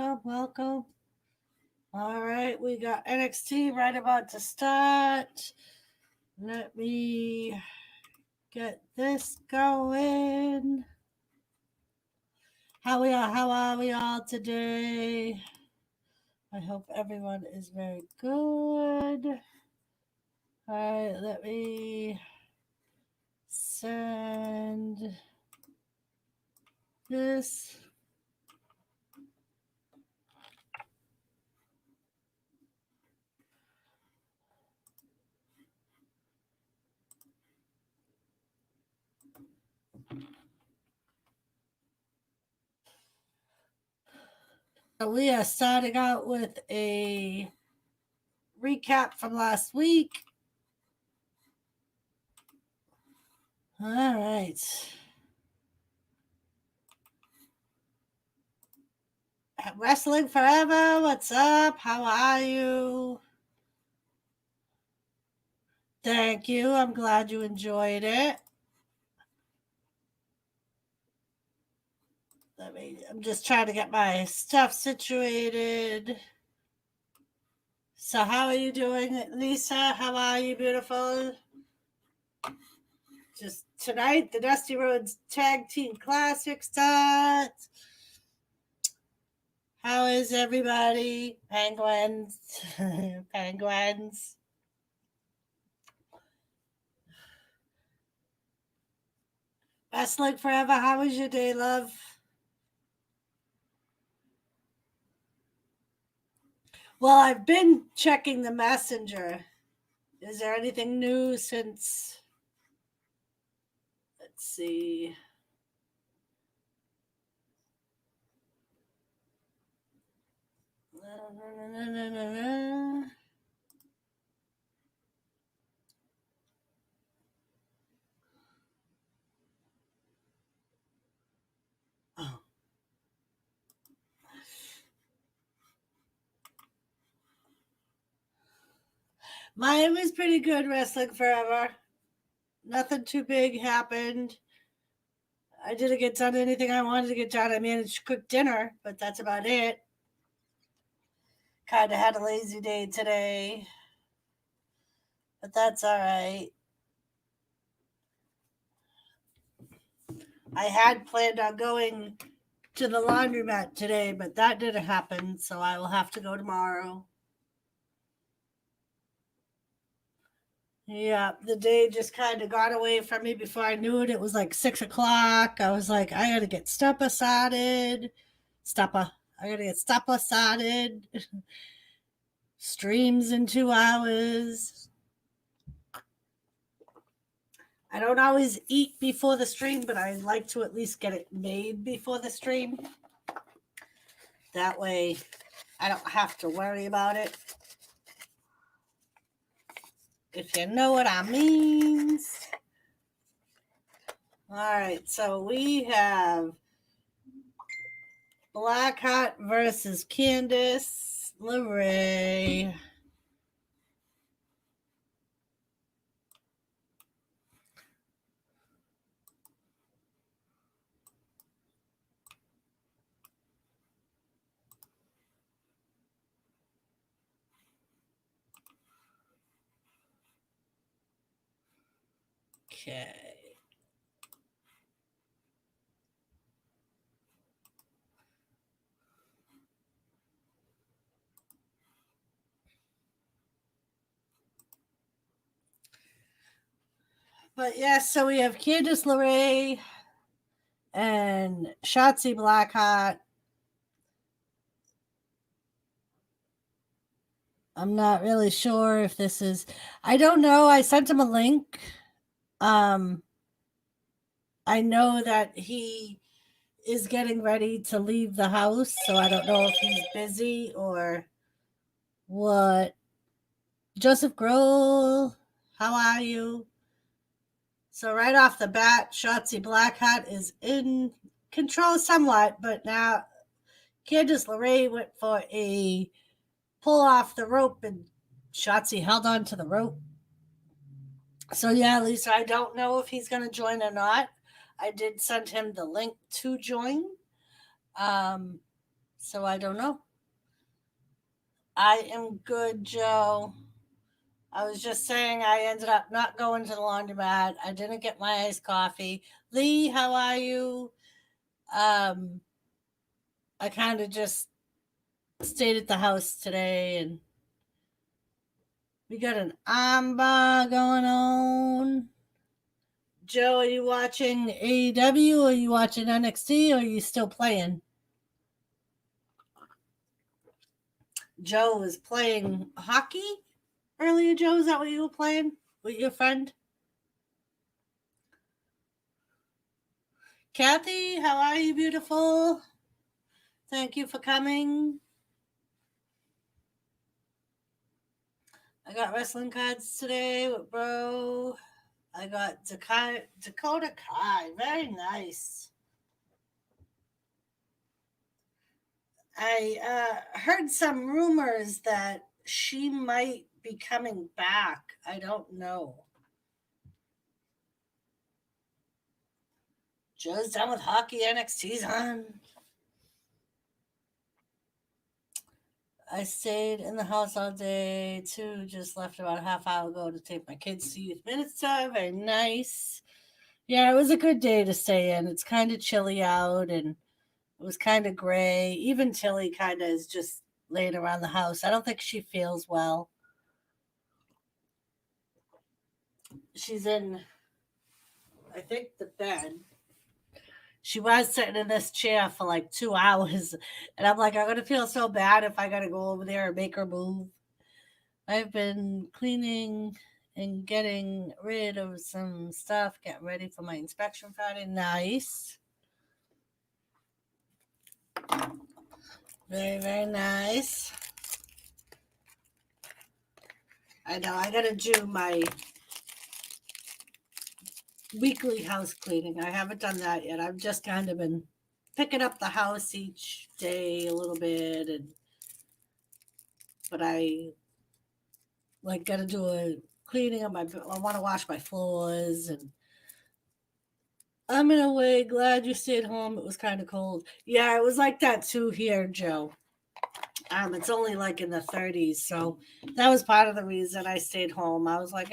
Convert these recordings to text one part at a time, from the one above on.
welcome, welcome. All right, we got NXT right about to start. Let me get this going. How are we all today? I hope everyone is very good. All right, let me send this. We are starting out with a recap from last week. All right. Wrestling Forever, what's up? How are you? Thank you. I'm glad you enjoyed it. I'm just trying to get my stuff situated. So, how are you doing, Lisa? How are you, beautiful? Just tonight, the Dusty Rhodes Tag Team Classic starts. How is everybody? Penguins. Penguins. Wrestling Forever, how was your day, love? Well, I've been checking the messenger. Is there anything new since? Let's see. Oh. Mine was pretty good, Wrestling Forever. Nothing too big happened. I didn't get done anything I wanted to get done. I managed to cook dinner, but that's about it. Kind of had a lazy day today, but that's all right. I had planned on going to the laundromat today, but that didn't happen, so I will have to go tomorrow. Yeah, the day just kind of got away from me before I knew it. It was like 6 o'clock. I was like, I gotta get steppa started. Steppa. I gotta get steppa started. Streams in 2 hours. I don't always eat before the stream, but I like to at least get it made before the stream. That way I don't have to worry about it. If you know what I mean. All right, so we have Blackheart versus Candice LeRae. Okay. But yes, so we have Candice LeRae and Shotzi Blackheart. I'm not really sure if this is. I don't know. I sent him a link. I know that he is getting ready to leave the house, so I don't know if he's busy or what. Joseph Grohl, how are you? So right off the bat, Shotzi Blackheart is in control somewhat, but now Candice LeRae went for a pull off the rope, and Shotzi held on to the rope. So yeah, Lisa, I don't know if he's going to join or not. I did send him the link to join. So I don't know. I am good, Joe. I was just saying I ended up not going to the laundromat. I didn't get my iced coffee. Lee, how are you? Um, I kind of just stayed at the house today and we got an amba going on. Joe, are you watching AEW? Are you watching NXT? Or are you still playing? Joe was playing hockey earlier. Joe, is that what you were playing with your friend? Kathy, how are you, beautiful? Thank you for coming. I got wrestling cards today with bro. I got Dakota Kai. Very nice. I heard some rumors that she might be coming back. I don't know. Joe's done with hockey. NXT's on. I stayed in the house all day too. Just left about a half hour ago to take my kids to Youth Minister. Very nice. Yeah, it was a good day to stay in. It's kind of chilly out and it was kind of gray. Even Tilly kind of is just laying around the house. I don't think she feels well. She's in, I think, the bed. She was sitting in this chair for like 2 hours. And I'm like, I'm going to feel so bad if I got to go over there and make her move. I've been cleaning and getting rid of some stuff, getting ready for my inspection Friday. Nice. Very, very nice. I know I got to do my weekly house cleaning. I haven't done that yet. I've just kind of been picking up the house each day a little bit, but I like got to do a cleaning of my. I want to wash my floors, and I'm in a way glad you stayed home. It was kind of cold. Yeah, it was like that too here, Joe. It's only like in the 30s, so that was part of the reason I stayed home. I was like,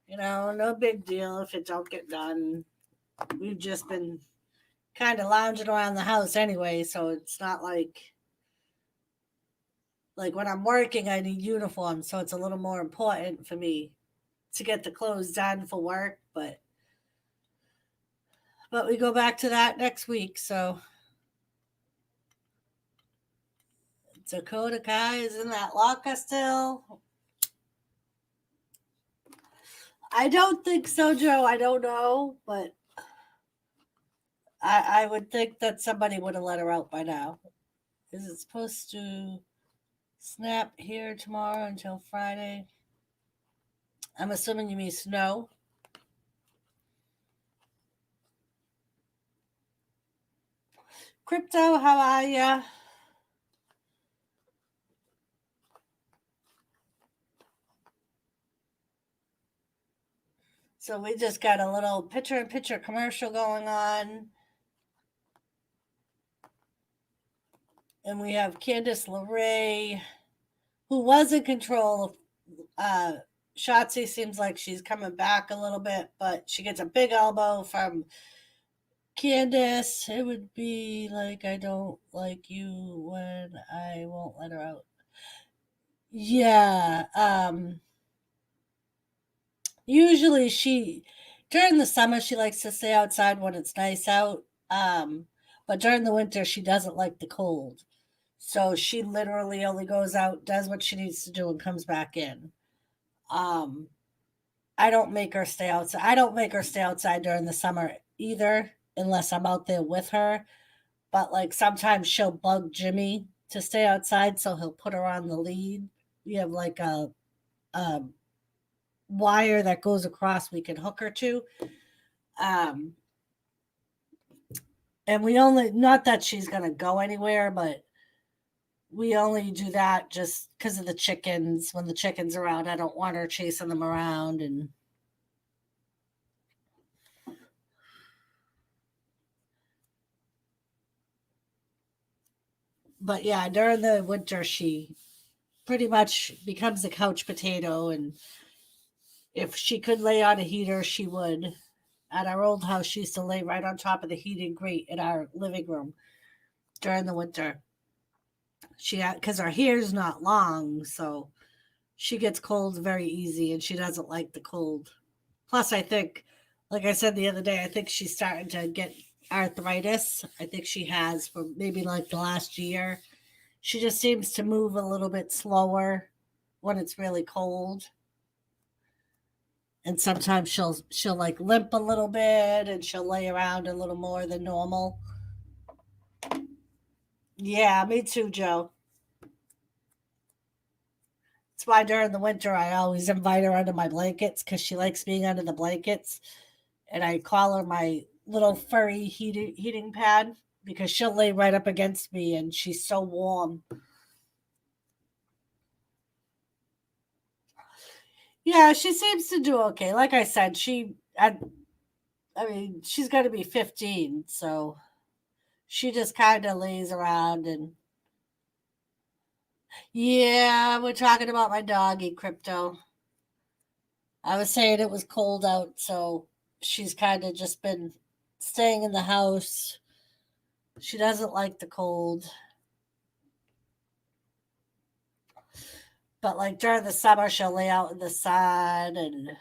no big deal if it don't get done. We've just been kind of lounging around the house anyway, so it's not like when I'm working, I need uniforms, so it's a little more important for me to get the clothes done for work. But we go back to that next week. So Dakota Kai is in that locker still. I don't think so, Joe. I don't know, but I would think that somebody would have let her out by now. Is it supposed to snap here tomorrow until Friday? I'm assuming you mean snow. Crypto, how are ya? So we just got a little picture-in-picture commercial going on. And we have Candice LeRae, who was in control. Shotzi seems like she's coming back a little bit, but she gets a big elbow from Candice. It would be like, I don't like you when I won't let her out. Yeah. Usually during the summer, she likes to stay outside when it's nice out. But during the winter, she doesn't like the cold. So she literally only goes out, does what she needs to do, and comes back in. Um, I don't make her stay outside. I don't make her stay outside during the summer either, unless I'm out there with her. But like sometimes she'll bug Jimmy to stay outside, so he'll put her on the lead. We have like a wire that goes across we can hook her to. Um, and we only, not that she's going to go anywhere, but we only do that just because of the chickens. When the chickens are out, I don't want her chasing them around. And But yeah, during the winter, she pretty much becomes a couch potato. And if she could lay on a heater, she would. At our old house, she used to lay right on top of the heating grate in our living room during the winter. She because her hair's not long, so she gets cold very easy, and she doesn't like the cold. Plus, I think, like I said the other day, I think she's starting to get arthritis. I think she has for maybe like the last year. She just seems to move a little bit slower when it's really cold. And sometimes she'll like limp a little bit and she'll lay around a little more than normal. Yeah, me too, Joe. That's why during the winter I always invite her under my blankets because she likes being under the blankets. And I call her my little furry heating pad because she'll lay right up against me and she's so warm. Yeah, she seems to do okay. Like I said, I mean, she's going to be 15, so she just kind of lays around and yeah, we're talking about my doggy Crypto. I was saying it was cold out, so she's kind of just been staying in the house. She doesn't like the cold. But like during the summer, she'll lay out in the sun and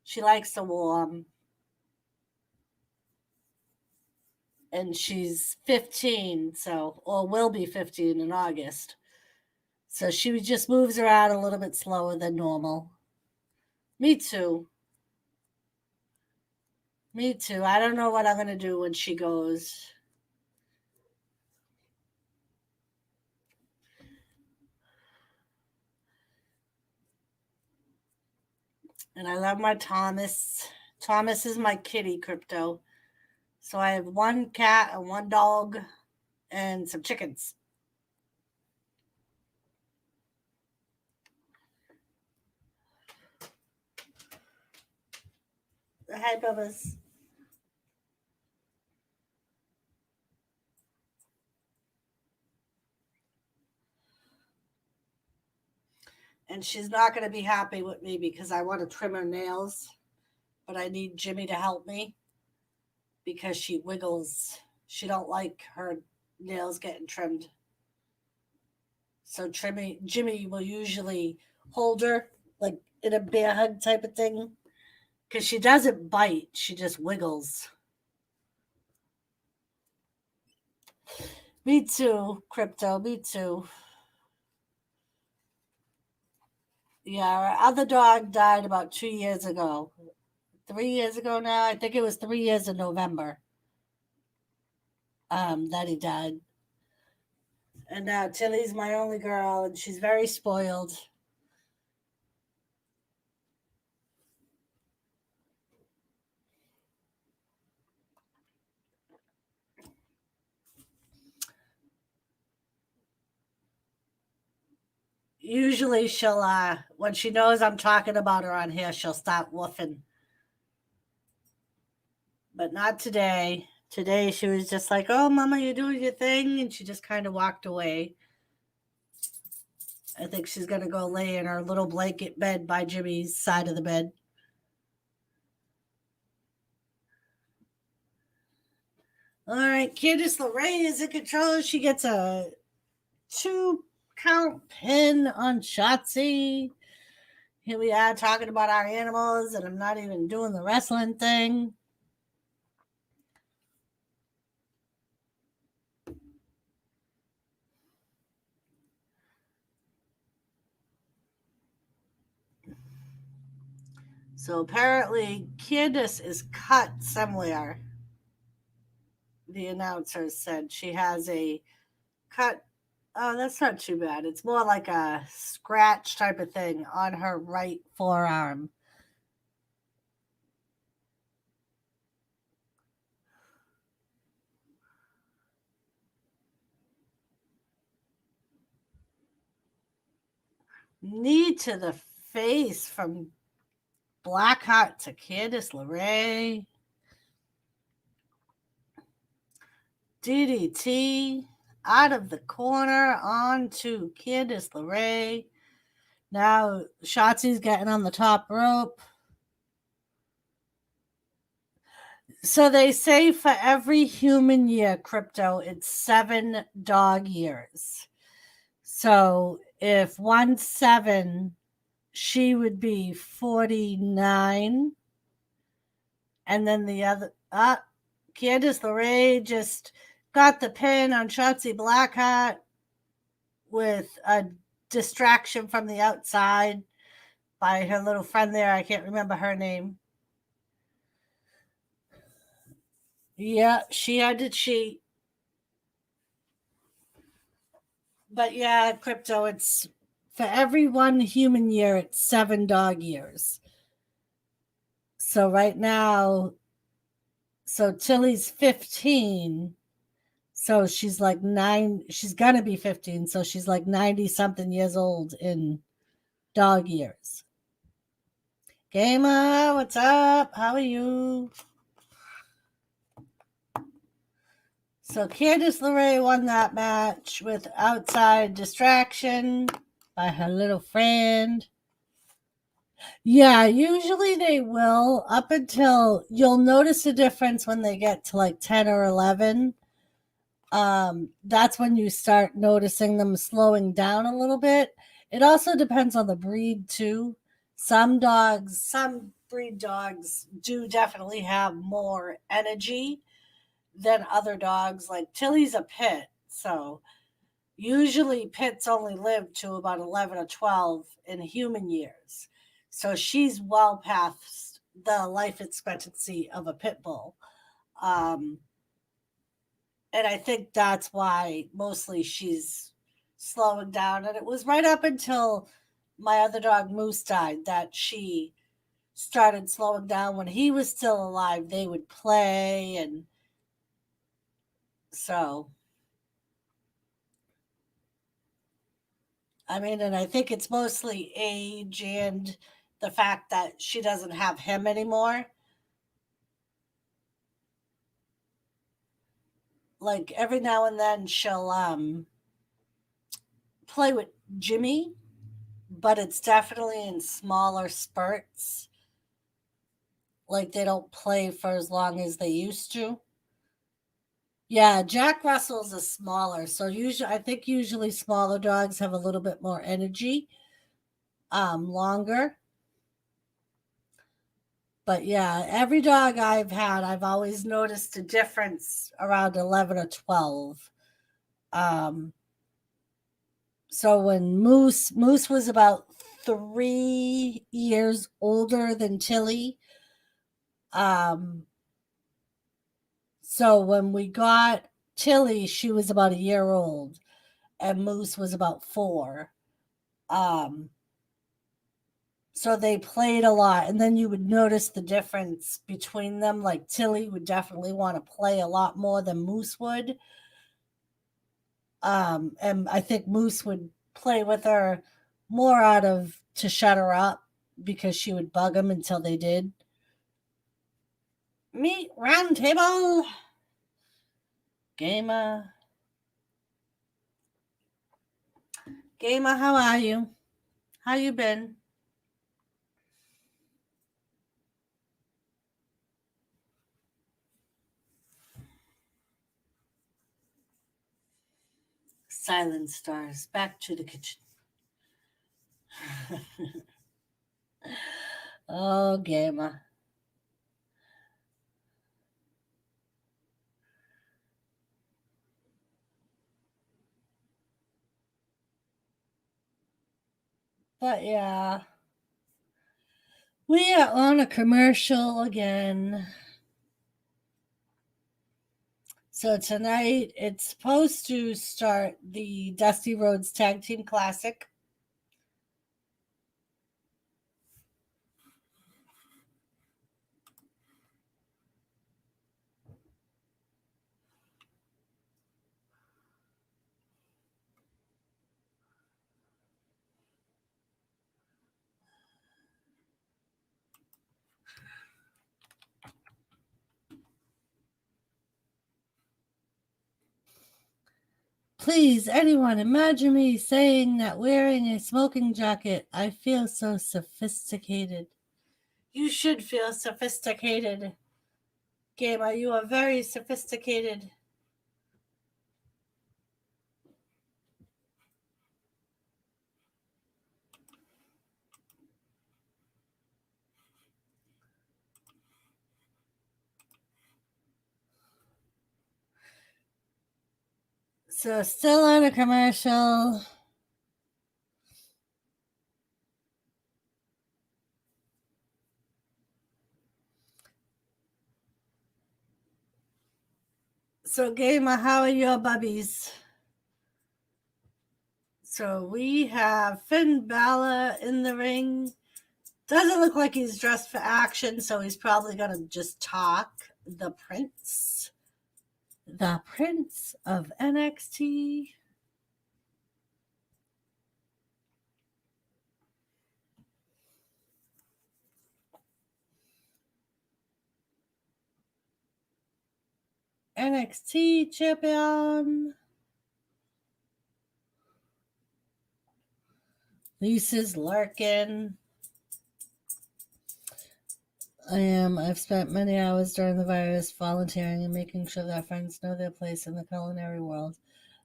she likes the warm. And she's 15, so, or will be 15 in August. So she just moves around a little bit slower than normal. Me too. Me too. I don't know what I'm going to do when she goes. And I love my Thomas. Thomas is my kitty, Crypto. So I have one cat and one dog and some chickens. Hi, Bubba's. And she's not going to be happy with me because I want to trim her nails, but I need Jimmy to help me because she wiggles. She don't like her nails getting trimmed. So Jimmy will usually hold her like in a bear hug type of thing because she doesn't bite. She just wiggles. Me too, Crypto. Me too. Yeah, our other dog died about 2 years ago. 3 years ago now. I think it was 3 years in November. That he died. And now Tilly's my only girl, and she's very spoiled. Usually she'll when she knows I'm talking about her on here, she'll start woofing. But not today. Today she was just like, "Oh, Mama, you're doing your thing," and she just kind of walked away. I think she's gonna go lay in her little blanket bed by Jimmy's side of the bed. All right, Candice LeRae is in control. She gets a 2 count pin on Shotzi. Here we are talking about our animals, and I'm not even doing the wrestling thing. So apparently, Candice is cut somewhere. The announcer said she has a cut. Oh, that's not too bad. It's more like a scratch type of thing on her right forearm. Knee to the face from Blackheart to Candice LeRae. DDT. out of the corner onto Candice LeRae. Now Shotzi's getting on the top rope. So they say for every human year, Crypto, it's 7 dog years. So if 1/7, she would be 49. And then the other, Candice LeRae just got the pin on Shotzi Blackheart with a distraction from the outside by her little friend there. I can't remember her name. Yeah, she had to cheat. But yeah, Crypto, it's for every 1 human year, it's 7 dog years. So right now, so Tilly's 15. So she's like 9, she's gonna be 15. So she's like 90 something years old in dog years. Gamer, what's up? How are you? So Candice LeRae won that match with outside distraction by her little friend. Yeah, usually they will, up until you'll notice a difference when they get to like 10 or 11. That's when you start noticing them slowing down a little bit. It also depends on the breed too. Some breed dogs do definitely have more energy than other dogs. Like Tilly's a pit, so usually pits only live to about 11 or 12 in human years. So she's well past the life expectancy of a pit bull. And I think that's why mostly she's slowing down. And it was right up until my other dog Moose died that she started slowing down. When he was still alive, they would play. And so, I mean, and I think it's mostly age and the fact that she doesn't have him anymore. Like every now and then she'll play with Jimmy, but it's definitely in smaller spurts. Like they don't play for as long as they used to. Yeah, Jack Russell's a smaller, so usually I think usually smaller dogs have a little bit more energy, longer. But yeah, every dog I've had, I've always noticed a difference around 11 or 12. Um, so when Moose was about 3 years older than Tilly. So when we got Tilly, she was about a year old, and Moose was about 4. Um, so they played a lot, and then you would notice the difference between them. Like Tilly would definitely want to play a lot more than Moose would. And I think Moose would play with her more out of to shut her up because she would bug him until they did. Meet round table. Gamer. Gamer, how are you? How you been? Silent stars. Back to the kitchen. Oh, gamer. But yeah, we are on a commercial again. So tonight it's supposed to start the Dusty Rhodes Tag Team Classic. Please, anyone, imagine me saying that wearing a smoking jacket, I feel so sophisticated. You should feel sophisticated, Gamer. You are very sophisticated. So, still on a commercial. So, Gamer, how are your bubbies? So, we have Finn Balor in the ring. Doesn't look like he's dressed for action, so he's probably going to just talk. The Prince of NXT. NXT champion. Lisa's Larkin. I've spent many hours during the virus volunteering and making sure that friends know their place in the culinary world.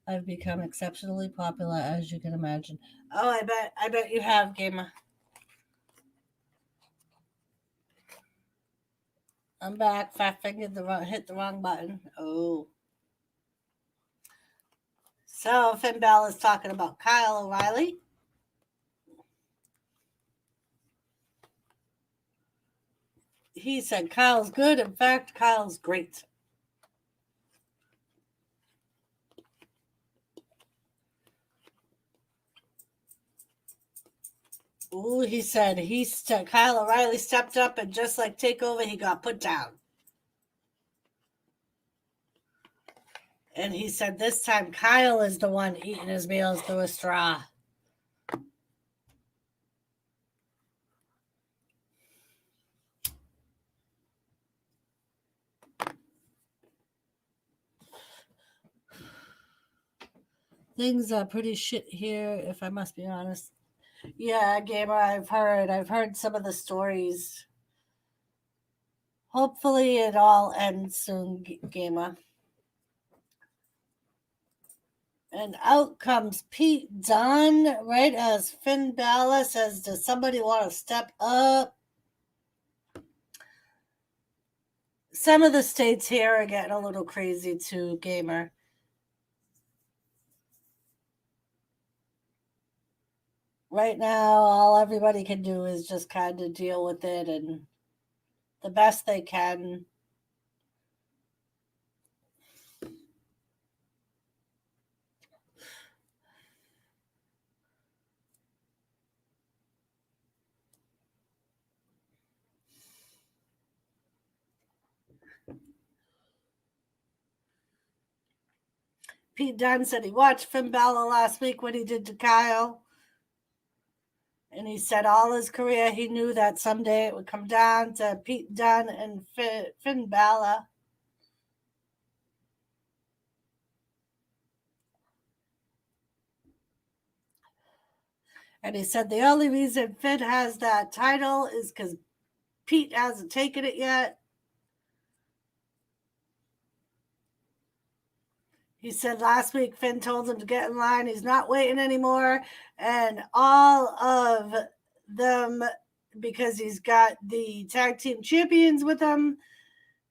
I've become exceptionally popular, as you can imagine. Oh, I bet you have, Gamer. I'm back. Fat fingered hit the wrong button. Oh. So Finn Balor is talking about Kyle O'Reilly. He said Kyle's good. In fact, Kyle's great. Ooh, he said Kyle O'Reilly stepped up, and just like TakeOver, he got put down. And he said this time Kyle is the one eating his meals through a straw. Things are pretty shit here, if I must be honest. Yeah, Gamer, I've heard some of the stories. Hopefully it all ends soon, Gamer. And out comes Pete Dunne, right as Finn Balor says, does somebody want to step up? Some of the states here are getting a little crazy too, Gamer. Right now, all everybody can do is just kind of deal with it and the best they can. Pete Dunne said he watched Finn Balor last week what he did to Kyle. And he said all his career he knew that someday it would come down to Pete Dunne and Finn Balor. And he said the only reason Finn has that title is because Pete hasn't taken it yet. He said last week Finn told him to get in line. He's not waiting anymore. And all of them, because he's got the tag team champions with him,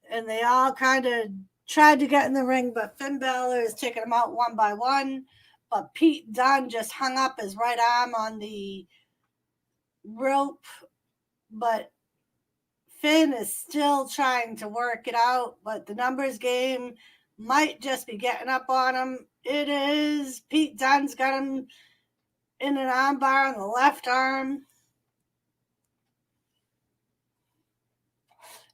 and they all kind of tried to get in the ring, but Finn Balor is taking them out one by one. But Pete Dunne just hung up his right arm on the rope. But Finn is still trying to work it out, but the numbers game might just be getting up on him. It is. Pete Dunne's got him in an armbar on the left arm.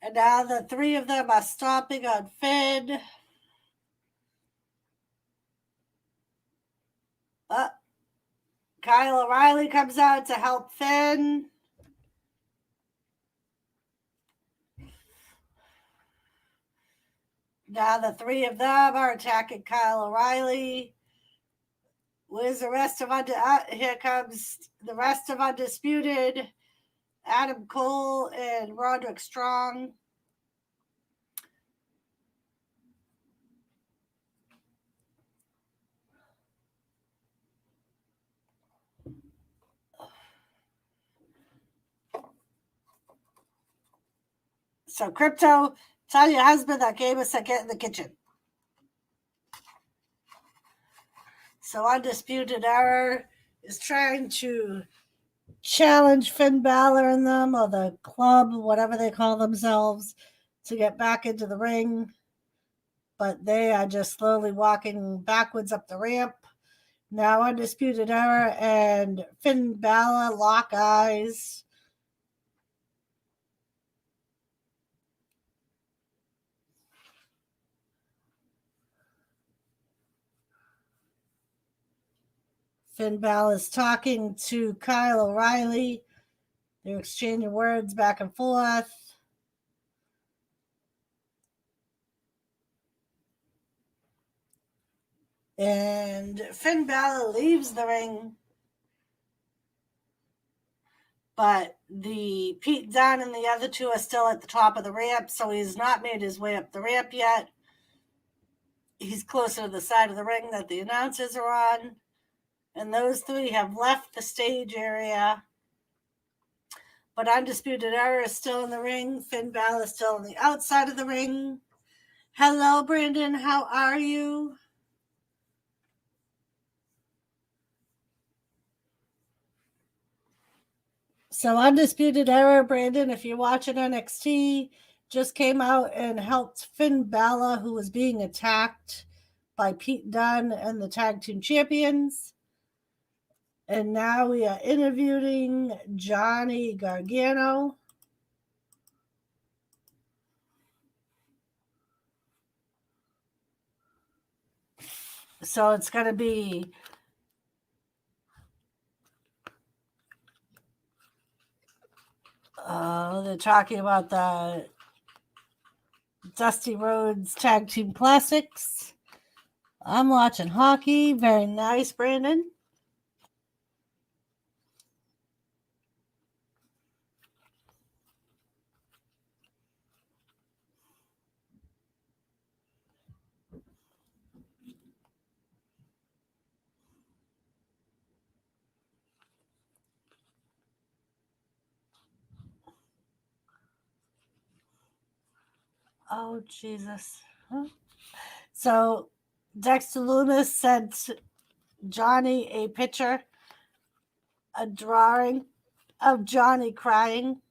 And now the three of them are stomping on Finn. Kyle O'Reilly comes out to help Finn. Now the three of them are attacking Kyle O'Reilly. Where's the rest of here comes the rest of Undisputed, Adam Cole and Roderick Strong. So, Crypto, tell your husband that gave us a get in the kitchen. So, Undisputed Era is trying to challenge Finn Balor and them, or the club, whatever they call themselves, to get back into the ring. But they are just slowly walking backwards up the ramp. Now, Undisputed Era and Finn Balor lock eyes. Finn Balor is talking to Kyle O'Reilly. They're exchanging words back and forth. And Finn Balor leaves the ring. But the Pete Dunne and the other two are still at the top of the ramp, so he's not made his way up the ramp yet. He's closer to the side of the ring that the announcers are on. And those three have left the stage area. But Undisputed Era is still in the ring. Finn Balor is still on the outside of the ring. Hello, Brandon. How are you? So Undisputed Era, Brandon, if you're watching NXT, just came out and helped Finn Balor, who was being attacked by Pete Dunne and the Tag Team Champions. And now we are interviewing Johnny Gargano. So it's going to be they're talking about the Dusty Rhodes Tag Team Classics. I'm watching hockey. Very nice, Brandon. Oh, Jesus. Huh? So Dexter Lumis sent Johnny a picture, a drawing of Johnny crying.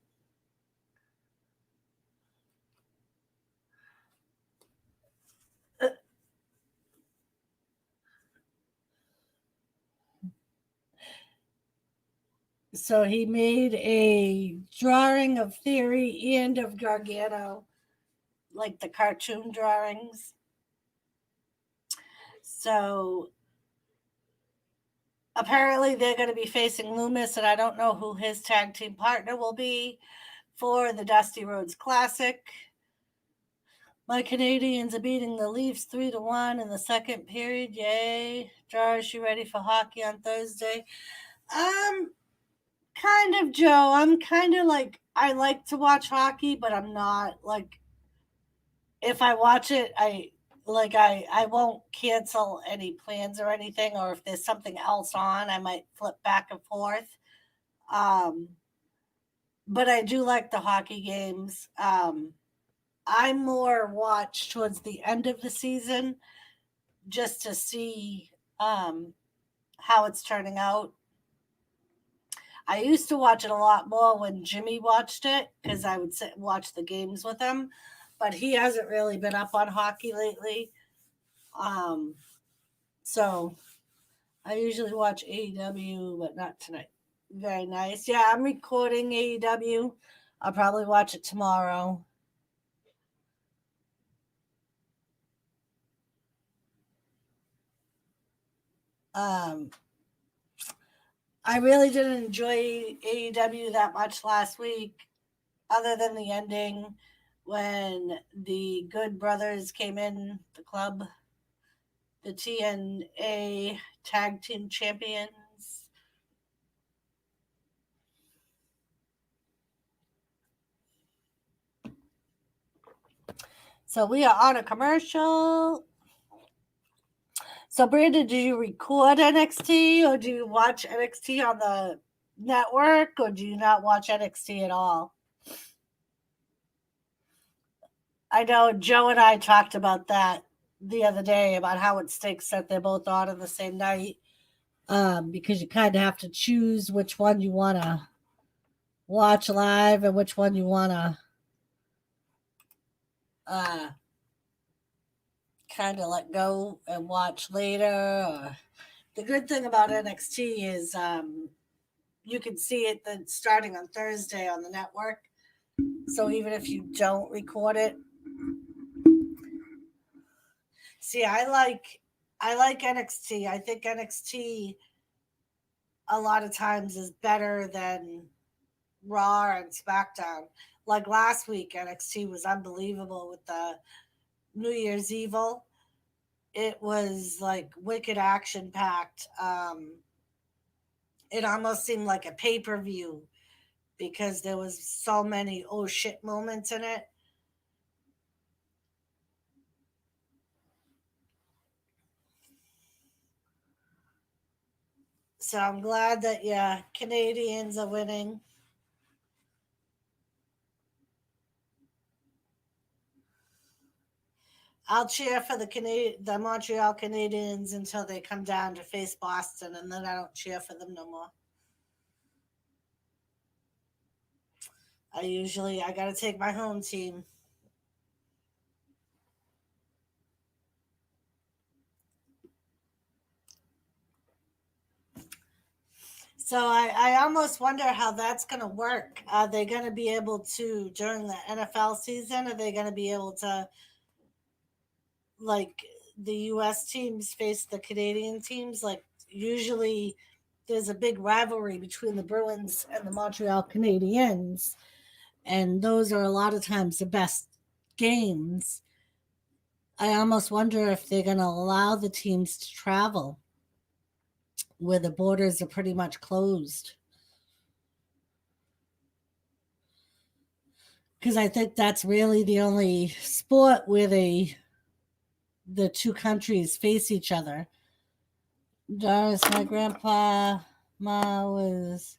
So he made a drawing of Theory and of Gargano, like the cartoon drawings. So apparently they're going to be facing Lumis, and I don't know who his tag team partner will be for the Dusty Rhodes Classic. My Canadians are beating the Leafs 3-1 in the second period. Yay. Josh, you ready for hockey on Thursday? Kind of, Joe. I'm kind of like, I like to watch hockey, but I'm not like, if I watch it, I won't cancel any plans or anything, or if there's something else on, I might flip back and forth. But I do like the hockey games. I more watch towards the end of the season just to see how it's turning out. I used to watch it a lot more when Jimmy watched it because I would sit and watch the games with him, but he hasn't really been up on hockey lately. So I usually watch AEW, but not tonight. Very nice. Yeah, I'm recording AEW. I'll probably watch it tomorrow. I really didn't enjoy AEW that much last week, other than the ending when the Good Brothers came in the club. the TNA Tag Team Champions. So we are on a commercial. So Brandon, do you record NXT or do you watch NXT on the network or do you not watch NXT at all? I know Joe and I talked about that the other day about how it stinks that they're both on the same night, because you kind of have to choose which one you want to watch live and which one you want to kind of let go and watch later. The good thing about NXT is you can see it then starting on Thursday on the network. So even if you don't record it, see, I like NXT. I think NXT a lot of times is better than Raw and SmackDown. Like last week, NXT was unbelievable with the New Year's Evil. It was like wicked action packed. It almost seemed like a pay per view because there was so many oh shit moments in it. So I'm glad that Canadians are winning. I'll cheer for the Montreal Canadiens until they come down to face Boston, and then I don't cheer for them no more. I got to take my home team. So I almost wonder how that's going to work. Are they going to be able to, during the NFL season, are they going to be able to, like, the U.S. teams face the Canadian teams? Like, usually there's a big rivalry between the Bruins and the Montreal Canadiens, and those are a lot of times the best games. I almost wonder if they're going to allow the teams to travel where the borders are pretty much closed. Because I think that's really the only sport where the two countries face each other. Doris, my grandpa, ma was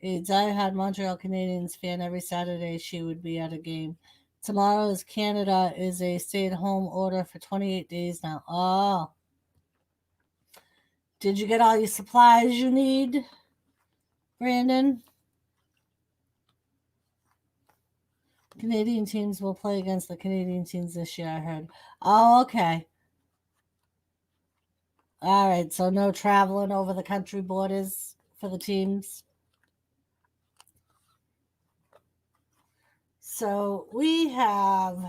a diehard Montreal Canadiens fan. Every Saturday she would be at a game. Tomorrow's Canada is a stay-at-home order for 28 days now. Oh. Did you get all your supplies you need, Brandon? Canadian teams will play against the Canadian teams this year, I heard. Oh, okay. All right, so no traveling over the country borders for the teams. So we have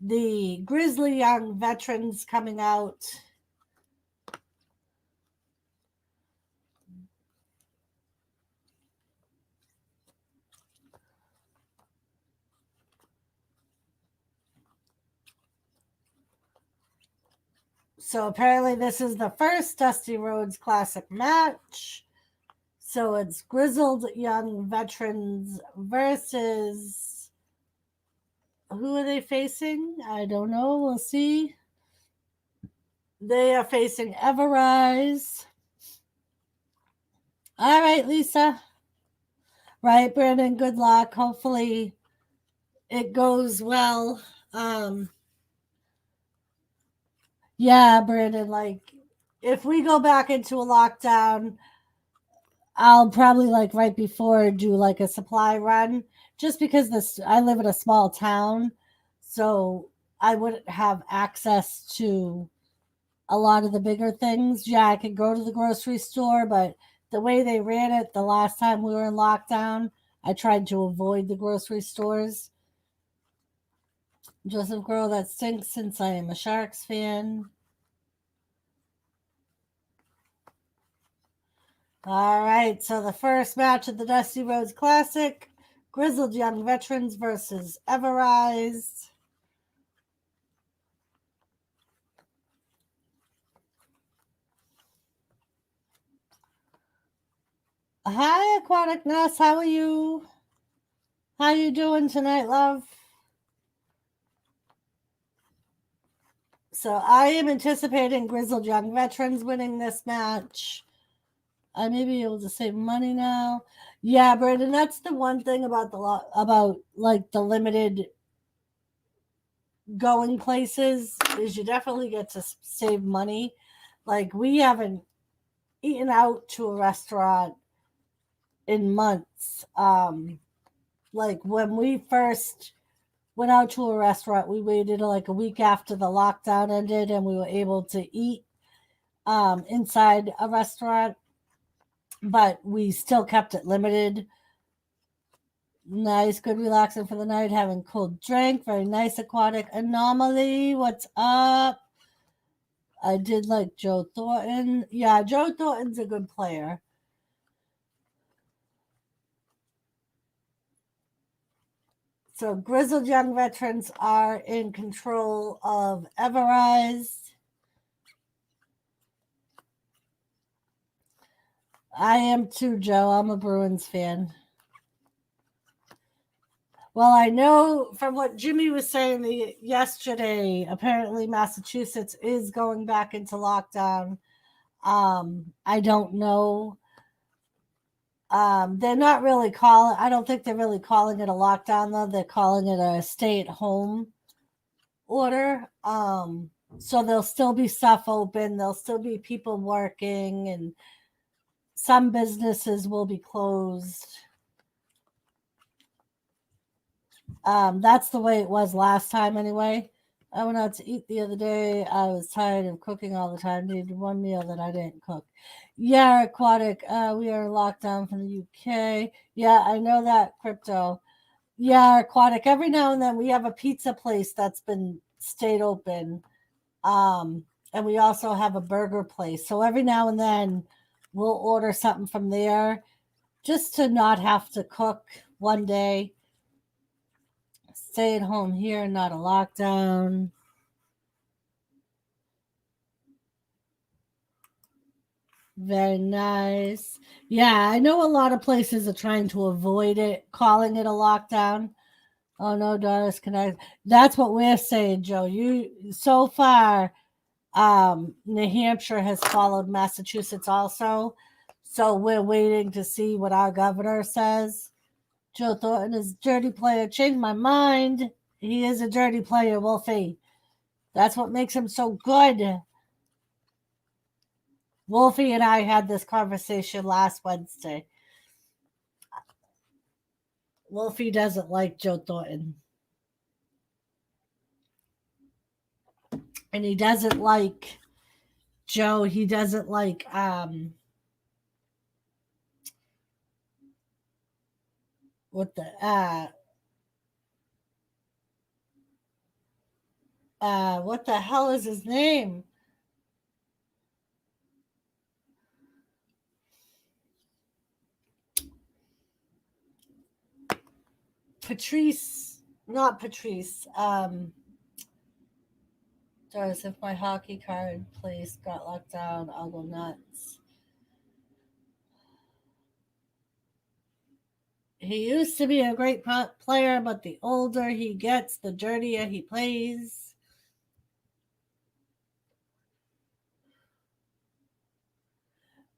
the Grizzly Young Veterans coming out. So apparently this is the first Dusty Rhodes Classic match. So it's Grizzled Young Veterans versus, who are they facing? I don't know. We'll see. They are facing Everrise. All right, Lisa. Right, Brandon, good luck. Hopefully it goes well. Yeah, Brandon, like if we go back into a lockdown, I'll probably like right before do like a supply run just because I live in a small town, so I wouldn't have access to a lot of the bigger things. Yeah, I could go to the grocery store, but the way they ran it the last time we were in lockdown, I tried to avoid the grocery stores. Joseph Girl, that stinks since I am a Sharks fan. All right, so the first match of the Dusty Rhodes Classic, Grizzled Young Veterans versus Everrise. Hi, Aquatic Ness. How are you? How you doing tonight, love? So I am anticipating Grizzled Young Veterans winning this match. I may be able to save money now. Yeah, Brandon, that's the one thing about about like the limited going places is you definitely get to save money. Like we haven't eaten out to a restaurant in months. Like when we first went out to a restaurant, we waited like a week after the lockdown ended and we were able to eat inside a restaurant, but we still kept it limited. Nice, good, relaxing for the night, having cold drink. Very nice, Aquatic Anomaly. What's up? I did like Joe Thornton. Yeah, Joe Thornton's a good player. So Grizzled Young Veterans are in control of Everrise. I am too, Joe. I'm a Bruins fan. Well, I know from what Jimmy was saying yesterday, apparently Massachusetts is going back into lockdown. I don't know. They're not really calling. I don't think they're really calling it a lockdown though. They're calling it a stay-at-home order. So there'll still be stuff open. There'll still be people working, and some businesses will be closed. That's the way it was last time anyway. I went out to eat the other day. I was tired of cooking all the time. Needed one meal that I didn't cook. Yeah, Aquatic. We are locked down from the UK. Yeah, I know that, Crypto. Yeah, Aquatic. Every now and then we have a pizza place that's been stayed open. And we also have a burger place. So every now and then we'll order something from there just to not have to cook one day. Stay at home here, not a lockdown. Very nice. Yeah, I know a lot of places are trying to avoid it, calling it a lockdown. Oh no, Doris, can I? That's what we're saying, Joe. You so far, New Hampshire has followed Massachusetts also, so we're waiting to see what our governor says. Joe Thornton is a dirty player. Changed my mind. He is a dirty player, Wolfie. That's what makes him so good. Wolfie and I had this conversation last Wednesday. Wolfie doesn't like Joe Thornton. And he doesn't like Joe. He doesn't like what the what the hell is his name? Patrice, not Patrice. Doris, if my hockey card place got locked down, I'll go nuts. He used to be a great player, but the older he gets, the dirtier he plays.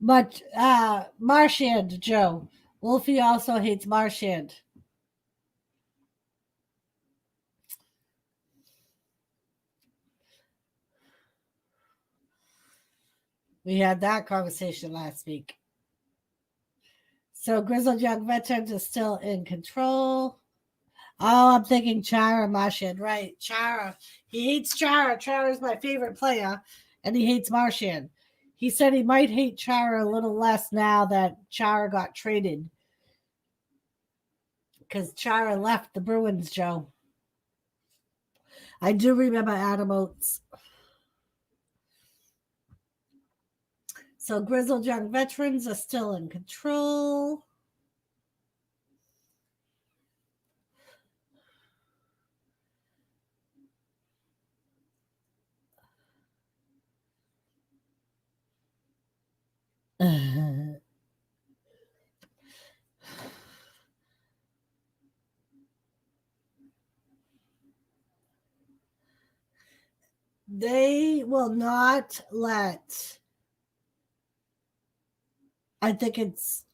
But Marchand, Joe. Wolfie also hates Marchand. We had that conversation last week. So Grizzled Young Veterans is still in control. Oh, I'm thinking Chara Marchand. Right. Chara. He hates Chara. Chara is my favorite player, and he hates Marchand. He said he might hate Chara a little less now that Chara got traded because Chara left the Bruins, Joe. I do remember Adam Oates. So Grizzled Young Veterans are still in control. They will not let, I think it's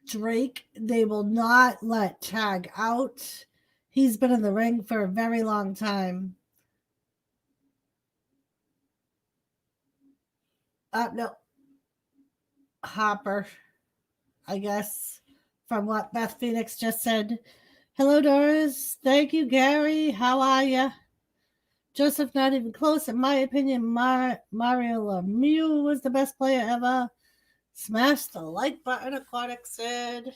Drake, they will not let tag out. He's been in the ring for a very long time. No. Hopper, I guess, from what Beth Phoenix just said. Hello, Doris. Thank you, Gary. How are you? Joseph, not even close. In my opinion, Mario Lemieux was the best player ever. Smash the like button, Aquatic said.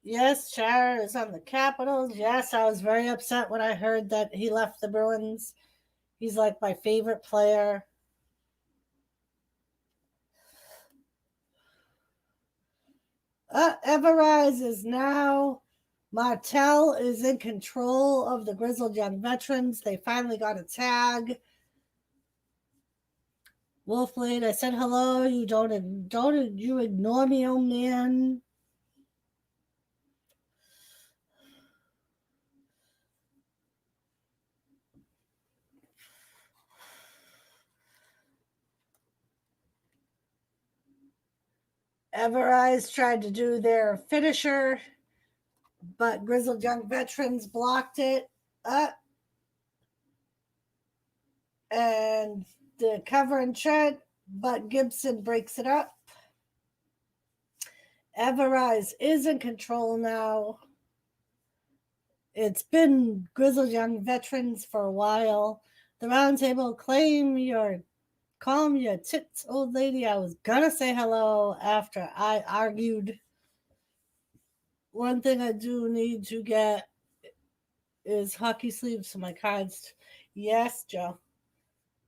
Yes, Char is on the Capitals. Yes, I was very upset when I heard that he left the Bruins. He's like my favorite player. Everrise is now. Martel is in control of the Grizzled Young Veterans. They finally got a tag. Wolfblade, I said hello. You don't you ignore me, old man. Everrise tried to do their finisher, but Grizzled Young Veterans blocked it. And the cover and Trent, but Gibson breaks it up. Everrise is in control now. It's been Grizzled Young Veterans for a while. The roundtable, calm your tits, old lady. I was gonna say hello after I argued. One thing I do need to get is hockey sleeves for my cards. Yes, Joe.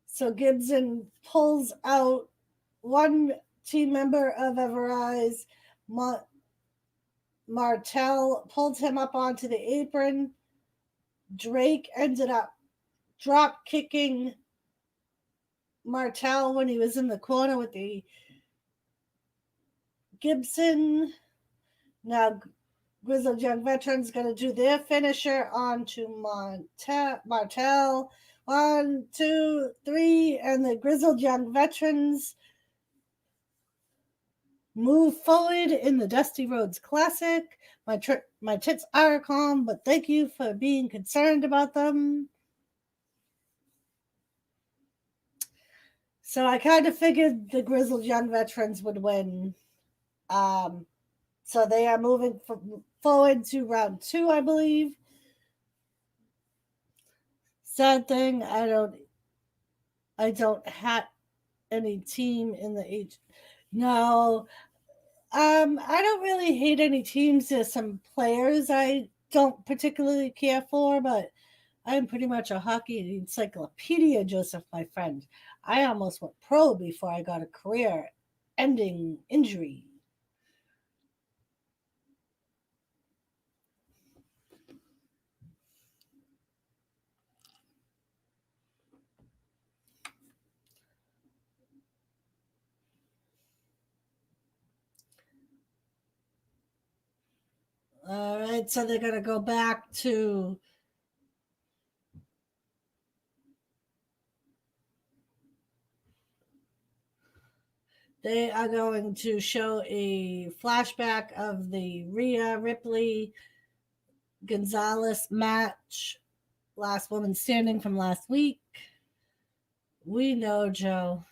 So Gibson pulls out one team member of Everrise. Martel pulled him up onto the apron. Drake ended up drop kicking Martel when he was in the corner with the Gibson. Now Grizzled Young Veterans going to do their finisher onto Martel. 1, 2, 3, and the Grizzled Young Veterans move forward in the Dusty Rhodes Classic. My tits are calm, but thank you for being concerned about them. So I kind of figured the Grizzled Young Veterans would win. So they are moving forward to round 2, I believe. Sad thing, I don't have any team in the H. No, I don't really hate any teams. There's some players I don't particularly care for, but I'm pretty much a hockey encyclopedia, Joseph, my friend. I almost went pro before I got a career-ending injury. All right, so they're going to go back to they are going to show a flashback of the Rhea Ripley Gonzalez match, last woman standing from last week. We know, Joe.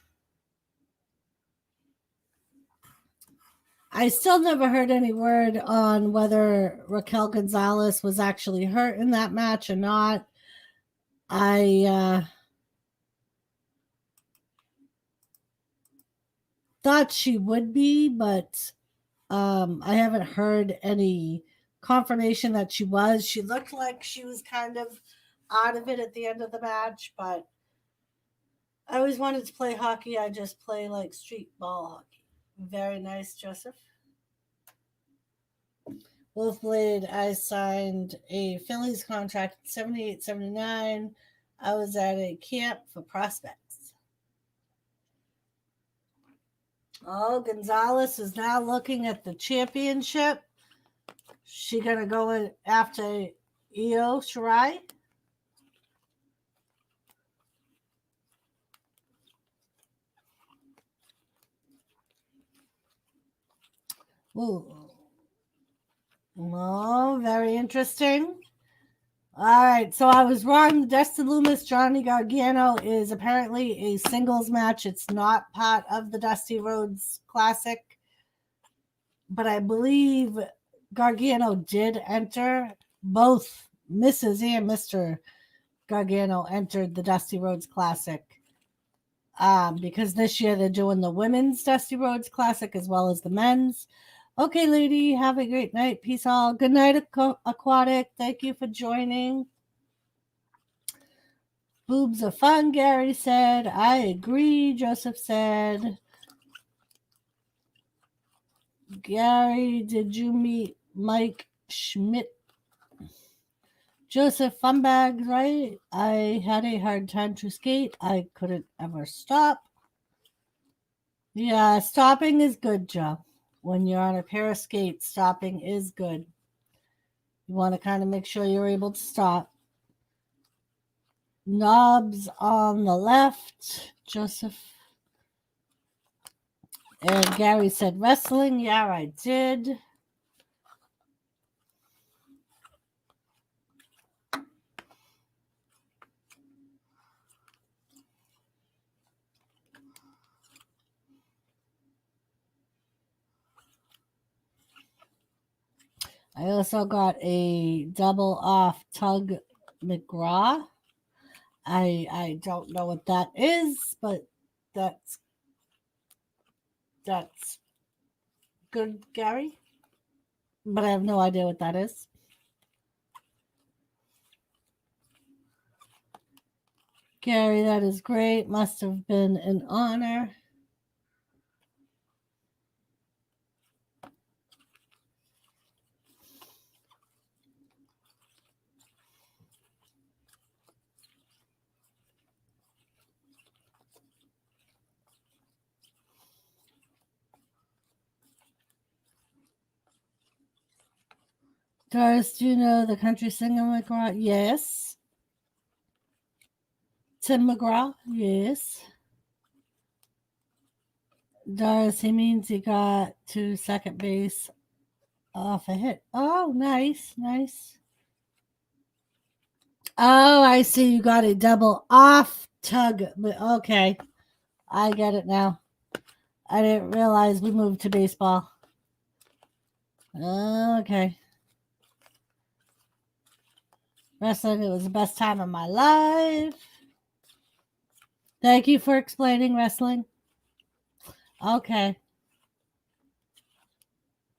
I still never heard any word on whether Raquel Gonzalez was actually hurt in that match or not. I thought she would be, but I haven't heard any confirmation that she was. She looked like she was kind of out of it at the end of the match, but I always wanted to play hockey. I just play like street ball hockey. Very nice, Joseph. Wolfblade, I signed a Phillies contract in 78, 79. I was at a camp for prospects. Oh, Gonzalez is now looking at the championship. She gonna go in after Io Shirai? Ooh. Oh, very interesting. All right, so I was wrong. Dustin Loomis, Johnny Gargano is apparently a singles match. It's not part of the Dusty Rhodes Classic, but I believe Gargano did enter. Both Mrs. and Mr. Gargano entered the Dusty Rhodes Classic because this year they're doing the women's Dusty Rhodes Classic as well as the men's. Okay, lady, have a great night. Peace all. Good night, Aquatic. Thank you for joining. Boobs are fun, Gary said. I agree, Joseph said. Gary, did you meet Mike Schmidt? Joseph, fun bags, right? I had a hard time to skate. I couldn't ever stop. Yeah, stopping is good, Joe. When you're on a pair of skates, stopping is good. You want to kind of make sure you're able to stop. Knobs on the left, Joseph. And Gary said wrestling. Yeah, I did. I also got a double off Tug McGraw. I don't know what that is, but that's good, Gary. But I have no idea what that is. Gary, that is great. Must have been an honor. Doris, do you know the country singer McGraw? Yes. Tim McGraw? Yes. Doris, he means he got to second base off a hit. Oh, nice, nice. Oh, I see. You got a double off Tug. Okay, I get it now. I didn't realize we moved to baseball. Okay. Wrestling, it was the best time of my life. Thank you for explaining wrestling. Okay.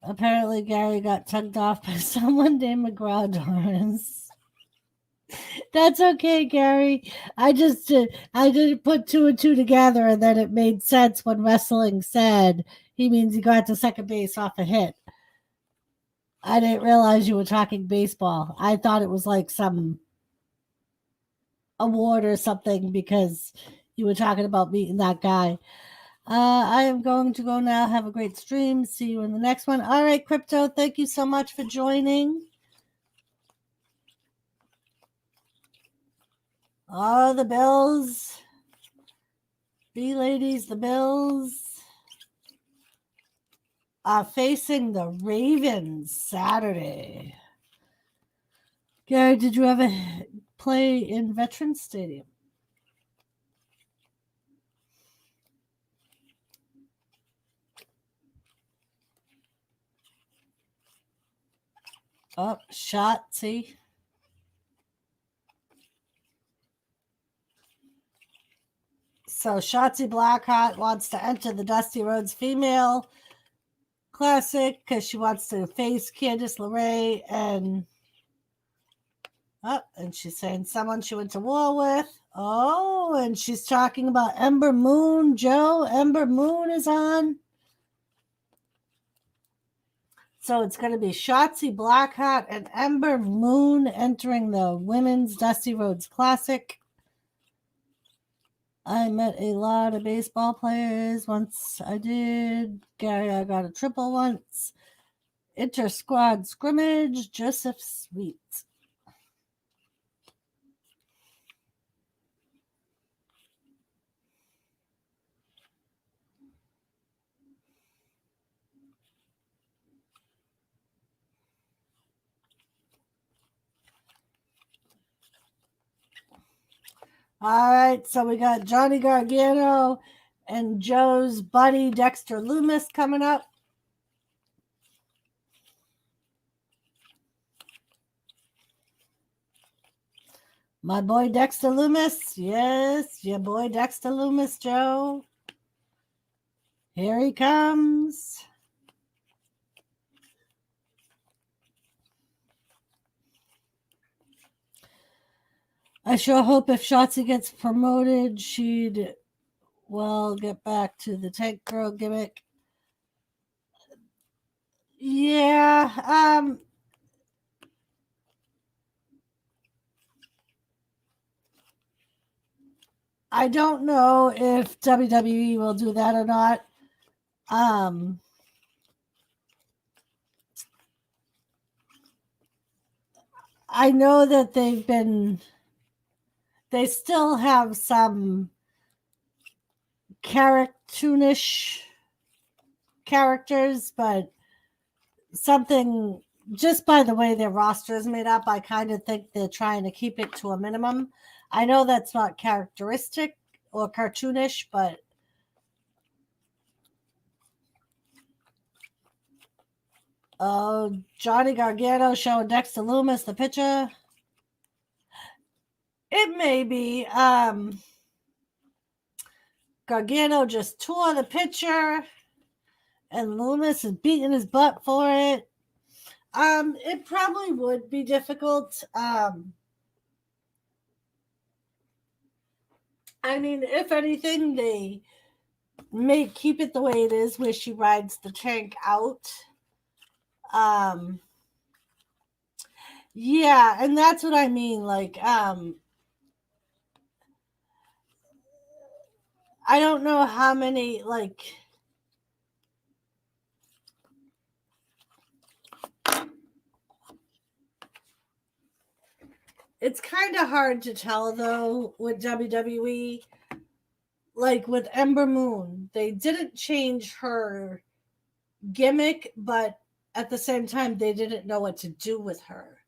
Apparently, Gary got tugged off by someone named McGraw Dorrance. That's okay, Gary. I didn't put two and two together, and then it made sense when wrestling said he means he got to second base off a hit. I didn't realize you were talking baseball. I thought it was like some award or something because you were talking about meeting that guy. I am going to go now. Have a great stream. See you in the next one. All right, Crypto, thank you so much for joining. Oh, the Bills. B-ladies, the Bills are facing the Ravens Saturday. Gary, did you ever play in Veterans Stadium? Oh, Shotzi. So Shotzi Blackheart wants to enter the Dusty Rhodes Female Classic because she wants to face Candice LeRae and she's saying someone she went to war with. Oh, and she's talking about Ember Moon. Joe, Ember Moon is on. So it's going to be Shotzi Blackheart and Ember Moon entering the Women's Dusty Rhodes Classic. I met a lot of baseball players once. I did. Gary, I got a triple once. Inter-squad scrimmage, Joseph Sweet. All right, so we got Johnny Gargano and Joe's buddy Dexter Loomis coming up. My boy Dexter Loomis. Yes, your boy Dexter Loomis, Joe. Here he comes. I sure hope if Shotzi gets promoted, she'd, well, get back to the tank girl gimmick. Yeah, I don't know if WWE will do that or not. I know that they still have some cartoonish characters, but something just by the way their roster is made up, I kind of think they're trying to keep it to a minimum. I know that's not characteristic or cartoonish, but Johnny Gargano showing Dexter Loomis the picture. It may be. Gargano just tore the picture, and Loomis is beating his butt for it. It probably would be difficult. I mean, if anything, they may keep it the way it is, where she rides the tank out. Yeah, and that's what I mean. Like, I don't know how many, like, it's kind of hard to tell though with WWE. Like with Ember Moon, they didn't change her gimmick, but at the same time, they didn't know what to do with her.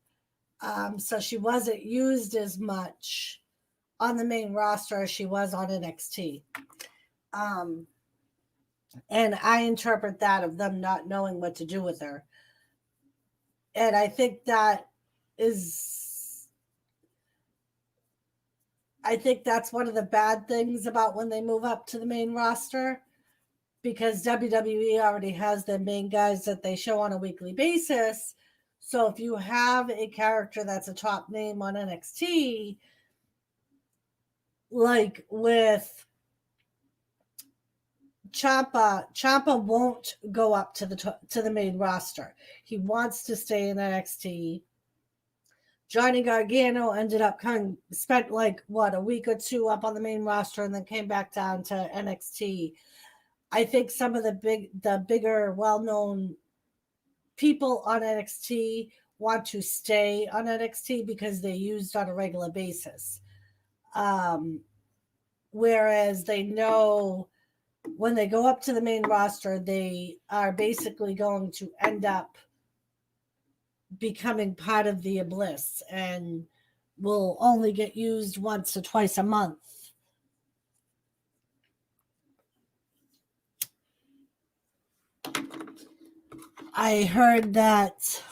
So she wasn't used as much on the main roster as she was on NXT. Um, and I interpret that of them not knowing what to do with her. And I think that is, I think that's one of the bad things about when they move up to the main roster, because WWE already has their main guys that they show on a weekly basis. So if you have a character that's a top name on NXT, like with Ciampa won't go up to the main roster. He wants to stay in NXT. Johnny Gargano ended up spent like what, a week or two up on the main roster and then came back down to NXT. I think some of the bigger well-known people on NXT want to stay on NXT because they're used on a regular basis. Whereas they know when they go up to the main roster, they are basically going to end up becoming part of the Abyss and will only get used once or twice a month. I heard that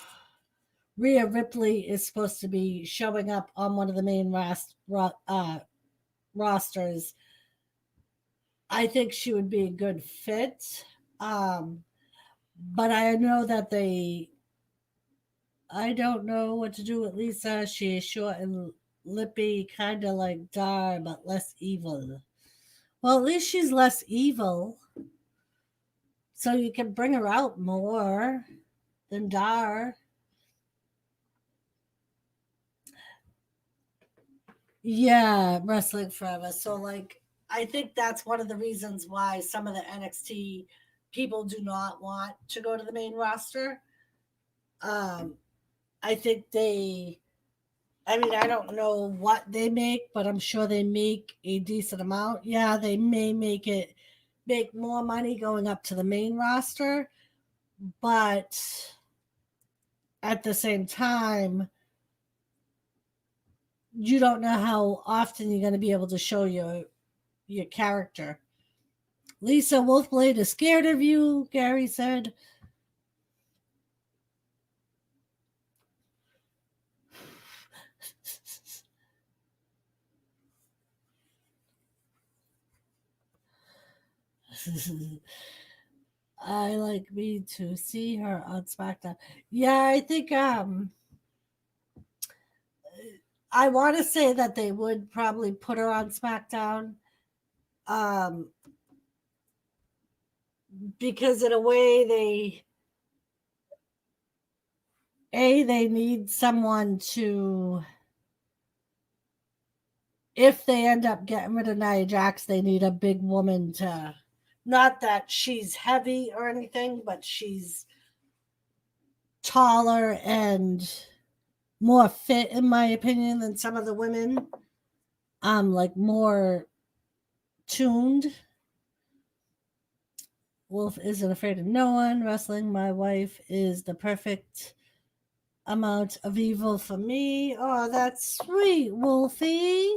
Rhea Ripley is supposed to be showing up on one of the main rosters. I think she would be a good fit. But I know that I don't know what to do with Lisa. She is short and lippy, kind of like Dar, but less evil. Well, at least she's less evil. So you can bring her out more than Dar. Yeah, wrestling forever. So, like, I think that's one of the reasons why some of the NXT people do not want to go to the main roster. Um, I think I mean, I don't know what they make, but I'm sure they make a decent amount. Yeah, they may make more money going up to the main roster, but at the same time, you don't know how often you're going to be able to show your character. Lisa Wolfblade is scared of you, Gary said. I like me to see her on SmackDown. Yeah, I think I want to say that they would probably put her on SmackDown. Um because in a way they need someone to, if they end up getting rid of Nia Jax, they need a big woman to, not that she's heavy or anything, but she's taller and more fit, in my opinion, than some of the women. Like more tuned. Wolf isn't afraid of no one. Wrestling, my wife is the perfect amount of evil for me. Oh, that's sweet, Wolfie.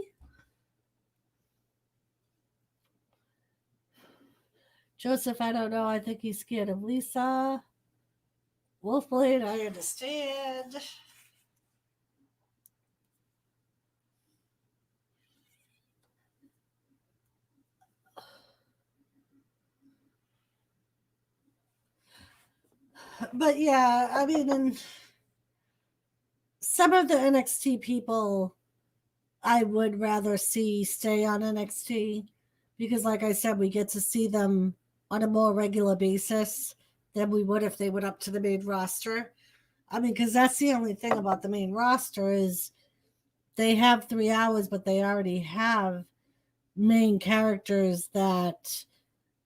Joseph, I don't know. I think he's scared of Lisa. Wolfblade, I understand. But yeah, I mean, and some of the NXT people I would rather see stay on NXT because, like I said, we get to see them on a more regular basis than we would if they went up to the main roster. I mean, because that's the only thing about the main roster is they have 3 hours, but they already have main characters that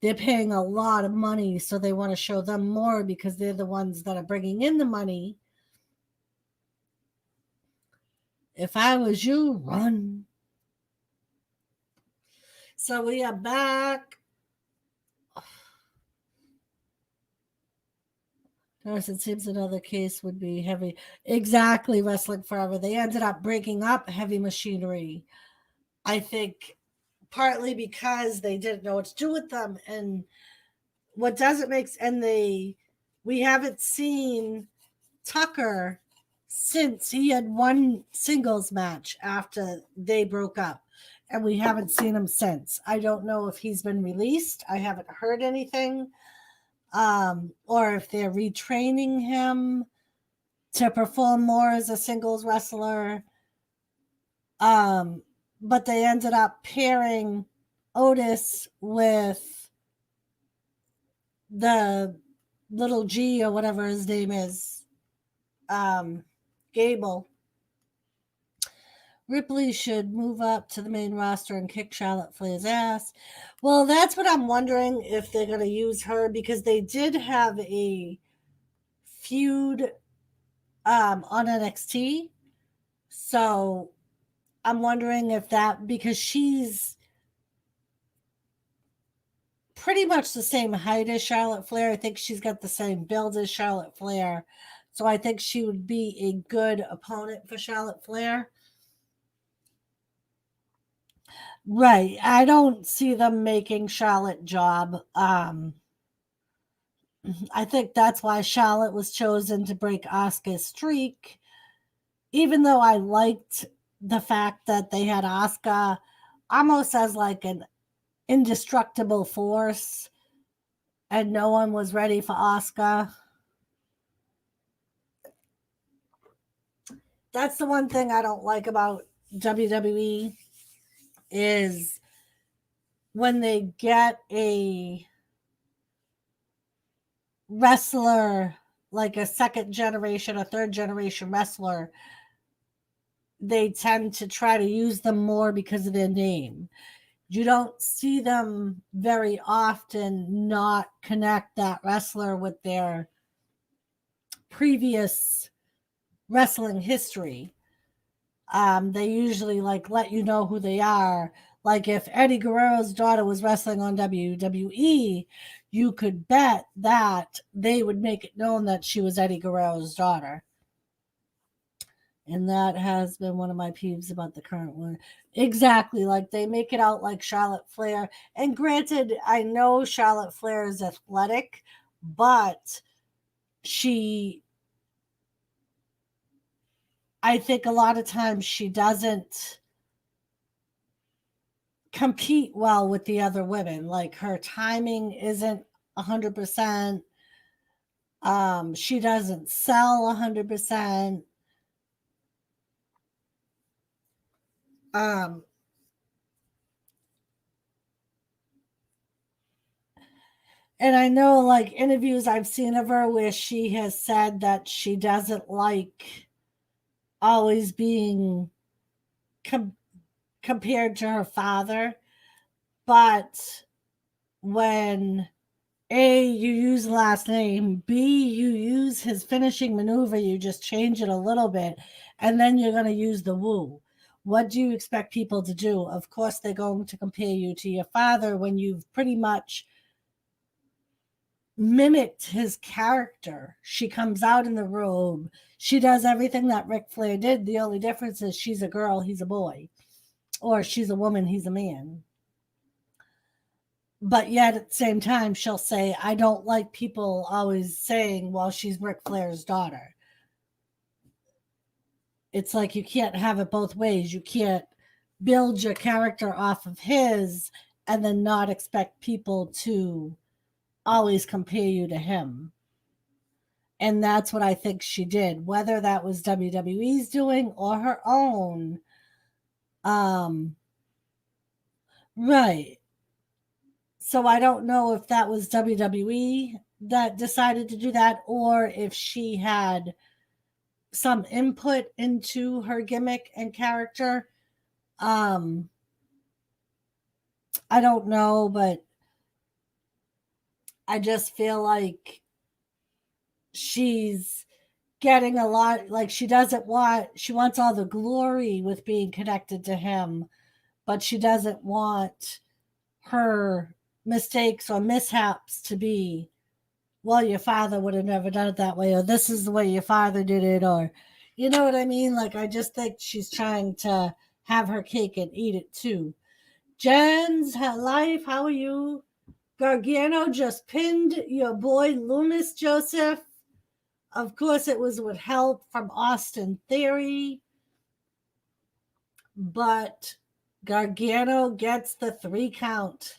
they're paying a lot of money, so they want to show them more because they're the ones that are bringing in the money. If I was you, run. So we are back. It seems another case would be heavy. Exactly, Wrestling Forever. They ended up breaking up Heavy Machinery. I think partly because they didn't know what to do with them, and what doesn't make and we haven't seen Tucker since he had one singles match after they broke up, and we haven't seen him since. I don't know if he's been released. I haven't heard anything, or if they're retraining him to perform more as a singles wrestler. But they ended up pairing Otis with the little G or whatever his name is, Gable. Ripley should move up to the main roster and kick Charlotte Flair's ass. Well, that's what I'm wondering, if they're going to use her, because they did have a feud on NXT. So I'm wondering if that, because she's pretty much the same height as Charlotte Flair. I think she's got the same build as Charlotte Flair. So I think she would be a good opponent for Charlotte Flair. Right. I don't see them making Charlotte job. I think that's why Charlotte was chosen to break Asuka's streak. Even though I liked the fact that they had Asuka almost as like an indestructible force, and no one was ready for Asuka. That's the one thing I don't like about WWE is when they get a wrestler, like a second generation, a third generation wrestler, they tend to try to use them more because of their name. You don't see them very often not connect that wrestler with their previous wrestling history. They usually like let you know who they are. Like if Eddie Guerrero's daughter was wrestling on WWE, you could bet that they would make it known that she was Eddie Guerrero's daughter. And that has been one of my peeves about the current one. Exactly. Like they make it out like Charlotte Flair. And granted, I know Charlotte Flair is athletic, but I think a lot of times she doesn't compete well with the other women. Like her timing isn't 100%. She doesn't sell 100%. Um, and I know like interviews I've seen of her where she has said that she doesn't like always being com- compared to her father. But when A, you use last name, B, you use his finishing maneuver, you just change it a little bit, and then you're going to use the woo. What do you expect people to do? Of course, they're going to compare you to your father when you've pretty much mimicked his character. She comes out in the robe. She does everything that Ric Flair did. The only difference is she's a girl, he's a boy. Or she's a woman, he's a man. But yet at the same time, she'll say, I don't like people always saying, well, she's Ric Flair's daughter. It's like you can't have it both ways. You can't build your character off of his and then not expect people to always compare you to him. And that's what I think she did, whether that was WWE's doing or her own. Right. So I don't know if that was WWE that decided to do that or if she had some input into her gimmick and character. I don't know, but I just feel like she's getting a lot, like she wants all the glory with being connected to him, but she doesn't want her mistakes or mishaps to be, well, your father would have never done it that way, or this is the way your father did it, or you know what I mean? Like, I just think she's trying to have her cake and eat it too. Jen's life, how are you? Gargano just pinned your boy Loomis, Joseph. Of course, it was with help from Austin Theory, but Gargano gets the 3 count.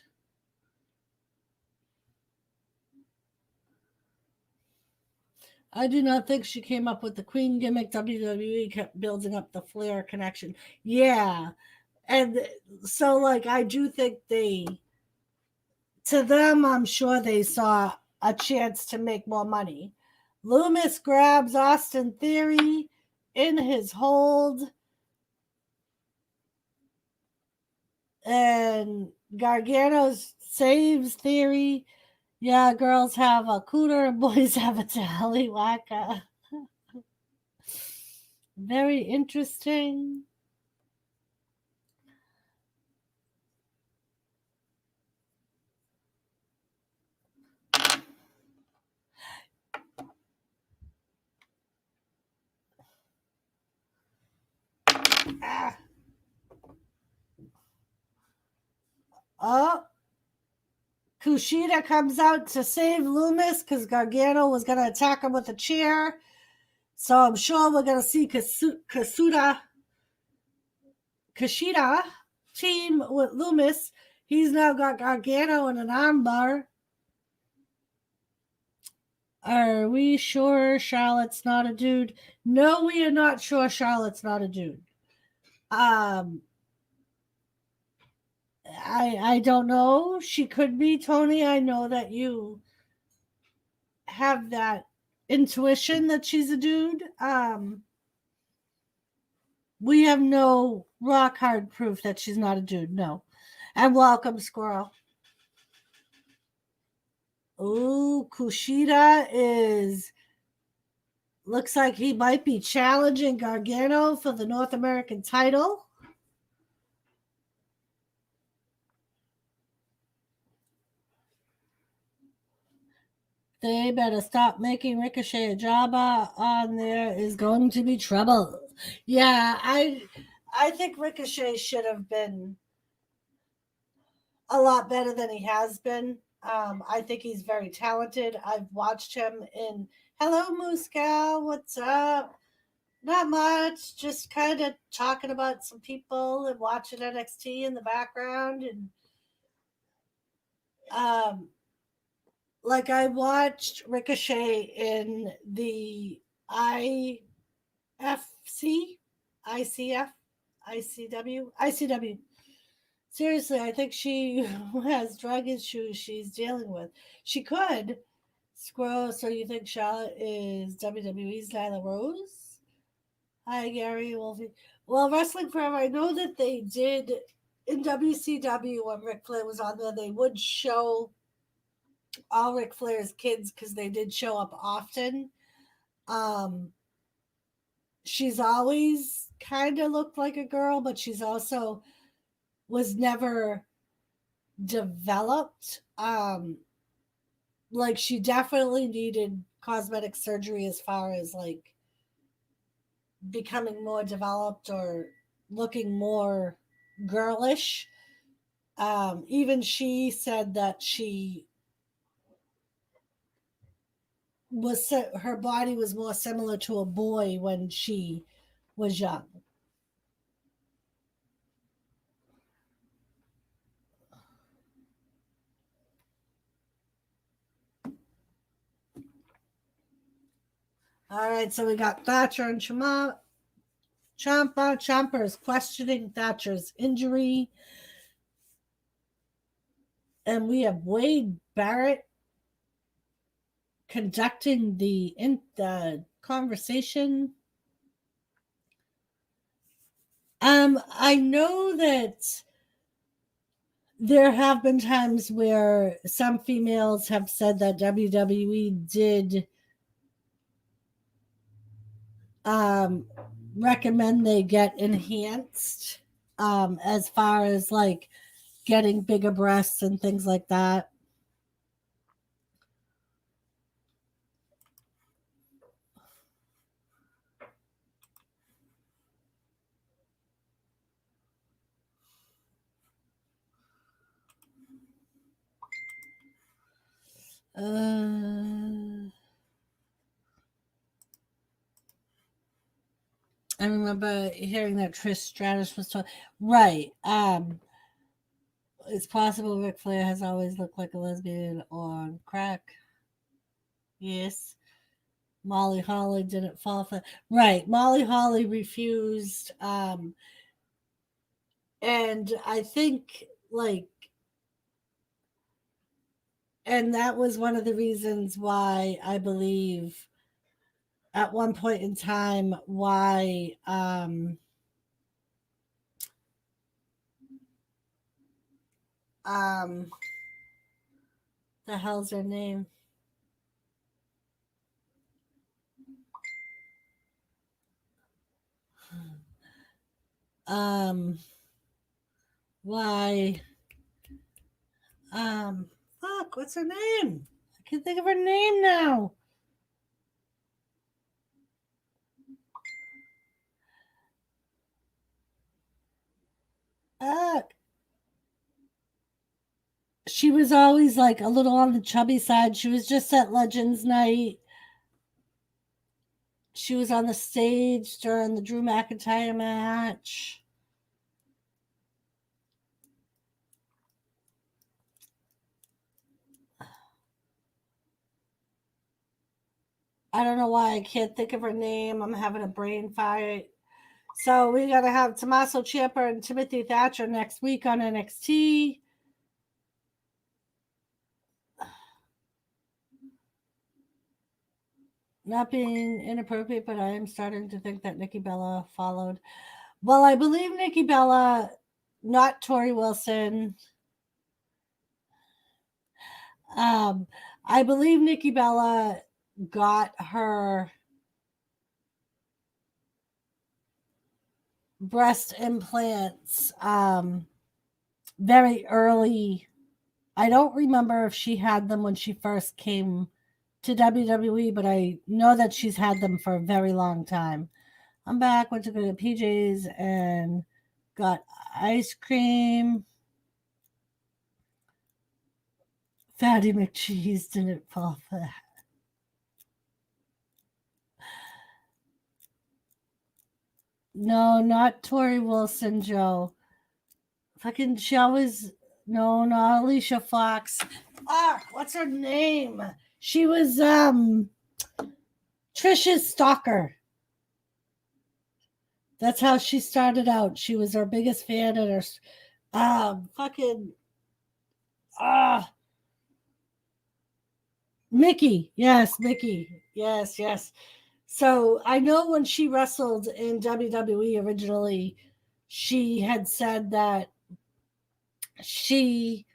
I do not think she came up with the Queen gimmick. WWE kept building up the Flair connection. Yeah. And so, like, I do think to them, I'm sure they saw a chance to make more money. Loomis grabs Austin Theory in his hold, and Gargano saves Theory. Yeah, girls have a cooter and boys have a tallywhacker. Very interesting. Oh, Kushida comes out to save Loomis because Gargano was going to attack him with a chair. So I'm sure we're going to see Kushida team with Loomis. He's now got Gargano in an armbar. Are we sure Charlotte's not a dude? No, we are not sure Charlotte's not a dude. I don't know. She could be, Tony. I know that you have that intuition that she's a dude. We have no rock hard proof that she's not a dude. No. And welcome, Squirrel. Ooh, Kushida looks like he might be challenging Gargano for the North American title. They better stop making Ricochet a jobber on there is going to be trouble. Yeah, I think Ricochet should have been a lot better than he has been. I think he's very talented. I've watched him in Hello Moose Gal, what's up? Not much, just kind of talking about some people and watching NXT in the background and um like I watched Ricochet in the IFC, ICF, ICW, ICW. Seriously, I think she has drug issues she's dealing with. She could. Squirrel, so you think Charlotte is WWE's Nyla Rose? Hi, Gary Wolfie. Well, Wrestling Forever, I know that they did in WCW when Ric Flair was on there, they would show all Ric Flair's kids because they did show up often. Um, she's always kind of looked like a girl, but she's also was never developed. Like she definitely needed cosmetic surgery as far as like becoming more developed or looking more girlish. Even she said that she was her body was more similar to a boy when she was young. All right, so we got Thatcher and Champa is questioning Thatcher's injury. And we have Wade Barrett conducting the conversation. I know that there have been times where some females have said that WWE did recommend they get enhanced as far as like getting bigger breasts and things like that. I remember hearing that Trish Stratus was told, right. It's possible Ric Flair has always looked like a lesbian on crack. Yes. Molly Holly didn't fall for right. Molly Holly refused. And I think like and that was one of the reasons why I believe at one point in time why um the hell's her name? Um why fuck, what's her name? I can't think of her name now. Uh she was always like a little on the chubby side. She was just at Legends Night. She was on the stage during the Drew McIntyre match. I don't know why I can't think of her name. I'm having a brain fight. So we got to have Tommaso Ciampa and Timothy Thatcher next week on NXT. Not being inappropriate, but I am starting to think that Nikki Bella followed. Well, I believe Nikki Bella, not Tori Wilson. I believe Nikki Bella got her breast implants very early. I don't remember if she had them when she first came to WWE, but I know that she's had them for a very long time. I'm back. Went to go to PJ's and got ice cream. Fatty McCheese didn't fall flat. No, not Tori Wilson, Joe. Fucking, she always. No, not Alicia Fox. Ah, what's her name? She was Trisha's stalker. That's how she started out. She was our biggest fan and her fucking Mickey. Yes, Mickey. Yes, yes. So I know when she wrestled in WWE originally, she had said that she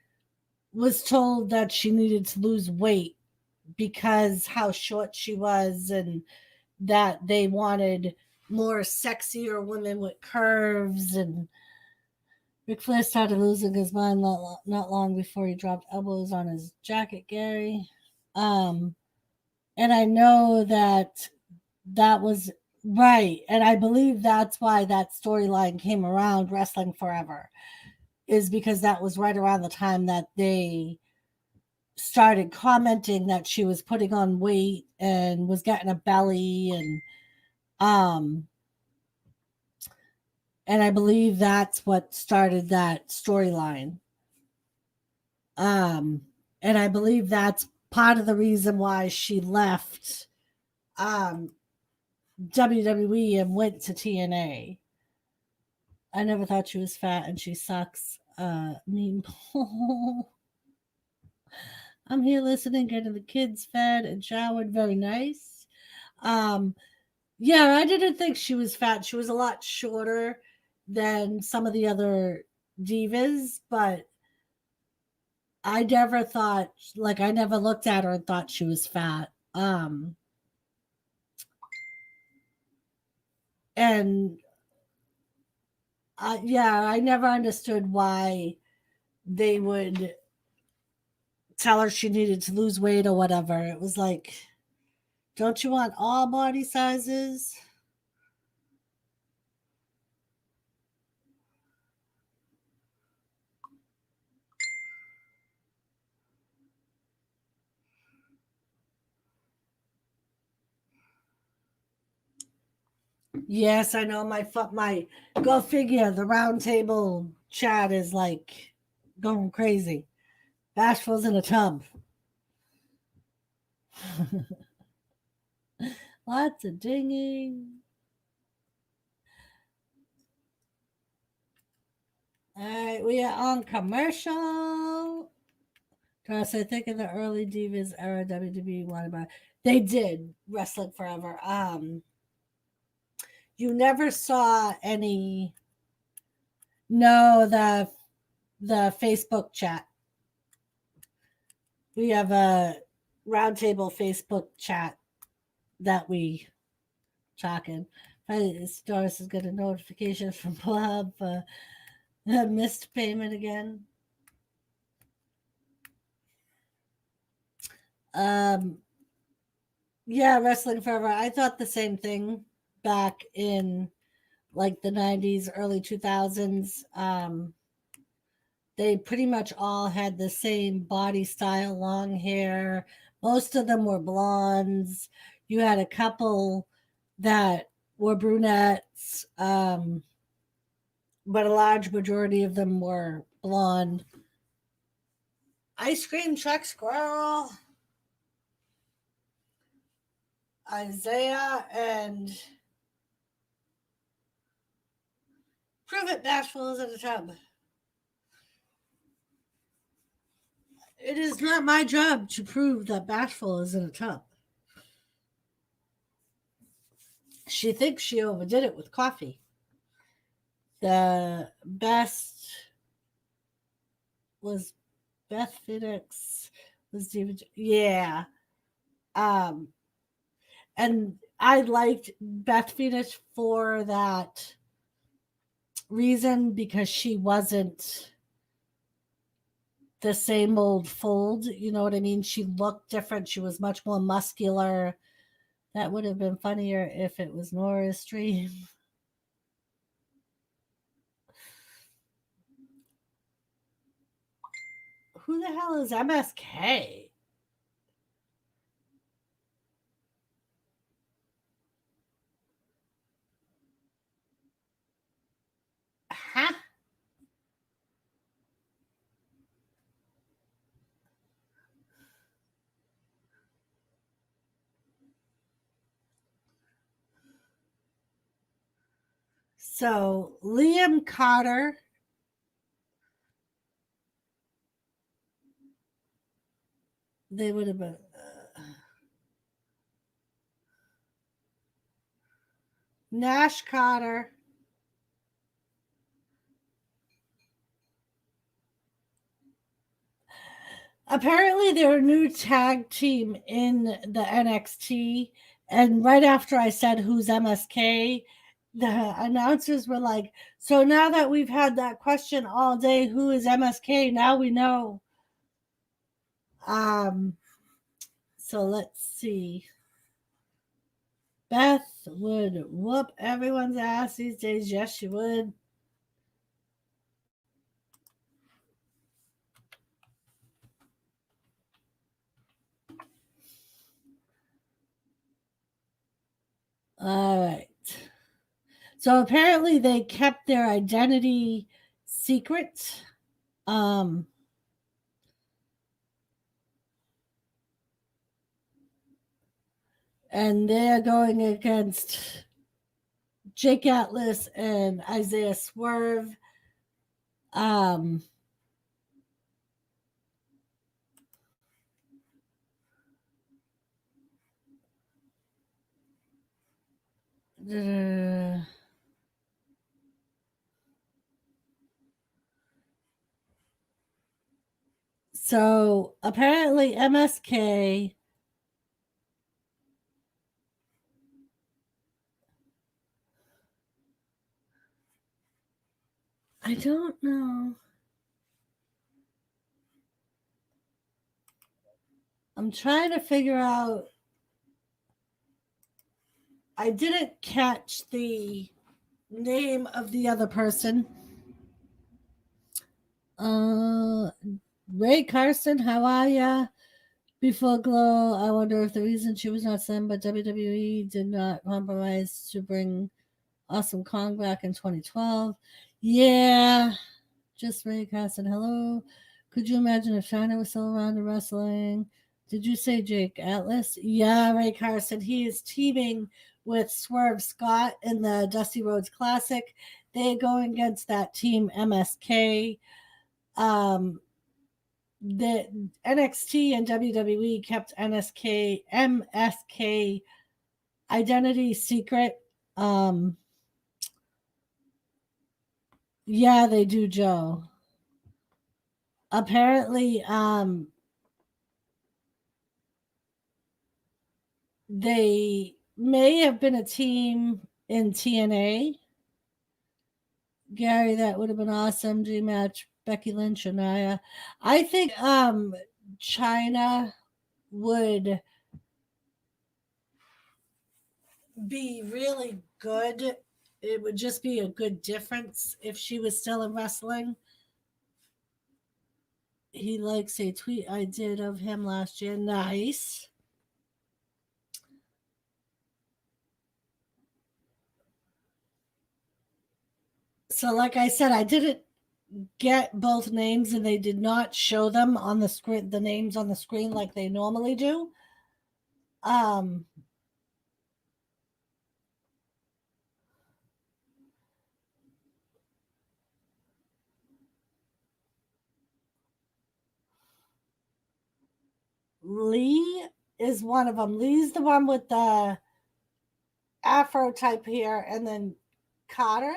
was told that she needed to lose weight because how short she was and that they wanted more sexier women with curves. And Ric Flair started losing his mind not long before he dropped elbows on his jacket, Gary. Um, and I know that was right. And I believe that's why that storyline came around, Wrestling Forever, is because that was right around the time that they started commenting that she was putting on weight and was getting a belly um and I believe that's what started that storyline. Um and I believe that's part of the reason why she left um WWE and went to TNA. I never thought she was fat and she sucks. Mean Paul. I'm here listening, getting the kids fed and showered. Very nice. Um, yeah, I didn't think she was fat. She was a lot shorter than some of the other divas, but I never thought, like, I never looked at her and thought she was fat. And yeah, I never understood why they would tell her she needed to lose weight or whatever. It was like, don't you want all body sizes? Yes, I know my go figure. The round table chat is like going crazy. Bashful's in a tub. Lots of dinging. All right, we are on commercial. Cause I think in the early Divas era, WWE wanted by they did Wrestling Forever. You never saw any. No, the Facebook chat. We have a roundtable Facebook chat that we talking. Doris is getting notifications from Bob for missed payment again. Um, yeah, Wrestling Forever. I thought the same thing back in like the 90s, early 2000s. They pretty much all had the same body style, long hair. Most of them were blondes. You had a couple that were brunettes, but a large majority of them were blonde. Ice cream truck squirrel, Isaiah, and Prove It Bashful is in the tub. It is not my job to prove that Bashful is in a tub. She thinks she overdid it with coffee. The best was Beth Phoenix. Was David? Yeah. Um, and I liked Beth Phoenix for that reason because she wasn't the same old fold. You know what I mean? She looked different. She was much more muscular That would have been funnier if it was Nora's stream. Who the hell is MSK? Huh? So Liam Carter. They would have been Nash Carter. Apparently, they're a new tag team in the NXT. And right after I said who's MSK, the announcers were like, so now that we've had that question all day, who is MSK? Now we know. So let's see. Beth would whoop everyone's ass these days. Yes, she would. All right. So apparently they kept their identity secret. And they're going against Jake Atlas and Isaiah Swerve. So apparently MSK I don't know. I'm trying to figure out. I didn't catch the name of the other person. Ray Carson, how are ya? Before Glow, I wonder if the reason she was not signed by WWE did not compromise to bring Awesome Kong back in 2012. Yeah, just Ray Carson. Hello. Could you imagine if China was still around in wrestling? Did you say Jake Atlas? Yeah, Ray Carson. He is teaming with Swerve Scott in the Dusty Rhodes Classic. They're going against that team MSK. The NXT and WWE kept MSK identity secret. Yeah, they do, Joe. Apparently, they may have been a team in TNA. Gary, that would have been awesome. Dream match, Becky Lynch and Nia. I think China would be really good. It would just be a good difference if she was still in wrestling. He likes a tweet I did of him last year. Nice. So, like I said, I didn't get both names and they did not show them on the screen, the names on the screen like they normally do. Lee is one of them. Lee's the one with the afro type hair, and then Carter.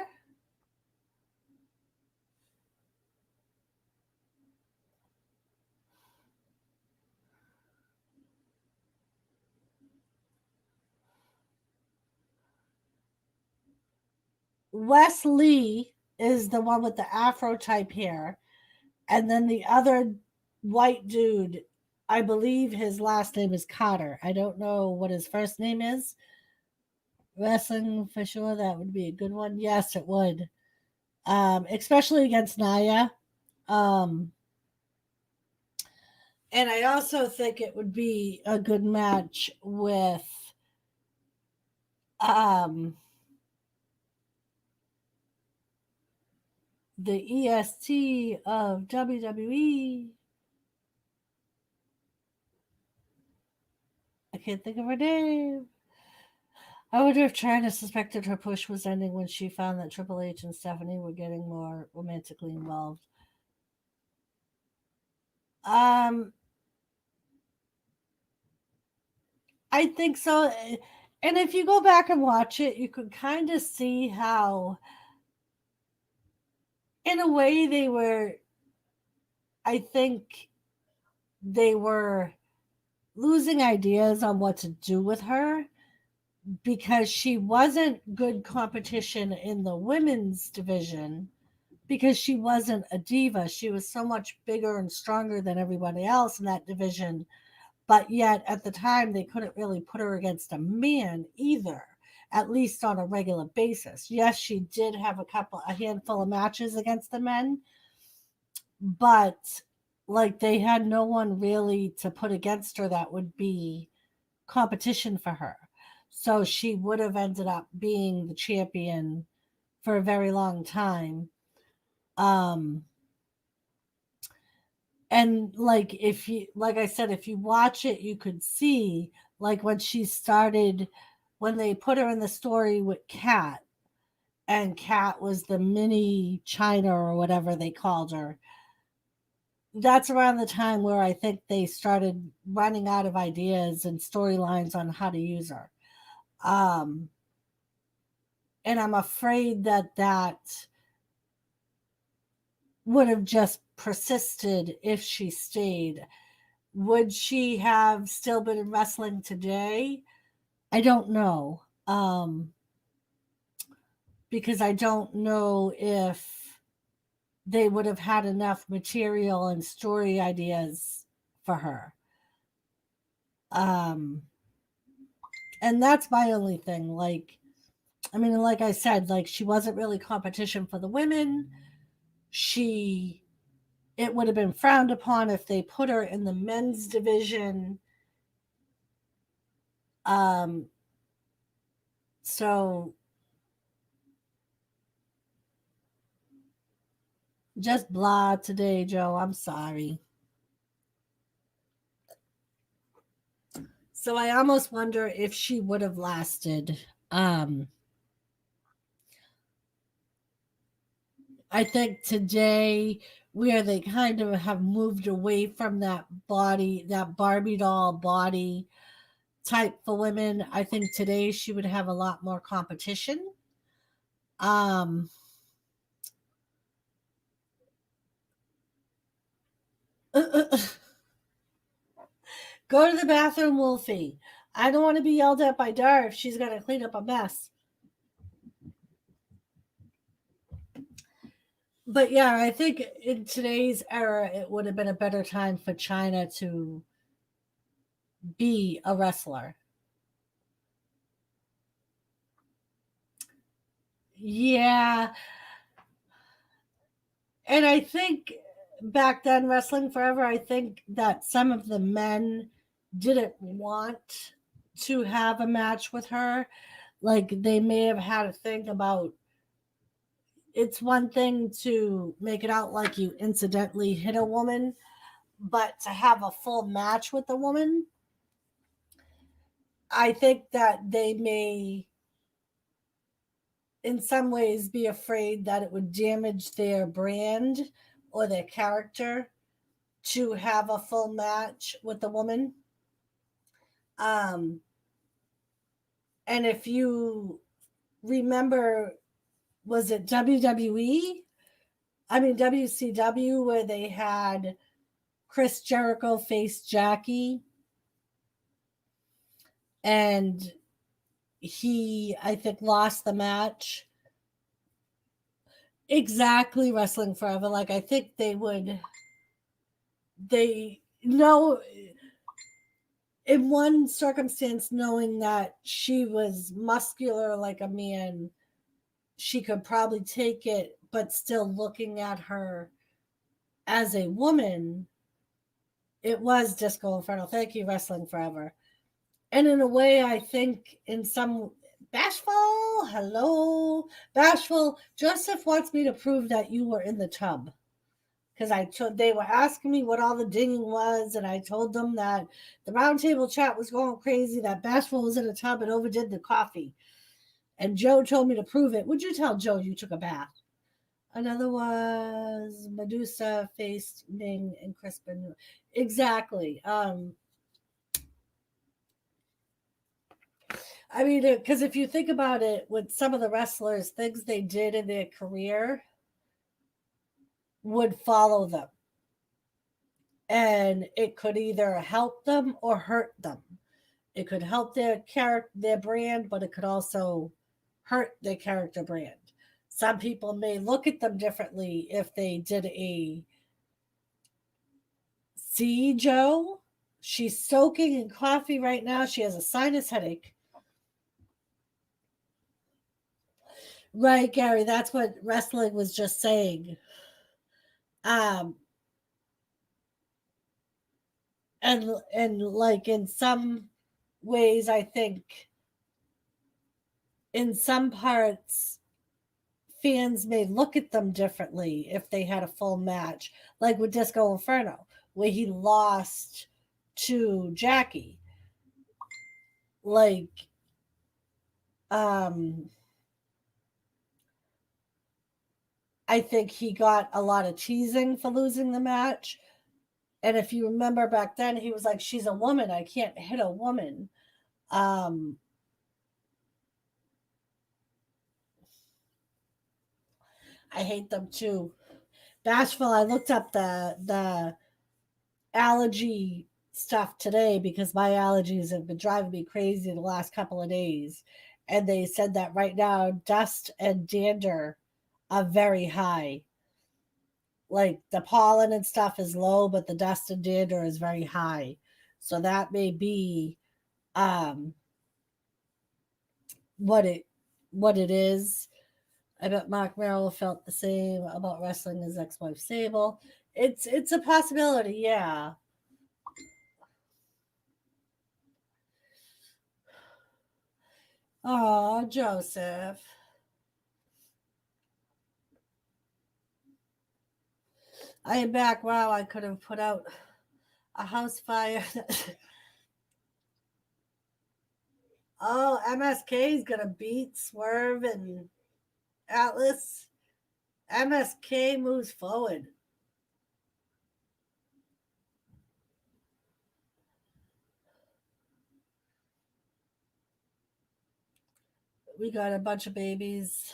Wes Lee is the one with the afro type hair, and then the other white dude I believe his last name is Cotter. I don't know what his first name is. Wrestling for sure, that would be a good one. Yes, it would. Especially against Naya. Um, and I also think it would be a good match with um, the EST of WWE. I can't think of her name. I wonder if China suspected her push was ending when she found that Triple H and Stephanie were getting more romantically involved. Um, I think so. And if you go back and watch it, you could kind of see how, in a way, I think they were losing ideas on what to do with her because she wasn't good competition in the women's division because she wasn't a diva. She was so much bigger and stronger than everybody else in that division. But yet at the time, they couldn't really put her against a man either, at least on a regular basis. Yes, she did have a handful of matches against the men, but like they had no one really to put against her that would be competition for her. So she would have ended up being the champion for a very long time. Um, and like if you like I said, if you watch it, you could see like when they put her in the story with Kat, and Kat was the mini China or whatever they called her. That's around the time where I think they started running out of ideas and storylines on how to use her. Um, and I'm afraid that would have just persisted if she stayed. Would she have still been in wrestling today? I don't know. Because I don't know if they would have had enough material and story ideas for her. Um, and that's my only thing. Like, I mean, like I said, like she wasn't really competition for the women. She, it would have been frowned upon if they put her in the men's division. Um, so just blah today, Joe. I'm sorry. So I almost wonder if she would have lasted. I think today, where they kind of have moved away from that body, that Barbie doll body type for women, I think today she would have a lot more competition. Um, Go to the bathroom, Wolfie. I don't want to be yelled at by Dar if she's going to clean up a mess. But yeah, I think in today's era, it would have been a better time for China to be a wrestler. Yeah. And I think back then, Wrestling Forever, I think that some of the men didn't want to have a match with her. Like they may have had a think about it's one thing to make it out like you incidentally hit a woman, but to have a full match with a woman, I think that they may, in some ways, be afraid that it would damage their brand or their character to have a full match with a woman. Um, and if you remember, was it WWE? I mean, WCW, where they had Chris Jericho face Jackie, and he, I think, lost the match. Exactly, Wrestling Forever. Like, I think they would, they know. in one circumstance, knowing that she was muscular like a man, she could probably take it, but still looking at her as a woman, it was Disco Inferno. Thank you, Wrestling Forever. And in a way, I think in some Bashful, hello, Bashful. Joseph wants me to prove that you were in the tub because they were asking me what all the dinging was, and I told them that the roundtable chat was going crazy, that Bashful was in a tub and overdid the coffee. And Joe told me to prove it. Would you tell Joe you took a bath? Another was Medusa faced Ming and Crispin. Exactly. I mean, because if you think about it, with some of the wrestlers, things they did in their career would follow them. And it could either help them or hurt them. It could help their brand, but it could also hurt their character brand. Some people may look at them differently if they did a see Joe. She's soaking in coffee right now. She has a sinus headache. Right, Gary, that's what wrestling was just saying. Um and like in some ways, I think in some parts fans may look at them differently if they had a full match, like with Disco Inferno, where he lost to Jackie. Like, I think he got a lot of teasing for losing the match. And if you remember back then, he was like, she's a woman. I can't hit a woman. I hate them too. Bashful, I looked up the allergy stuff today because my allergies have been driving me crazy the last couple of days. And they said that right now, dust and dander are very high. Like the pollen and stuff is low, but the dust and dander is very high. So that may be um, what it is. I bet Mark Merrill felt the same about wrestling his ex-wife Sable. It's a possibility, yeah. Oh, Joseph. I am back. Wow, I could have put out a house fire. Oh, MSK is gonna beat Swerve and Atlas. MSK moves forward. We got a bunch of babies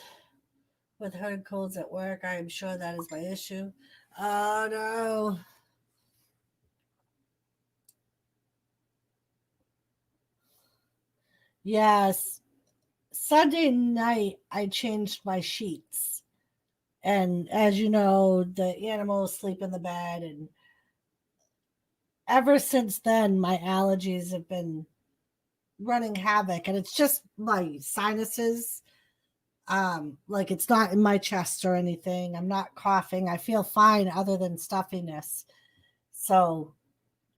with herd colds at work. I am sure that is my issue. Oh no. Yes. Sunday night I changed my sheets. And as you know, the animals sleep in the bed, and ever since then my allergies have been running havoc, and it's just my sinuses. Like it's not in my chest or anything. I'm not coughing. I feel fine other than stuffiness. So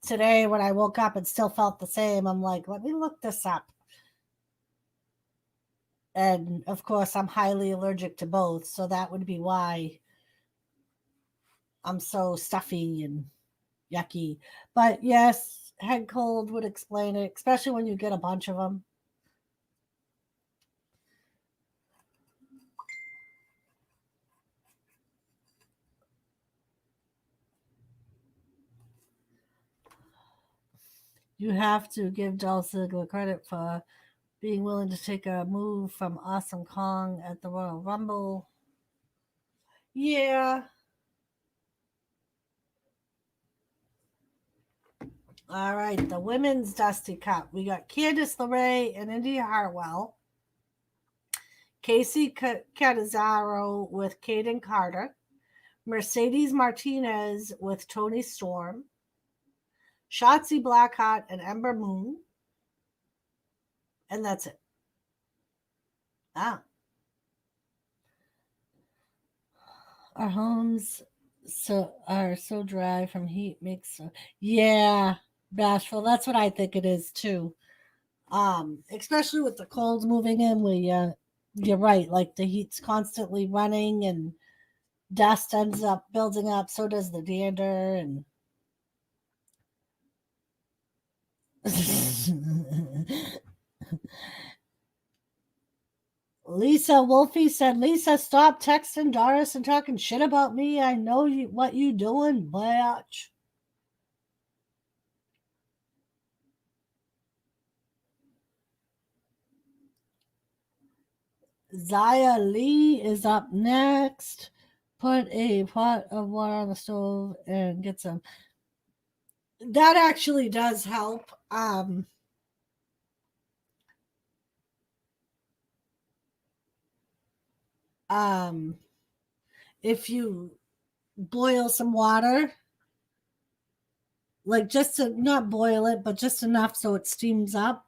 today when I woke up and still felt the same, I'm like, let me look this up. And of course, I'm highly allergic to both, so that would be why I'm so stuffy and yucky. But yes, head cold would explain it, especially when you get a bunch of them. You have to give Dolph Ziggler credit for being willing to take a move from Awesome Kong at the Royal Rumble. Yeah. All right, the women's Dusty Cup. We got Candice LeRae and India Hartwell. Casey Catanzaro with Caden Carter. Mercedes Martinez with Tony Storm. Shotzi Blackheart, and Ember Moon, and that's it. Ah, our homes are so dry from heat makes yeah, bashful. That's what I think it is too. Especially with the colds moving in, you're right. Like the heat's constantly running and dust ends up building up. So does the dander and. Lisa Wolfie said, Lisa, stop texting Doris and talking shit about me. I know what you doing, bitch. Zaya Lee is up next. Put a pot of water on the stove and get some. That actually does help. Um, if you boil some water, like just to not boil it, but just enough so it steams up,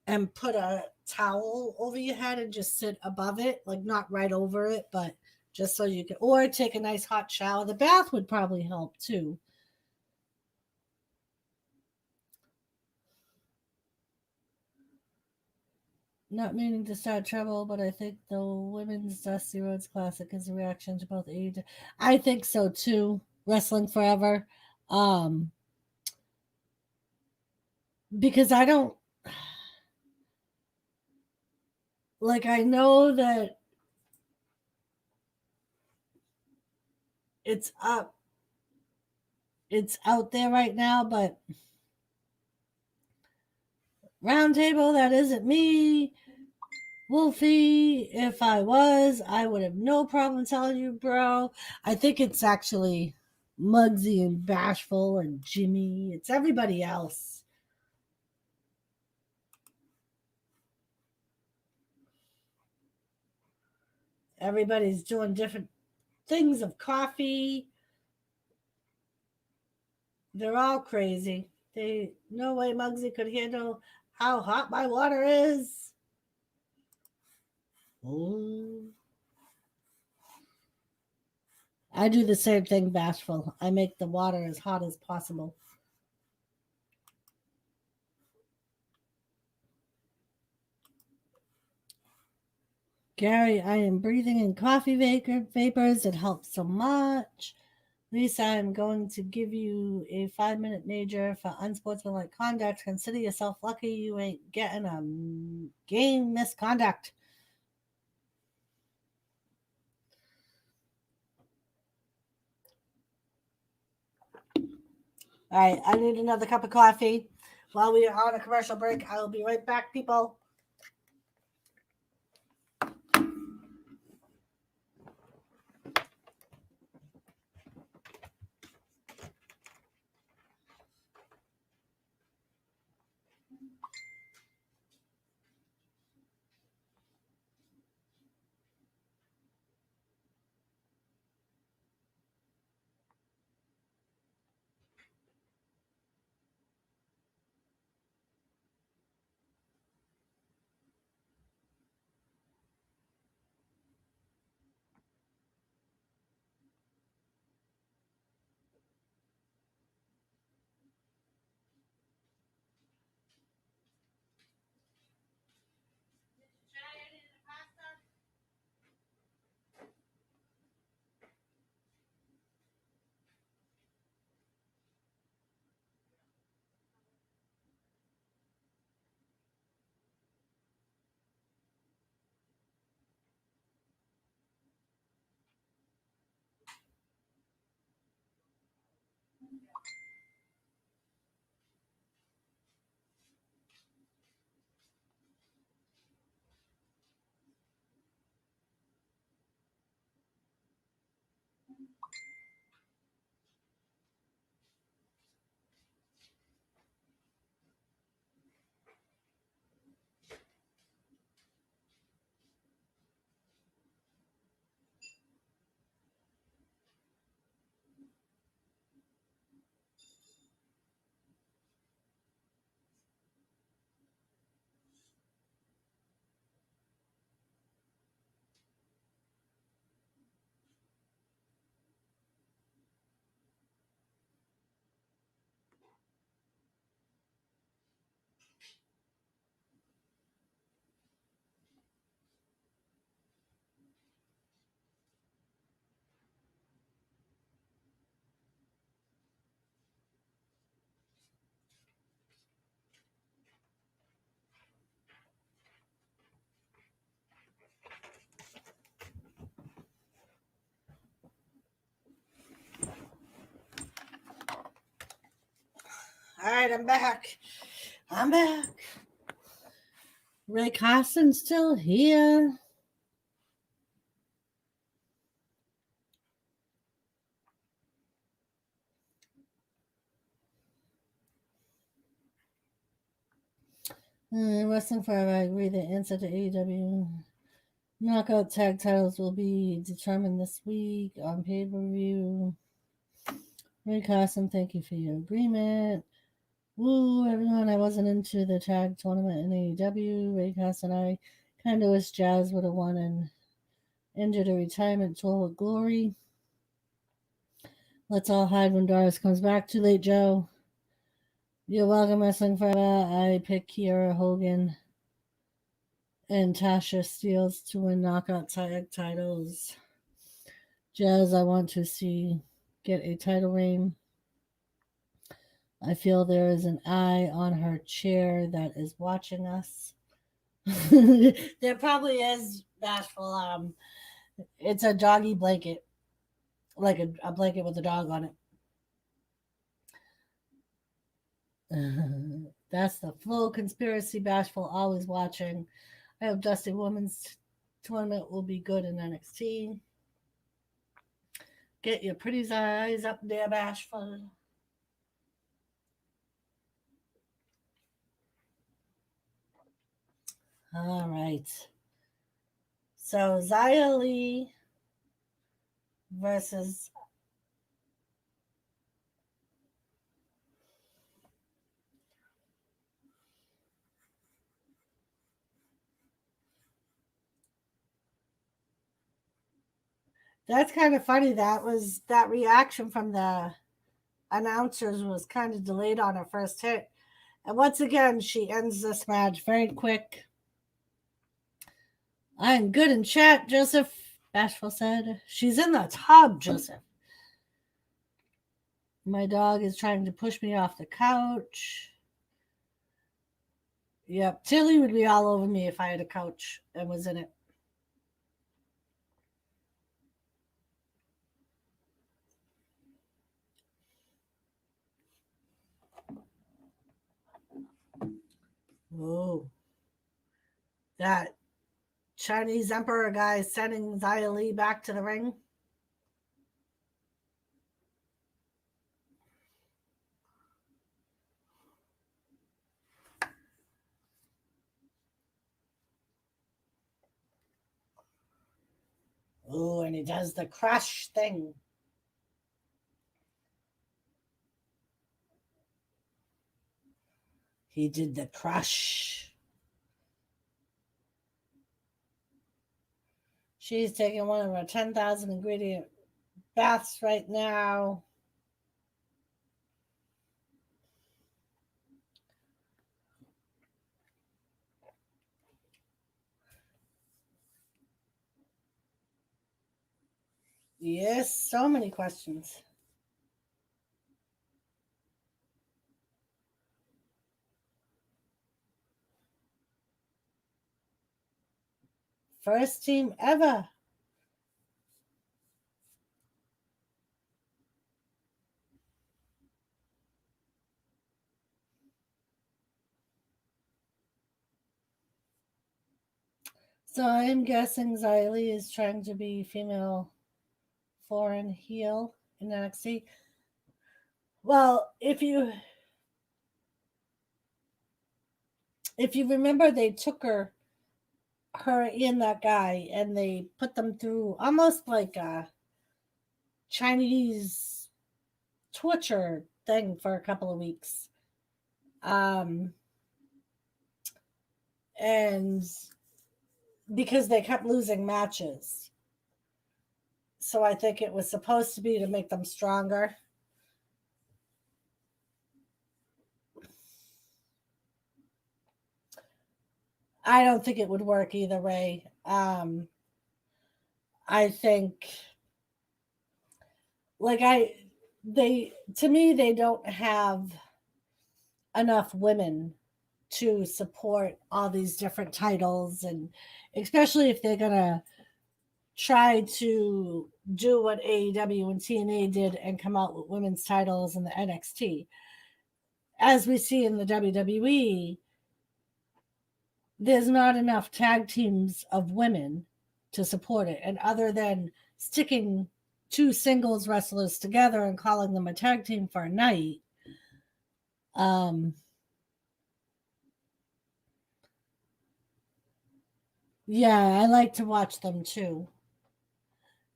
and put a towel over your head and just sit above it, like not right over it, but just so you can, or take a nice hot shower. The bath would probably help too. Not meaning to start trouble, but I think the women's Dusty Rhodes Classic is a reaction to both age. I think so too. Wrestling forever, um, because I don't like. I know that it's up, it's out there right now, but roundtable, that isn't me. Wolfie, if I was, I would have no problem telling you, bro. I think it's actually Muggsy and Bashful and Jimmy. It's everybody else. Everybody's doing different things of coffee. They're all crazy. They no way Muggsy could handle how hot my water is. Oh. I do the same thing, Bashful. I make the water as hot as possible. Gary, I am breathing in coffee vapors. It helps so much. Lisa, I'm going to give you a 5-minute major for unsportsmanlike conduct. Consider yourself lucky you ain't getting a game misconduct. All right, I need another cup of coffee. While we are on a commercial break, I will be right back, people. All right, I'm back. I'm back. Ray Carson's still here. Wrestling Forever, I agree the answer to AEW. Knockout tag titles will be determined this week on pay-per-view. Ray Carson, thank you for your agreement. Woo, everyone, I wasn't into the tag tournament in AEW. Ray Carson, I kind of wish Jazz would have won and ended a retirement tour with glory. Let's all hide when Doris comes back. Too late, Joe. You're welcome, Wrestling Forever. I pick Kiera Hogan and Tasha Steelz to win knockout tag titles. Jazz, I want to see get a title reign. I feel there is an eye on her chair that is watching us. There probably is, Bashful. It's a doggy blanket, like a blanket with a dog on it. That's the full conspiracy, Bashful, always watching. I hope Dusty Women's tournament will be good in NXT. Get your pretty eyes up there, Bashful. All right. So Xia Li versus that's kind of funny. That reaction from the announcers was kind of delayed on her first hit. And once again, she ends this match very quick. I'm good in chat, Joseph, Bashful said. She's in the tub, Joseph. My dog is trying to push me off the couch. Yep, Tilly would be all over me if I had a couch and was in it. Whoa. That Chinese emperor guy sending Xia Li back to the ring. Oh, and he does the crush thing. He did the crush. She's taking one of her 10,000 ingredient baths right now. Yes, so many questions. First team ever. So I'm guessing Xia Li is trying to be female foreign heel in NXT. Well, if you remember, they took her and that guy, and they put them through almost like a Chinese torture thing for a couple of weeks. And because they kept losing matches. So I think it was supposed to be to make them stronger. I don't think it would work either way. I think, like, to me, they don't have enough women to support all these different titles, and especially if they're gonna try to do what AEW and TNA did and come out with women's titles in the NXT. as we see in the WWE, there's not enough tag teams of women to support it. And other than sticking two singles wrestlers together and calling them a tag team for a night, um, yeah, I like to watch them too.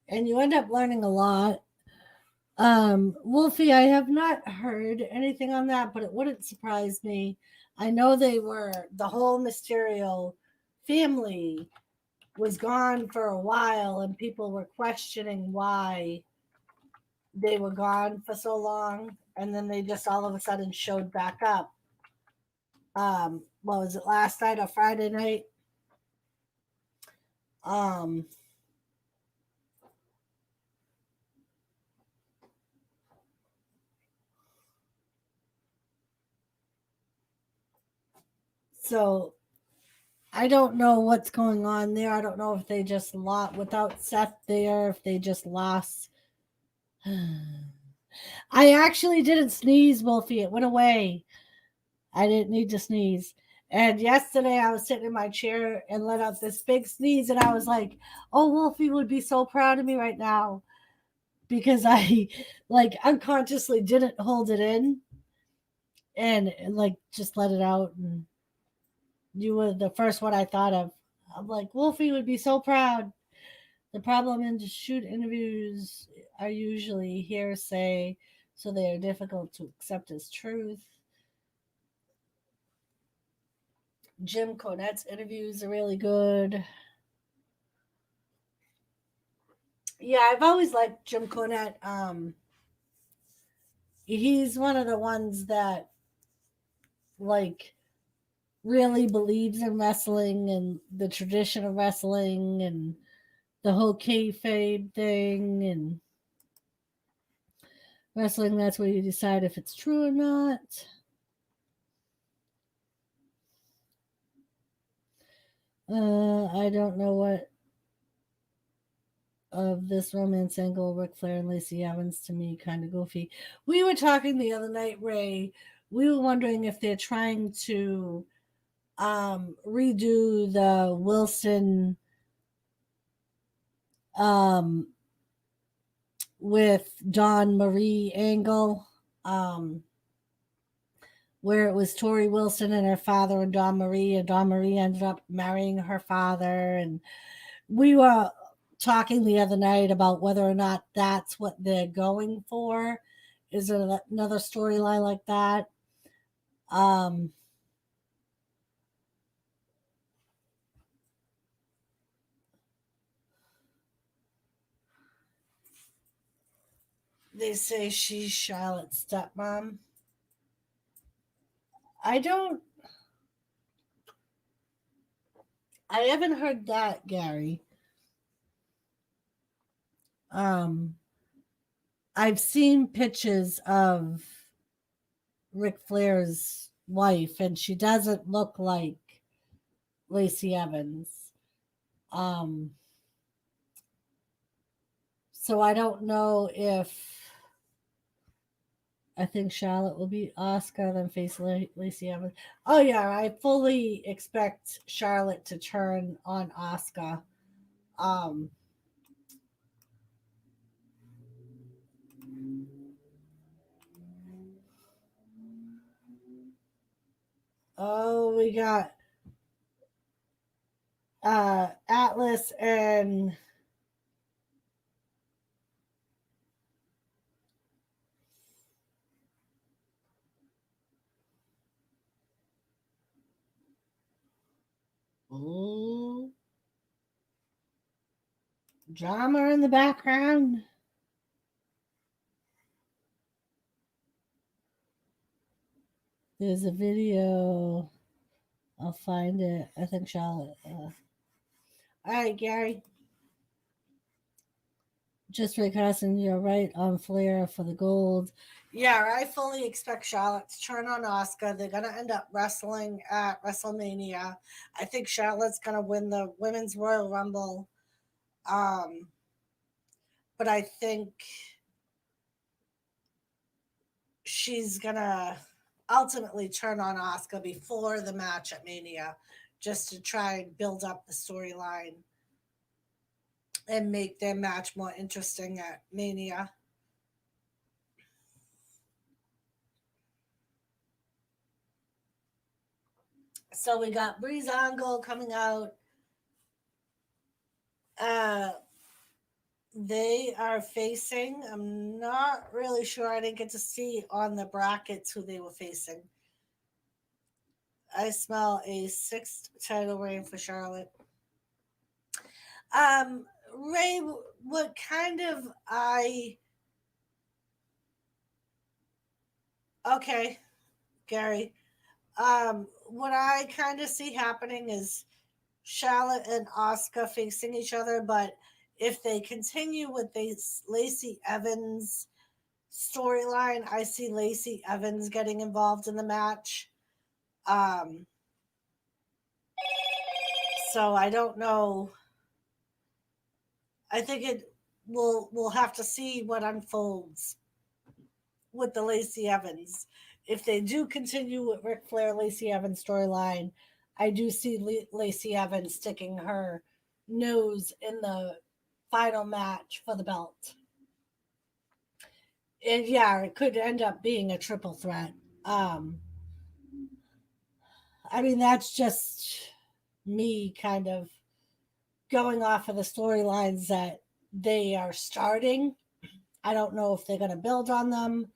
And you end up learning a lot. Wolfie, I have not heard anything on that, but it wouldn't surprise me. I know the whole Mysterio family was gone for a while, and people were questioning why they were gone for so long, and then they just all of a sudden showed back up. What was it, last night or Friday night? Um, so I don't know what's going on there. I don't know if they just lost without Seth there, if they just lost. I actually didn't sneeze, Wolfie. It went away. I didn't need to sneeze. And yesterday I was sitting in my chair and let out this big sneeze, and I was like, "Oh, Wolfie would be so proud of me right now," because I like unconsciously didn't hold it in and like just let it out. And you were the first one I thought of. I'm like, Wolfie would be so proud. The problem in shoot interviews are usually hearsay, so they are difficult to accept as truth. Jim Cornette's interviews are really good. Yeah, I've always liked Jim Cornette. He's one of the ones that like really believes in wrestling and the tradition of wrestling and the whole kayfabe thing and wrestling. That's where you decide if it's true or not. I don't know what of this romance angle, Ric Flair and Lacey Evans, to me kind of goofy. We were talking the other night, Ray. We were wondering if they're trying to redo the Wilson um, with Dawn Marie angle, um, where it was Tori Wilson and her father and Dawn Marie ended up marrying her father. And we were talking the other night about whether or not that's what they're going for. Is there another storyline like that? Um, they say she's Charlotte's stepmom. I don't. I haven't heard that, Gary. Um, I've seen pictures of Ric Flair's wife, and she doesn't look like Lacey Evans. Um, so I don't know if I think Charlotte will beat Oscar, then face Lacey Evans. Oh yeah, I fully expect Charlotte to turn on Oscar. Um, oh, we got Atlas and ooh, drama in the background. There's a video. I'll find it. I think Charlotte. All right, Gary. Just recasting, you're right on Flair for the gold. Yeah, I fully expect Charlotte to turn on Oscar. They're going to end up wrestling at WrestleMania. I think Charlotte's going to win the Women's Royal Rumble. Um, but I think she's going to ultimately turn on Asuka before the match at Mania, just to try and build up the storyline and make their match more interesting at Mania. So we got Breezango coming out. Uh, they are facing. I'm not really sure. I didn't get to see on the brackets who they were facing. I smell a sixth title reign for Charlotte. Ray, what kind of I okay, Gary. What I kind of see happening is Charlotte and Asuka facing each other, but if they continue with this Lacey Evans storyline, I see Lacey Evans getting involved in the match. Um, so I don't know. I think it we'll have to see what unfolds with the Lacey Evans. If they do continue with Ric Flair Lacey Evans storyline, I do see Lacey Evans sticking her nose in the final match for the belt. And yeah, it could end up being a triple threat. Um, I mean, that's just me kind of going off of the storylines that they are starting. I don't know if they're going to build on them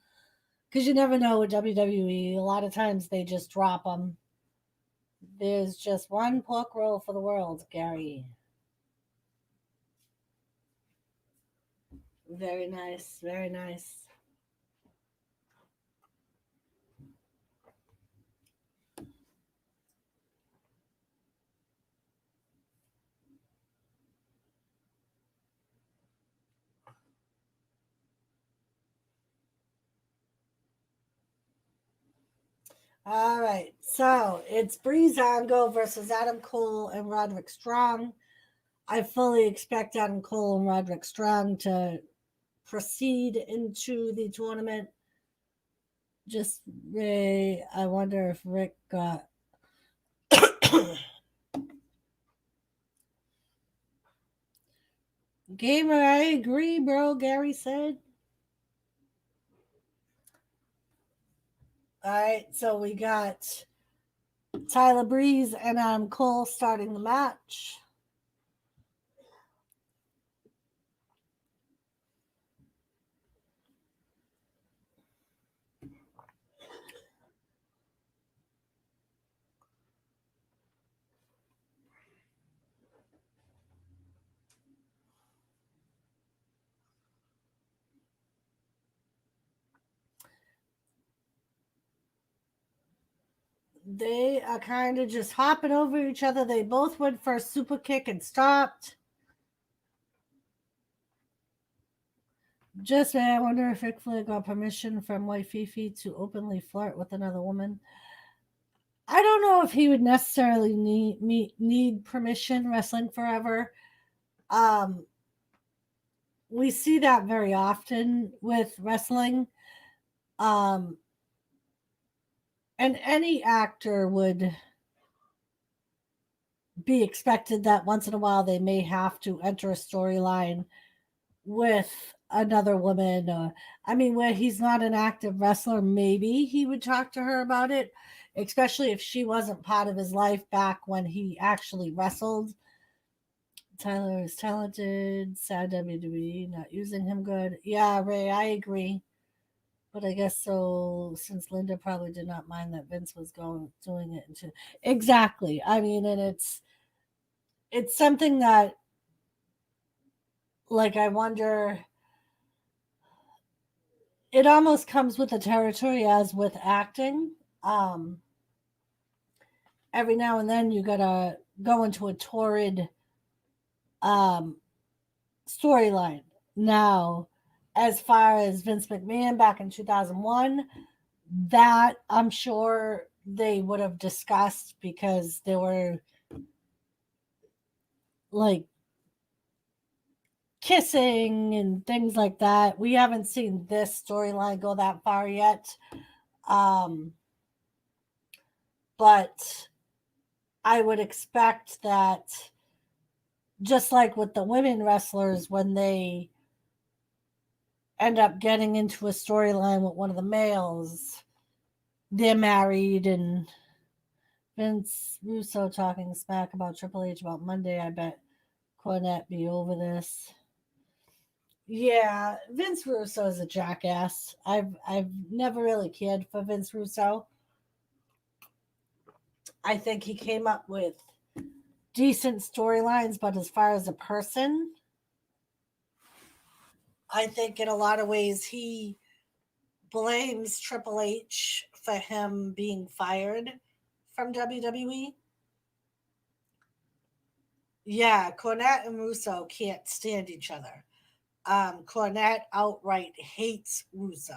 because you never know with WWE. A lot of times they just drop them. There's just one pork roll for the world, Gary. Very nice. Very nice. All right. So it's Breezango versus Adam Cole and Roderick Strong. I fully expect Adam Cole and Roderick Strong to proceed into the tournament. Just Ray, I wonder if Rick got. Gamer, I agree, bro. Gary said. All right, so we got Tyler Breeze and Adam Cole starting the match. They are kind of just hopping over each other. They both went for a super kick and stopped. Just I wonder if Ric Flair got permission from White Fifi to openly flirt with another woman. I don't know if he would necessarily need permission wrestling forever. Um, we see that very often with wrestling. Um, and any actor would be expected that once in a while they may have to enter a storyline with another woman. I mean, where he's not an active wrestler, maybe he would talk to her about it, especially if she wasn't part of his life back when he actually wrestled. Tyler is talented. Sad WWE not using him good. Yeah, Ray, I agree. But I guess so, since Linda probably did not mind that Vince was doing it into exactly. I mean, and it's something that, like, I wonder. It almost comes with the territory as with acting. Um, every now and then you gotta go into a torrid um, storyline. Now, as far as Vince McMahon back in 2001, that I'm sure they would have discussed because there were like kissing and things like that. We haven't seen this storyline go that far yet. Um, But I would expect that, just like with the women wrestlers, when they end up getting into a storyline with one of the males, they're married, and Vince Russo talking smack about Triple H about Monday. I bet Cornette be over this. Yeah, Vince Russo is a jackass. I've never really cared for Vince Russo. I think he came up with decent storylines, but as far as a person, I think in a lot of ways he blames Triple H for him being fired from WWE. Yeah, Cornette and Russo can't stand each other. Cornette outright hates Russo.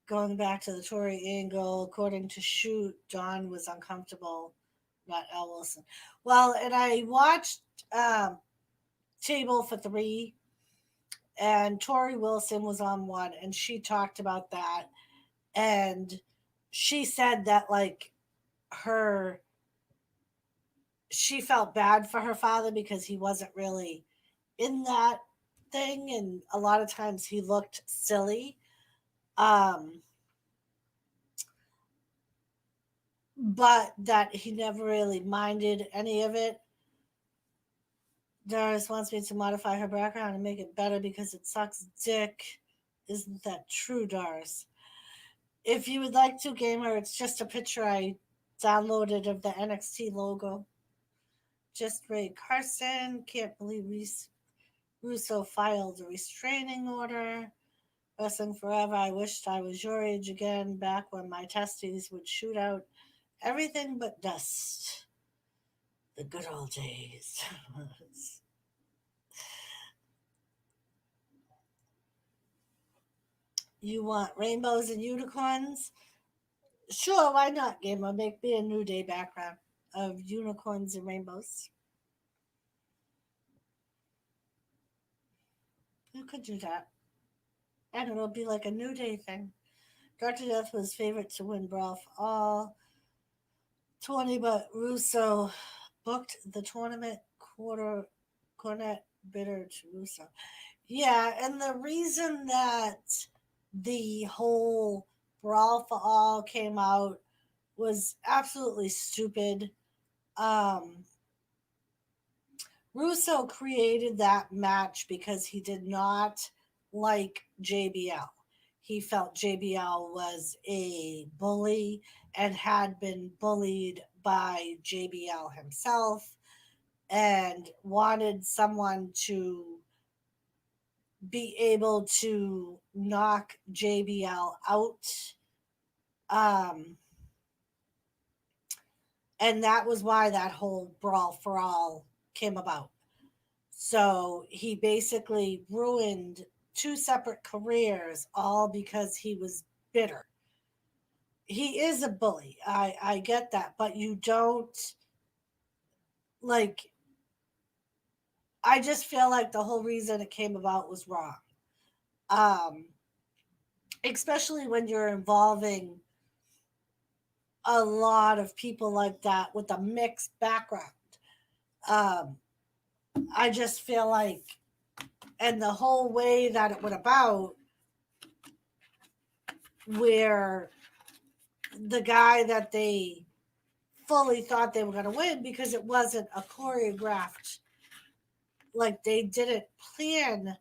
Going back to the Tory angle, according to Shoot, John was uncomfortable, not Al Wilson. Well, and I watched um, Table for Three, and Tori Wilson was on one, and she talked about that. And she said that, like, her she felt bad for her father because he wasn't really in that thing, and a lot of times he looked silly. Um, but that he never really minded any of it. Doris wants me to modify her background and make it better because it sucks dick. Isn't that true, Doris? If you would like to, gamer, it's just a picture I downloaded of the NXT logo. Just Ray Carson. Can't believe Russo filed a restraining order. Wrestling forever. I wished I was your age again, back when my testes would shoot out everything but dust. The good old days. You want rainbows and unicorns? Sure, why not, Gamer? Make me a New Day background of unicorns and rainbows. You could do that. And it'll be like a New Day thing. Dr. Death was favorite to win Brawl for All 20, but Russo booked the tournament Cornette bitter to Russo. Yeah, and the reason that the whole Brawl for All came out was absolutely stupid. Um, Russo created that match because he did not like JBL. He felt JBL was a bully and had been bullied by JBL himself, and wanted someone to be able to knock JBL out. Um, and that was why that whole Brawl for All came about. So he basically ruined two separate careers all because he was bitter. He is a bully. I get that, but you don't, like, I just feel like the whole reason it came about was wrong. Um, Especially when you're involving a lot of people like that with a mixed background. Um, I just feel like, and the whole way that it went about, where the guy that they fully thought they were going to win, because it wasn't a choreographed, like, they didn't plan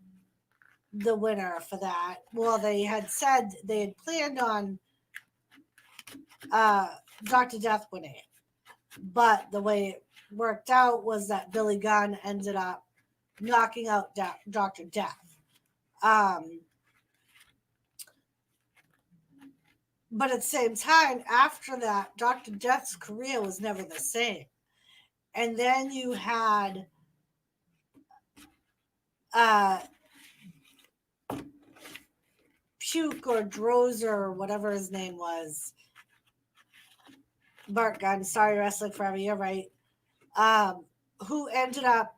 the winner for that. Well, they had said they had planned on Dr. Death winning it, but the way it worked out was that Billy Gunn ended up knocking out Dr. Death. But at the same time, after that, Dr. Death's career was never the same. And then you had uh, Puke or Drozer or whatever his name was. Bart Gunn, sorry, Wrestling Forever, you're right. Who ended up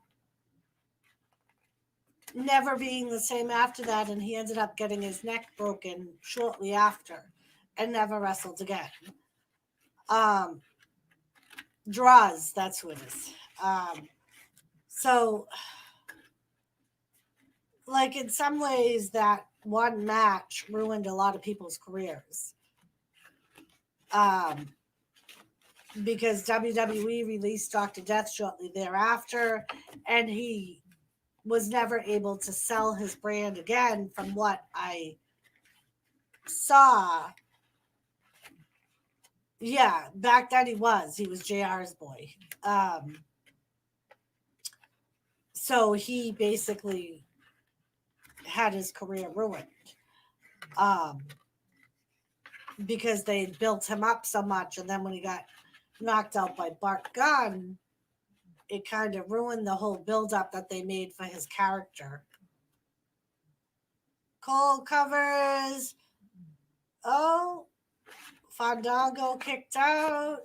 never being the same after that, and he ended up getting his neck broken shortly after and never wrestled again. Draws, that's who it is. So, like, in some ways, that one match ruined a lot of people's careers. Because WWE released Dr. Death shortly thereafter, and he was never able to sell his brand again, from what I saw. Yeah, back then he was JR's boy. So he basically had his career ruined. Because they built him up so much, and then when he got knocked out by Bart Gunn, it kind of ruined the whole build-up that they made for his character. Cole covers. Oh, Fandango kicked out.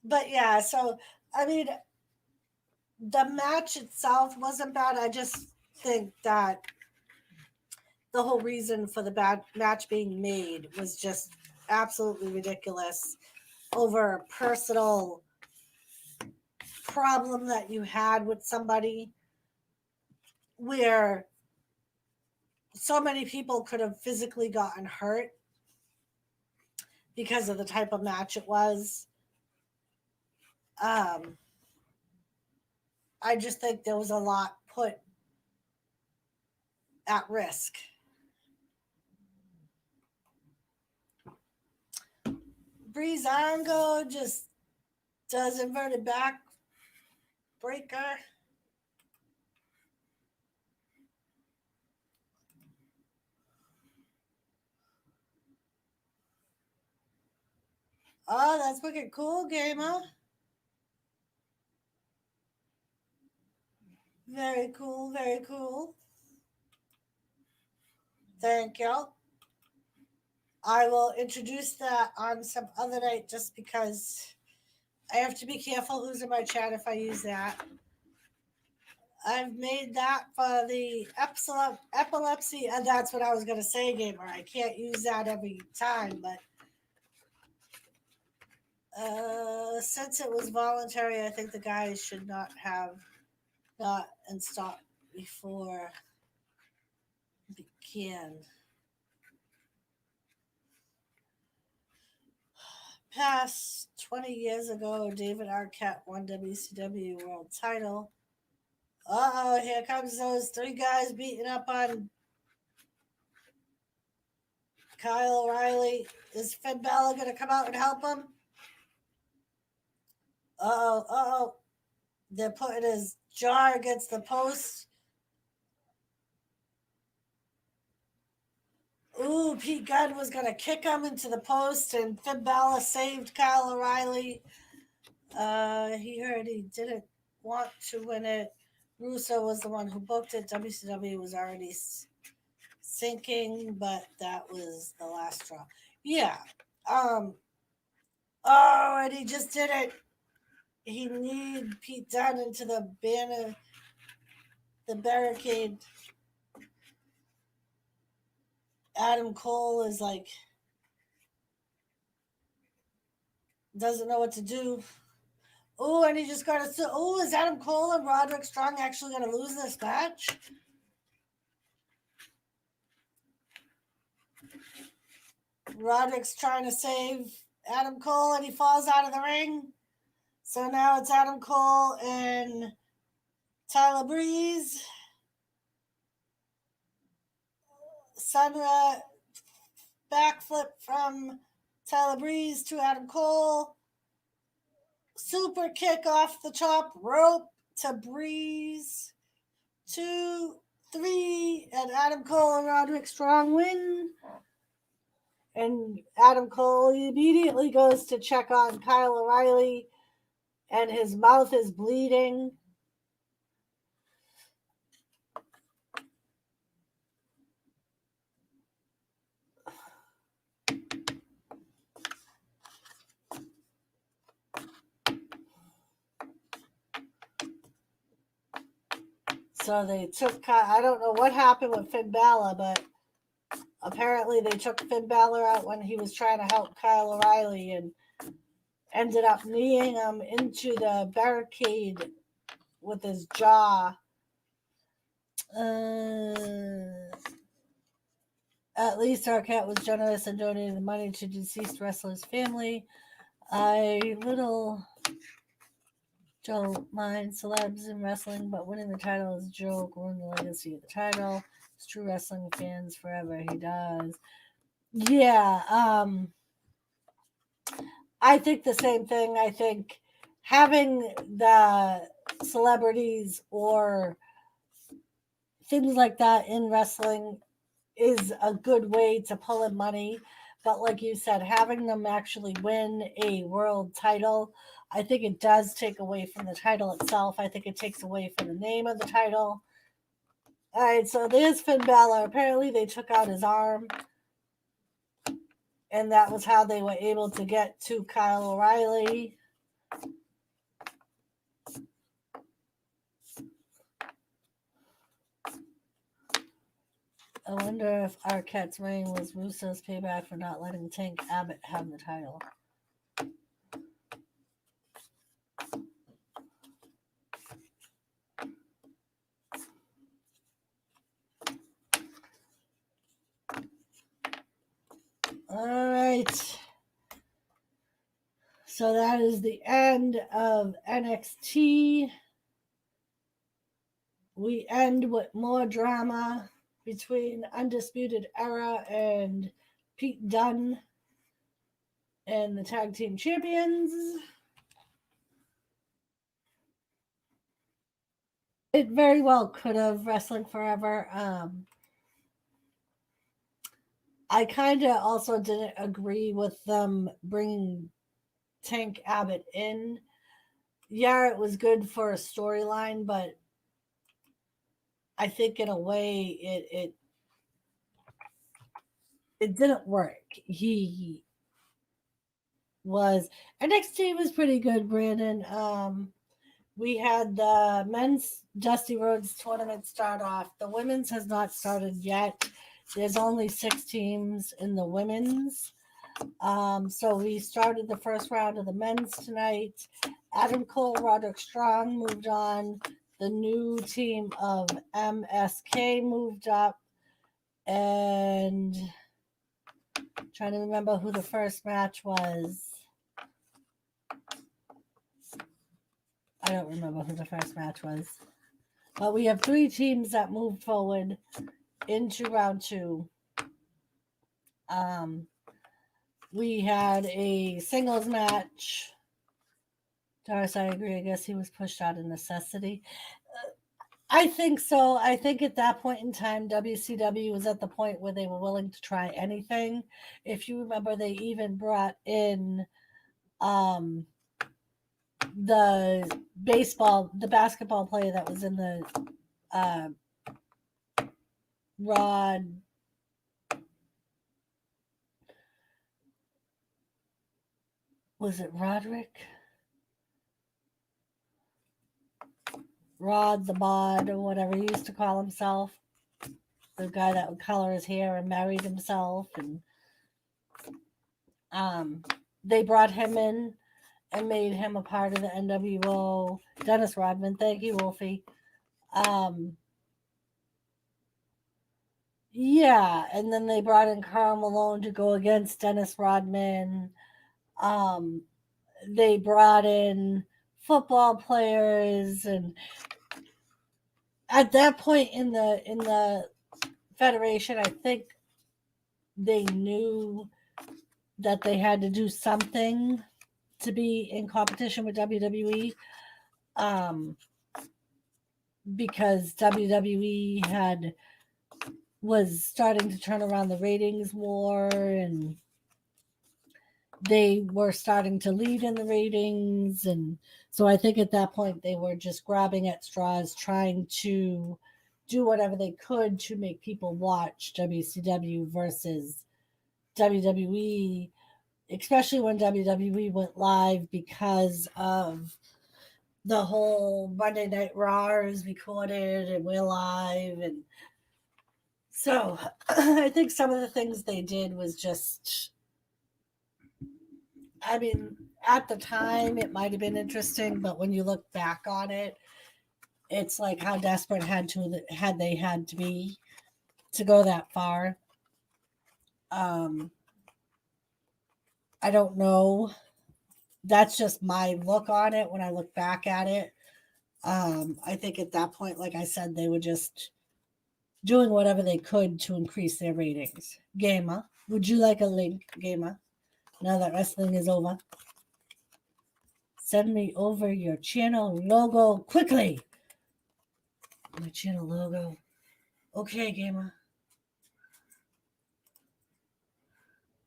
But yeah, so I mean, the match itself wasn't bad. I just think that the whole reason for the bad match being made was just absolutely ridiculous over a personal problem that you had with somebody, where so many people could have physically gotten hurt because of the type of match it was. I just think there was a lot put at risk. Breezango just does inverted back breaker. Oh, that's wicked cool, gamer. Very cool, very cool. Thank you. I will introduce that on some other night, just because I have to be careful who's in my chat if I use that. I've made that for the epilepsy, and that's what I was going to say, gamer. I can't use that every time, but since it was voluntary, I think the guys should not have got and stopped before began. Past 20 years ago, David Arquette won WCW World Title. Uh-oh, here comes those three guys beating up on Kyle O'Reilly. Is Finn Balor going to come out and help him? Uh-oh. They're putting his jaw against the post. Ooh, Pete Gunn was going to kick him into the post, and Finn Balor saved Kyle O'Reilly. He heard he didn't want to win it. Russo was the one who booked it. WCW was already sinking, but that was the last straw. Yeah. Oh, and he just did it. He kneed Pete Dunne into the barricade. Adam Cole is like, doesn't know what to do. Oh, and he just got a. Oh, is Adam Cole and Roderick Strong actually going to lose this match? Roderick's trying to save Adam Cole, and he falls out of the ring. So now it's Adam Cole and Tyler Breeze. Sunra backflip from Tyler Breeze to Adam Cole. Super kick off the top rope to Breeze. 2, 3, and Adam Cole and Roderick Strong win. And Adam Cole immediately goes to check on Kyle O'Reilly, and his mouth is bleeding. So they took, I don't know what happened with Finn Balor, but apparently they took Finn Balor out when he was trying to help Kyle O'Reilly and ended up kneeing him into the barricade with his jaw. At least Arquette was generous in donating the money to deceased wrestler's family. I little don't mind celebs in wrestling, but winning the title is a joke. Ruin the legacy of the title. It's true wrestling fans forever. He does. Yeah, I think the same thing. I think having the celebrities or things like that in wrestling is a good way to pull in money. But like you said, having them actually win a world title, I think it does take away from the title itself. I think it takes away from the name of the title. All right, so there's Finn Balor. Apparently, they took out his arm, and that was how they were able to get to Kyle O'Reilly. I wonder if Arquette's reign was Russo's payback for not letting Tank Abbott have the title. All right. So that is the end of NXT. We end with more drama between Undisputed Era and Pete Dunne and the tag team champions. It very well could have Wrestling Forever. I kind of also didn't agree with them bringing Tank Abbott in. Yeah, it was good for a storyline, but I think in a way it didn't work. He was NXT was pretty good, Brandon. We had the men's Dusty Rhodes tournament start off. The women's has not started yet. There's only 6 teams in the women's. So we started the first round of the men's tonight. Adam Cole, Roderick Strong moved on. The new team of MSK moved up. And trying to remember who the first match was. I don't remember who the first match was. But we have 3 teams that moved forward into round 2. We had a singles match. Doris, I agree. I guess he was pushed out of necessity. I think so. I think at that point in time, WCW was at the point where they were willing to try anything. If you remember, they even brought in the basketball player that was in the Rod. Was it Roderick? Rod the Bod or whatever he used to call himself. The guy that would color his hair and married himself. And they brought him in and made him a part of the NWO. Dennis Rodman. Thank you, Wolfie. Yeah, and then they brought in Karl Malone to go against Dennis Rodman. They brought in football players, and at that point in the federation, I think they knew that they had to do something to be in competition with WWE, because WWE was starting to turn around the ratings more, and they were starting to lead in the ratings. And so I think at that point they were just grabbing at straws, trying to do whatever they could to make people watch WCW versus WWE, especially when WWE went live, because of the whole Monday Night Raw is recorded and we're live. And So I think some of the things they did was just, I mean, at the time it might have been interesting, but when you look back on it, it's like how desperate had they had to be to go that far. Um, I don't know. That's just my look on it when I look back at it. I think at that point, like I said, they were just doing whatever they could to increase their ratings. Gamer, would you like a link, Gamer? Now that wrestling is over, send me over your channel logo quickly. My channel logo. Okay, Gamer.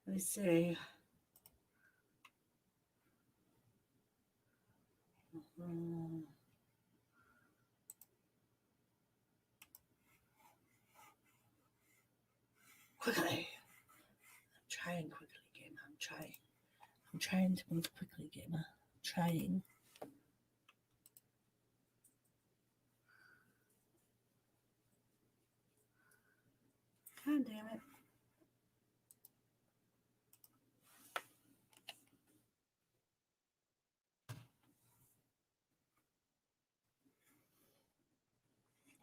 Let me see. Quickly. I'm trying quickly, Gamer. I'm trying. I'm trying to move quickly, Gamer. I'm trying. God damn it.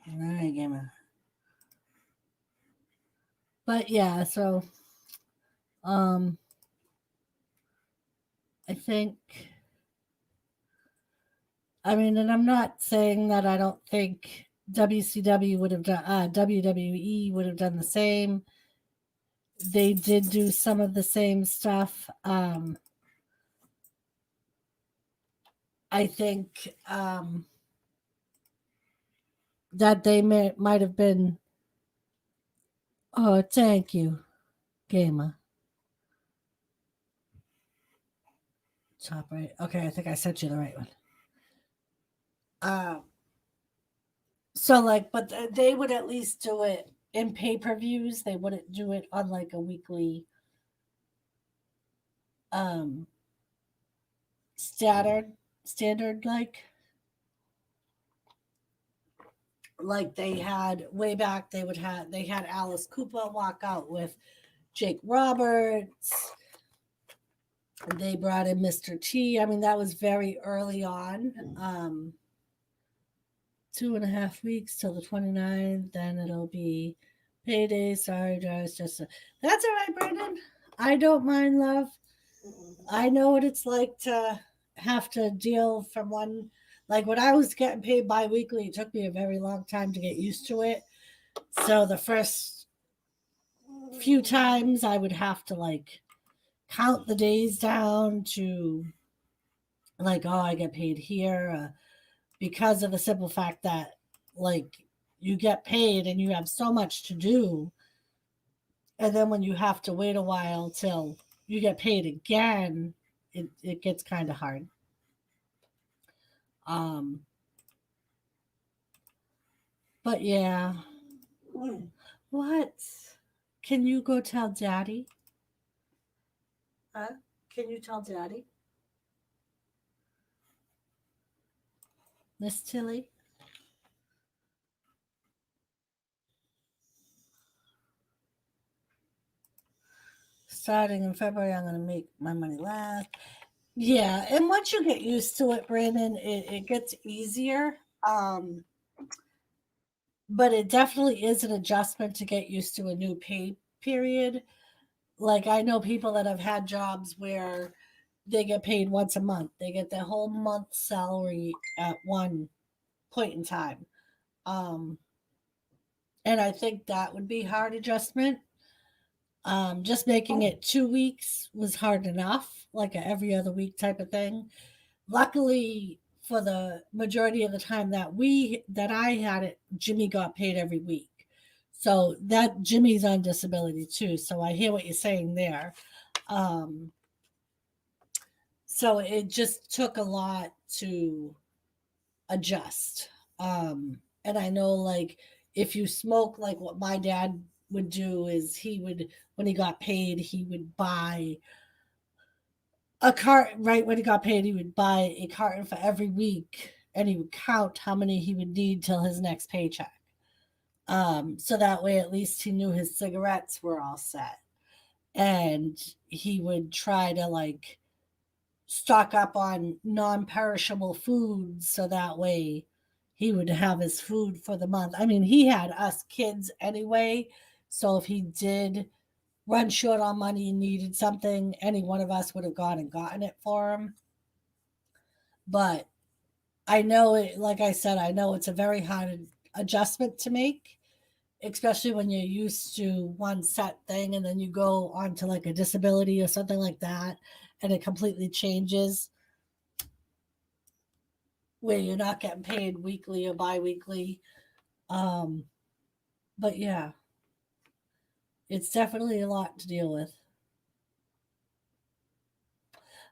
All right, Gamer. But yeah, so um I think, I mean, and I'm not saying that I don't think WCW would have done, WWE would have done the same. They did do some of the same stuff. I think that they might have been. Oh, thank you, Gamer. Top right. Okay, I think I sent you the right one. Uh, so like, but they would at least do it in pay-per-views. They wouldn't do it on like a weekly um standard like they had way back. They had Alice Cooper walk out with Jake Roberts. They brought in Mr. T. I mean, that was very early on. 2.5 weeks till the 29th. Then it'll be payday. Sorry, guys. That's all right, Brandon. I don't mind, love. I know what it's like to have to deal from one. Like when I was getting paid bi-weekly, it took me a very long time to get used to it. So the first few times I would have to like count the days down to like, oh, I get paid here because of the simple fact that like you get paid and you have so much to do. And then when you have to wait a while till you get paid again, it gets kind of hard. Um, but yeah. What? Can you go tell daddy? Huh? Can you tell daddy? Miss Tilly? Starting in February, I'm going to make my money last. Yeah, and once you get used to it, Brandon, it gets easier. But it definitely is an adjustment to get used to a new pay period. Like I know people that have had jobs where they get paid once a month. They get their whole month's salary at one point in time. Um, and I think that would be hard adjustment. Just making it 2 weeks was hard enough, like a every other week type of thing. Luckily, for the majority of the time that I had it, Jimmy got paid every week. So that Jimmy's on disability too. So I hear what you're saying there. Um, so it just took a lot to adjust. And I know like if you smoke, like what my dad would do is he would, when he got paid, he would buy a cart. Right when he got paid, he would buy a carton for every week, and he would count how many he would need till his next paycheck. So that way at least he knew his cigarettes were all set. And he would try to like stock up on non-perishable foods so that way he would have his food for the month. I mean, he had us kids anyway, so if he did run short on money and needed something, any one of us would have gone and gotten it for him. But I know it, like I said, I know it's a very hard adjustment to make, especially when you're used to one set thing and then you go on to like a disability or something like that and it completely changes where you're not getting paid weekly or bi-weekly. Um, but yeah, it's definitely a lot to deal with.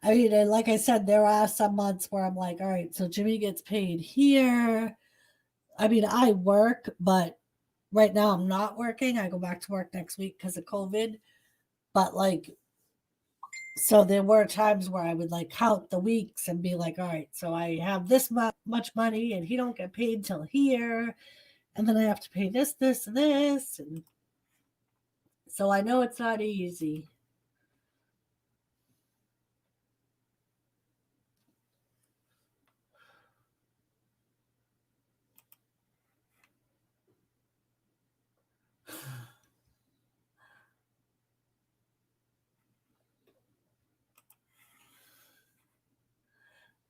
I mean, and like I said, there are some months where I'm like, all right, so Jimmy gets paid here. I mean, I work, but right now I'm not working. I go back to work next week because of COVID. But like, so there were times where I would like count the weeks and be like, all right, so I have this much money and he don't get paid till here. And then I have to pay this, this, and this. And so I know it's not easy.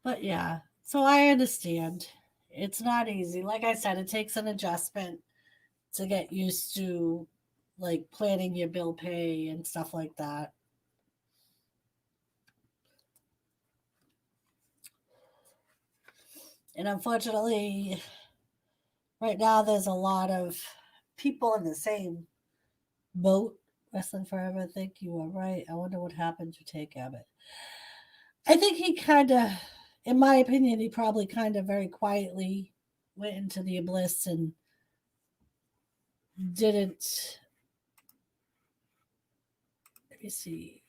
But yeah, so I understand. It's not easy. Like I said, it takes an adjustment to get used to like planning your bill pay and stuff like that. And unfortunately, right now there's a lot of people in the same boat. Wrestling Forever, I think you are right. I wonder what happened to Take Abbott. I think he kind of, in my opinion, he probably kind of very quietly went into the abyss and didn't. Let me see.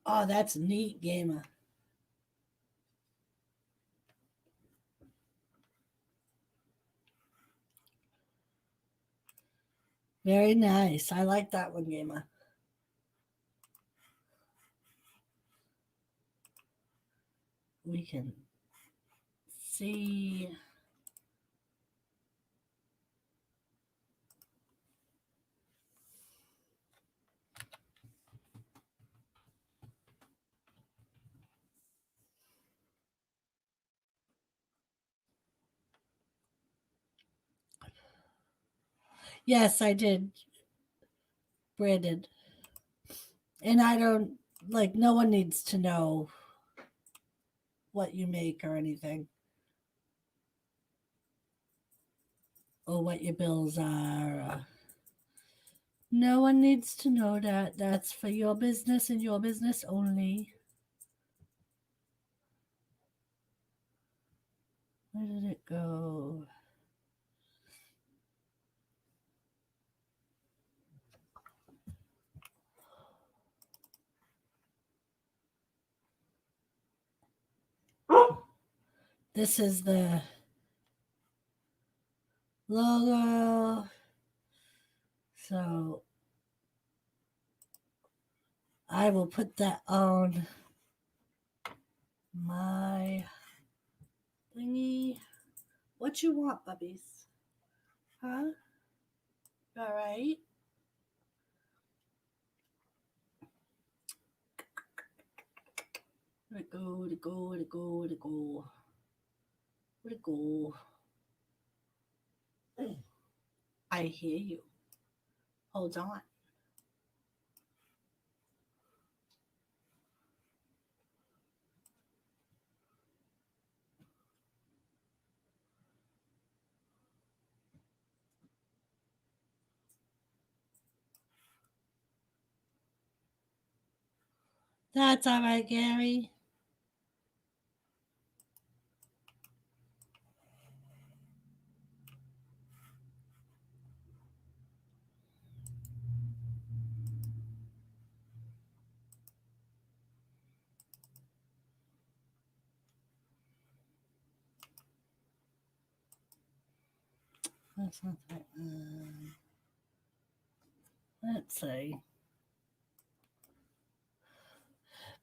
Oh, that's neat, Gamer. Very nice. I like that one, Gamer. We can see. Yes, I did, Brandon. And I don't like. No one needs to know what you make or anything, or what your bills are. No one needs to know that. That's for your business and your business only. Where did it go? This is the logo. So I will put that on my thingy. What you want, puppies? Huh? All right. Where'd it go? Where'd it go? Where'd it go? Where'd it go? Where'd it go? I hear you. Hold on. That's all right, Gary. That's not that. Let's see.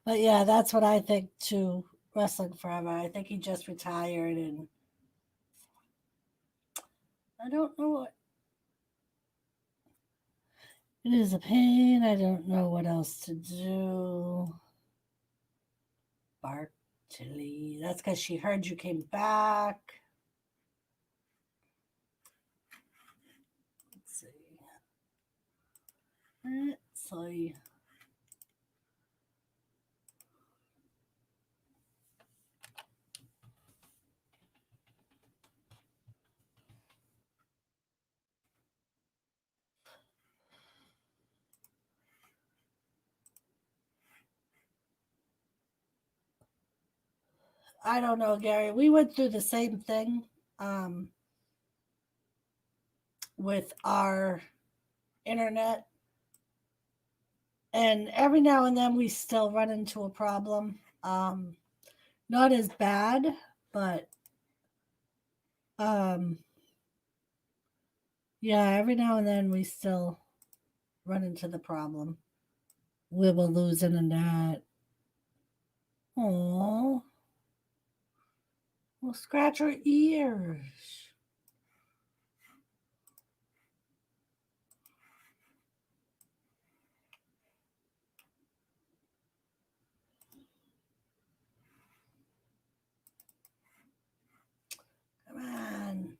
But yeah, that's what I think too. Wrestling forever. I think he just retired, and I don't know what. It is a pain. I don't know what else to do. Bartley. That's because she heard you came back. Let's see. Let's see. I don't know, Gary. We went through the same thing um, with our internet, and every now and then we still run into a problem. Not as bad, but um, yeah, every now and then we still run into the problem. We will lose internet. Oh, we'll scratch our ears. Come on.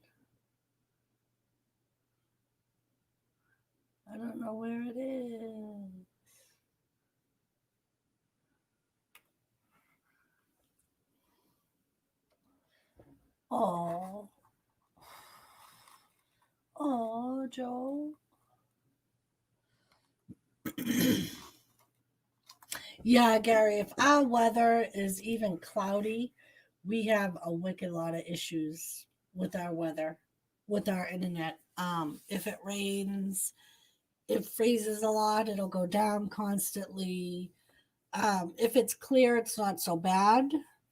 I don't know where it is. Oh, oh, Joe. Yeah, Gary, if our weather is even cloudy, we have a wicked lot of issues with our weather, with our internet. If it rains, it freezes a lot, it'll go down constantly. If it's clear, it's not so bad,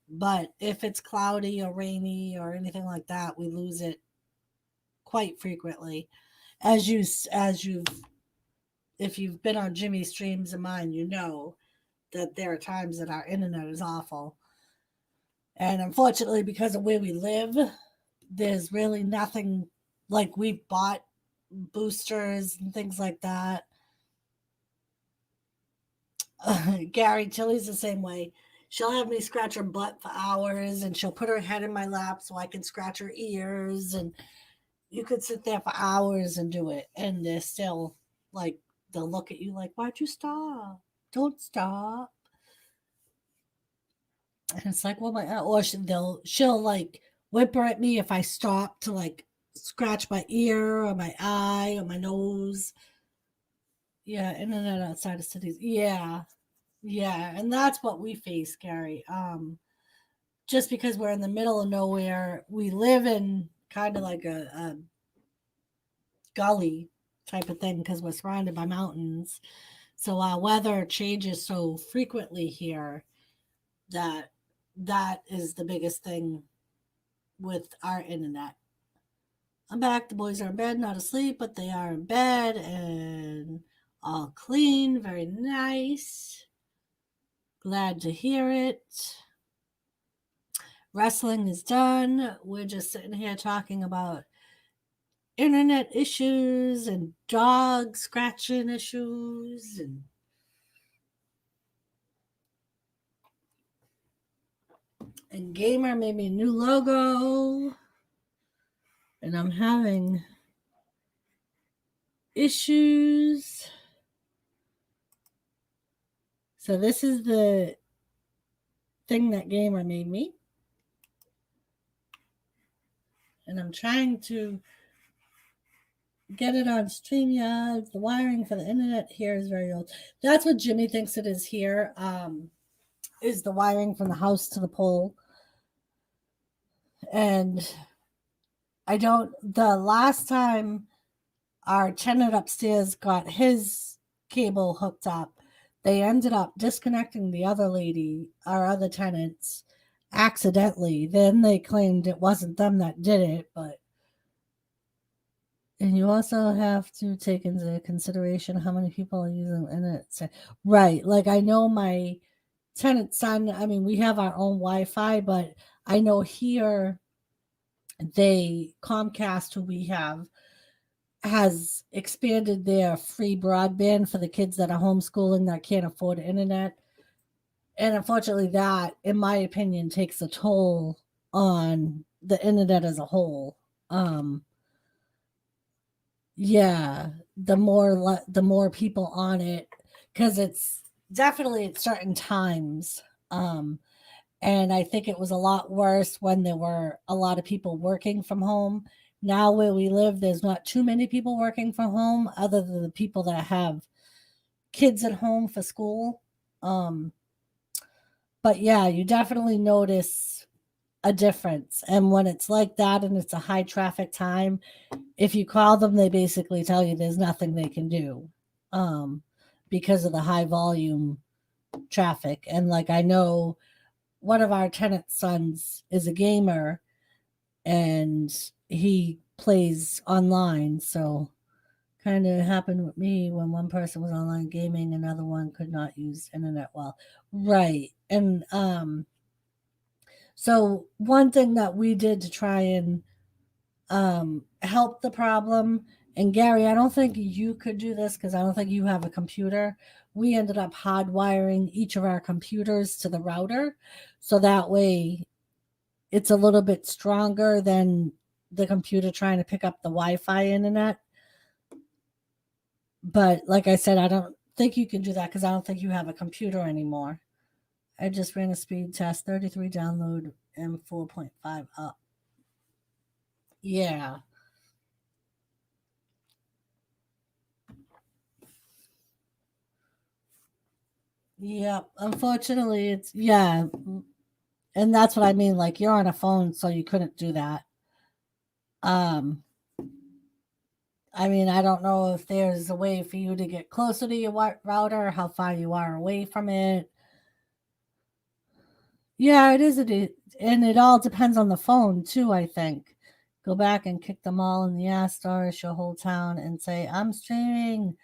but if it's cloudy or rainy or anything like that, we lose it quite frequently. As you've if you've been on Jimmy's streams and mine, you know that there are times that our internet is awful. And unfortunately, because of where we live, there's really nothing like we've bought boosters and things like that. Gary, Tilly's the same way. She'll have me scratch her butt for hours and she'll put her head in my lap so I can scratch her ears. And you could sit there for hours and do it. And they're still like, they'll look at you like, why'd you stop? Don't stop. And it's like, well, or she'll like whimper at me if I stop to like scratch my ear or my eye or my nose. Yeah, internet outside of cities. Yeah, yeah, and that's what we face, Gary. Just because we're in the middle of nowhere, we live in kind of like a gully type of thing because we're surrounded by mountains. So our weather changes so frequently here that that is the biggest thing with our internet. I'm back. The boys are in bed, not asleep, but they are in bed and all clean. Very nice. Glad to hear it. Wrestling is done. We're just sitting here talking about internet issues and dog scratching issues and Gamer made me a new logo and I'm having issues. So this is the thing that Gamer made me. And I'm trying to get it on StreamYard. The wiring for the internet here is very old. That's what Jimmy thinks it is here. Is the wiring from the house to the pole. And I don't, the last time our tenant upstairs got his cable hooked up, they ended up disconnecting the other lady, our other tenants, accidentally. Then they claimed it wasn't them that did it, but And you also have to take into consideration how many people are using internet. Right. Like I know my tenant's son, I mean, we have our own Wi-Fi, but I know here they Comcast, who we have, has expanded their free broadband for the kids that are homeschooling that can't afford internet. And unfortunately, that, in my opinion, takes a toll on the internet as a whole. Um, yeah, the more people on it, because it's definitely at certain times. Um, and I think it was a lot worse when there were a lot of people working from home. Now, where we live, there's not too many people working from home, other than the people that have kids at home for school. Um, but yeah, you definitely notice a difference. And when it's like that and it's a high traffic time, if you call them, they basically tell you there's nothing they can do um, because of the high volume traffic. And like I know one of our tenants' sons is a gamer and he plays online. So kind of happened with me when one person was online gaming, another one could not use internet well. Right. And so one thing that we did to try and help the problem, and Gary, I don't think you could do this because I don't think you have a computer. We ended up hardwiring each of our computers to the router. So that way it's a little bit stronger than the computer trying to pick up the Wi-Fi internet. But like I said, I don't think you can do that because I don't think you have a computer anymore. I just ran a speed test, 33 download and 4.5 up. Yeah. Yeah. Unfortunately, it's, yeah. And that's what I mean. Like you're on a phone, so you couldn't do that. Um, I mean, I don't know if there's a way for you to get closer to your router, how far you are away from it. Yeah, it is. And it all depends on the phone too. I think. Go back and kick them all in the ass, stars your whole town, and say, "I'm streaming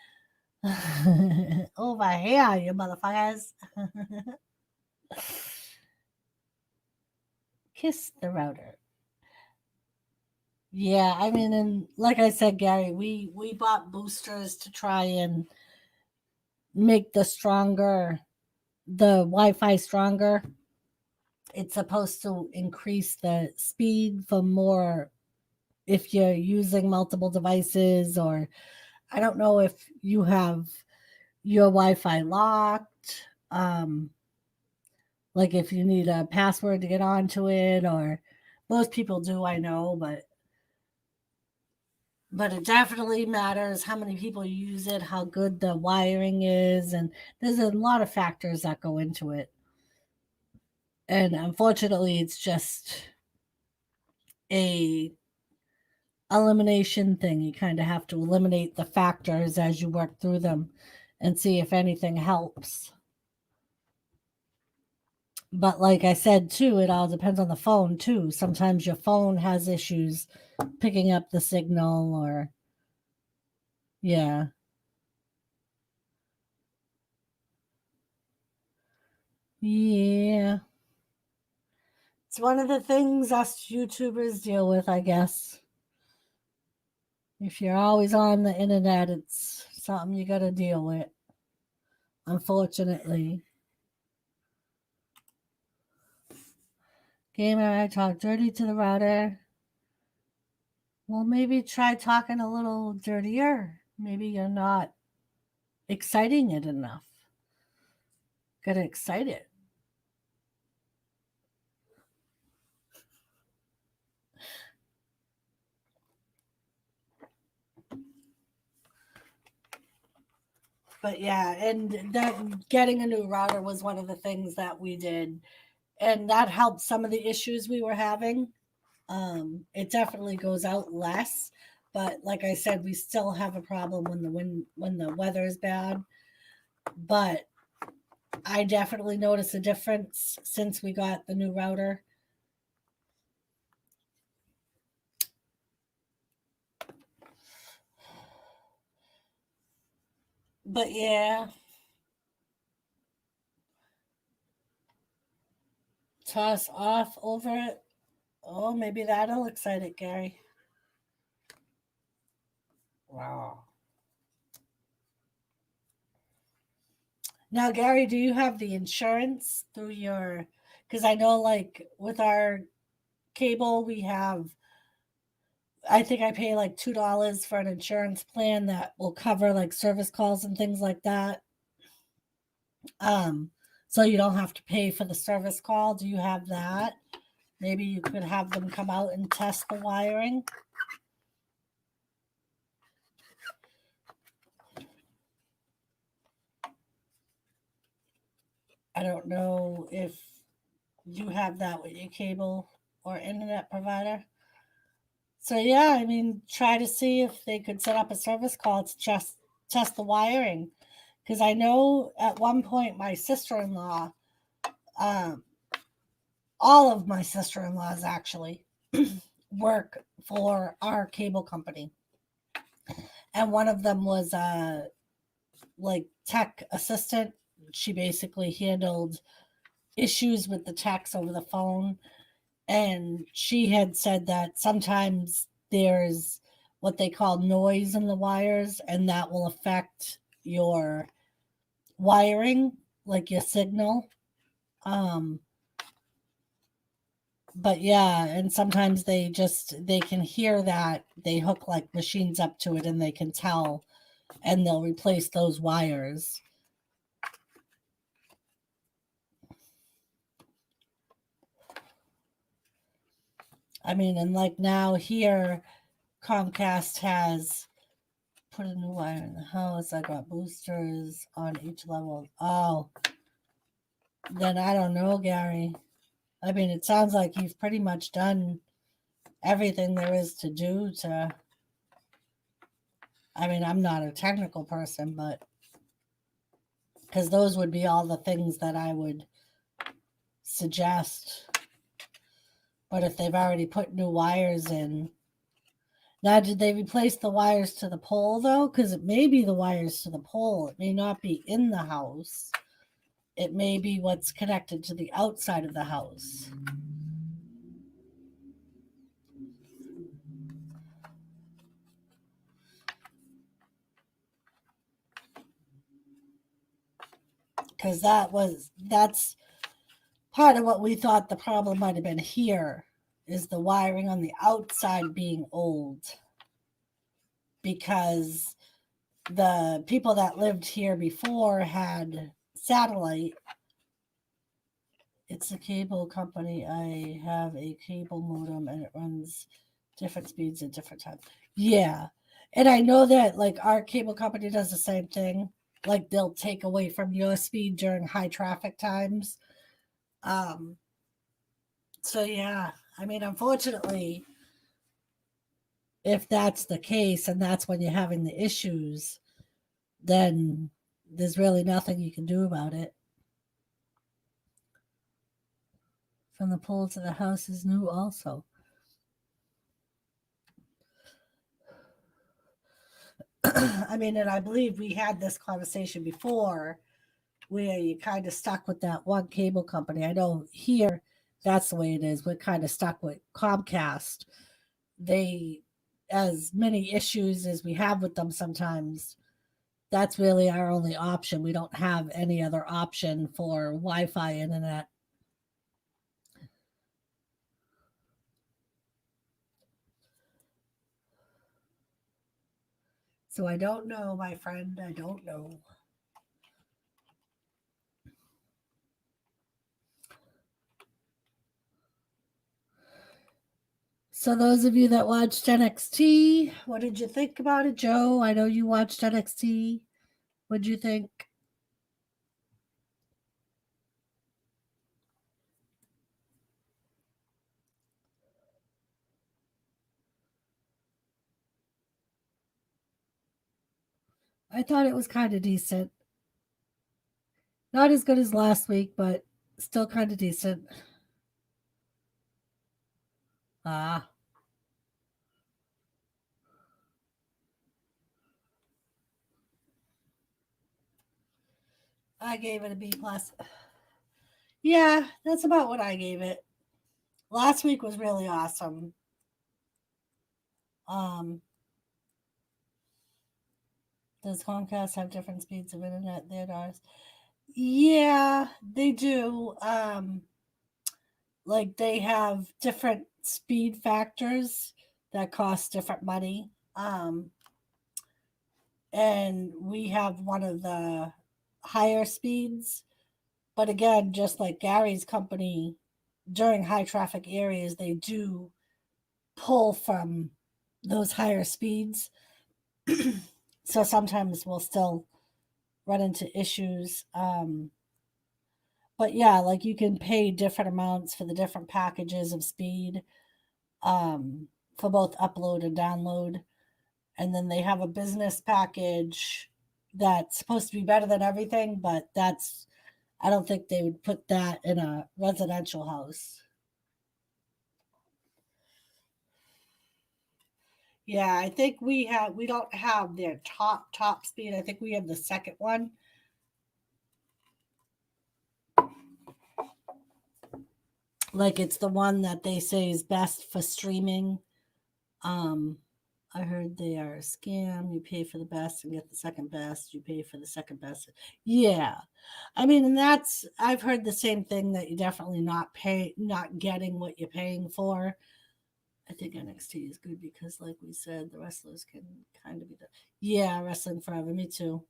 over here, you motherfuckers." Kiss the router. Yeah, I mean, and like I said, Gary, we bought boosters to try and make the Wi-Fi stronger. It's supposed to increase the speed for more if you're using multiple devices, or I don't know if you have your Wi-Fi locked. Like if you need a password to get onto it, or most people do, I know, but it definitely matters how many people use it, how good the wiring is, and there's a lot of factors that go into it. And unfortunately, it's just a elimination thing. You kind of have to eliminate the factors as you work through them and see if anything helps. But like I said too, it all depends on the phone too. Sometimes your phone has issues picking up the signal, or yeah. Yeah. It's one of the things us YouTubers deal with, I guess. If you're always on the internet, it's something you got to deal with, unfortunately. Gamer, I talk dirty to the router. Well, maybe try talking a little dirtier. Maybe you're not exciting it enough. Gotta excite it. But yeah, and that getting a new router was one of the things that we did, and that helped some of the issues we were having. It definitely goes out less, but like I said, we still have a problem when the weather is bad. But I definitely noticed a difference since we got the new router. But yeah, toss off over it. Oh, maybe that'll excite it, Gary. Wow. Now, Gary, do you have the insurance through your? Because I know, like with our cable, we have. I think I pay like $2 for an insurance plan that will cover like service calls and things like that. Um, so you don't have to pay for the service call. Do you have that? Maybe you could have them come out and test the wiring. I don't know if you have that with your cable or internet provider. So yeah, I mean, try to see if they could set up a service call to just test the wiring. Because I know at one point my sister-in-law, um, all of my sister-in-laws actually work for our cable company, and one of them was a like tech assistant. She basically handled issues with the techs over the phone, and she had said that sometimes there's what they call noise in the wires, and that will affect your wiring, like your signal. Um, but yeah, and sometimes they can hear that, they hook like machines up to it and they can tell, and they'll replace those wires. I mean, and like now here, Comcast has put a new wire in the house. I got boosters on each level. Oh, then I don't know, Gary. I mean, it sounds like you've pretty much done everything there is to do to. I mean, I'm not a technical person, but because those would be all the things that I would suggest. But if they've already put new wires in, now did they replace the wires to the pole though? Because it may be the wires to the pole. It may not be in the house. It may be what's connected to the outside of the house. Because that's part of what we thought the problem might have been here, is the wiring on the outside being old, because the people that lived here before had satellite. It's a cable company. I have a cable modem and it runs different speeds at different times. Yeah. And I know that like our cable company does the same thing. Like they'll take away from your speed during high traffic times. Um so yeah, I mean, unfortunately, if that's the case and that's when you're having the issues, then there's really nothing you can do about it. From the pole to the house is new also. I mean, and I believe we had this conversation before where you kind of stuck with that one cable company. I know here that's the way it is. We're kind of stuck with Comcast. They, as many issues as we have with them sometimes, that's really our only option. We don't have any other option for Wi Fi internet. So I don't know, my friend. I don't know. So those of you that watched NXT, what did you think about it, Joe? I know you watched NXT. What'd you think? I thought it was kind of decent. Not as good as last week, but still kind of decent. Ah, I gave it a B plus. Yeah, that's about what I gave it. Last week was really awesome. Um, does Comcast have different speeds of internet than ours? Yeah, they do. Like they have different speed factors that cost different money. And we have one of the higher speeds. But again, just like Gary's company, during high traffic areas, they do pull from those higher speeds. So sometimes we'll still run into issues. But yeah, like you can pay different amounts for the different packages of speed, um, for both upload and download. And then they have a business package that's supposed to be better than everything, but that's, I don't think they would put that in a residential house. Yeah, I think we don't have their top speed. I think we have the second one. Like it's the one that they say is best for streaming. Um I heard they are a scam. You pay for the best and get the second best. You pay for the second best. Yeah. I mean, and that's I've heard the same thing that you definitely not getting what you're paying for. I think NXT is good because like we said, the wrestlers can kind of be the yeah, wrestling forever. Me too.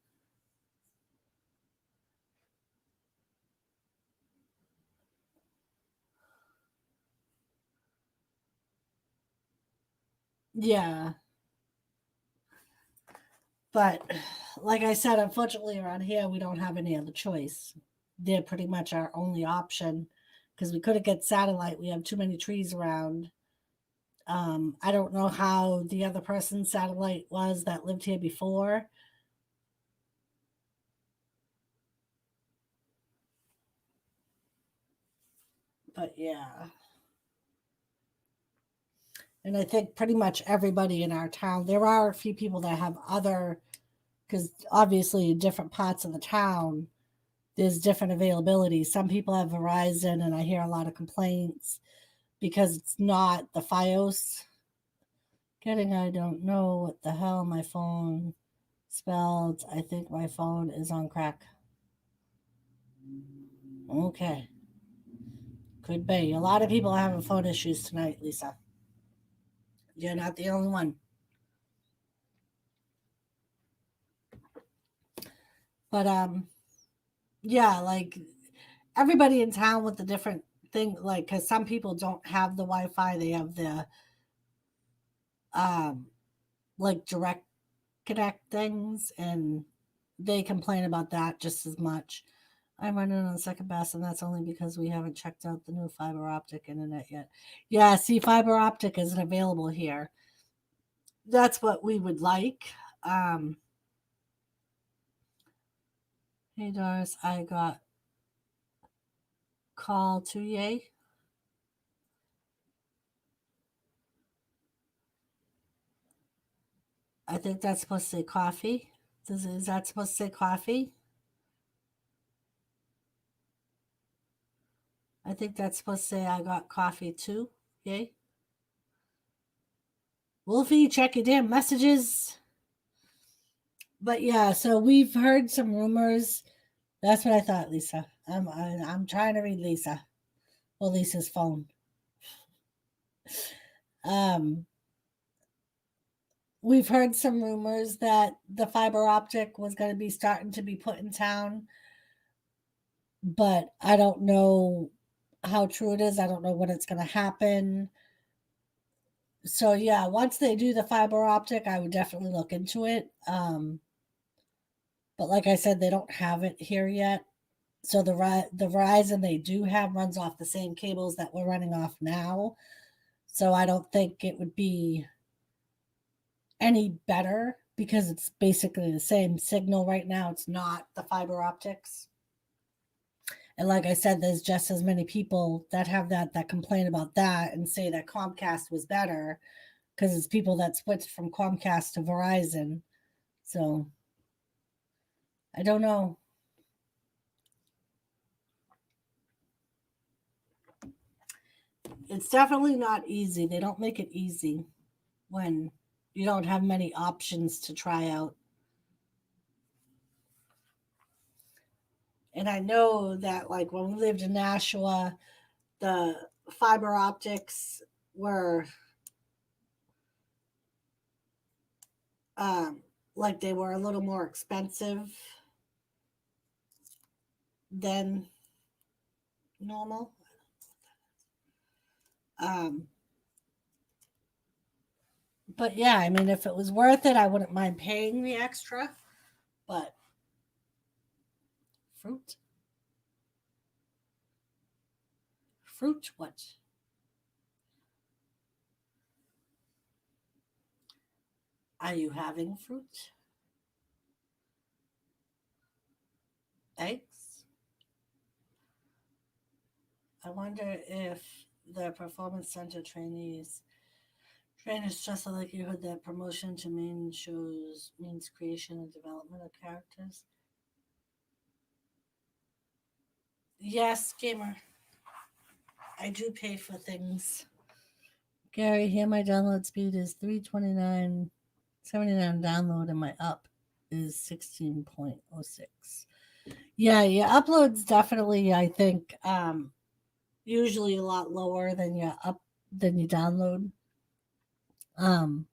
Yeah. But like I said, unfortunately around here we don't have any other choice. They're pretty much our only option because we couldn't get satellite. We have too many trees around. I don't know how the other person's satellite was that lived here before, but yeah. And I think pretty much everybody in our town, there are a few people that have other, because obviously in different parts of the town, there's different availability. Some people have Verizon, and I hear a lot of complaints because it's not the Fios. Getting, I don't know what the hell my phone spelled. I think my phone is on crack. Okay. Could be. A lot of people are having phone issues tonight, Lisa. You're not the only one. But yeah, like everybody in town with the different thing, like because some people don't have the Wi-Fi, they have the um like direct connect things, and they complain about that just as much. I'm running on the second best, and that's only because we haven't checked out the new fiber optic internet yet. Yeah, see, fiber optic isn't available here. That's what we would like. Um, hey Doris, I got call to yay. I think that's supposed to say coffee. Is that supposed to say coffee? I think that's supposed to say I got coffee too. Yay. Wolfie, check your damn messages. But yeah, so we've heard some rumors. That's what I thought, Lisa. I'm trying to read Lisa. Well, Lisa's phone. Um, we've heard some rumors that the fiber optic was going to be starting to be put in town, but I don't know how true it is. I don't know when it's going to happen. So yeah, once they do the fiber optic, I would definitely look into it. But like I said, they don't have it here yet. So the Verizon they do have runs off the same cables that we're running off now. So I don't think it would be any better because it's basically the same signal right now. It's not the fiber optics. And like I said, there's just as many people that have that complain about that and say that Comcast was better because it's people that switched from Comcast to Verizon. So I don't know. It's definitely not easy. They don't make it easy when you don't have many options to try out. And I know that, like, when we lived in Nashua, the fiber optics were um, like they were a little more expensive than normal. Um, but yeah, I mean, if it was worth it, I wouldn't mind paying the extra. But fruit, fruit, what? Are you having fruit? Eggs? I wonder if the performance center trainers stress the likelihood that promotion to main shows means creation and development of characters. Yes, gamer. I do pay for things. Gary, here my download speed is 329.79 download and my up is 16.06. Yeah, your upload's definitely, I think, usually a lot lower than your download. Um,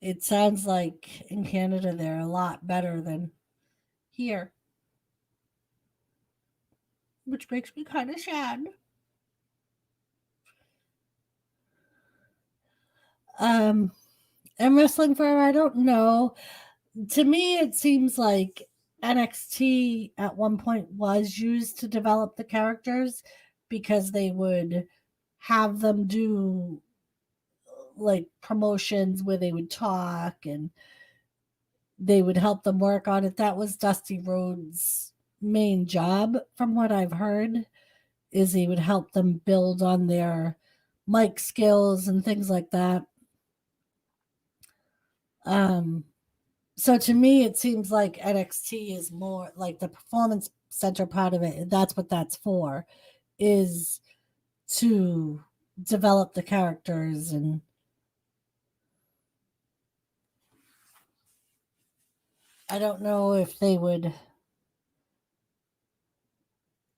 it sounds like in Canada they're a lot better than here, which makes me kind of sad. Um, and wrestling for I don't know. To me, it seems like NXT at one point was used to develop the characters because they would have them do like promotions where they would talk and they would help them work on it. That was Dusty Rhodes' main job, from what I've heard, is he would help them build on their mic skills and things like that. Um, so to me, it seems like NXT is more like the performance center part of it. That's what that's for, is to develop the characters. And I don't know if they would.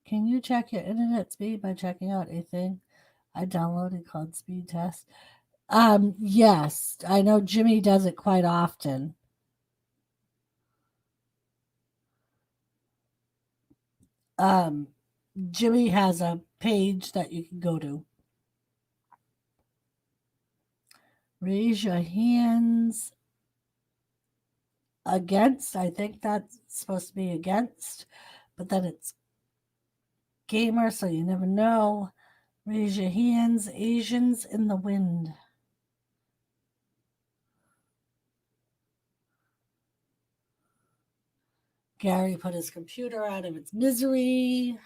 Can you check your internet speed by checking out a thing I downloaded called Speed Test? Yes, I know Jimmy does it quite often. Um, Jimmy has a page that you can go to. Raise your hands against. I think that's supposed to be against, but then it's gamer, so you never know. Raise your hands, Asians in the wind. Gary put his computer out of its misery.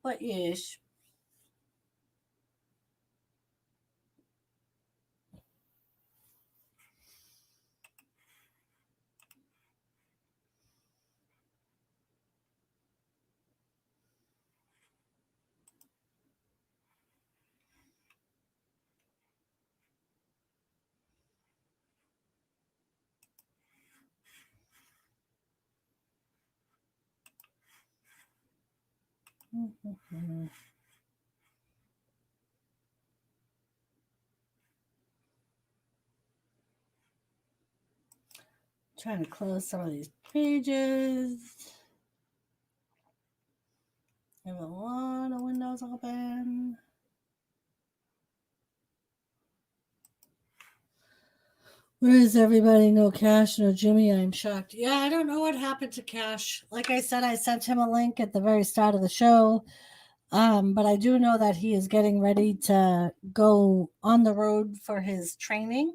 But yes. Trying to close some of these pages. I have a lot of windows open. Where is everybody? No Cash, no Jimmy. I'm shocked. Yeah, I don't know what happened to Cash. Like I said, I sent him a link at the very start of the show. But I do know that he is getting ready to go on the road for his training.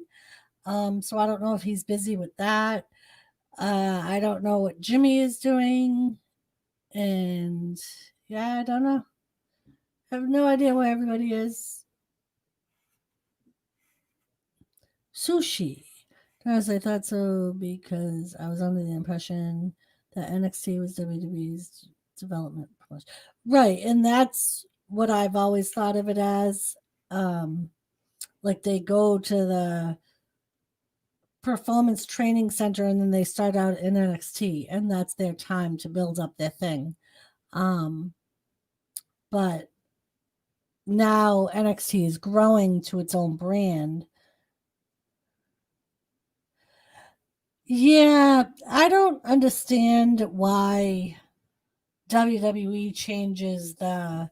So I don't know if he's busy with that. I don't know what Jimmy is doing. And yeah, I don't know. I have no idea where everybody is. Sushi. Yes, I thought so because I was under the impression that NXT was WWE's development promotion. Right, and that's what I've always thought of it as. Um, like they go to the performance training center and then they start out in NXT, and that's their time to build up their thing. Um, but now NXT is growing to its own brand. Yeah, I don't understand why WWE changes the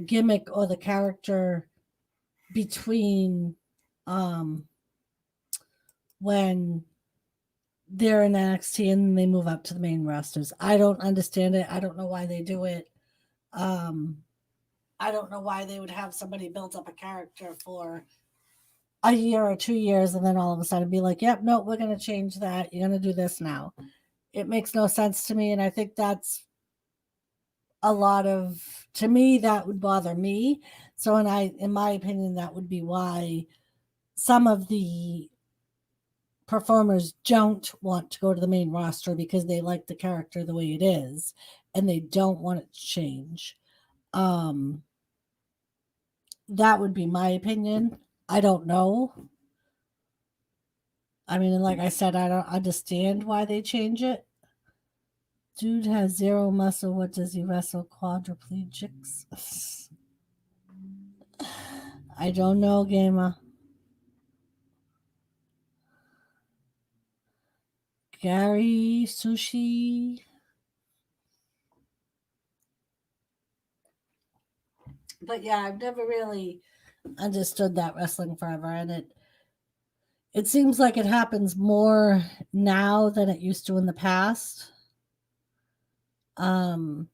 gimmick or the character between um when they're in NXT and they move up to the main rosters. I don't understand it. I don't know why they do it. Um I don't know why they would have somebody build up a character for a year or 2 years and then all of a sudden be like, yep, no, we're going to change that. You're going to do this now. It makes no sense to me. And I think that's a lot of, to me, that would bother me. So, in my opinion, that would be why some of the performers don't want to go to the main roster because they like the character the way it is and they don't want it to change. Um, that would be my opinion. I don't know. I mean, like I said, I don't understand why they change it. Dude has zero muscle. What does he wrestle? Quadriplegics? I don't know, gamer. Gary Sushi. But yeah, I've never really understood that wrestling forever, and it seems like it happens more now than it used to in the past. Um,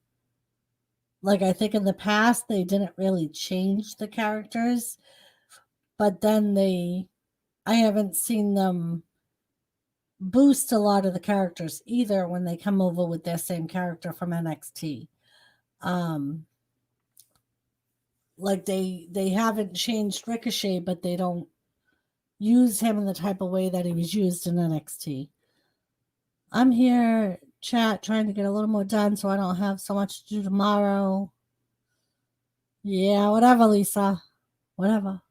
like I think in the past they didn't really change the characters, but then I haven't seen them boost a lot of the characters either when they come over with their same character from NXT. Um, like they haven't changed Ricochet, but they don't use him in the type of way that he was used in NXT. I'm here, chat, trying to get a little more done so I don't have so much to do tomorrow. Yeah, whatever, Lisa. Whatever.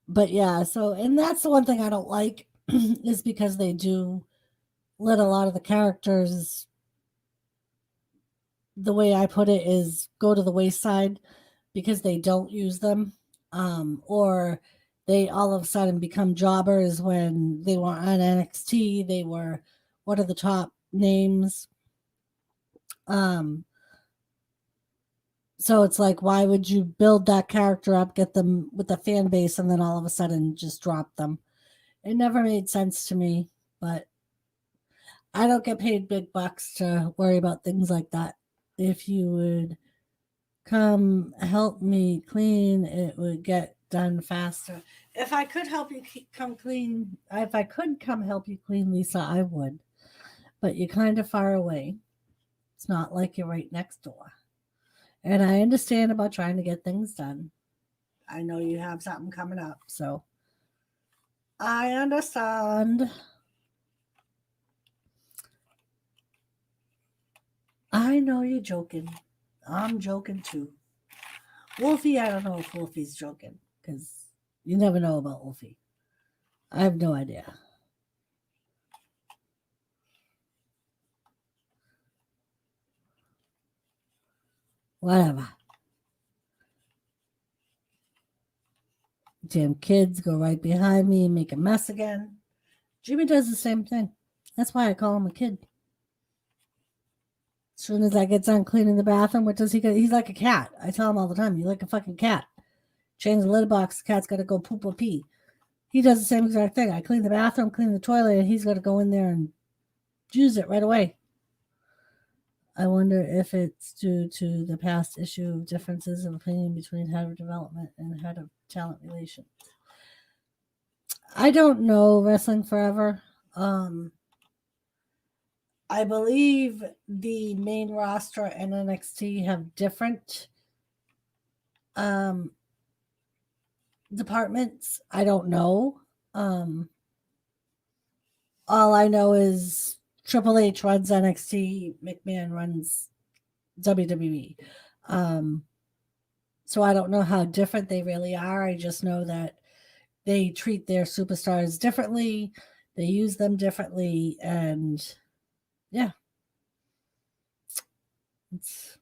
But yeah, so, and that's the one thing I don't like is because they do let a lot of the characters, the way I put it is go to the wayside because they don't use them. Or they all of a sudden become jobbers when they were on NXT. They were one of the top names. Um, so it's like, why would you build that character up, get them with the fan base, and then all of a sudden just drop them? It never made sense to me, but I don't get paid big bucks to worry about things like that. If you would come help me clean, it would get done faster. If I could help you come clean, if I could come help you clean, Lisa, I would. But you're kind of far away. It's not like you're right next door. And I understand about trying to get things done. I know you have something coming up, so I understand. I know you're joking. I'm joking too. Wolfie, I don't know if Wolfie's joking because you never know about Wolfie. I have no idea. Whatever. Damn kids go right behind me and make a mess again. Jimmy does the same thing. That's why I call him a kid. As soon as I get done cleaning the bathroom, what does he get? He's like a cat. I tell him all the time, you're like a fucking cat. Change the litter box, the cat's got to go poop or pee. He does the same exact thing. I clean the bathroom, clean the toilet, and he's got to go in there and use it right away. I wonder if it's due to the past issue of differences of opinion between head of development and head of talent relations. I don't know wrestling forever. I believe the main roster and NXT have different um, departments. I don't know. Um, all I know is Triple H runs NXT, McMahon runs WWE. Um, so I don't know how different they really are. I just know that they treat their superstars differently, they use them differently, and yeah, it's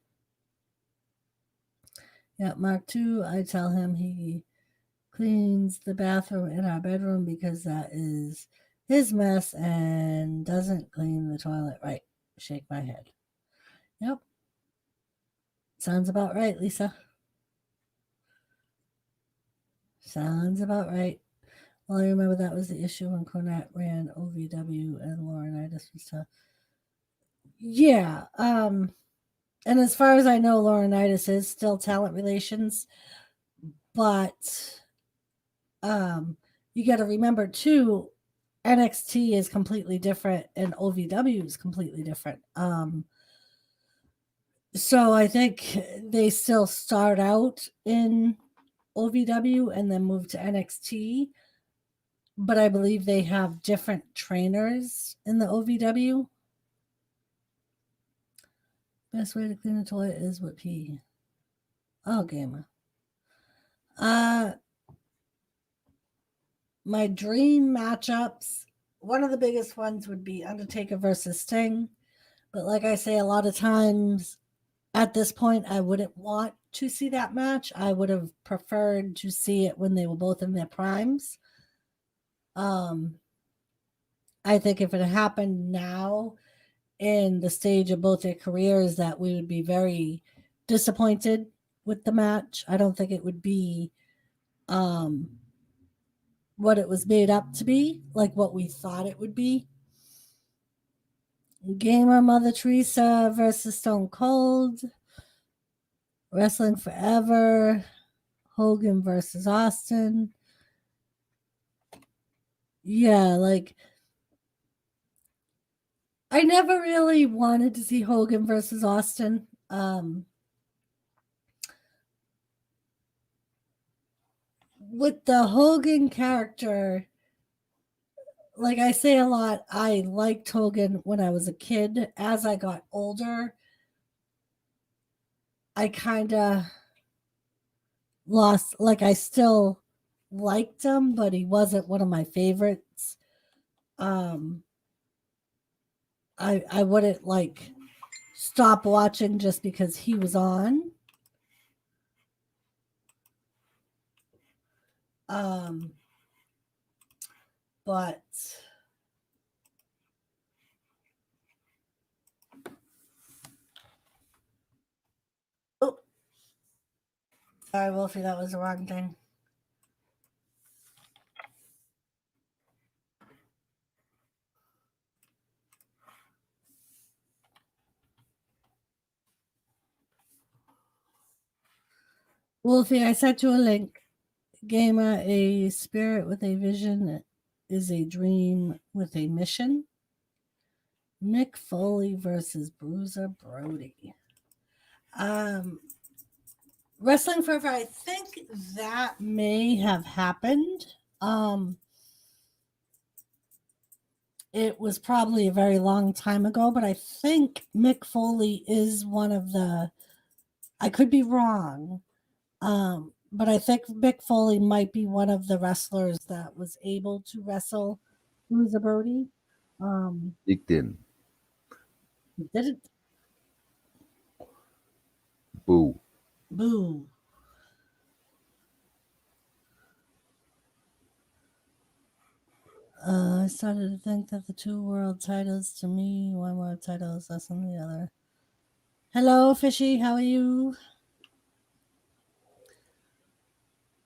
yeah. Mark two. I tell him he cleans the bathroom in our bedroom because that is his mess and doesn't clean the toilet right. Shake my head. Yep. Sounds about right, Lisa. Sounds about right. Well, I remember that was the issue when Cornette ran OVW and Laurinaitis was tough. Yeah. And as far as I know, Laurinaitis is still talent relations, but you got to remember too, NXT is completely different and OVW is completely different. So I think they still start out in OVW and then move to NXT, but I believe they have different trainers in the OVW. Best way to clean a toilet is with pee. Oh, gamer. My dream matchups. One of the biggest ones would be Undertaker versus Sting, but like I say, a lot of times at this point, I wouldn't want to see that match. I would have preferred to see it when they were both in their primes. I think if it happened now in the stage of both their careers, that we would be very disappointed with the match. I don't think it would be what it was made up to be, like what we thought it would be. Gamer Mother Teresa versus Stone Cold. Wrestling Forever. Hogan versus Austin. Yeah, like I never really wanted to see Hogan versus Austin. With the Hogan character, like I say a lot, I liked Hogan when I was a kid. As I got older, I kind of lost, like, I still liked him, but he wasn't one of my favorites. Um, I wouldn't like stop watching just because he was on. Um, but oh, sorry, Wolfie, that was the wrong thing. Wolfie, I sent you a link. Gamer, a spirit with a vision is a dream with a mission. Mick Foley versus Bruiser Brody. Wrestling Forever, I think that may have happened. It was probably a very long time ago, but I think Mick Foley is one of the. I could be wrong, but I think Mick Foley might be one of the wrestlers that was able to wrestle Bruiser Brody. It didn't. He didn't. Boo. Boo. I started to think that the two world titles, to me, one world title is less than the other. Hello, Fishy. How are you?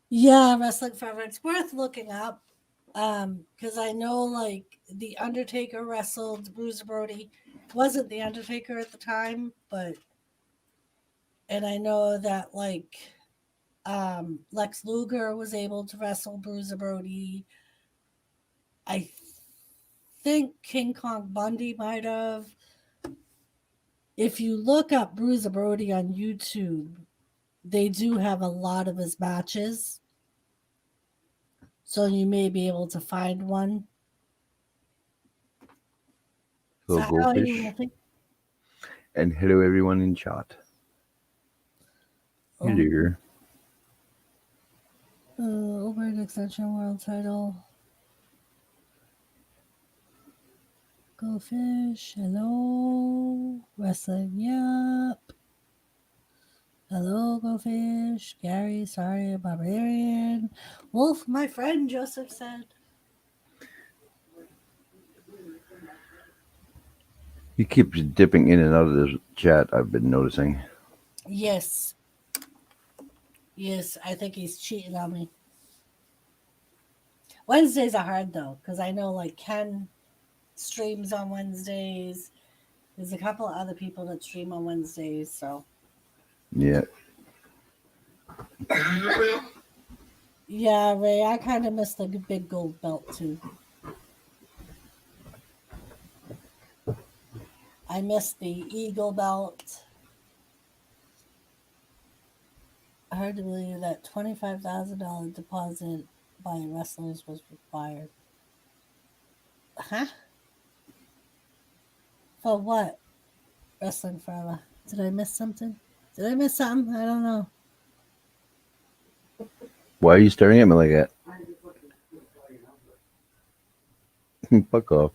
Yeah, Wrestling Forever. It's worth looking up. Because I know like the Undertaker wrestled Bruiser Brody. Wasn't the Undertaker at the time, but and I know that like Lex Luger was able to wrestle Bruiser Brody. I think King Kong Bundy might have. If you look up Bruiser Brody on YouTube, they do have a lot of his matches. So you may be able to find one. So Hello, how are you, Goldfish. Wolfie? And hello, everyone in chat. Oh, Hello. over an extension world title. Go fish. Hello. Wrestling. Yep. Hello, Go Fish. Gary, sorry, Barbarian. Wolf, my friend, Joseph said. He keeps dipping in and out of this chat, I've been noticing. Yes. Yes, I think he's cheating on me. Wednesdays are hard though, because I know like Ken streams on Wednesdays. There's a couple of other people that stream on Wednesdays, so Yeah. yeah, Ray, I kind of miss the big gold belt too. I miss the eagle belt. Hard to believe that $25,000 deposit by wrestlers was required. Huh? For what? Wrestling forever. Did I miss something? Did I miss something? I don't know. Why are you staring at me like that? Fuck off.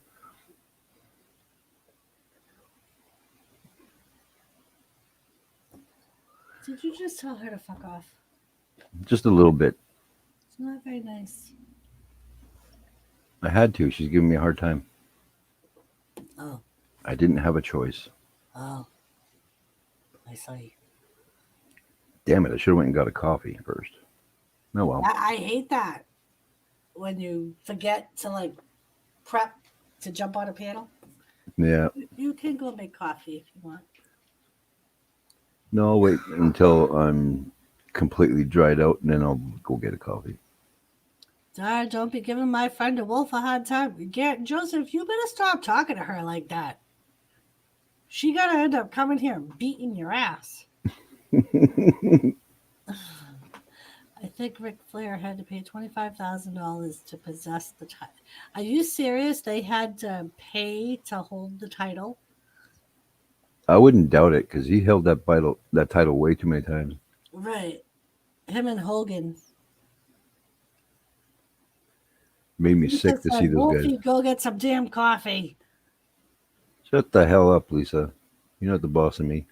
Did you just tell her to fuck off? Just a little bit. It's not very nice. I had to. She's giving me a hard time. Oh. I didn't have a choice. Oh. I see. Damn it. I should have went and got a coffee first. Oh, well. I hate that. When you forget to like prep to jump on a panel. Yeah. You can go make coffee if you want. No, I'll wait until I'm completely dried out and then I'll go get a coffee. Dar, don't be giving my friend a wolf a hard time. Joseph, you better stop talking to her like that. She gotta end up coming here and beating your ass. I think Ric Flair had to pay $25,000 to possess the title. Are you serious? They had to pay to hold the title? I wouldn't doubt it because he held that title way too many times. Right. Him and Hogan. Made me Lisa sick to said, see those Wolfie, guys. go get some damn coffee. Shut the hell up, Lisa. You're not the boss of me.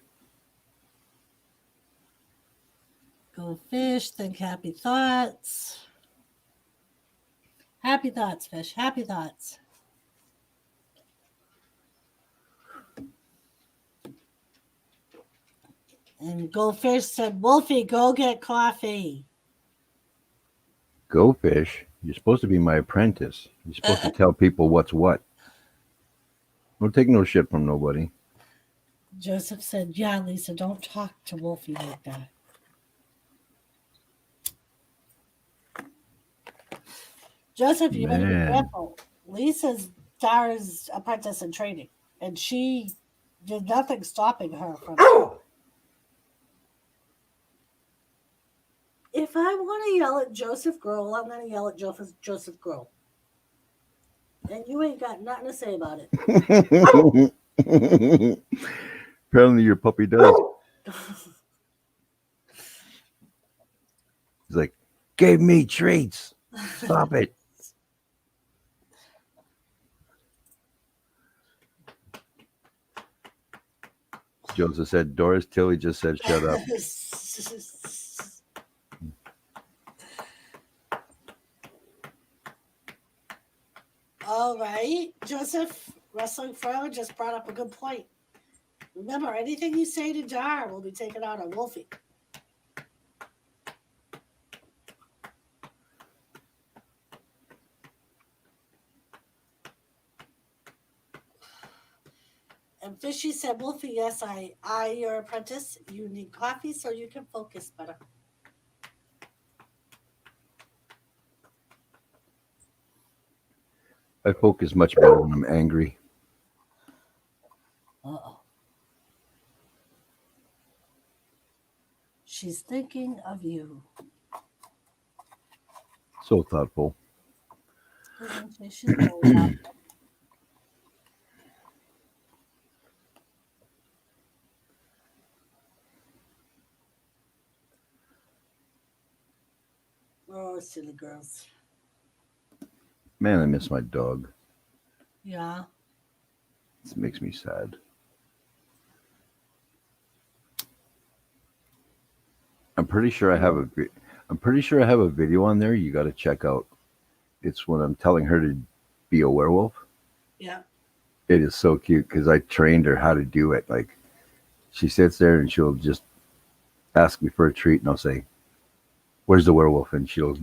Go fish, think happy thoughts. Happy thoughts, fish. Happy thoughts. And Goldfish said, Wolfie, go get coffee. Go fish. You're supposed to be my apprentice. You're supposed to tell people what's what. Don't take no shit from nobody. Joseph said, yeah, Lisa, don't talk to Wolfie like that. Joseph, you better be careful. Lisa's Dara's apprentice in training, and she did nothing stopping her from. If I want to yell at Joseph Grohl, I'm going to yell at Joseph Grohl. And you ain't got nothing to say about it. Apparently your puppy does. He's like, gave me treats. Stop it. Joseph said, Doris Tilly just said, shut up. All right, Joseph, Wrestling Forever just brought up a good point. Remember, anything you say to Dar will be taken out on Wolfie. And Fishy said, Wolfie, yes, I, your apprentice, you need coffee so you can focus better. I focus much better when I'm angry. Uh-oh. She's thinking of you, So thoughtful. isn't she? She's very thoughtful. Oh, silly girls. Man, I miss my dog. Yeah. This makes me sad. I'm pretty sure I have a. I'm pretty sure I have a video on there. You got to check out. It's when I'm telling her to be a werewolf. Yeah. It is so cute because I trained her how to do it. Like she sits there and she'll just ask me for a treat, and I'll say, "Where's the werewolf?" And she'll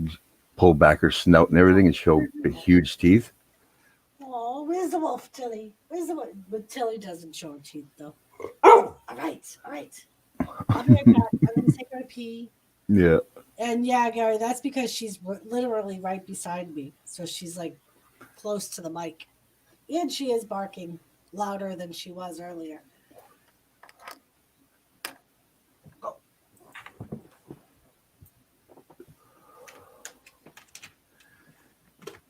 pull back her snout and everything, and show the huge teeth. Oh, where's the wolf, Tilly? Where's the wolf? But Tilly doesn't show her teeth, though. Oh, all right, all right. I'll be right back. I'm going to take her to pee. Yeah. And yeah, Gary, that's because she's literally right beside me. So she's like close to the mic. And she is barking louder than she was earlier. Oh,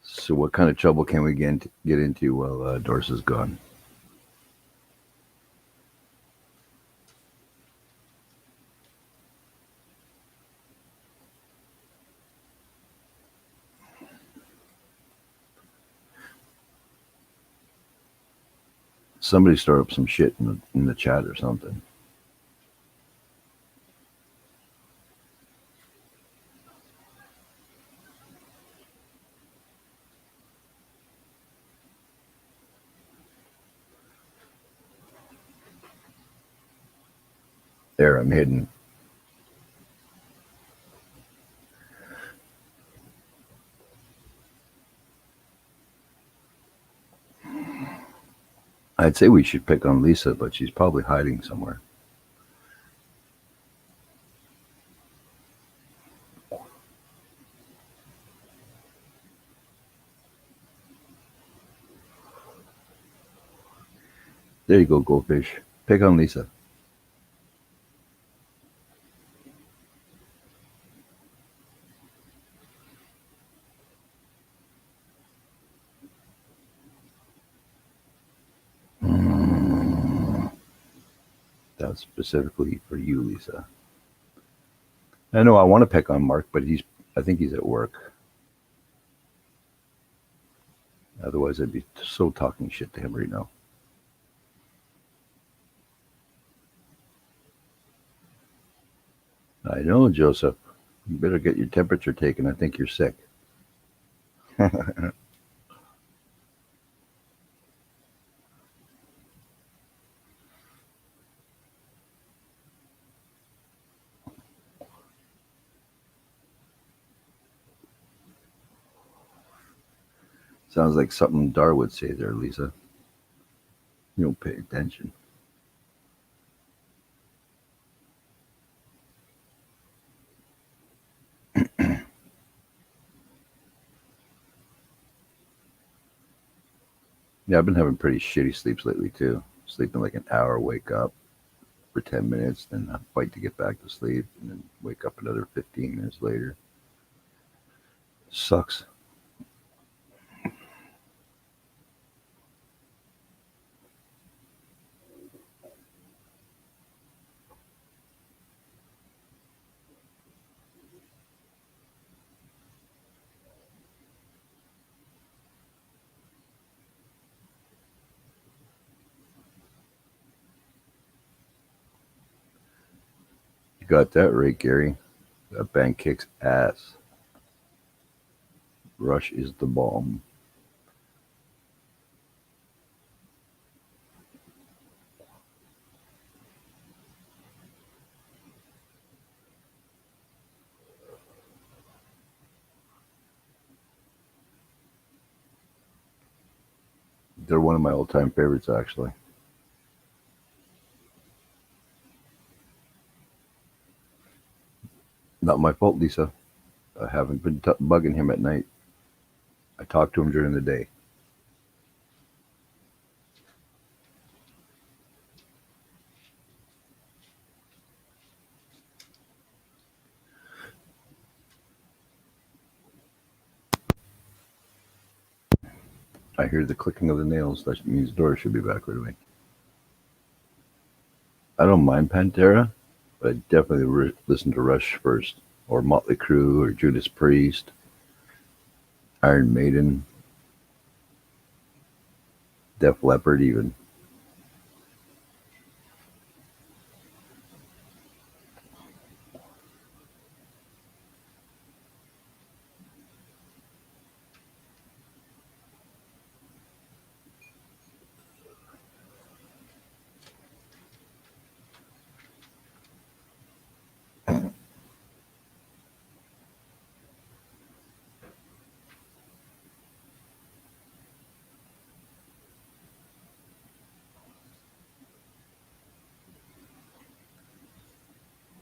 So, what kind of trouble can we get into while Doris is gone? Somebody stir up some shit in the chat or something. There, I'm hidden. I'd say we should pick on Lisa, but she's probably hiding somewhere. There you go, goldfish. Pick on Lisa. That's specifically for you, Lisa. I know I want to pick on Mark, but I think he's at work. Otherwise, I'd be so talking shit to him right now. I know, Joseph. You better get your temperature taken. I think you're sick. Sounds like something Dar would say there, Lisa. You don't pay attention. Yeah, I've been having pretty shitty sleeps lately too. Sleeping like an hour, wake up for 10 minutes, then I fight to get back to sleep, and then wake up another 15 minutes later. Sucks. You got that right, Gary. That band kicks ass. Rush is the bomb. They're one of my all-time favorites, actually. Not my fault, Lisa. I haven't been bugging him at night. I talk to him during the day. I hear the clicking of the nails. That means the door should be back right away. I don't mind Pantera, but I definitely listen to Rush first, or Motley Crue, or Judas Priest, Iron Maiden, Def Leppard, even.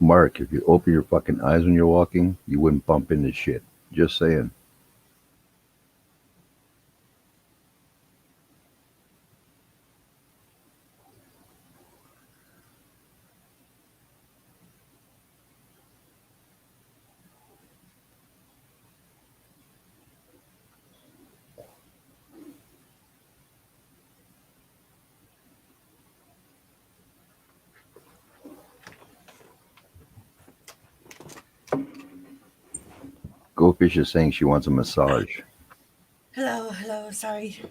Mark, if you open your fucking eyes when you're walking, you wouldn't bump into shit. Just saying. Goldfish is saying she wants a massage. Hello, sorry.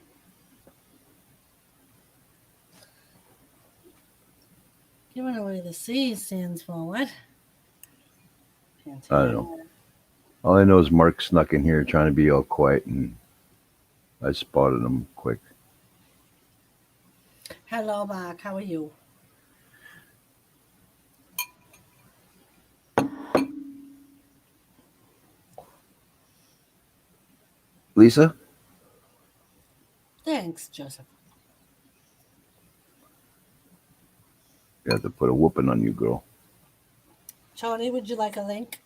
Giving away the C stands for what? I don't know. All I know is Mark snuck in here trying to be all quiet, and I spotted him quick. Hello, Mark. How are you? Lisa? Thanks, Joseph. You have to put a whooping on you, girl. Tony, would you like a link?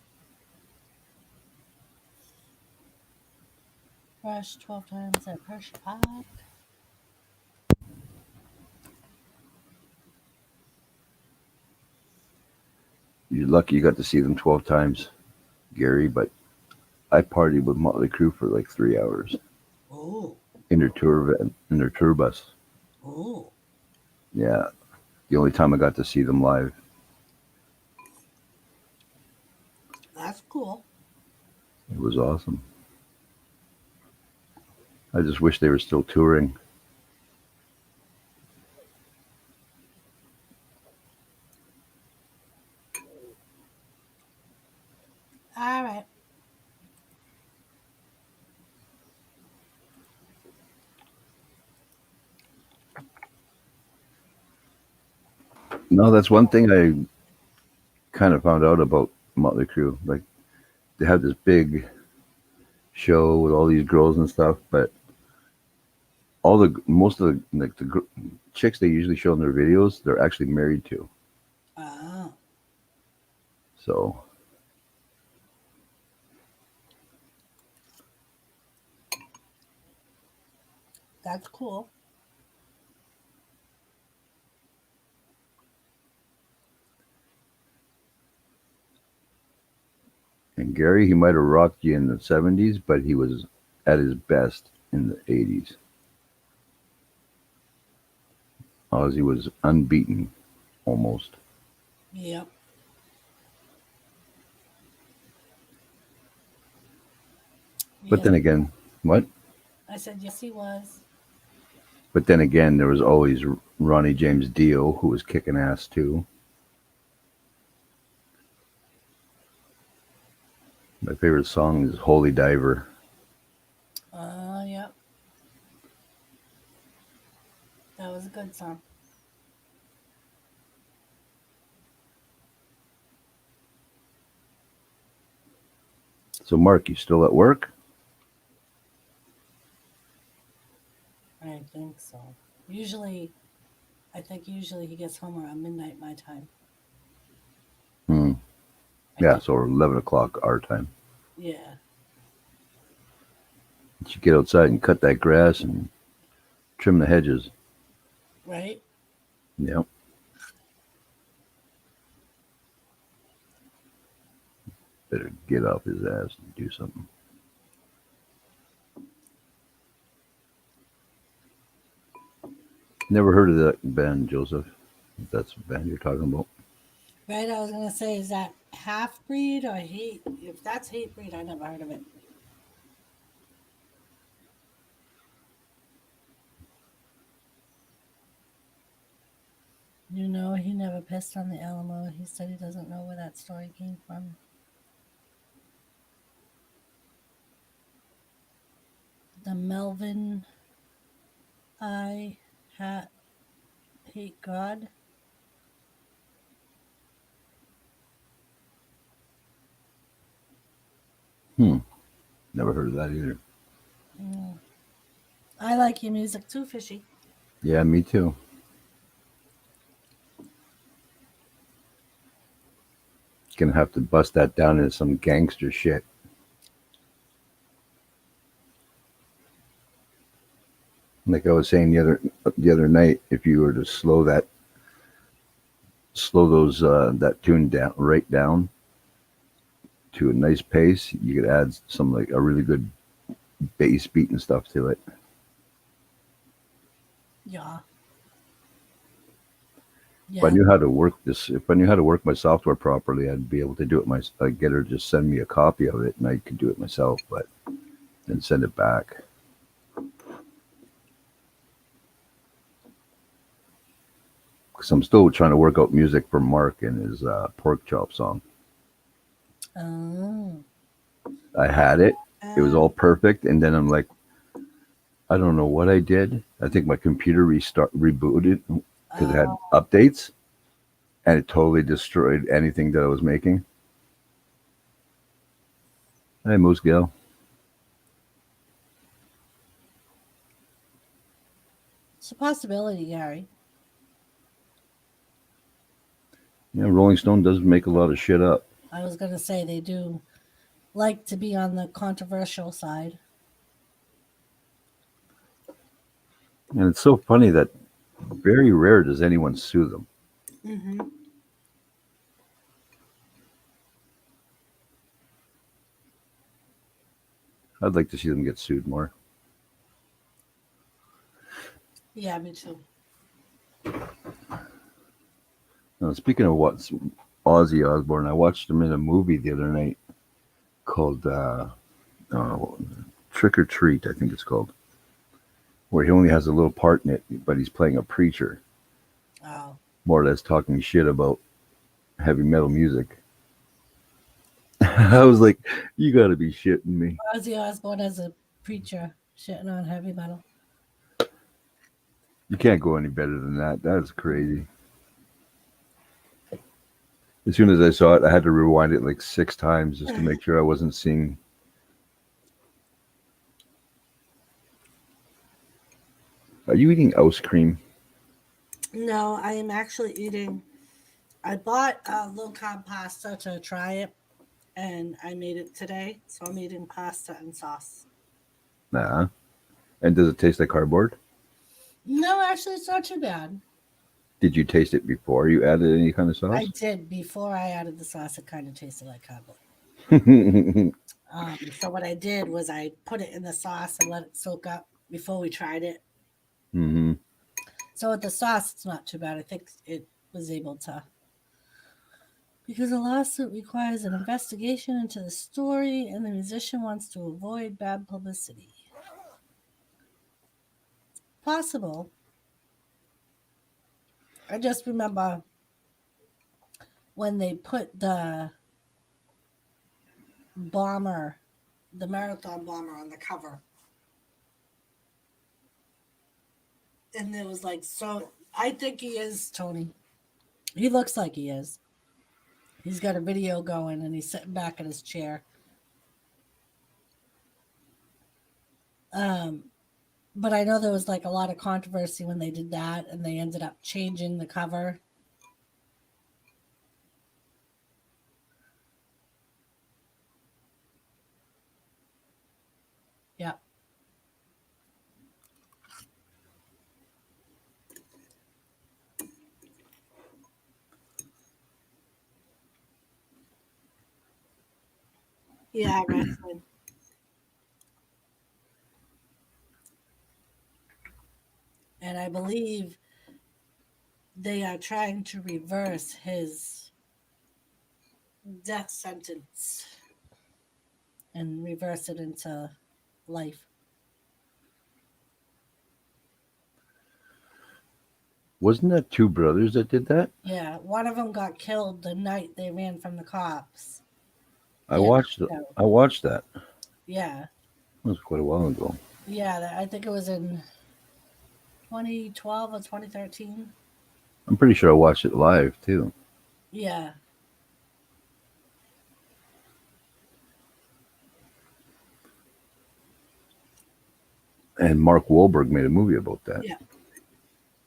Rush 12 times at Persh Park. You're lucky you got to see them 12 times, Gary, but I partied with Motley Crue for like 3 hours Oh, in their tour bus. oh, Yeah, the only time I got to see them live. that's cool. It was awesome. I just wish they were still touring. All right. No, that's one thing I kind of found out about Motley Crue. Like, they have this big show with all these girls and stuff, but most of the chicks they usually show in their videos, they're actually married to. Oh, So that's cool. and Gary, he might have rocked you in the 70s, but he was at his best in the 80s. Ozzy was unbeaten almost. Yep. But Yes, then again, what? I said yes, he was. But then again, there was always Ronnie James Dio, who was kicking ass too. My favorite song is Holy Diver. Yep. That was a good song. So, Mark, you still at work? I think so. Usually, I think usually he gets home around midnight my time. Hmm. I Yeah, think. so 11 o'clock our time. Yeah. You should get outside and cut that grass and trim the hedges. Right? Yep. Better get off his ass and do something. Never heard of that band, Joseph. If that's the band you're talking about. Right? I was gonna say, is that half breed or hate? If that's hate breed, I never heard of it. You know, he never pissed on the Alamo. He said he doesn't know where that story came from. The Melvin I hate God. Hmm. Never heard of that either. Mm. I like your music too, Fishy. Yeah, me too. Gonna have to bust that down into some gangster shit. Like I was saying the other night, if you were to slow those that tune down right down to a nice pace, you could add some like a really good bass beat and stuff to it. Yeah, If I yeah, knew how to work this, if I knew how to work my software properly, I'd be able to do it. I'd get her to just send me a copy of it, and I could do it myself, but then send it back. Because I'm still trying to work out music for Mark and his pork chop song. oh, I had it; it was uh, all perfect, and then I'm like, I don't know what I did. I think my computer rebooted because it had uh, updates, and it totally destroyed anything that I was making. Hey, Moose Gal. it's a possibility, Gary. Yeah, Rolling Stone does make a lot of shit up. I was gonna say they do like to be on the controversial side. And it's so funny that very rare does anyone sue them. Hmm. I'd like to see them get sued more. Yeah, me too. Now, speaking of what's Ozzy Osbourne, I watched him in a movie the other night called oh, Trick or Treat, I think it's called, where he only has a little part in it, but he's playing a preacher, Oh, more or less talking shit about heavy metal music. I was like, you got to be shitting me. Ozzy Osbourne as a preacher shitting on heavy metal. You can't go any better than that. That's crazy. As soon as I saw it, I had to rewind it like 6 times just to make sure I wasn't seeing. Are you eating ice cream? No, I am actually eating. I bought a low carb pasta to try it, and I made it today. So I'm eating pasta and sauce. Nah. And does it taste like cardboard? No, actually, it's not too bad. Did you taste it before you added any kind of I sauce? did before I added the sauce. It kind of tasted like cardboard. Mm-hmm. So what I did was I put it in the sauce and let it soak up before we tried it. So with the sauce, it's not too bad. I think it was able to, because a lawsuit requires an investigation into the story, and the musician wants to avoid bad publicity. Possible. I just remember when they put bomber, the marathon bomber, on the cover, and it was like, so I think he is Tony. He looks like he is. He's got a video going, and he's sitting back in his chair. Um, but I know there was like a lot of controversy when they did that, and they ended up changing the cover. Yeah, yeah, wrestling. And I believe they are trying to reverse his death sentence and reverse it into life. Wasn't that two brothers that did that? Yeah, one of them got killed the night they ran from the cops. I Yeah, watched. I watched that. yeah, It was quite a while ago. yeah. I think it was in 2012 or 2013. I'm pretty sure I watched it live too. Yeah, And Mark Wahlberg made a movie about that. yeah.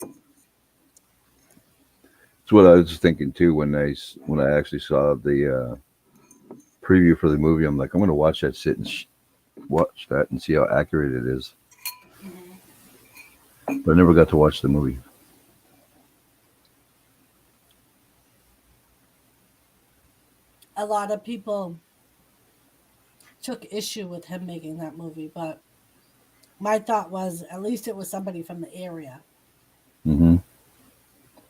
That's what I was thinking too when I actually saw the preview for the movie. I'm like, I'm going to watch that, sit and watch that and see how accurate it is. Hmm. But I never got to watch the movie. A lot of people took issue with him making that movie, but my thought was at least it was somebody from the area. Hmm.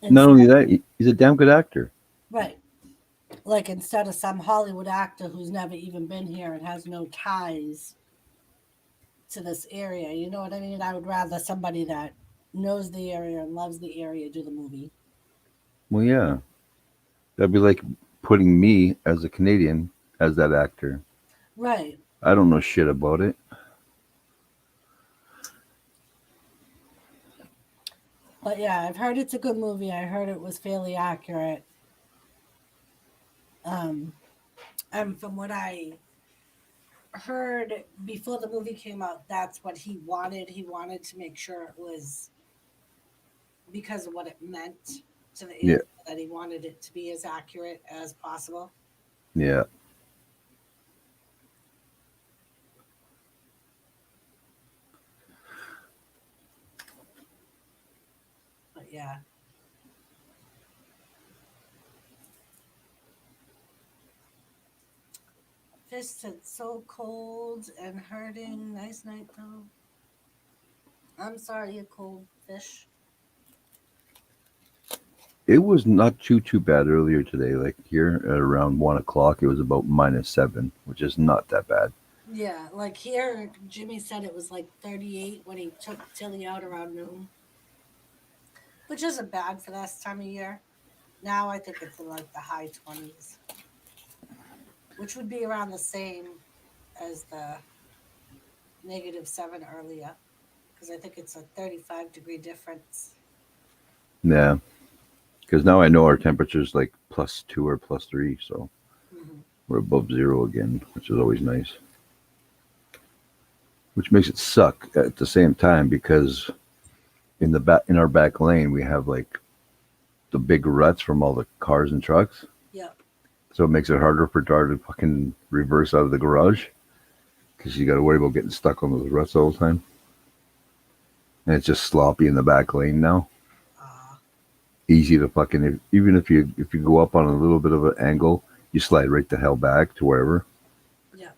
Not only Instead, that, he's a damn good actor. right. Like instead of some Hollywood actor who's never even been here and has no ties to this area. You know what I mean? I would rather somebody that knows the area and loves the area do the movie. Well, yeah, that'd be like putting me as a Canadian as that actor. Right. I don't know shit about it. But yeah, I've heard it's a good movie. I heard it was fairly accurate. Um, and from what I heard before the movie came out, that's what he wanted. He wanted to make sure it was because of what it meant to the Yeah, area that he wanted it to be as accurate as possible. yeah. But yeah, fist it's so cold and hurting. Nice night though. I'm sorry, you cold fish. It was not too bad earlier today. Like here at around 1 o'clock, it was about -7, which is not that bad. Yeah, like here, Jimmy said it was like 38 when he took Tilly out around noon, which isn't bad for this time of year. Now I think it's in like the high 20s, which would be around the same as the -7 earlier, because I think it's a 35-degree difference. Yeah, because now I know our temperature's like +2 or +3, so Hmm. we're above zero again, which is always nice. Which makes it suck at the same time because in our back lane we have like the big ruts from all the cars and trucks, Yep. so it makes it harder for Dar to fucking reverse out of the garage because you got to worry about getting stuck on those ruts all the time, and it's just sloppy in the back lane now. Uh, Easy to fucking even if you go up on a little bit of an angle, you slide right the hell back to wherever. yep.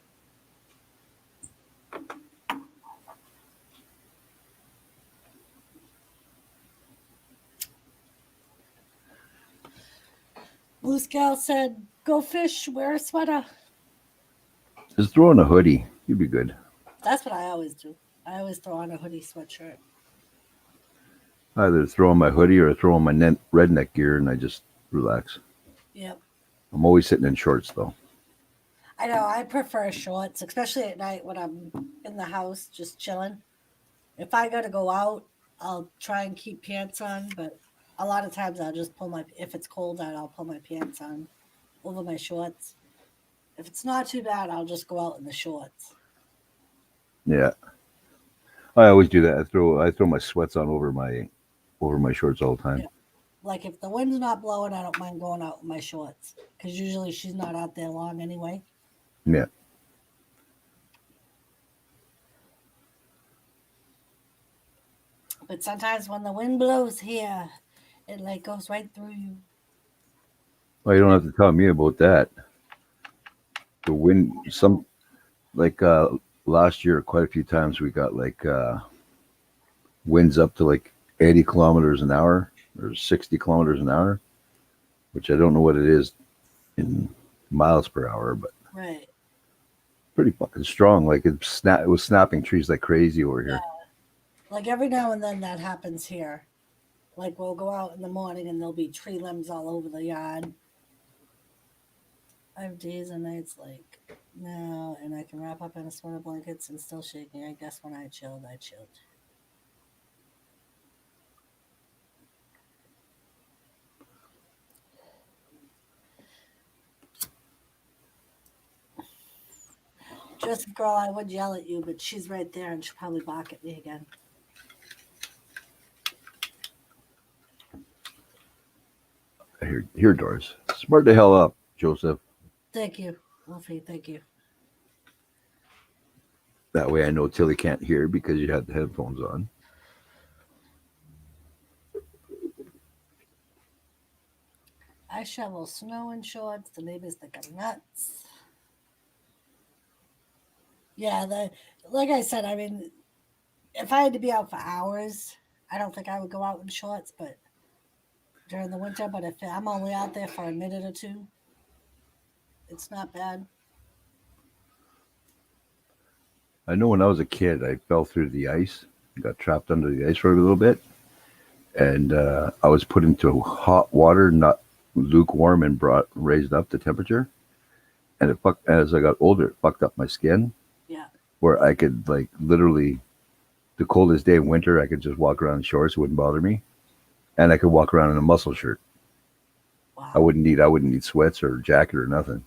Blue Scout said, "Go fish, wear a sweater." Just throw on a hoodie, you'd be good. That's what I always do. I always throw on a hoodie sweatshirt. Either throw on my hoodie or throw on my redneck gear, and I just relax. Yep. I'm always sitting in shorts though. I know. I prefer shorts, especially at night when I'm in the house just chilling. If I got to go out, I'll try and keep pants on, but a lot of times I'll just pull my, if it's cold out, I'll pull my pants on over my shorts. If it's not too bad, I'll just go out in the shorts. Yeah, I always do that. I throw my sweats on over my shorts all the Yeah. time. Like if the wind's not blowing, I don't mind going out in my shorts because usually she's not out there long anyway. Yeah. But sometimes when the wind blows here, it like goes right through you. Well, you don't have to tell me about that. The wind, some like last year, quite a few times we got like winds up to like 80 kilometers an hour, or 60 kilometers an hour, which I don't know what it is in miles per hour, but Right. pretty fucking strong. Like it was snapping trees like crazy over Yeah. here. Like every now and then that happens here. Like we'll go out in the morning and there'll be tree limbs all over the yard. I have days and nights like no, and I can wrap up in a sweater blankets and still shaking. I guess when I chilled, I chilled. Just girl, I would yell at you, but she's right there and she'll probably bark at me again. I hear doors. Smart the hell up, Joseph. Thank you, Wolfie. Thank you. That way I know Tilly can't hear because you had the headphones on. I shovel snow in shorts. The neighbors think I'm nuts. Yeah, like I said, I mean, if I had to be out for hours, I don't think I would go out in shorts, but during the winter. But if I'm only out there for a minute or two, it's not bad. I know when I was a kid, I fell through the ice, got trapped under the ice for a little bit, and I was put into hot water, not lukewarm, and raised up the temperature. And as I got older, it fucked up my skin, Yeah. where I could like literally the coldest day in winter, I could just walk around in shorts, it wouldn't bother me, and I could walk around in a muscle shirt. Wow. I wouldn't need sweats or jacket or nothing.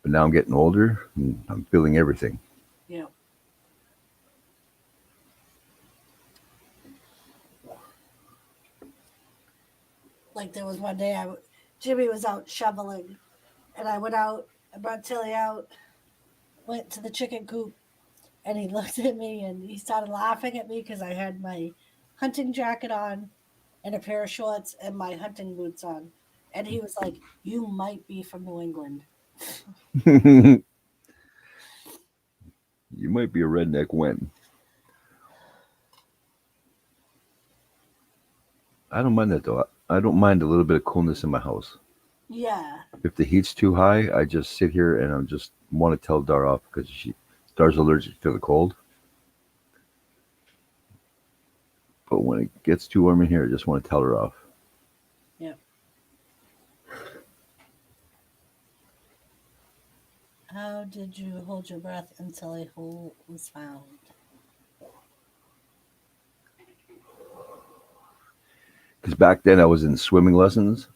But now I'm getting older and I'm feeling everything. Yeah. Like there was one day Jimmy was out shoveling, and I went out. I brought Tilly out, went to the chicken coop, and he looked at me and he started laughing at me because I had my hunting jacket on and a pair of shorts and my hunting boots on. And he was like, "You might be from New England." You might be a redneck when. I don't mind that though. I don't mind a little bit of coolness in my house. Yeah. If the heat's too high, I just sit here and I just want to tell Dar off because Dar's allergic to the cold. But when it gets too warm in here, I just want to tell her off. Yeah. How did you hold your breath until a hole was found? Because back then I was in swimming lessons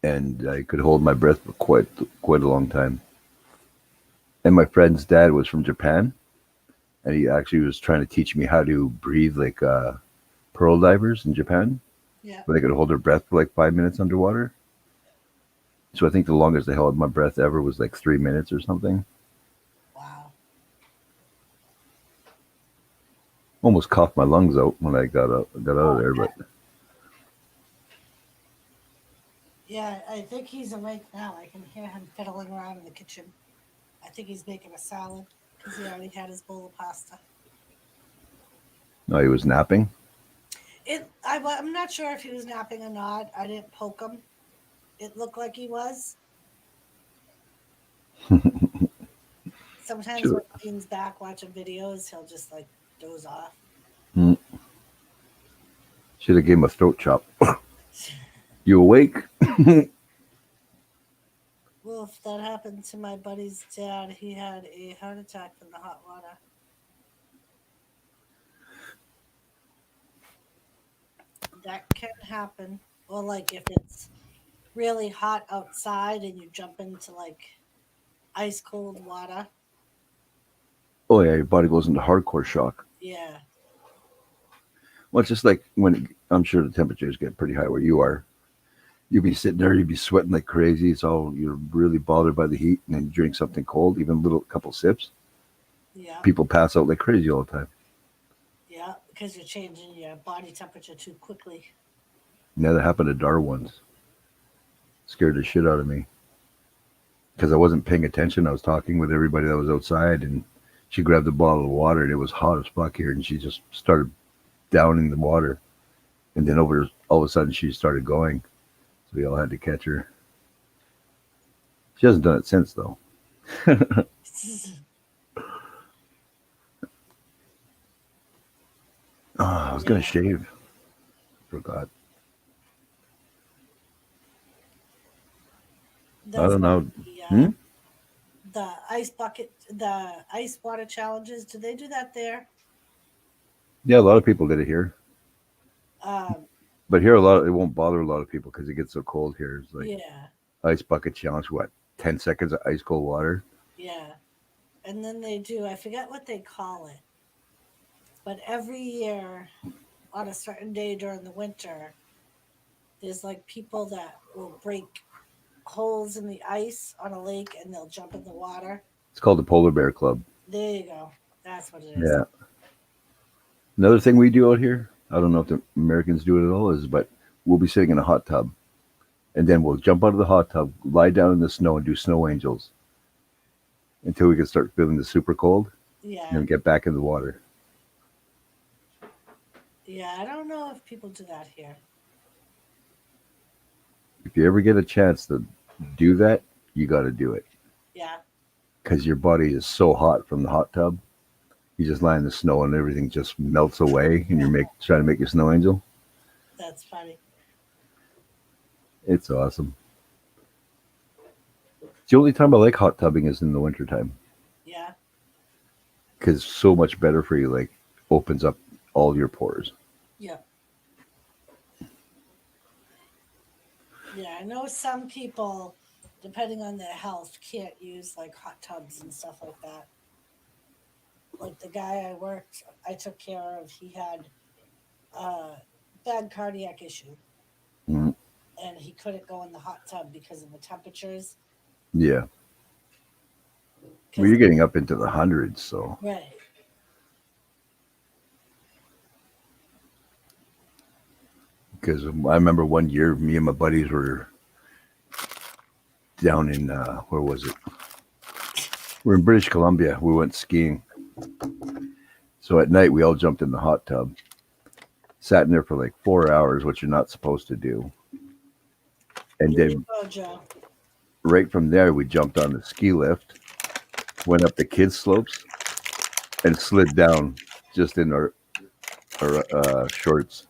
and I could hold my breath for quite a long time. And my friend's dad was from Japan, and he actually was trying to teach me how to breathe like pearl divers in Japan, Yeah. where they could hold their breath for like 5 minutes underwater. So I think the longest I held my breath ever was like 3 minutes or something. Wow. Almost coughed my lungs out when I got out of there, but Yeah, I think he's awake now. I can hear him fiddling around in the kitchen. I think he's making a salad because he already had his bowl of pasta. no, he was napping. I'm not sure if he was napping or not. I didn't poke him. It looked like he was. Sometimes Should when he leans back watching videos, he'll just like doze off. have gave him a throat chop. You awake? Well, if that happened to my buddy's dad, he had a heart attack from the hot water. That can happen. Or like if it's really hot outside and you jump into like ice cold water. Oh yeah, your body goes into hardcore shock. Yeah. Well, it's just like I'm sure the temperatures get pretty high where you are. You'd be sitting there, you'd be sweating like crazy. It's all you're really bothered by the heat, and then you drink something cold, even a little couple sips. Yeah. People pass out like crazy all the time. Yeah, because you're changing your body temperature too quickly. Yeah, that happened to Dar once. Scared the shit out of me because I wasn't paying attention. I was talking with everybody that was outside, and she grabbed a bottle of water, and it was hot as fuck here, and she just started downing the water. And then all of a sudden she started going, so we all had to catch her. She hasn't done it since though. Oh, I was gonna Yeah, shave. Forgot. I those don't like know. Hmm? the ice bucket, the ice water challenges. Do they do that there? Yeah, a lot of people did it here, Um, but here a lot. It won't bother a lot of people because it gets so cold here. It's like yeah, ice bucket challenge. What? 10 seconds of ice cold water. yeah. And then they do. I forget what they call it, but every year on a certain day during the winter, there's like people that will break holes in the ice on a lake and they'll jump in the water. It's called the Polar Bear Club. There you go. That's what it is. Yeah. Another thing we do out here. I don't know if the Americans do it at all. Is but we'll be sitting in a hot tub, and then we'll jump out of the hot tub, lie down in the snow, and do snow angels until we can start feeling the super cold, and Yeah. then get back in the water. Yeah. I don't know if people do that here. If you ever get a chance to do that, you got to do it Yeah. because your body is so hot from the hot tub. You just lie in the snow and everything just melts away, and trying to make your snow angel. That's funny. It's awesome. The only time I like hot tubbing is in the wintertime Yeah. because it's so much better for you. Like opens up all your pores. Yeah. Yeah. I know some people, depending on their health, can't use like hot tubs and stuff like that. Like the guy I took care of, he had a bad cardiac issue Mm, and he couldn't go in the hot tub because of the temperatures. yeah. Well, Because, you're getting up into the hundreds, so right. because I remember one year me and my buddies were down in where was it? We're in British Columbia. We went skiing. So at night we all jumped in the hot tub, sat in there for like 4 hours, which you're not supposed to do. And There you then go, Joe. right from there we jumped on the ski lift, went up the kids slopes, and slid down just in our shorts.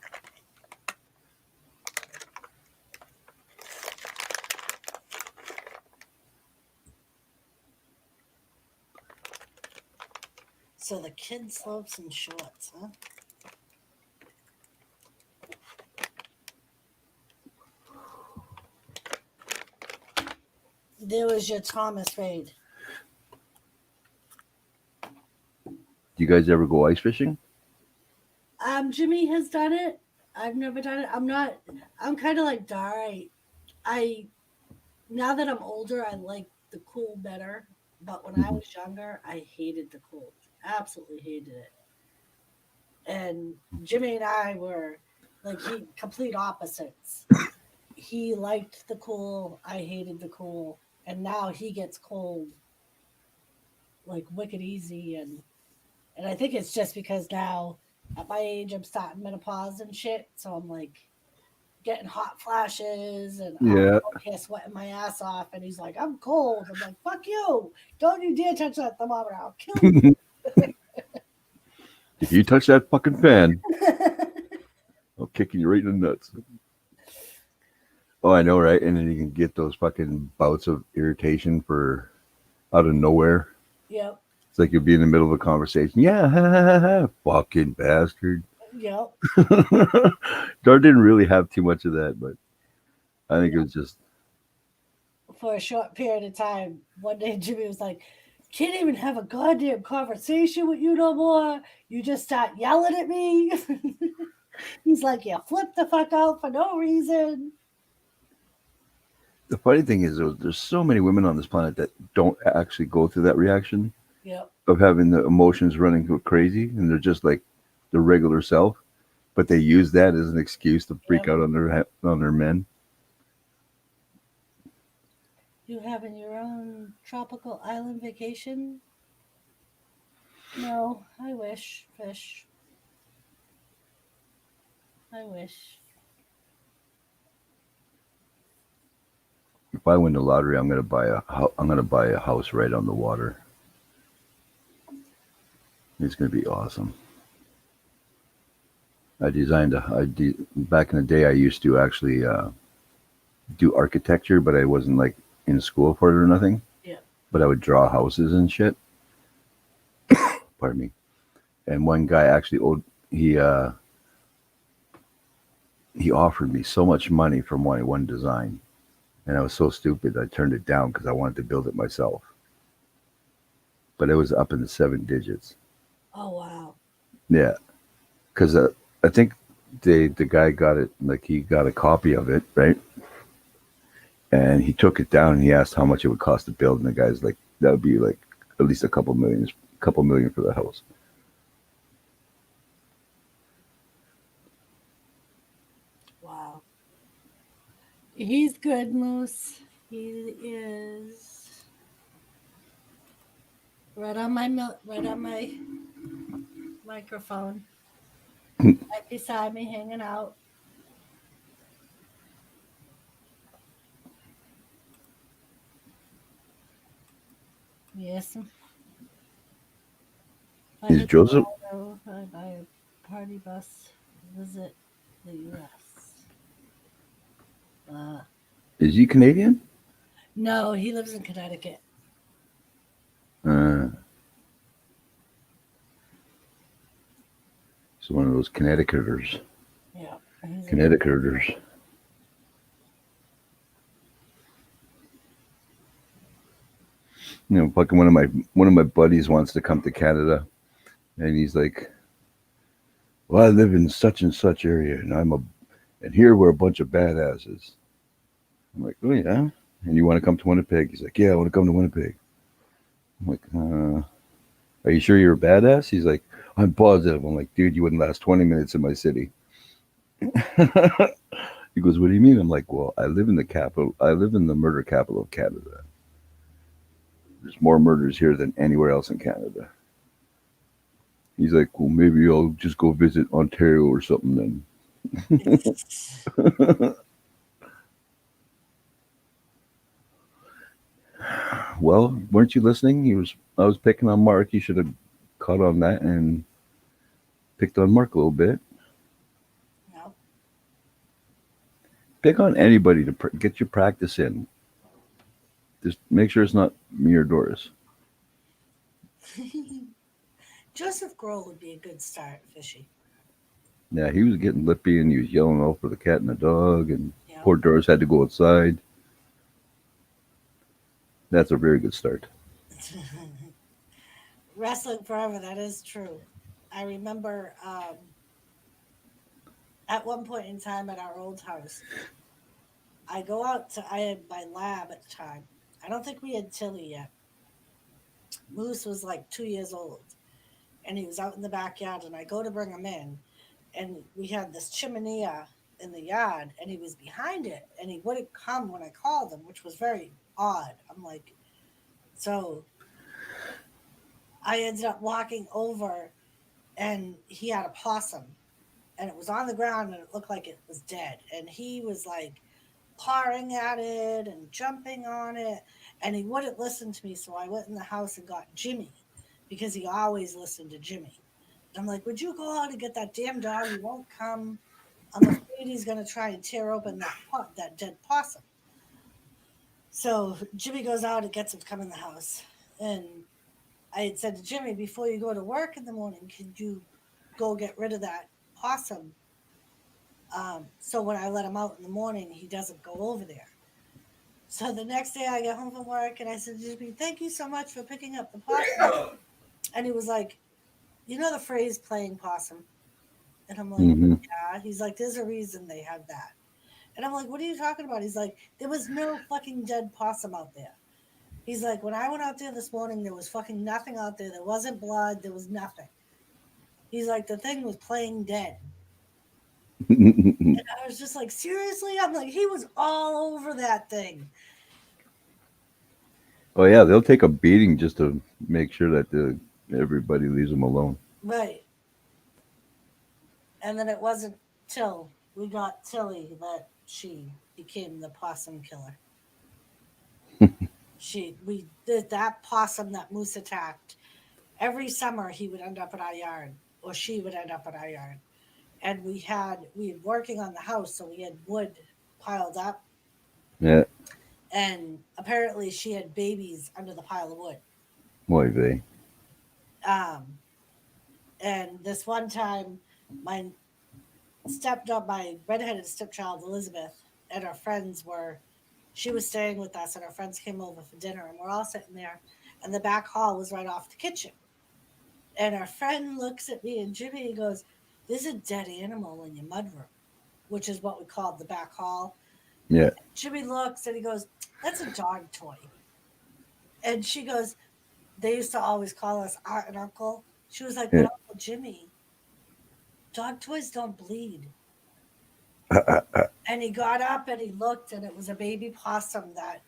So the kid slopes and shorts, huh? There was your Thomas raid. Do you guys ever go ice fishing? Jimmy has done it. I've never done it. I'm not. I'm kind of like Dar. I now that I'm older, I like the cool better. But when I Hmm. was younger, I hated the cold. Absolutely hated it. And Jimmy and I were like complete opposites. He liked the cool. I hated the cool. And now he gets cold like wicked easy. And I think it's just because now at my age I'm starting menopause and shit. So I'm like getting hot flashes and I'm Yeah. out here sweating my ass off. And he's like, I'm cold. I'm like, fuck you. Don't you dare touch that thermometer. I'll kill you. If you touch that fucking fan, I'll kick you right in the nuts. Oh, I know, right? And then you can get those fucking bouts of irritation for out of nowhere. Yep. It's like you'll be in the middle of a conversation. Yeah, ha, ha, ha, ha, fucking bastard. Yep. Dar didn't really have too much of that, but I think it Yep. was just, For a short period of time, one day Jimmy was like, can't even have a goddamn conversation with you no more. You just start yelling at me. He's like, yeah, flip the fuck out for no reason. the funny thing is, there's so many women on this planet that don't actually go through that reaction Yep. of having the emotions running crazy, and they're just like the regular self, but they use that as an excuse to freak Yep. out on their men. You having your own tropical island vacation? No, I wish. Fish. I wish. If I win the lottery, I'm gonna buy a house right on the water. It's gonna be awesome. Back in the day. I used to actually do architecture, but I wasn't like in school for it or nothing. Yeah. But I would draw houses and shit. Pardon me. And one guy actually owed he uh he offered me so much money for one design, and I was so stupid I turned it down because I wanted to build it myself. But it was up in the seven digits. Oh wow. Yeah, because I think the guy got it, like he got a copy of it, right? And he took it down and he asked how much it would cost to build, and the guy's like, that would be like at least couple million for the house. Wow. He's good, Moose. He is right on my microphone, right beside me, hanging out. Yes. If I Is hit the Joseph lotto, I buy a party bus, visit the U.S. Uh, is he Canadian? no, he lives in Connecticut. Uh, he's one of those Yeah, he's a good. Connecticuters. Fucking one of my buddies wants to come to Canada, and he's like, "Well, I live in such and such area, and here we're a bunch of badasses." I'm like, "Oh yeah, and you want to come to Winnipeg?" He's like, "Yeah, I want to come to Winnipeg." I'm like, "Are you sure you're a badass?" He's like, "I'm positive." I'm like, "Dude, you wouldn't last 20 minutes in my city." He goes, "What do you mean?" I'm like, "Well, I live in the capital. I live in the murder capital of Canada. There's more murders here than anywhere else in Canada." He's like, "Well, maybe I'll just go visit Ontario or something then." Well, weren't you listening? I was picking on Mark. You should have caught on that and picked on Mark a little bit. No. Pick on anybody to get your practice in. Just make sure it's not me or Doris. Joseph Grohl would be a good start, Fishy. Yeah, he was getting lippy and he was yelling out for the cat and the dog, and Yeah. poor Doris had to go outside. That's a very good start. Wrestling forever, that is true. I remember at one point in time at our old house, I had my lab at the time. I don't think we had Tilly yet. Moose was like 2 years old, and he was out in the backyard, and I go to bring him in, and we had this chimenea in the yard, and he was behind it, and he wouldn't come when I called him, which was very odd. I'm like, so I ended up walking over, and he had a possum, and it was on the ground, and it looked like it was dead, and he was like pawing at it and jumping on it, and he wouldn't listen to me. So I went in the house and got Jimmy because he always listened to Jimmy. And I'm like, would you go out and get that damn dog? He won't come. I'm afraid he's going to try and tear open that dead possum. So Jimmy goes out and gets him to come in the house. And I had said to Jimmy, before you go to work in the morning, could you go get rid of that possum? So when I let him out in the morning, he doesn't go over there. So the next day I get home from work and I said, Jimmy, thank you so much for picking up the possum. And he was like, you know the phrase playing possum? And I'm like, Hmm. yeah. He's like, there's a reason they have that. And I'm like, what are you talking about? He's like, there was no fucking dead possum out there. He's like, when I went out there this morning, there was fucking nothing out there. There wasn't blood. There was nothing. He's like, the thing was playing dead. And I was just like, seriously? I'm like, he was all over that thing. Oh yeah, they'll take a beating just to make sure that everybody leaves them alone. Right. And then it wasn't till we got Tilly that she became the possum killer. We did that possum that Moose attacked. Every summer he would end up in our yard, or she would end up in our yard. And we had working on the house, so we had wood piled up, Yeah. and apparently she had babies under the pile of wood. Boy, vey. Um, and this one time, my my redheaded stepchild Elizabeth and her friends were, she was staying with us, and her friends came over for dinner, and we're all sitting there, and the back hall was right off the kitchen. And our friend looks at me and Jimmy and goes, "There's a dead animal in your mudroom," which is what we called the back hall. Yeah. Jimmy looks and he goes, "That's a dog toy." And she goes, they used to always call us aunt and uncle. She was like, Yeah. "But Uncle Jimmy, dog toys don't bleed." And he got up and he looked, and it was a baby possum that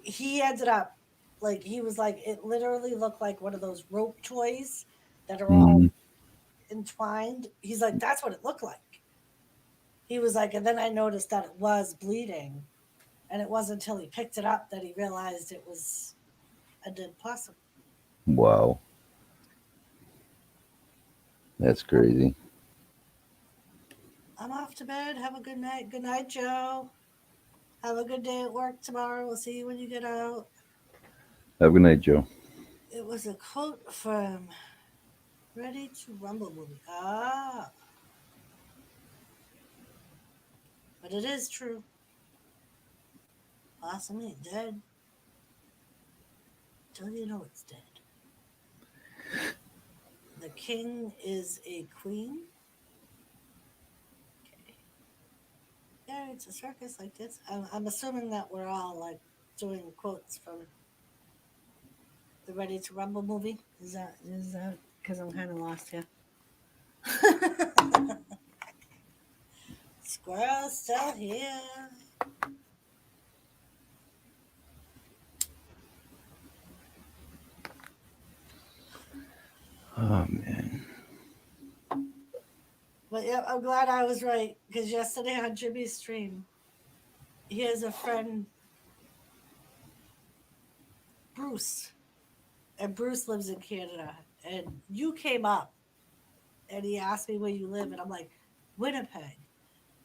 he ended up, like, he was like, it literally looked like one of those rope toys that are all Mm-hmm. entwined. He's like, "That's what it looked like." He was like, and then I noticed that it was bleeding. And it wasn't until he picked it up that he realized it was a dead possum. Wow. That's crazy. I'm off to bed. Have a good night. Good night, Joe. Have a good day at work tomorrow. We'll see you when you get out. Have a good night, Joe. It was a quote from Ready to Rumble movie. Ah, but it is true. Possum ain't dead till you know it's dead. The king is a queen. Okay. Yeah, it's a circus like this. I'm assuming that we're all like doing quotes from the Ready to Rumble movie. Is that because I'm kind of lost here? Squirrel still here. Oh man. But yeah, I'm glad I was right because yesterday on Jimmy's stream, he has a friend, Bruce, and Bruce lives in Canada. And you came up and he asked me where you live, and I'm like, Winnipeg.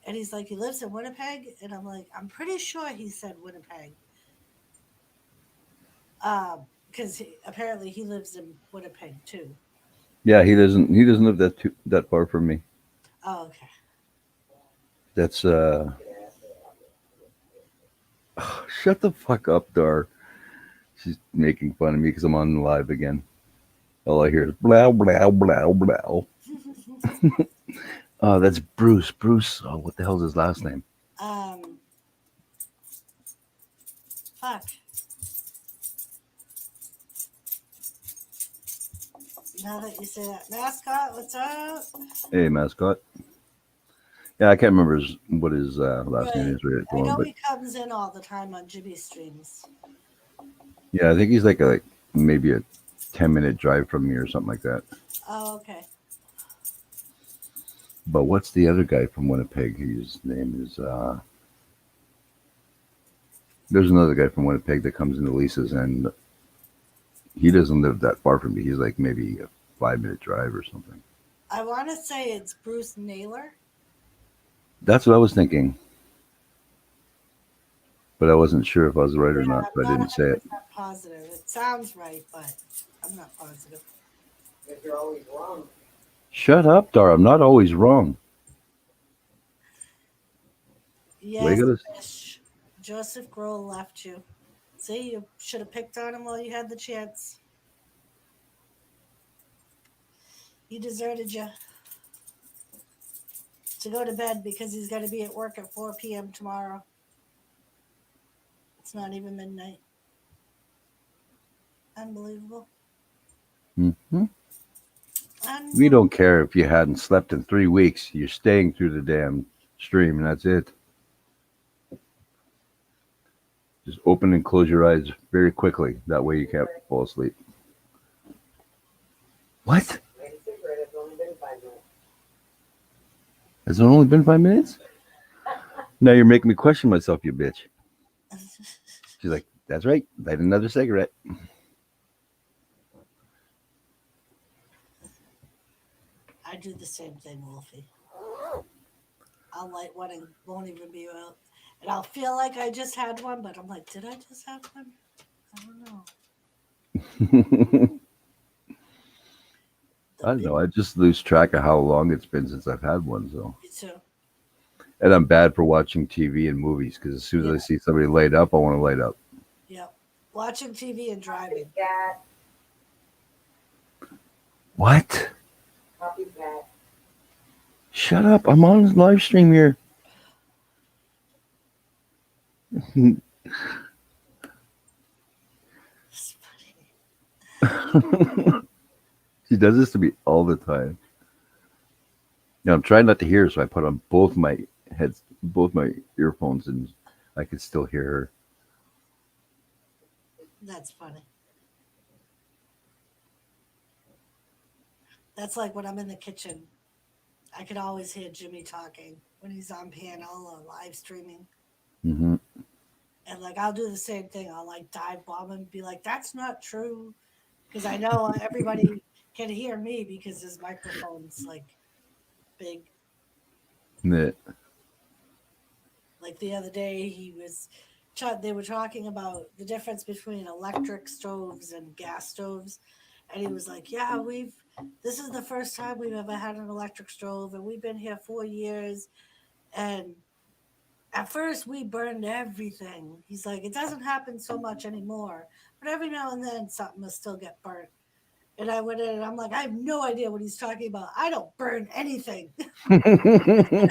And he's like, he lives in Winnipeg, and I'm like, I'm pretty sure he said Winnipeg. Because apparently he lives in Winnipeg too. Yeah, he doesn't live that far from me. Oh, okay. That's shut the fuck up, Dar. She's making fun of me because I'm on live again. All I hear is blah blah blah blah. Oh, that's Bruce. Bruce. Oh, what the hell's his last name? um, fuck. Now that you say that, mascot, what's up? Hey, mascot. Yeah, I can't remember what his last name Right. is right at the I know moment, but he comes in all the time on Jimmy's streams. yeah, I think he's like maybe a 10-minute drive from me or something like that. Oh, okay. But what's the other guy from Winnipeg? His name is there's another guy from Winnipeg that comes into Lisa's, and he doesn't live that far from me. He's like maybe a 5-minute drive or something. I want to say it's Bruce Naylor. That's what I was thinking, but I wasn't sure if I was right or Yeah, not, I'm so I not didn't say it. 100% positive. It sounds right, but I'm not positive. If you're always wrong. Shut up, Dar. I'm not always wrong. Wake Yes, up. Fish. Joseph Grohl left you. See, you should have picked on him while you had the chance. He deserted you to go to bed because he's got to be at work at 4 p.m. tomorrow. It's not even midnight. Unbelievable. Mm-hmm. Unbelievable. We don't care if you hadn't slept in 3 weeks. You're staying through the damn stream, and that's it. Just open and close your eyes very quickly. That way you can't fall asleep. What? Made a cigarette, it's only been 5 minutes. Has it only been 5 minutes? Now you're making me question myself, you bitch. She's like, that's right. Light another cigarette. I do the same thing, Wolfie. I'll light one and won't even be out. And I'll feel like I just had one, but I'm like, did I just have one? I don't know. I don't know. I just lose track of how long it's been since I've had one. So, Me too. and I'm bad for watching TV and movies because as soon as I see somebody light up, I want to light up. Yep. Watching TV and driving. Cat, What? copycat. Shut up! I'm on live stream here. It's funny. She does this to me all the time. Now I'm trying not to hear her, so I put on both my earphones, and I can still hear her. That's funny. That's like when I'm in the kitchen. I can always hear Jimmy talking when he's on panel or live streaming. Mm-hmm. And like I'll do the same thing. I'll like dive bomb and be like, that's not true. Because I know everybody can hear me because his microphone's like big. Yeah. Like the other day, they were talking about the difference between electric stoves and gas stoves. And he was like, yeah, this is the first time we've ever had an electric stove. And we've been here 4 years. And at first we burned everything. He's like, it doesn't happen so much anymore. But every now and then something will still get burnt. And I went in and I'm like, I have no idea what he's talking about. I don't burn anything. I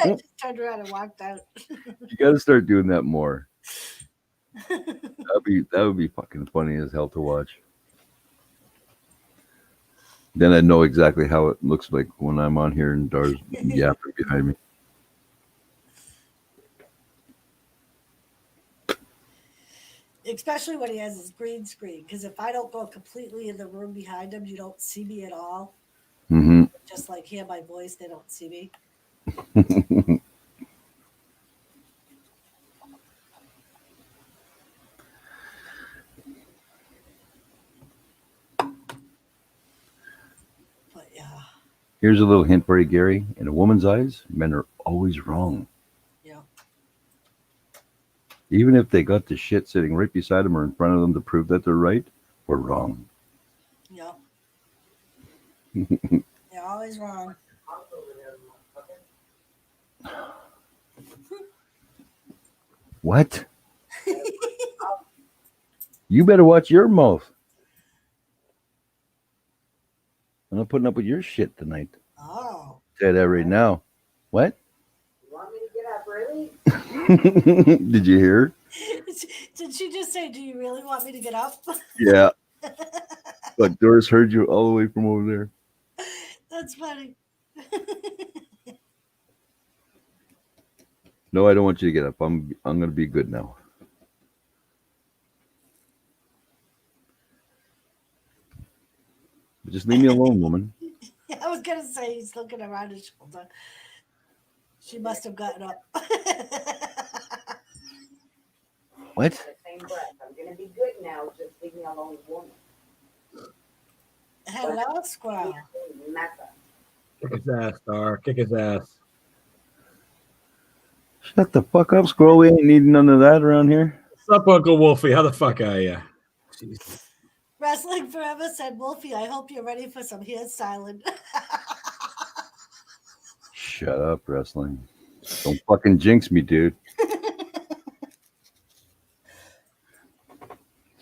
just turned around and walked out. You got to start doing that more. That would be fucking funny as hell to watch. Then I know exactly how it looks like when I'm on here and Dar's yapping behind me. Especially when he has his green screen. Because if I don't go completely in the room behind him, you don't see me at all. Mm-hmm. Just like hear my voice, they don't see me. But yeah. Here's a little hint for you, Gary. In a woman's eyes, men are always wrong. Yeah. Even if they got the shit sitting right beside them or in front of them to prove that they're right, we're wrong. Yeah. They're always wrong. What? You better watch your mouth. I'm not putting up with your shit tonight. Oh. Say that right now. What? You want me to get up early? Did you hear? Did she just say, do you really want me to get up? Yeah. Look, Doris heard you all the way from over there. That's funny. No, I don't want you to get up. I'm going to be good now. Just leave me alone, woman. I was going to say he's looking around his shoulder. She must have gotten up. What? The same breath. I'm gonna be good now. Just leave me alone, woman. Hello, Squirrel. Massa. Kick his ass, Star. Kick his ass. Shut the fuck up, Squirrel. We ain't needing none of that around here. What's up, Uncle Wolfie? How the fuck are you? Wrestling Forever said, Wolfie, I hope you're ready for some hairstyling. Shut up, wrestling. Don't fucking jinx me, dude.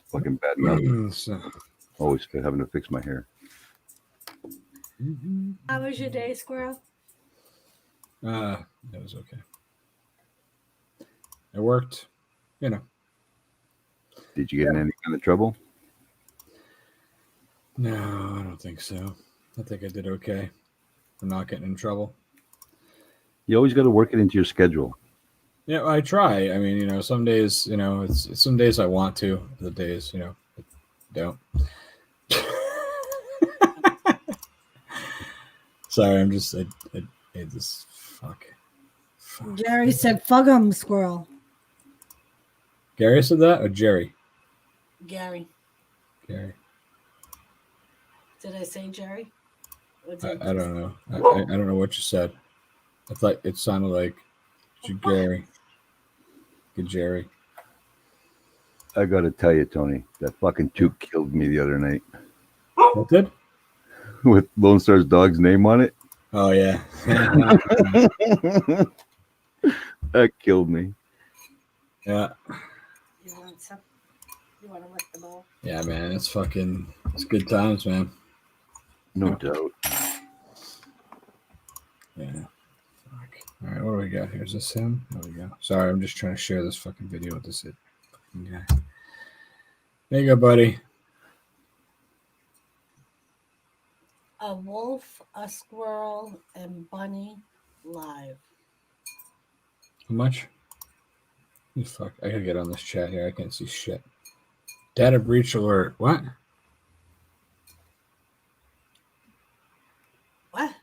Fucking bad enough. So, Always having to fix my hair. How was your day, Squirrel? that was okay. It worked, you know. Did you get in any kind of trouble? No, I don't think so. I think I did okay. I'm not getting in trouble. You always got to work it into your schedule. Yeah, I try. I mean, you know, some days, you know, it's some days I want to. The days, you know, I don't. Sorry, I'm just, I just fuck. Jerry said, "Fuck 'em, squirrel." Gary said that, or Jerry? Gary. Gary. Did I say Jerry? I don't know. I don't know what you said. I thought it sounded like Gary. Good Jerry. I gotta tell you, Tony, that fucking toque killed me the other night What did? with Lone Star's dog's name on it. Oh yeah. That killed me. Yeah. You want some? You want to lick the bowl? Yeah, man. It's good times, man. No doubt. Yeah. Fuck. All right, what do we got here? Is this him? There we go. Sorry, I'm just trying to share this fucking video with this fucking guy. There you go, buddy. A wolf, a squirrel, and bunny live. How much? Oh, fuck. I gotta get on this chat here. I can't see shit. Data breach alert. What? What?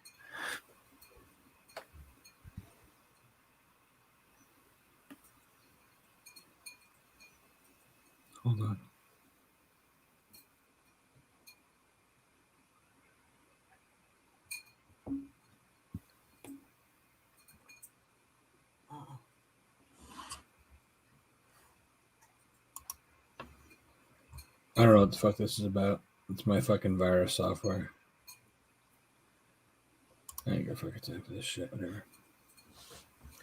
Hold on. Uh-oh. I don't know what the fuck this is about. It's my fucking virus software. I ain't gonna fucking time for this shit. Whatever.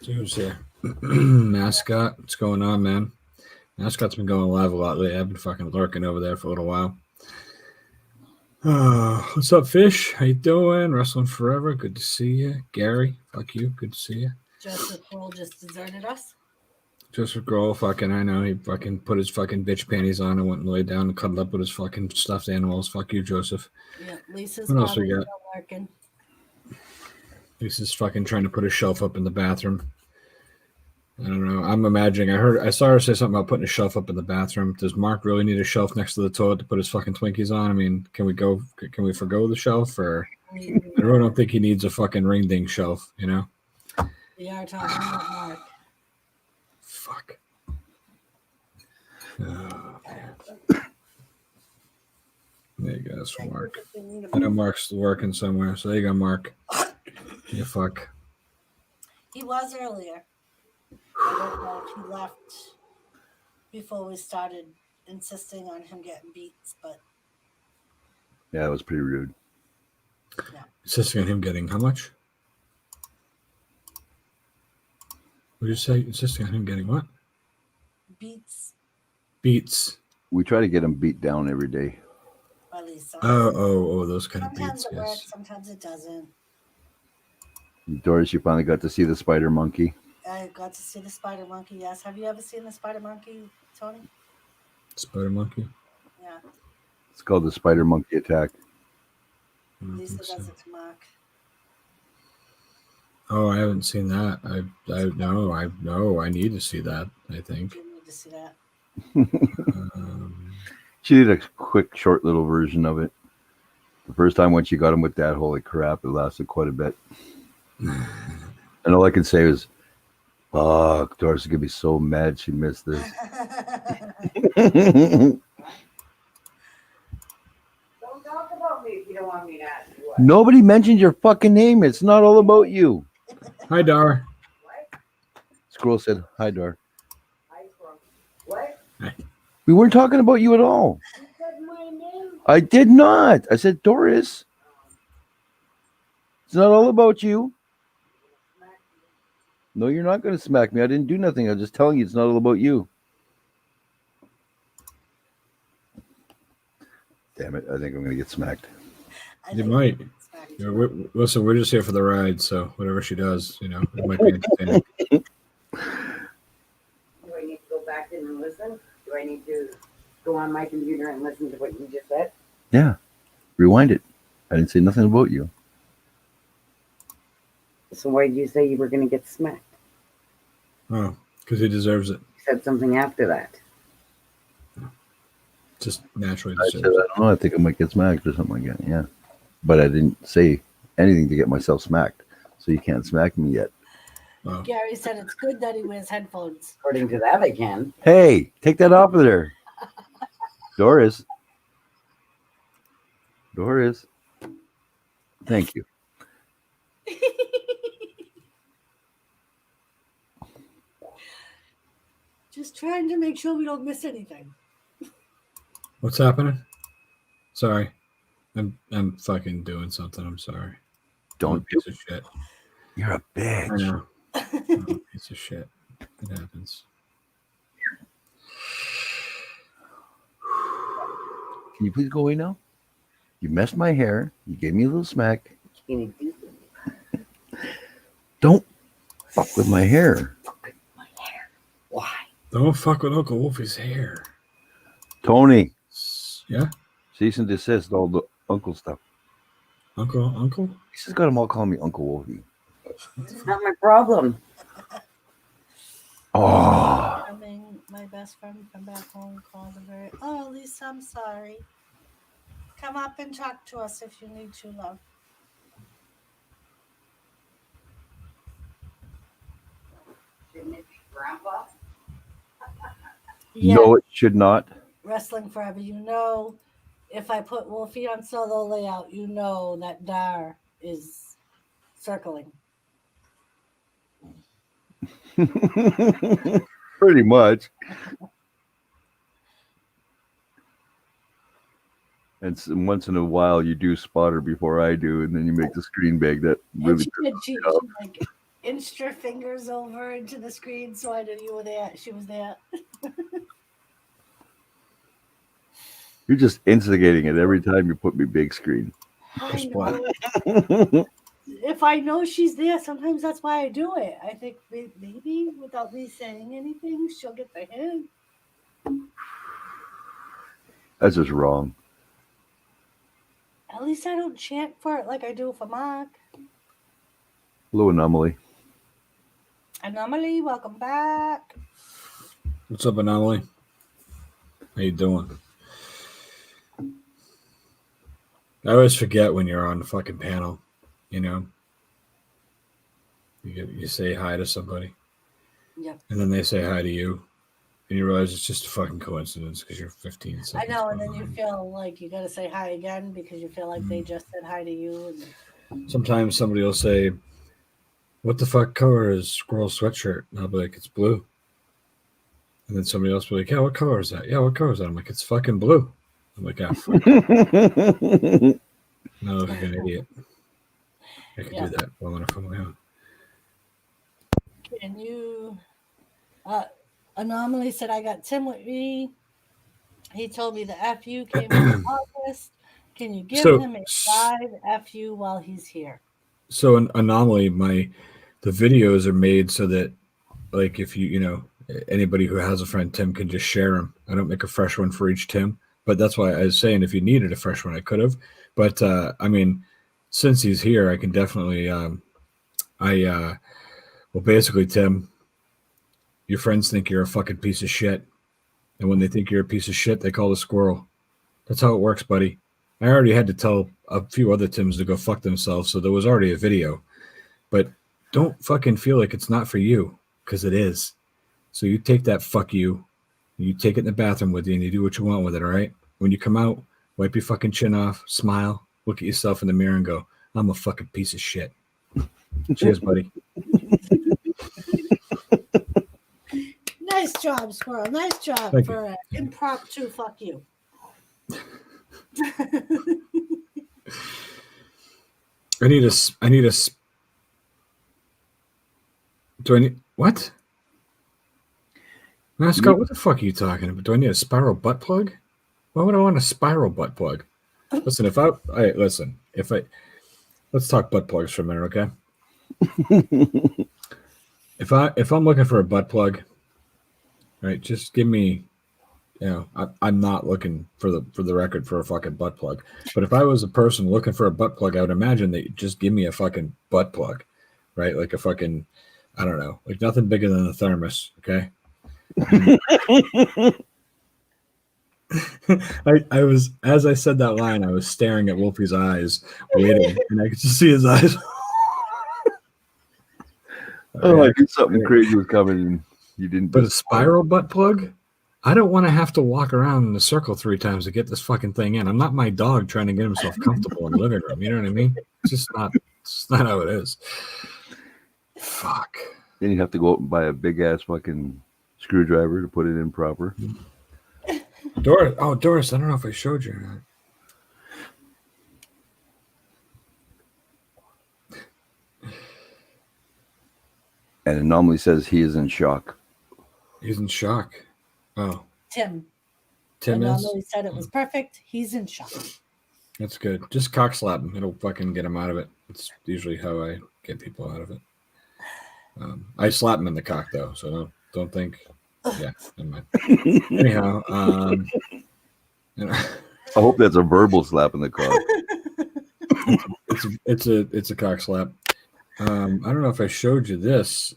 So who's here? Mascot. What's going on, man? Mascot's been going live a lot lately. I've been fucking lurking over there for a little while. What's up, Fish? How you doing? Wrestling Forever. Good to see you. Gary. Fuck you. Good to see you. Joseph Kroll just deserted us. Joseph Grohl, fucking, I know, he fucking put his fucking bitch panties on and went and laid down and cuddled up with his fucking stuffed animals. Fuck you, Joseph. Yeah, Lisa's What else we probably got? still working. Lisa's fucking trying to put a shelf up in the bathroom. I don't know. I'm imagining. I saw her say something about putting a shelf up in the bathroom. Does Mark really need a shelf next to the toilet to put his fucking Twinkies on? I mean, can we forgo the shelf, or I really don't think he needs a fucking ring ding shelf, you know? We are talking about Mark. Fuck. Oh, man. There you go. That's for Mark. I know Mark's working somewhere, so there you go, Mark. You fuck. He was earlier. I don't know if he left before we started insisting on him getting beats, but Yeah, it was pretty rude. Insisting on him getting how much? What did you say? Insisting on him getting what? beats Beats. We try to get him beat down every day. by Lisa. Oh, those kind of Sometimes beats, it works, yes. sometimes it doesn't. Doris, you finally got to see the spider monkey. I got to see the spider monkey, yes. Have you ever seen the spider monkey, Tony? Spider monkey? Yeah. It's called the spider monkey attack. I don't Lisa think so. does it to Mark. Oh, I haven't seen that. I need to see that, I think. You need to see that. She did a quick, short little version of it. The first time when she got him with that, holy crap, it lasted quite a bit. And all I could say was, fuck, Doris is going to be so mad she missed this. Don't talk about me if you don't want me to ask you what. Nobody mentioned your fucking name. It's not all about you. Hi, Dar. What? Squirrel said, hi, Dar. I from what? We weren't talking about you at all. You said my name. I did not. I said, Doris. It's not all about you. No, you're not going to smack me. I didn't do nothing. I'm just telling you it's not all about you. Damn it. I think I'm going to get smacked. You might. Listen, we're just here for the ride, so whatever she does, it might be entertaining. Do I need to go back in and listen? Do I need to go on my computer and listen to what you just said? Yeah. Rewind it. I didn't say nothing about you. So why did you say you were going to get smacked? Oh, because he deserves it. You said something after that. Just naturally I said, deserves I it. don't know. I think I might get smacked or something like that. Yeah. But I didn't say anything to get myself smacked. So you can't smack me yet. Oh. Gary said it's good that he wears headphones. According to that, I can. Hey, take that off of there. Doris. Doris. Thank you. Just trying to make sure we don't miss anything. What's happening? Sorry. I'm fucking doing something. I'm sorry. I'm a Don't piece of shit. You're a I bitch. know. I'm a piece of shit. It happens. Can you please go away now? You messed my hair. You gave me a little smack. Can you do Don't fuck with my hair. my hair? Why? Don't fuck with Uncle Wolfie's hair. Tony, Yeah? cease and desist all the uncle stuff. Uncle? He's just got them all calling me Uncle Wolfie. It's not my problem. Oh, Coming, my best friend from back home called a very. Oh, Lisa, I'm sorry. Come up and talk to us if you need to, love. Shouldn't it be Grandpa? Yeah, no, it should not. Wrestling Forever. You know, if I put Wolfie on solo layout, you know that Dar is circling. Pretty much. And once in a while, you do spot her before I do, and then you make the screen bag that And really. she did. She like inched her fingers over into the screen, so I knew you were there. She was there. You're just instigating it every time you put me big screen. I what? know. If I know she's there, sometimes that's why I do it. I think maybe without me saying anything, she'll get the hint. That's just wrong. At least I don't chant for it like I do for Mark. Hello, Anomaly. Anomaly, welcome back. What's up, Anomaly? How you doing? I always forget when you're on the fucking panel, you know? You say hi to somebody, Yep. and then they say hi to you, and you realize it's just a fucking coincidence because you're 15 I seconds know, and then you behind. feel like you gotta say hi again because you feel like they just said hi to you. And Sometimes somebody will say, "What the fuck color is Squirrel sweatshirt?" And I'll be like, "It's blue." And then somebody else will be like, "Yeah, what color is that?" "Yeah, what color is that?" I'm like, "It's fucking blue." I'm like, "Ah, fuck." No, I look like an idiot. I could do that while I'm on a phone. Yeah. Can you? Anomaly said I got Tim with me. He told me the FU came in August. Can you give So- him a live FU while he's here? So an anomaly, the videos are made so that, like, if anybody who has a friend Tim can just share them. I don't make a fresh one for each Tim, but that's why I was saying if you needed a fresh one, I could have. But I mean, since he's here, I can definitely. Well, basically, Tim, your friends think you're a fucking piece of shit, and when they think you're a piece of shit, they call the squirrel. That's how it works, buddy. I already had to tell a few other Tims to go fuck themselves, so there was already a video. But don't fucking feel like it's not for you, because it is. So you take that fuck you take it in the bathroom with you, and you do what you want with it, all right? When you come out, wipe your fucking chin off, smile, look at yourself in the mirror, and go, I'm a fucking piece of shit. Cheers, buddy. Nice job, Squirrel. Nice job Thank for an impromptu fuck you. I need a. Do I need what? Now, Scott, what the fuck are you talking about? Do I need a spiral butt plug? Why would I want a spiral butt plug? Listen, let's talk butt plugs for a minute, okay? If I'm looking for a butt plug, right, just give me, I'm not looking for the record for a fucking butt plug. But if I was a person looking for a butt plug, I would imagine that you'd just give me a fucking butt plug, right? Like a fucking, I don't know, like nothing bigger than a thermos, okay? I was, as I said that line, I was staring at Wolfie's eyes, waiting, and I could just see his eyes. Oh, I knew something crazy was coming, and you didn't. But a spiral butt plug? I don't want to have to walk around in a circle 3 times to get this fucking thing in. I'm not my dog trying to get himself comfortable in the living room. You know what I mean? It's just not how it is. Fuck. Then you have to go out and buy a big ass fucking screwdriver to put it in proper. Doris, I don't know if I showed you or not. And it normally says he is in shock. He's in shock. Oh. Tim Tim is? normally said it was perfect. He's in shock. That's good. Just cock slap him. It'll fucking get him out of it. It's usually how I get people out of it. I slap him in the cock, though, so don't think. Yeah, never mind. Anyhow, you know, I hope that's a verbal slap in the cock. it's a cock slap. I don't know if I showed you this,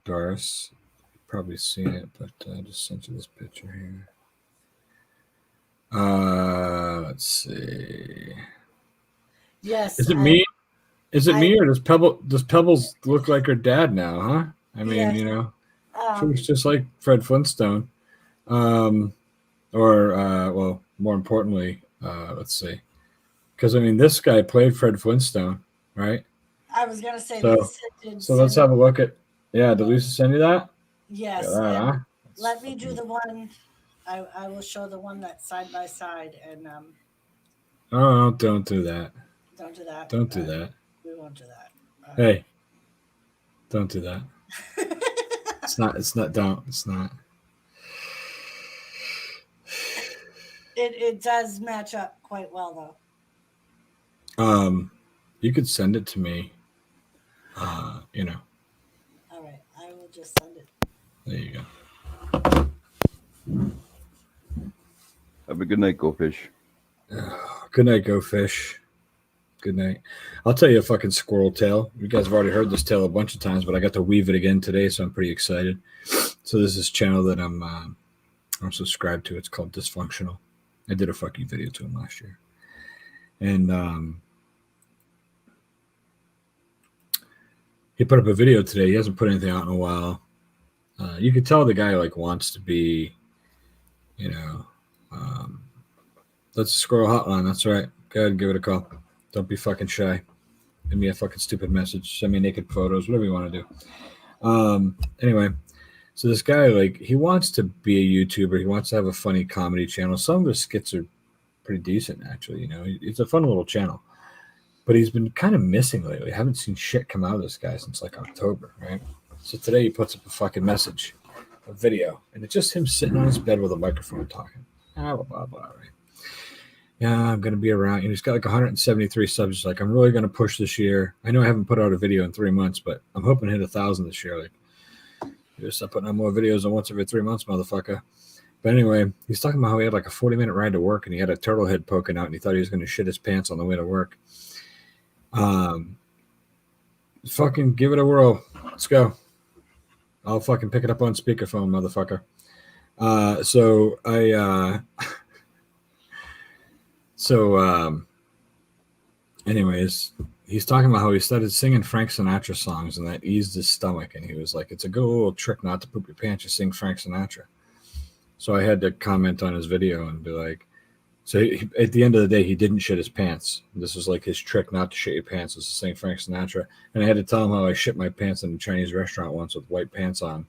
Doris. You've probably seen it, but I just sent you this picture here. Let's see. Yes. Is it me? Is it me, or does Pebbles look like her dad now? Huh? I mean, Yes. you know, she was just like Fred Flintstone. Well, more importantly, let's see, because I mean, this guy played Fred Flintstone, right? I was gonna say So- Lisa did So let's send- have a look at. Yeah, did Lisa send you that? Yes. Look at that, and huh? let me do the one. I will show the one that's side by side, and Oh, don't do that. don't do that. Don't do that. We won't do that. Hey, don't do that. It's not. Don't. It's not. It does match up quite well, though. You could send it to me. You know. All right, I will just send it. There you go. Have a good night, Go Fish. Good night, Go Fish. Good night. I'll tell you a fucking squirrel tale. You guys have already heard this tale a bunch of times, but I got to weave it again today, so I'm pretty excited. So there's this channel that I'm subscribed to. It's called Dysfunctional. I did a fuck you video to him last year, and he put up a video today. He hasn't put anything out in a while. You could tell the guy like wants to be, you know. That's a squirrel hotline. That's right. Go ahead and give it a call. Don't be fucking shy. Give me a fucking stupid message. Send me naked photos, whatever you want to do. Anyway, so this guy, like, he wants to be a YouTuber. He wants to have a funny comedy channel. Some of his skits are pretty decent, actually. You know, it's a fun little channel. But he's been kind of missing lately. I haven't seen shit come out of this guy since like October, right? So today he puts up a fucking message, a video, and it's just him sitting on his bed with a microphone talking. Blah, blah, blah, right? Yeah, I'm going to be around. And he's got like 173 subs. He's like, I'm really going to push this year. I know I haven't put out a video in 3 months, but I'm hoping to hit 1,000 this year. Like, you just start putting out more videos than once every 3 months, motherfucker. But anyway, he's talking about how he had like a 40-minute ride to work and he had a turtle head poking out and he thought he was going to shit his pants on the way to work. Fucking give it a whirl. Let's go. I'll fucking pick it up on speakerphone, motherfucker. Anyways, he's talking about how he started singing Frank Sinatra songs and that eased his stomach. And he was like, it's a good little trick not to poop your pants. You sing Frank Sinatra. So I had to comment on his video and be like, so at the end of the day, he didn't shit his pants. This was like his trick not to shit your pants, was to sing Frank Sinatra. And I had to tell him how I shit my pants in a Chinese restaurant once with white pants on.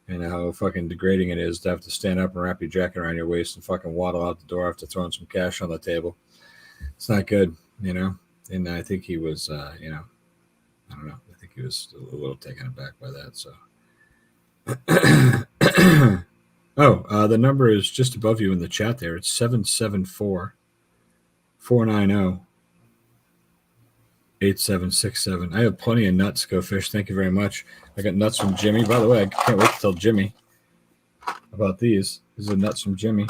And how fucking degrading it is to have to stand up and wrap your jacket around your waist and fucking waddle out the door after throwing some cash on the table. It's not good, you know? And I think he was, you know, I don't know. I think he was a little taken aback by that, so. The number is just above you in the chat there. It's 774-490-8767. I have plenty of nuts, Go Fish. Thank you very much. I got nuts from Jimmy. By the way, I can't wait to tell Jimmy about these. These are nuts from Jimmy.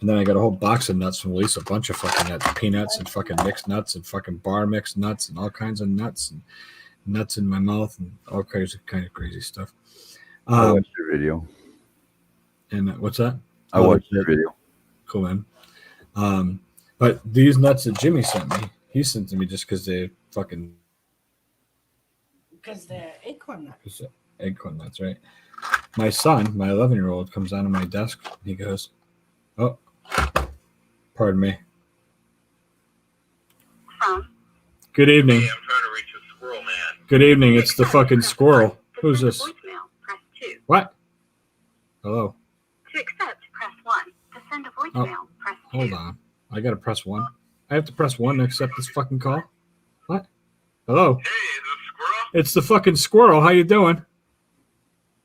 And then I got a whole box of nuts from Lisa. A bunch of fucking nuts. Peanuts and fucking mixed nuts and fucking bar mixed nuts and all kinds of nuts and nuts in my mouth and all kinds of crazy stuff. I watched your video. And what's that? I watched your video. Cool, man. But these nuts that Jimmy sent me, he sent to me just because they fucking Because they're acorn nuts. It's acorn nuts, right? My son, my 11-year-old, comes onto my desk. He goes, "Oh, pardon me. Good evening. Hey, I'm trying to reach a squirrel man. Good evening. It's the fucking squirrel. Who's this? Press 2. What? Hello. To accept, press 1. To send a voicemail, press 2. Hold on. I gotta press 1. I have to press 1 to accept this fucking call. What? Hello. Hey, is this Squirrel? It's the fucking squirrel. How you doing?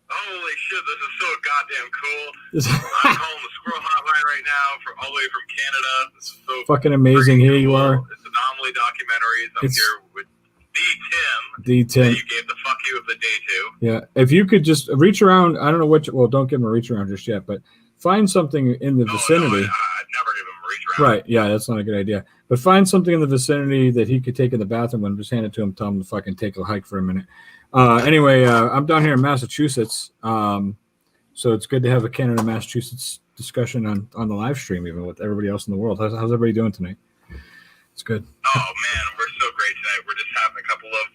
Holy shit, this is so goddamn cool. This I'm calling the Squirrel Hotline right now all the way from Canada. This is so fucking amazing. Here you cool. are. It's Anomaly Documentaries. I'm It's- here with Tim. The That Tim. you gave the fuck you of the day to. Yeah. If you could just reach around, I don't know what. Well, don't give him a reach around just yet, but find something in the vicinity. No, I'd never give him a reach around. Right. Yeah, that's not a good idea. But find something in the vicinity that he could take in the bathroom and just hand it to him, tell him to fucking take a hike for a minute. Anyway, I'm down here in Massachusetts. So it's good to have a Canada, Massachusetts discussion on the live stream, even with everybody else in the world. How's everybody doing tonight? It's good. Oh, man, we're so great tonight. We're just having a couple of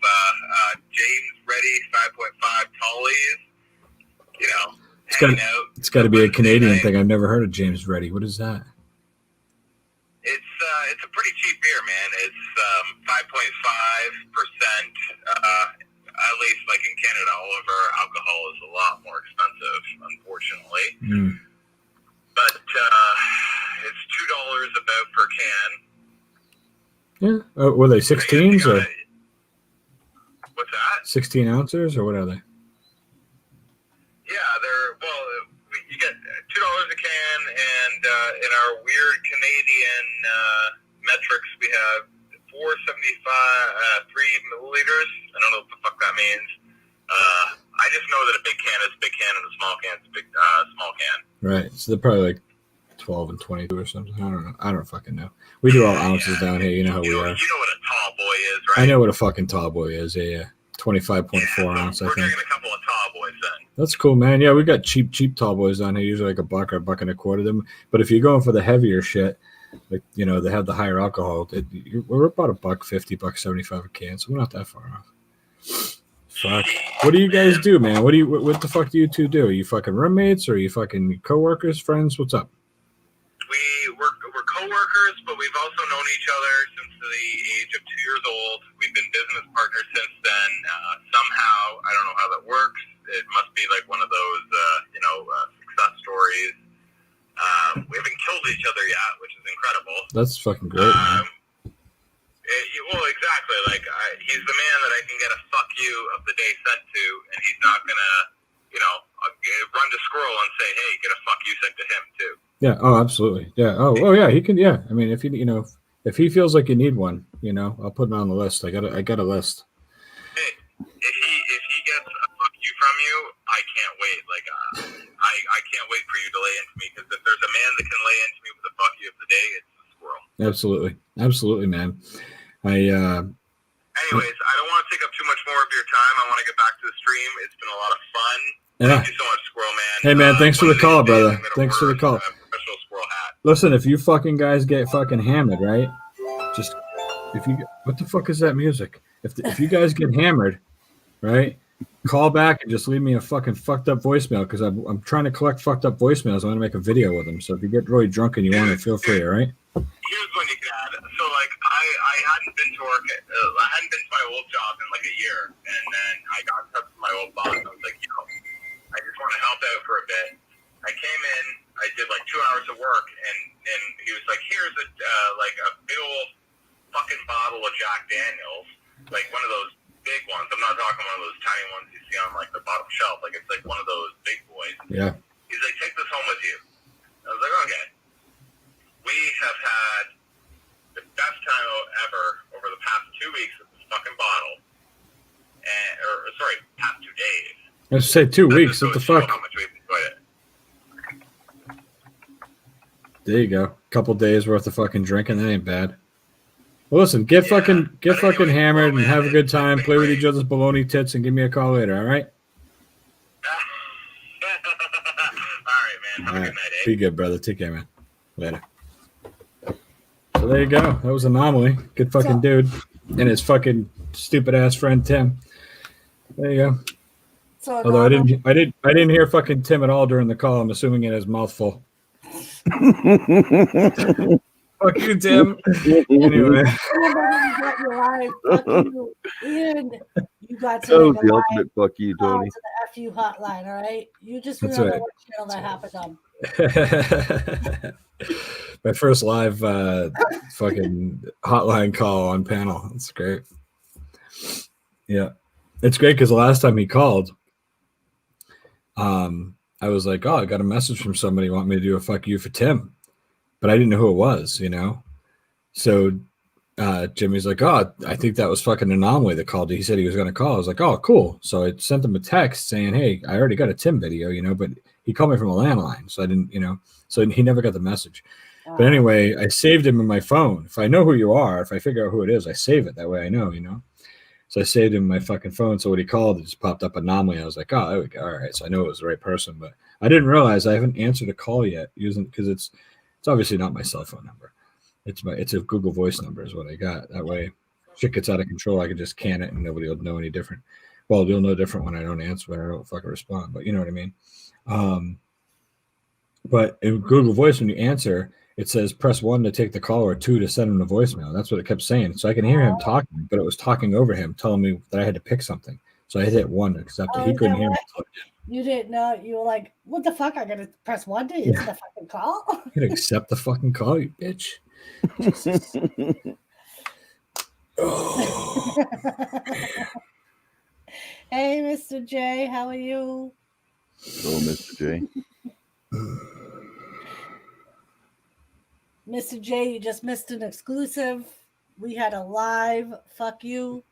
James Ready 5.5 tallies. You know, hanging out. It's got to be a Canadian Night. thing. I've never heard of James Ready. What is that? It's a pretty cheap beer, man. It's 5.5%. At least, like in Canada, all of our alcohol is a lot more expensive, unfortunately. But it's $2 about per can. Yeah. Oh, were they 16s or What's that? 16 ounces or what are they? Yeah, you get $2 a can, and in our weird Canadian metrics, we have 475, 3 milliliters. I don't know what the fuck that means. I just know that a big can is a big can, and a small can is a big small can. Right. So they're probably like 12 and 22 or something. I don't know. I don't fucking know. We do all ounces down here. You know how we are. You know what a tall boy is, right? I know what a fucking tall boy is. Yeah. 25.4 ounce, I We're think. drinking a couple of tall boys then. That's cool, man. Yeah, we got cheap tall boys down here, usually like a buck or a buck and a quarter of them. But if you're going for the heavier shit, like, you know, they have the higher alcohol, we're about $1.50, $1.75 a can, so we're not that far off. Fuck. What do you guys do, man? What the fuck do you two do? Are you fucking roommates or are you fucking coworkers, friends? What's up? We're co-workers, but we've also known each other since the age of 2 years old. We've been business partners since then. Somehow, I don't know how that works. It must be like one of those, success stories. We haven't killed each other yet, which is incredible. That's fucking great, man. Well, exactly. Like, he's the man that I can get a fuck you of the day sent to, and he's not going to, run to Squirrel and say, hey, get a fuck you sent to him, too. Yeah. Oh, absolutely. Yeah. Oh, yeah. He can. Yeah. I mean, if if he feels like you need one, I'll put him on the list. I got a list. Hey, if he gets a fuck you from you, I can't wait. Like, I can't wait for you to lay into me, because if there's a man that can lay into me with a fuck you of the day, it's the Squirrel. Absolutely, man. Anyways, I don't want to take up too much more of your time. I want to get back to the stream. It's been a lot of fun. Yeah. Thank you so much, Squirrel Man. Hey, man, thanks for the call, brother. I'm gonna Thanks for the order call. a professional squirrel hat. Listen, if you fucking guys get fucking hammered, right? Just what the fuck is that music? If you guys get hammered, right? Call back and just leave me a fucking fucked up voicemail, because I'm trying to collect fucked up voicemails. I want to make a video with them. So if you get really drunk and you want to, feel free, all right? Here's one you can add. So, like, I hadn't been to work. I hadn't been to my old job in like a year, and then I got in touch with my old boss. I was like, I just want to help out for a bit. I came in. I did like 2 hours of work, and he was like, here's a big old fucking bottle of Jack Daniels, like one of those big ones. I'm not talking one of those tiny ones you see on like the bottom shelf. Like, it's like one of those big boys. Yeah. He's like, take this home with you. I was like, okay. We have had the best time ever over the past 2 weeks with this fucking bottle. Past 2 days. Let's say 2 weeks. What the fuck? How much we've enjoyed it. There you go. Couple days worth of fucking drinking. That ain't bad. Well, listen, get fucking hammered and have a good time. Play with each other's baloney tits and give me a call later. All right. All right, man. Have a good night, eh? Be good, brother. Take care, man. Later. So there you go. That was Anomaly. Good fucking dude. And his fucking stupid ass friend Tim. There you go. So Although normal. I didn't hear fucking Tim at all during the call. I'm assuming in his mouth full. Fuck you, Tim. Anyway, Somebody got you live. Fuck you. And you got to That like was a the live ultimate fuck you, call Tony. to the FU hotline, all right? You just That's remember right. what channel that happened on. my first live fucking hotline call on panel. That's great. Yeah, it's great because the last time he called, I was like, "Oh, I got a message from somebody want me to do a fuck you for Tim," but I didn't know who it was, you know. So Jimmy's like, "Oh, I think that was fucking Anomaly that called you. He said he was going to call." I was like, "Oh, cool." So I sent him a text saying, "Hey, I already got a Tim video, you know, but he called me from a landline, so I didn't, you know, so he never got the message." But anyway, I saved him in my phone. If I know who you are, if I figure out who it is, I save it. That way I know, you know. So I saved him in my fucking phone. So when he called, it just popped up Anomaly. I was like, "Oh, there we go. All right." So I know it was the right person, but I didn't realize I haven't answered a call yet using because it's obviously not my cell phone number. It's a Google Voice number is what I got. That way, shit gets out of control. I can just can it and nobody will know any different. Well, you'll know different when I don't answer, when I don't fucking respond. But you know what I mean. But in Google Voice, when you answer, it says press 1 to take the call or 2 to send him the voicemail. That's what it kept saying. So I can hear him talking, but it was talking over him, telling me that I had to pick something. So I hit 1 to accept it. He couldn't hear me. You didn't know. You were like, "What the fuck? I gotta press 1 to answer the fucking call." You gotta accept the fucking call, you bitch. Oh. Hey, Mr. J, how are you? Oh, Mr. J. Mr. J, you just missed an exclusive. We had a live fuck you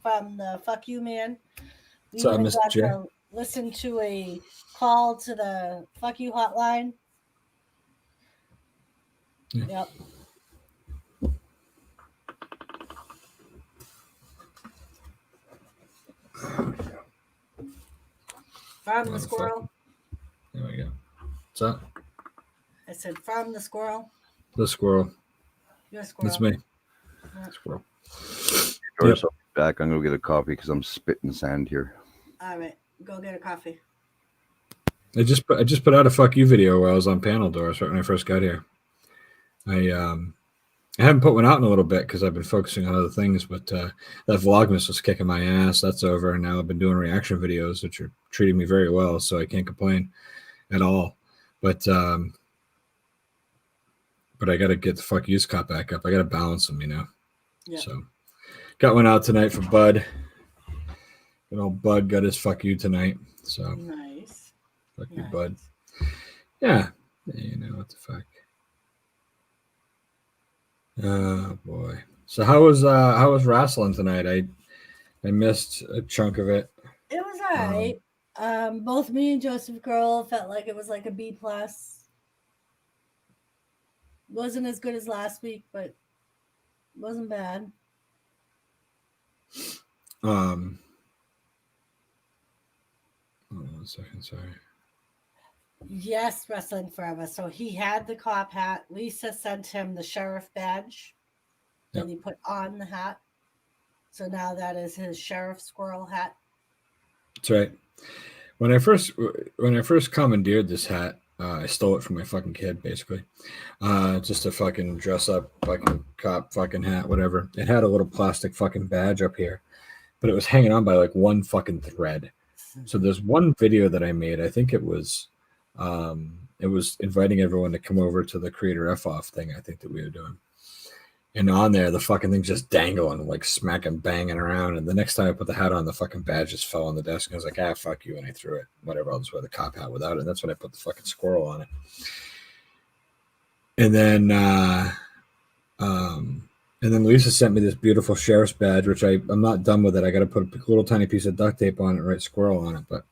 from the fuck you man. We So, even Mr. got J. to listen to a call to the fuck you hotline. Yeah. Yep. From the squirrel. There we go. What's that? I said from the squirrel. The squirrel. You're a squirrel. That's me. Yeah. Squirrel. Doris, I'll be back. I'm gonna get a coffee because I'm spitting sand here. All right, go get a coffee. I just put out a fuck you video while I was on panel, Doris, right when I first got here. I haven't put one out in a little bit because I've been focusing on other things, but that Vlogmas was kicking my ass. That's over, and now I've been doing reaction videos, which are treating me very well, so I can't complain at all. But I got to get the fuck yous caught back up. I got to balance them, you know. Yeah. So got one out tonight for Bud. Good old Bud got his fuck you tonight. So Nice. fuck you, Bud. Yeah. You know what the fuck. Oh boy. So how was wrestling tonight? I missed a chunk of it. It was all right. Both me and Joseph Girl felt like it was like a B+. Wasn't as good as last week, but wasn't bad. Hold on 1 second, sorry. Yes, Wrestling Forever. So he had the cop hat. Lisa sent him the sheriff badge that he put on the hat. So now that is his sheriff squirrel hat. That's right. When I first commandeered this hat, I stole it from my fucking kid, basically. Just a fucking dress up fucking cop fucking hat, whatever. It had a little plastic fucking badge up here, but it was hanging on by like one fucking thread. So there's one video that I made. I think it was inviting everyone to come over to the Creator F-Off thing I think that we were doing. And on there, the fucking thing's just dangling, like smacking, banging around. And the next time I put the hat on, the fucking badge just fell on the desk. And I was like, fuck you. And I threw it. Whatever, I'll just wear the cop hat without it. And that's when I put the fucking squirrel on it. And then Lisa sent me this beautiful sheriff's badge, which I'm not done with it. I got to put a little tiny piece of duct tape on it, write squirrel on it. But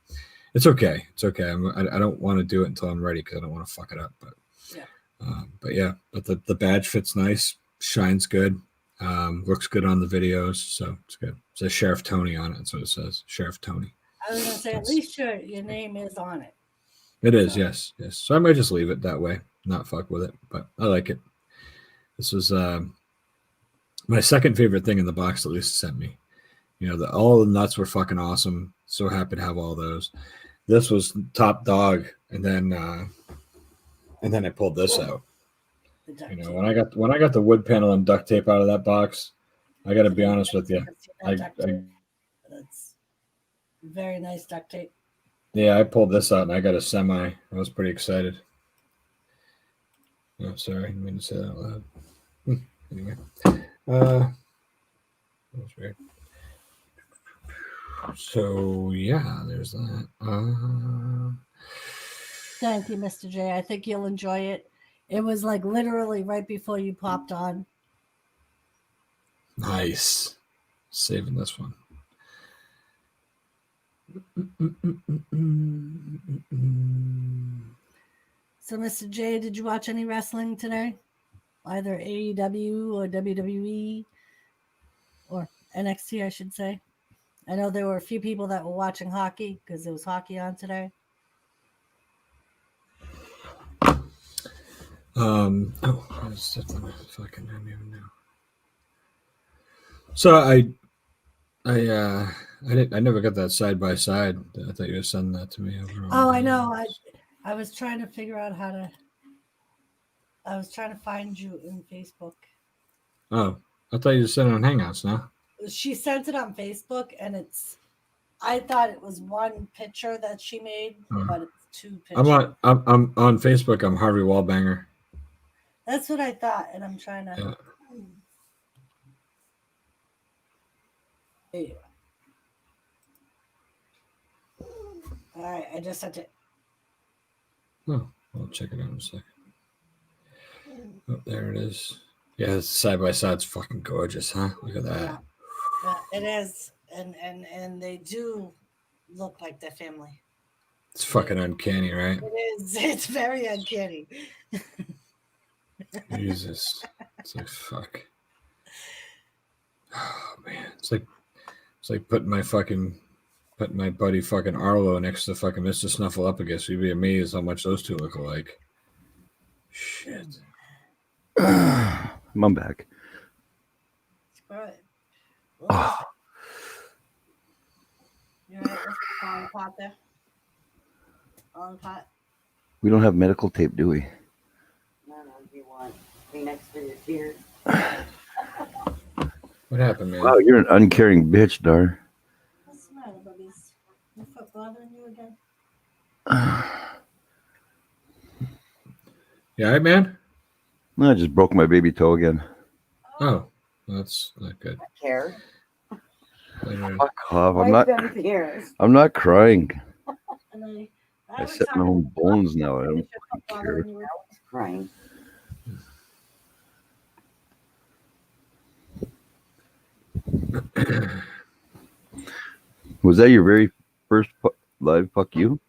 it's okay. It's okay. I don't want to do it until I'm ready because I don't want to fuck it up. But the badge fits nice. Shines good, looks good on the videos, so it's good. It says Sheriff Tony on it. That's what it says, Sheriff Tony. I was gonna say at least your name is on it. It is, yes. So I might just leave it that way, not fuck with it, but I like it. This was my second favorite thing in the box that Lisa sent me, all the nuts were fucking awesome. So happy to have all those. This was top dog, and then I pulled this out. The duct tape. When I got the wood panel and duct tape out of that box, I got to be honest with you. That duct tape. That's very nice duct tape. Yeah, I pulled this out and I got a semi. I was pretty excited. Oh, sorry, I didn't mean to say that out loud. Anyway, that was weird. So yeah, there's that. Thank you, Mr. J. I think you'll enjoy it. It was like literally right before you popped on. Nice. Saving this one. So, Mr. J, did you watch any wrestling today? Either AEW or WWE or NXT, I should say. I know there were a few people that were watching hockey because there was hockey on today. That's definitely fucking I don't even know. So I never got that side by side. I thought you were sending that to me. Oh, I know. I was trying to figure out how to. I was trying to find you in Facebook. Oh, I thought you sent it on Hangouts now. She sent it on Facebook, and I thought it was one picture that she made, but it's two pictures. I'm on Facebook. I'm Harvey Wallbanger. That's what I thought, and I'm trying to. Yeah. There you go. All right, I just sent it. Oh, I'll check it out in a second. Oh, there it is. Yeah, it's side by side's fucking gorgeous, huh? Look at that. Yeah, it is, and they do look like their family. It's fucking uncanny, right? It is. It's very uncanny. Jesus, it's like fuck. Oh man, it's like putting my buddy fucking Arlo next to fucking Mr. Snuffleupagus. You'd be amazed how much those two look alike. Shit. I'm back. Right. Oh. You all right with the falling pot there? Falling pot? We don't have medical tape, do we? No, you want Kleenex for your tears? What happened, man? Wow, you're an uncaring bitch, Dar. What's the matter, buddies? Your foot bothering you again? You all right, man? I just broke my baby toe again. Oh, that's not good. Care. Later. Fuck off. Tears. I'm not crying. And I set my own bones now. I don't fucking care. Crying. Was that your very first live fuck you?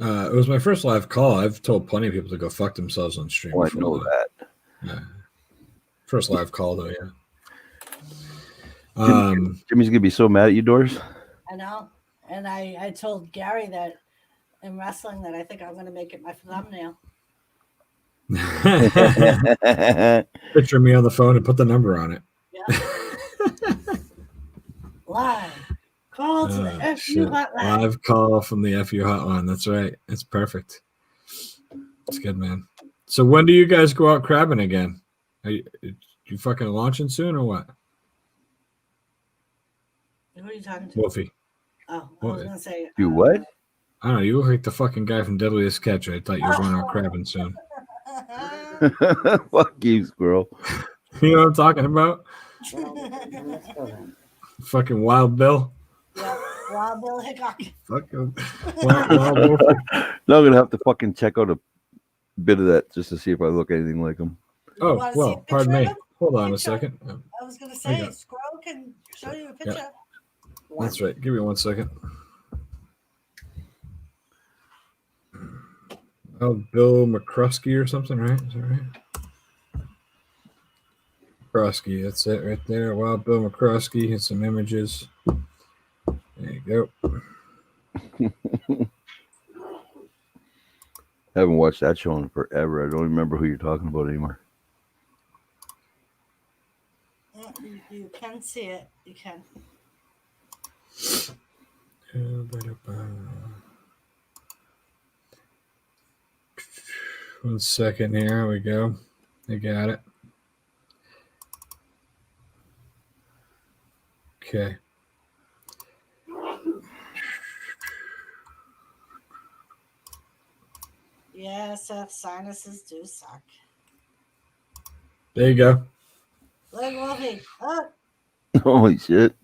It was my first live call. I've told plenty of people to go fuck themselves on stream. Oh, I before know that. Yeah. First live call, though, yeah. Jimmy's gonna be so mad at you, Doris. I know. And I told Gary that in wrestling that I think I'm going to make it my thumbnail. Picture me on the phone and put the number on it. Yeah. Live. Call to the FU Shit. hotline. Live call from the FU hotline. That's right. It's perfect. It's good, man. So when do you guys go out crabbing again? Are you fucking launching soon or what? Who are you talking to? Wolfie. Oh, I was going to say. Do what? I don't know. You look like the fucking guy from Deadliest Catch. I thought you were going out crabbing soon. Fuck you, squirrel. You know what I'm talking about? Let's go then. Fucking Wild Bill. Yeah, Wild Bill Hickok. Fucking Wild Wolfie. Now I'm gonna have to fucking check out a bit of that just to see if I look anything like him. Oh, wanna see a well, picture pardon of me. him? Hold on a Picture. second. I was going to Hang say, on. Squirrel can show you a picture. That's right. Give me 1 second. Oh, Bill McCruskey or something, right? Is that right? McCruskey, that's it right there. Wild Bill McCruskey. Hit some images. There you go. I haven't watched that show in forever. I don't remember who you're talking about anymore. You you can see it, you can. 1 second here. We go. I got it. Okay. Yeah, Seth, sinuses do suck. There you go. Look, Wolfie. Oh. Holy shit.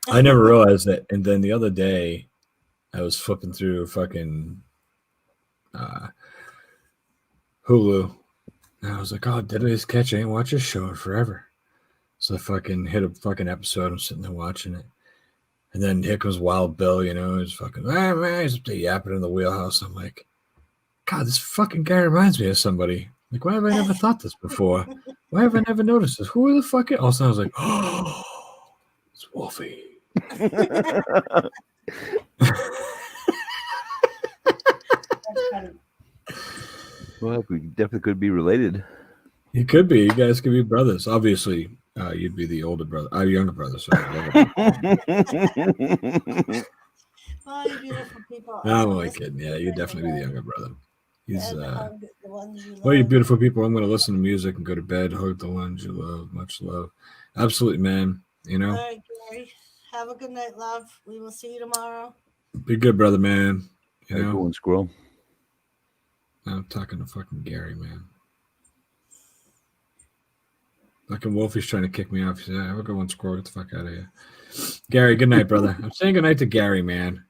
I never realized that. And then the other day, I was flipping through fucking Hulu. And I was like, oh, today's catch. I ain't watched this show in forever. So I fucking hit a fucking episode. I'm sitting there watching it. And then here comes Wild Bill, you know, he's fucking, man, he's up there yapping in the wheelhouse. I'm like, God, this fucking guy reminds me of somebody. Like, why have I never thought this before? Why have I never noticed this? Who the fuck is? All of a sudden I was like, oh, it's Wolfie. Well, we definitely could be related. You could be. You guys could be brothers. Obviously, you'd be the older brother. Younger brother. Sorry. Well, you beautiful people. No, I'm only kidding. Yeah, you'd definitely be the younger brother. He's And hug the ones you love. well, you beautiful people. I'm going to listen to music and go to bed. Hug the ones you love. Much love. Absolutely, man. You know, All right, Gary. Have a good night, love. We will see you tomorrow. be good, brother, man. You Hey, know, cool and squirrel. I'm talking to fucking Gary, man. Fucking Wolfie's trying to kick me off. He said, have a good one, squirrel. Get the fuck out of here. Gary, good night, brother. I'm saying good night to Gary, man.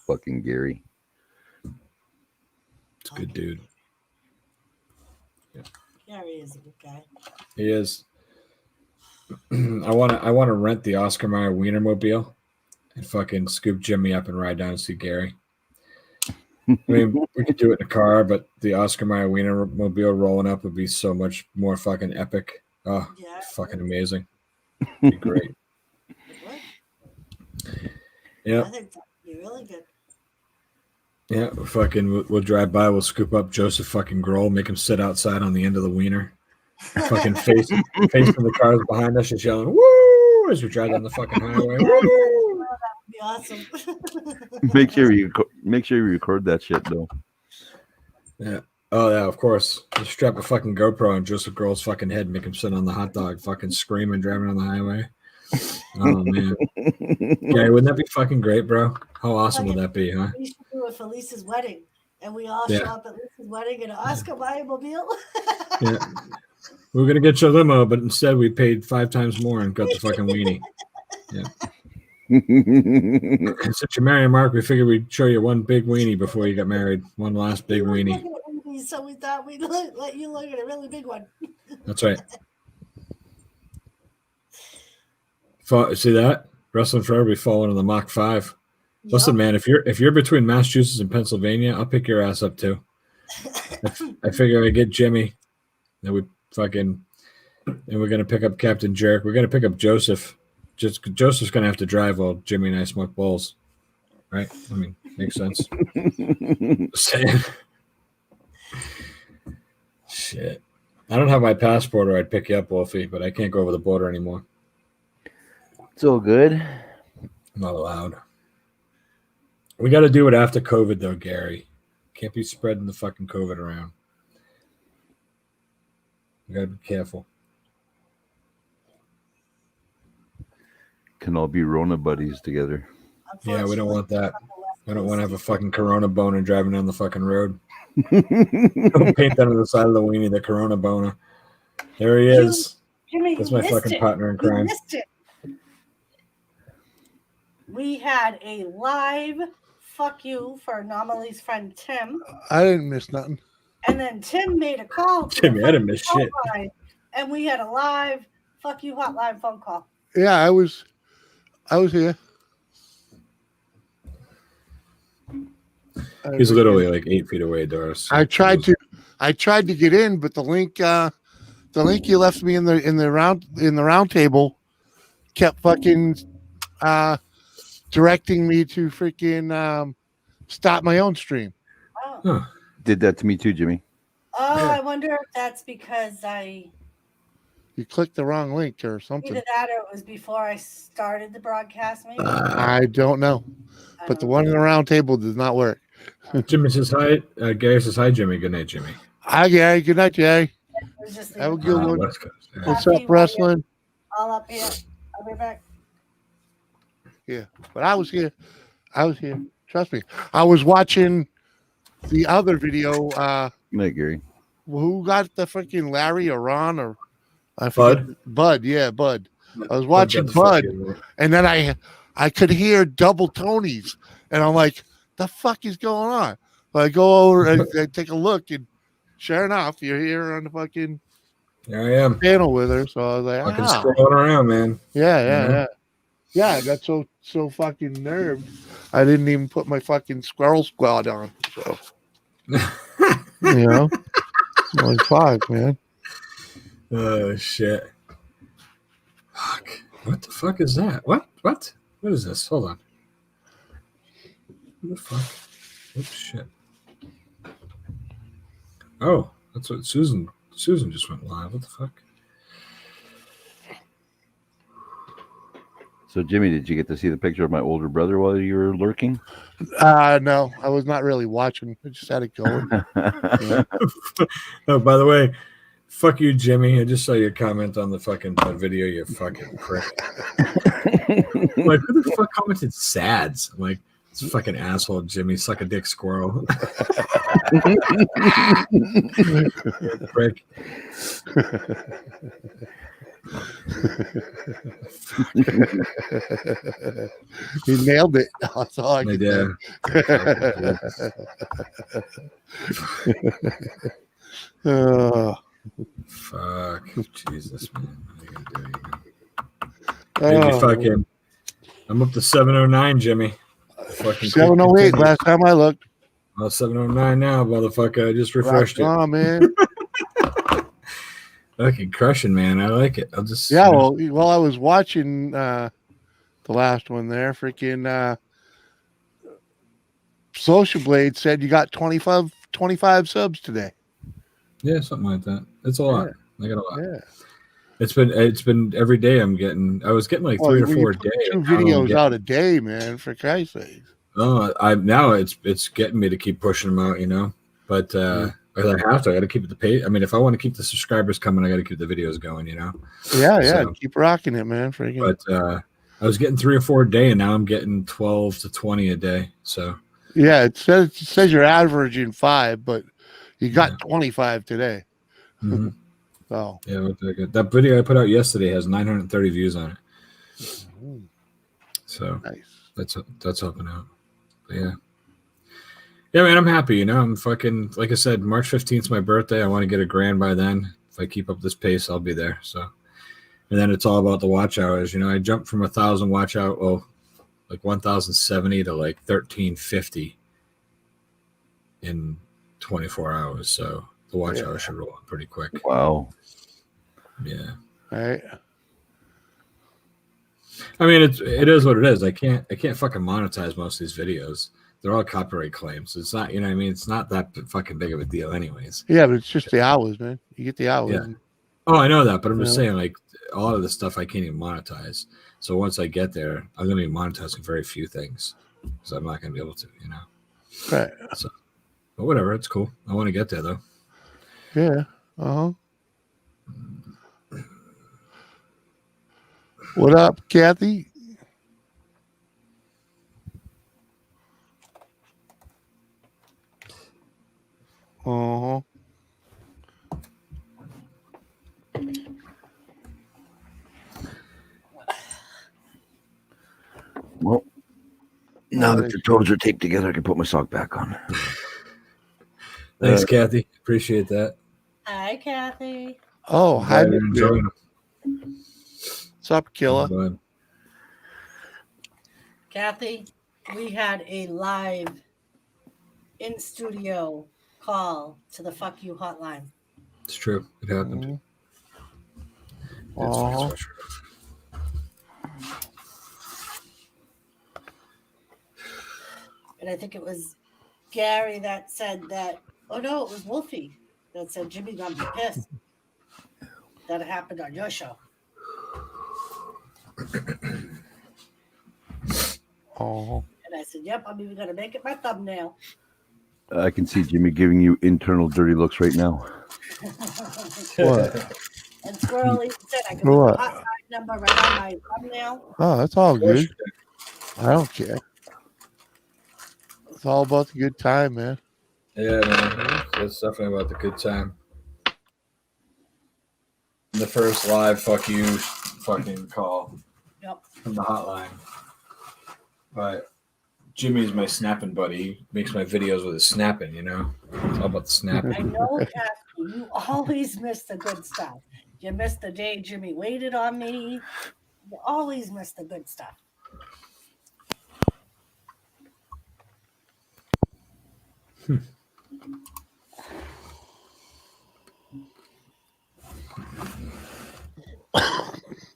Fucking Gary. It's a good dude. Gary is a good guy. He is. I want to rent the Oscar Mayer Wienermobile and fucking scoop Jimmy up and ride down and see Gary. I mean, we could do it in a car, but the Oscar Mayer Wienermobile rolling up would be so much more fucking epic. Oh, Yeah. fucking amazing. It'd be great. It would. Yeah, I think that would be really good. yeah. We'll drive by. We'll scoop up Joseph fucking Grohl, make him sit outside on the end of the wiener, fucking facing the cars behind us, just yelling "woo" as we drive down the fucking highway. Woo! That would be awesome. Make sure you record that shit though. Yeah. Oh yeah, of course. Just strap a fucking GoPro on Joseph Grohl's fucking head, and make him sit on the hot dog, fucking screaming, driving on the highway. Oh man, Gary, wouldn't that be fucking great, bro? How awesome would that be, huh? We should do it for Lisa's wedding, and we all Yeah. show up at Lisa's wedding in an Oscar Mayer mobile. Yeah. We were gonna get you a limo, but instead we paid 5 times more and got the fucking weenie. Yeah. And since you're marrying Mark, we figured we'd show you one big weenie before you got married. One last big We were weenie. looking at movies, so we thought we'd let you look at a really big one. That's right. See that? Wrestling Forever be falling in the Mach 5. Listen, man, if you're between Massachusetts and Pennsylvania, I'll pick your ass up too. I figure I get Jimmy, and we're gonna pick up Captain Jerk. We're gonna pick up Joseph. Joseph's gonna have to drive while Jimmy and I smoke bowls, right? I mean, makes sense. Saying. Shit, I don't have my passport, or I'd pick you up, Wolfie, but I can't go over the border anymore. It's all good. I'm not allowed. We got to do it after COVID, though, Gary. Can't be spreading the fucking COVID around. We got to be careful. Can all be Rona buddies together. Yeah, we don't want that. I don't want to have a fucking Corona boner driving down the fucking road. Don't paint that on the side of the weenie, the Corona boner. There he is. Jimmy, That's you my missed fucking it. partner in You crime. missed it. We had a live fuck you for Anomaly's friend Tim, I didn't miss nothing. and then Tim made a call. to Timmy, the I didn't miss phone shit. line, and we had a live fuck you hotline phone call. Yeah, I was here. He's literally like 8 feet away, Doris. I tried to get in, but the link you left me in the round table kept fucking directing me to freaking stop my own stream. Oh. Huh. Did that to me too, Jimmy. Oh, Yeah. I wonder if that's because You clicked the wrong link or something. either that or it was before I started the broadcast. Maybe I don't know. I But the don't one in the round table does not work. Jimmy says hi. Gary says hi, Jimmy. Good night, Jimmy. Hi, Gary. Good night, Jay. It was just Have a the- good one. West Coast. Yeah. What's Happy up, wrestling? all up here. I'll be back. But I was here. Trust me. I was watching the other video. Good night, Gary. Who got the freaking Larry or Ron or I forget. Bud. Yeah, Bud. I was watching Bud, and then I could hear double Tonys, and I'm like, the fuck is going on? So I go over and I take a look, and sure enough, you're here on the fucking Here I am. panel with her. So I was like, Fucking ah. scrolling around, man. Yeah. I got so fucking nerved. I didn't even put my fucking Squirrel Squad on. So you know, I'm like, fuck, man. Oh shit. Fuck. What the fuck is that? What? What is this? Hold on. What the fuck? Oops, shit. Oh, that's what Susan just went live. What the fuck? So, Jimmy, did you get to see the picture of my older brother while you were lurking? No, I was not really watching. I just had it going. Oh, by the way, fuck you, Jimmy. I just saw your comment on the fucking video, you fucking prick. I'm like, who the fuck commented sads? I'm like, it's a fucking asshole, Jimmy. Suck a dick, squirrel. Prick. He nailed it. That's all I Like, could yeah. do. Fuck. Jesus, man. What are you gonna do? Maybe Oh, fucking. I'm up to 709, Jimmy. Fucking 708 last time I looked. Well, 709 now, motherfucker. I just refreshed it. Oh, man. Fucking crushing, man. I like it. I'll just. Yeah, well, while I was watching the last one there, freaking Social Blade said you got 25 subs today. Yeah, something like that. It's a lot. I got a lot. Yeah. It's been every day. I was getting like 3 or 4 a day. Two videos out a day, man. For Christ's sake. Oh, now it's getting me to keep pushing them out, you know. But I have to. I got to keep the pace. I mean, if I want to keep the subscribers coming, I got to keep the videos going, you know. Yeah, So, keep rocking it, man. Freaking. But I was getting 3 or 4 a day, and now I'm getting 12 to 20 a day. So yeah, it says you're averaging 5, but you got 25 today. mm-hmm. So yeah, that video I put out yesterday has 930 views on it. So nice. That's helping out. But yeah, man, I'm happy. You know, I'm fucking, like I said, March 15th is my birthday. I want to get a grand by then. If I keep up this pace, I'll be there. So, and then it's all about the watch hours. You know, I jumped from 1,000 watch out, like 1,070 to like 1,350 in 24 hours. So the watch hours should roll up pretty quick. Wow. Yeah. All right. I mean, it is what it is. I can't fucking monetize most of these videos. They're all copyright claims. It's not, you know what I mean? It's not that fucking big of a deal anyways. Yeah, but it's just the hours, man. You get the hours. Yeah. Oh, I know that, but I'm just saying, like, a lot of the stuff I can't even monetize. So once I get there, I'm going to be monetizing very few things because I'm not going to be able to, you know? Right. So, but whatever. It's cool. I want to get there, though. Yeah. Uh-huh. What up, Kathy? Uh-huh. Well, now that your toes are taped together, I can put my sock back on. Thanks, Kathy. Appreciate that. Hi, Kathy. Oh, hi. Glad you're enjoying What's up, Killer? it. Kathy, we had a live in studio call to the Fuck You hotline. It's true. It happened. Oh. And I think it was Gary that said that, oh no, it was Wolfie that said Jimmy gonna be pissed that it happened on your show. Oh, And I said, yep, I'm even gonna make it my thumbnail. I can see Jimmy giving you internal dirty looks right now. what? And Squirrel even said I can For put what? the hotline number right on my thumbnail. Oh, that's all Of course good. I don't care. It's all about the good time, man. Yeah, man. It's definitely about the good time. The first live fuck you fucking call Yep. from the hotline. But Jimmy's my snapping buddy. He makes my videos with his snapping, you know? It's all about the snapping. I know, Cassie, you always miss the good stuff. You missed the day Jimmy waited on me. You always miss the good stuff.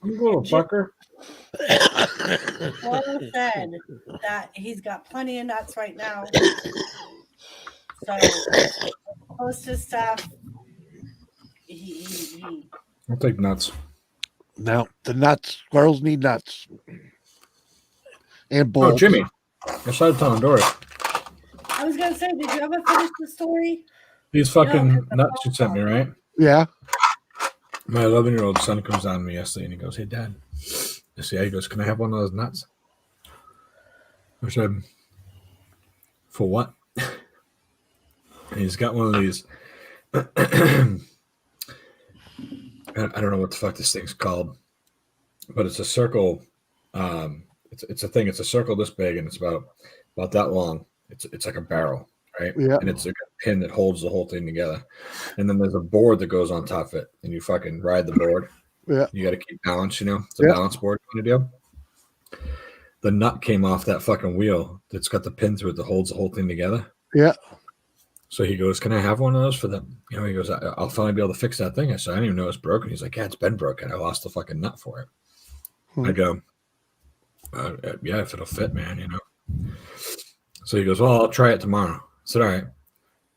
You little fucker. Squirrel said that he's got plenty of nuts right now. So post his stuff. He I'll take nuts. Now the nuts. Squirrels need nuts. And balls. Oh, Jimmy. I started telling Doris. I was gonna say, did you ever finish the story? These fucking No, nuts you sent me, right? Yeah. My 11-year-old son comes down to me yesterday and he goes, "Hey, Dad." I say, he goes, "Can I have one of those nuts?" I said, "For what?" And he's got one of these. I don't know what the fuck this thing's called, but it's a circle. It's a thing. It's a circle this big and it's about that long. It's like a barrel, right? Yeah. And it's a pin that holds the whole thing together. And then there's a board that goes on top of it, and you fucking ride the board. Yeah. You got to keep balance, you know. It's a balance board kind of deal. The nut came off that fucking wheel that's got the pin through it that holds the whole thing together. Yeah. So he goes, "Can I have one of those for them?" You know, he goes, "I'll finally be able to fix that thing." I said, "I didn't even know it's broken." He's like, "Yeah, it's been broken. I lost the fucking nut for it." I go, "Yeah, if it'll fit, man, you know." So he goes, "Well, I'll try it tomorrow." I said, "All right."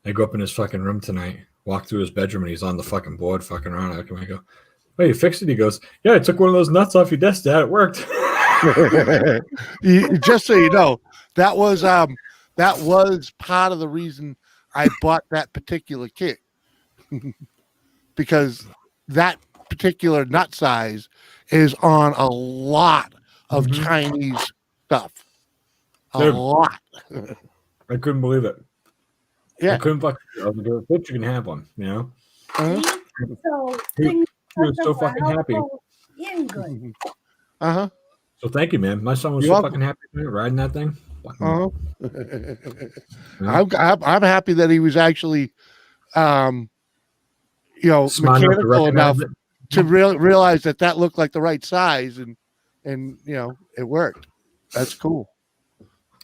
I go up in his fucking room tonight, walk through his bedroom, and he's on the fucking board fucking around. I go, "Oh, you fixed it?" He goes, "Yeah, I took one of those nuts off your desk, Dad. It worked." Just so you know, that was part of the reason I bought that particular kit. Because that particular nut size is on a lot of Chinese stuff. A lot. I couldn't believe it. Yeah. I couldn't fucking. I was like, "Bitch, you can have one," you know. So He was so fucking happy. In good. Uh-huh. So thank you, man. My son was You're so welcome. fucking happy riding that thing. Uh-huh. Yeah. I'm happy that he was actually Smart enough to mechanical enough recognize it. to realize that looked like the right size and you know it worked. That's cool.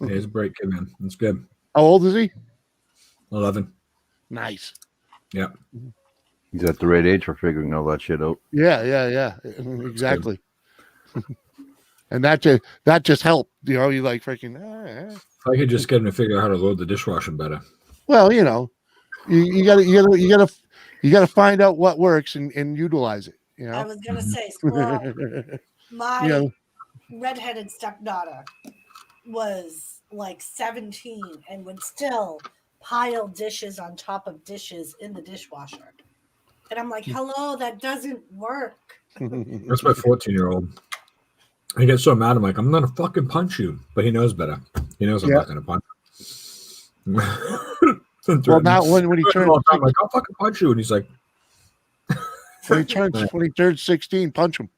Yeah, he's a great kid, man. It's good. How old is he? 11. Nice. Yeah. He's at the right age for figuring all that shit out. Yeah. Exactly. And that just helped. You know, you like freaking. If I could just get him to figure out how to load the dishwasher better. Well, you know, you gotta find out what works and utilize it. You I know. was gonna say, Squirrel, my redheaded stepdaughter was like 17 and would still pile dishes on top of dishes in the dishwasher. And I'm like, hello, that doesn't work. That's my 14-year-old. He gets so mad. I'm like, "I'm gonna fucking punch you," but he knows better. He knows I'm not gonna punch him. Well, now when he turns, I'm like, "I'll fucking punch you," and he's like, when he turns 16, punch him.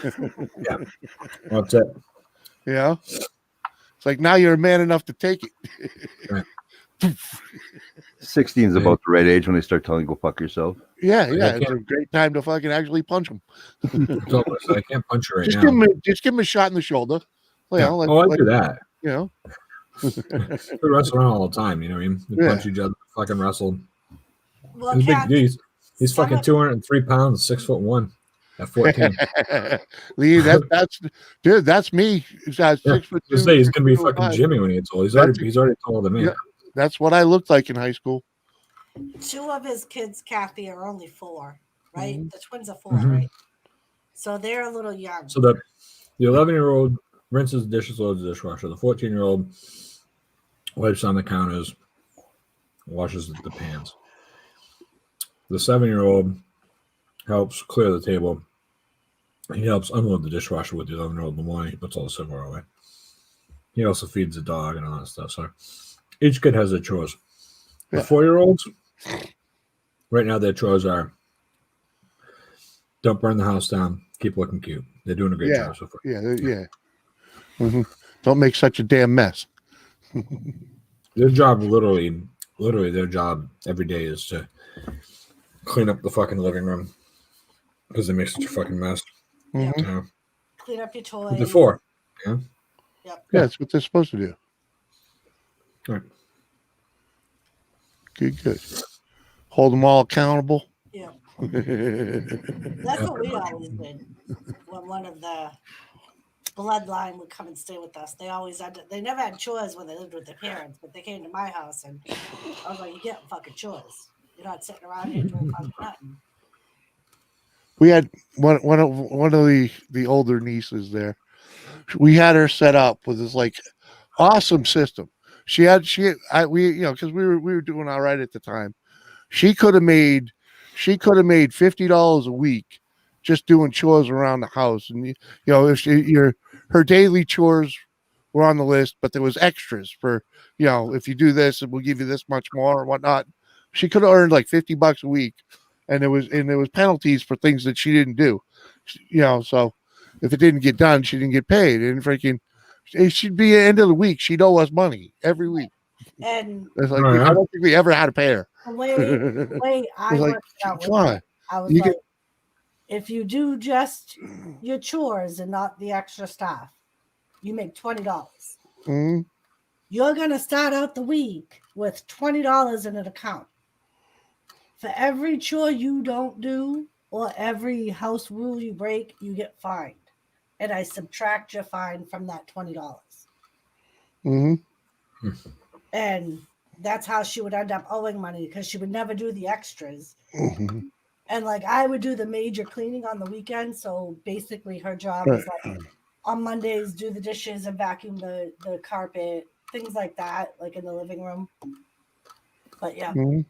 "Yeah, well, that's it." You know, it's like now you're a man enough to take it. Right. 16 is about the right age when they start telling you go fuck yourself. Yeah, it's a great time to fucking actually punch him. So I can't punch you right Just now. give him a shot in the shoulder. You know, I do that. You know, We wrestle around all the time. You know what I mean? We punch each other, fucking wrestle. Well, He's a big Kat, dude. He's some fucking of- 203 pounds, 6'1". at 14. Lee, that's dude. That's me. He's got Yeah, 6'2". say he's gonna be 6'5". fucking Jimmy when he gets old. He's That's already taller than me. Yeah, that's what I looked like in high school. 2 of his kids, Kathy, are only 4, right? Mhm. The twins are 4, Mhm. right? So they're a little young. So the 11-year-old rinses the dishes, loads the dishwasher. The 14-year-old wipes on the counters, washes the pans. The 7-year-old helps clear the table. He helps unload the dishwasher with the 11-year-old in the morning. He puts all the silverware away. He also feeds the dog and all that stuff. So each kid has their chores. The Yeah. 4-year-olds, right now, their chores are don't burn the house down, keep looking cute. They're doing a great job so far. Yeah. Mhm. Don't make such a damn mess. Their job, literally, their job every day is to clean up the fucking living room because they make such a fucking mess. Yeah. Mhm. You know? Clean up your But they're toys. 4. Yeah. Yep. Yeah, that's what they're supposed to do. Right. Good. Hold them all accountable. Yeah. yeah. That's what we always did. When one of the bloodline would come and stay with us, they never had chores when they lived with their parents, but they came to my house and I was like, "You get fucking chores. You're not sitting around here doing fucking nothing." We had one of the older nieces there. We had her set up with this like awesome system. Because we were doing all right at the time. She could have made $50 a week just doing chores around the house, and if her daily chores were on the list, but there was extras for if you do this, we'll give you this much more or whatnot. She could have earned like $50 a week, and there was penalties for things that she didn't do. So if it didn't get done, she didn't get paid, and freaking it should be the end of the week. She'd owe us money every week. And It's like Oh, yeah? I don't think we ever had to pay her. the way I It's like, worked it out with come on. her, I was You like, if you do just your chores and not the extra stuff, you make $20. Mhm. You're gonna start out the week with $20 in an account. For every chore you don't do or every house rule you break, you get fined. And I subtract your fine from that $20. Mhm. And that's how she would end up owing money because she would never do the extras. Mhm. And like I would do the major cleaning on the weekend. So basically her job was like on Mondays, do the dishes and vacuum the carpet, things like that, like in the living room. But yeah. Mhm.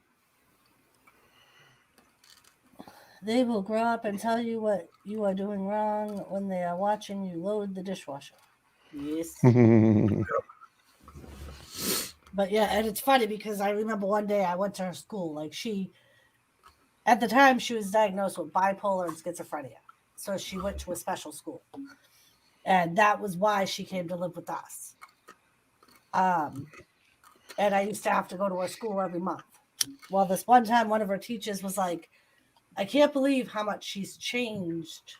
They will grow up and tell you what you are doing wrong when they are watching you load the dishwasher. Yes. Mhm. But yeah, and it's funny because I remember one day I went to her school. Like at the time, she was diagnosed with bipolar and schizophrenia. So she went to a special school. And that was why she came to live with us. And I used to have to go to her school every month. Well, this one time, one of her teachers was like, I can't believe how much she's changed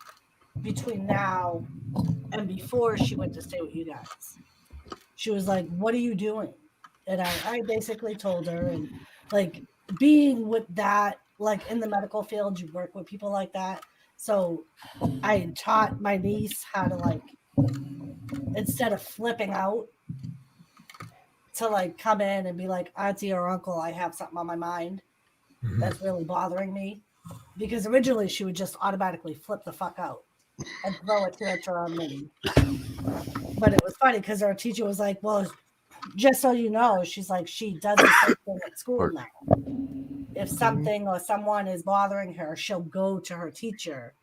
between now and before she went to stay with you guys. She was like, what are you doing? And I basically told her, and like being with that, like in the medical field, you work with people like that. So I taught my niece how to like, instead of flipping out, to like come in and be like, auntie or uncle, I have something on my mind that's really bothering me. Because originally she would just automatically flip the fuck out and throw a tantrum on me. But it was funny because our teacher was like, well, just so you know, she's like, she does the same thing at school now. If something or someone is bothering her, she'll go to her teacher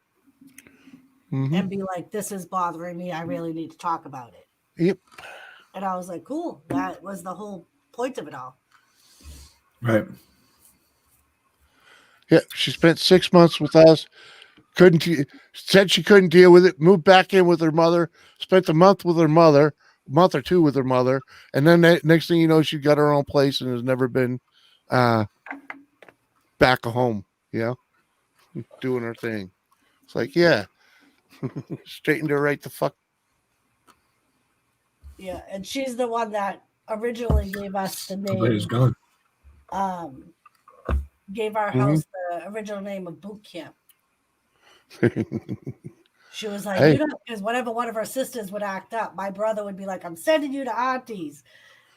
and be like, this is bothering me. I really need to talk about it. Yep. And I was like, cool. That was the whole point of it all. Right. Yeah, she spent 6 months with us. Said she couldn't deal with it. Moved back in with her mother. Spent a month with her mother, month or two with her mother, and then next thing you know, she got her own place and has never been back home. Doing her thing. It's like, yeah, straightened her right the fuck. Yeah, and she's the one that originally gave us the Somebody's name. gone. Gave our house the original name of Boot Camp. She was like, Hey. you know, because whenever one of her sisters would act up, my brother would be like, I'm sending you to aunties.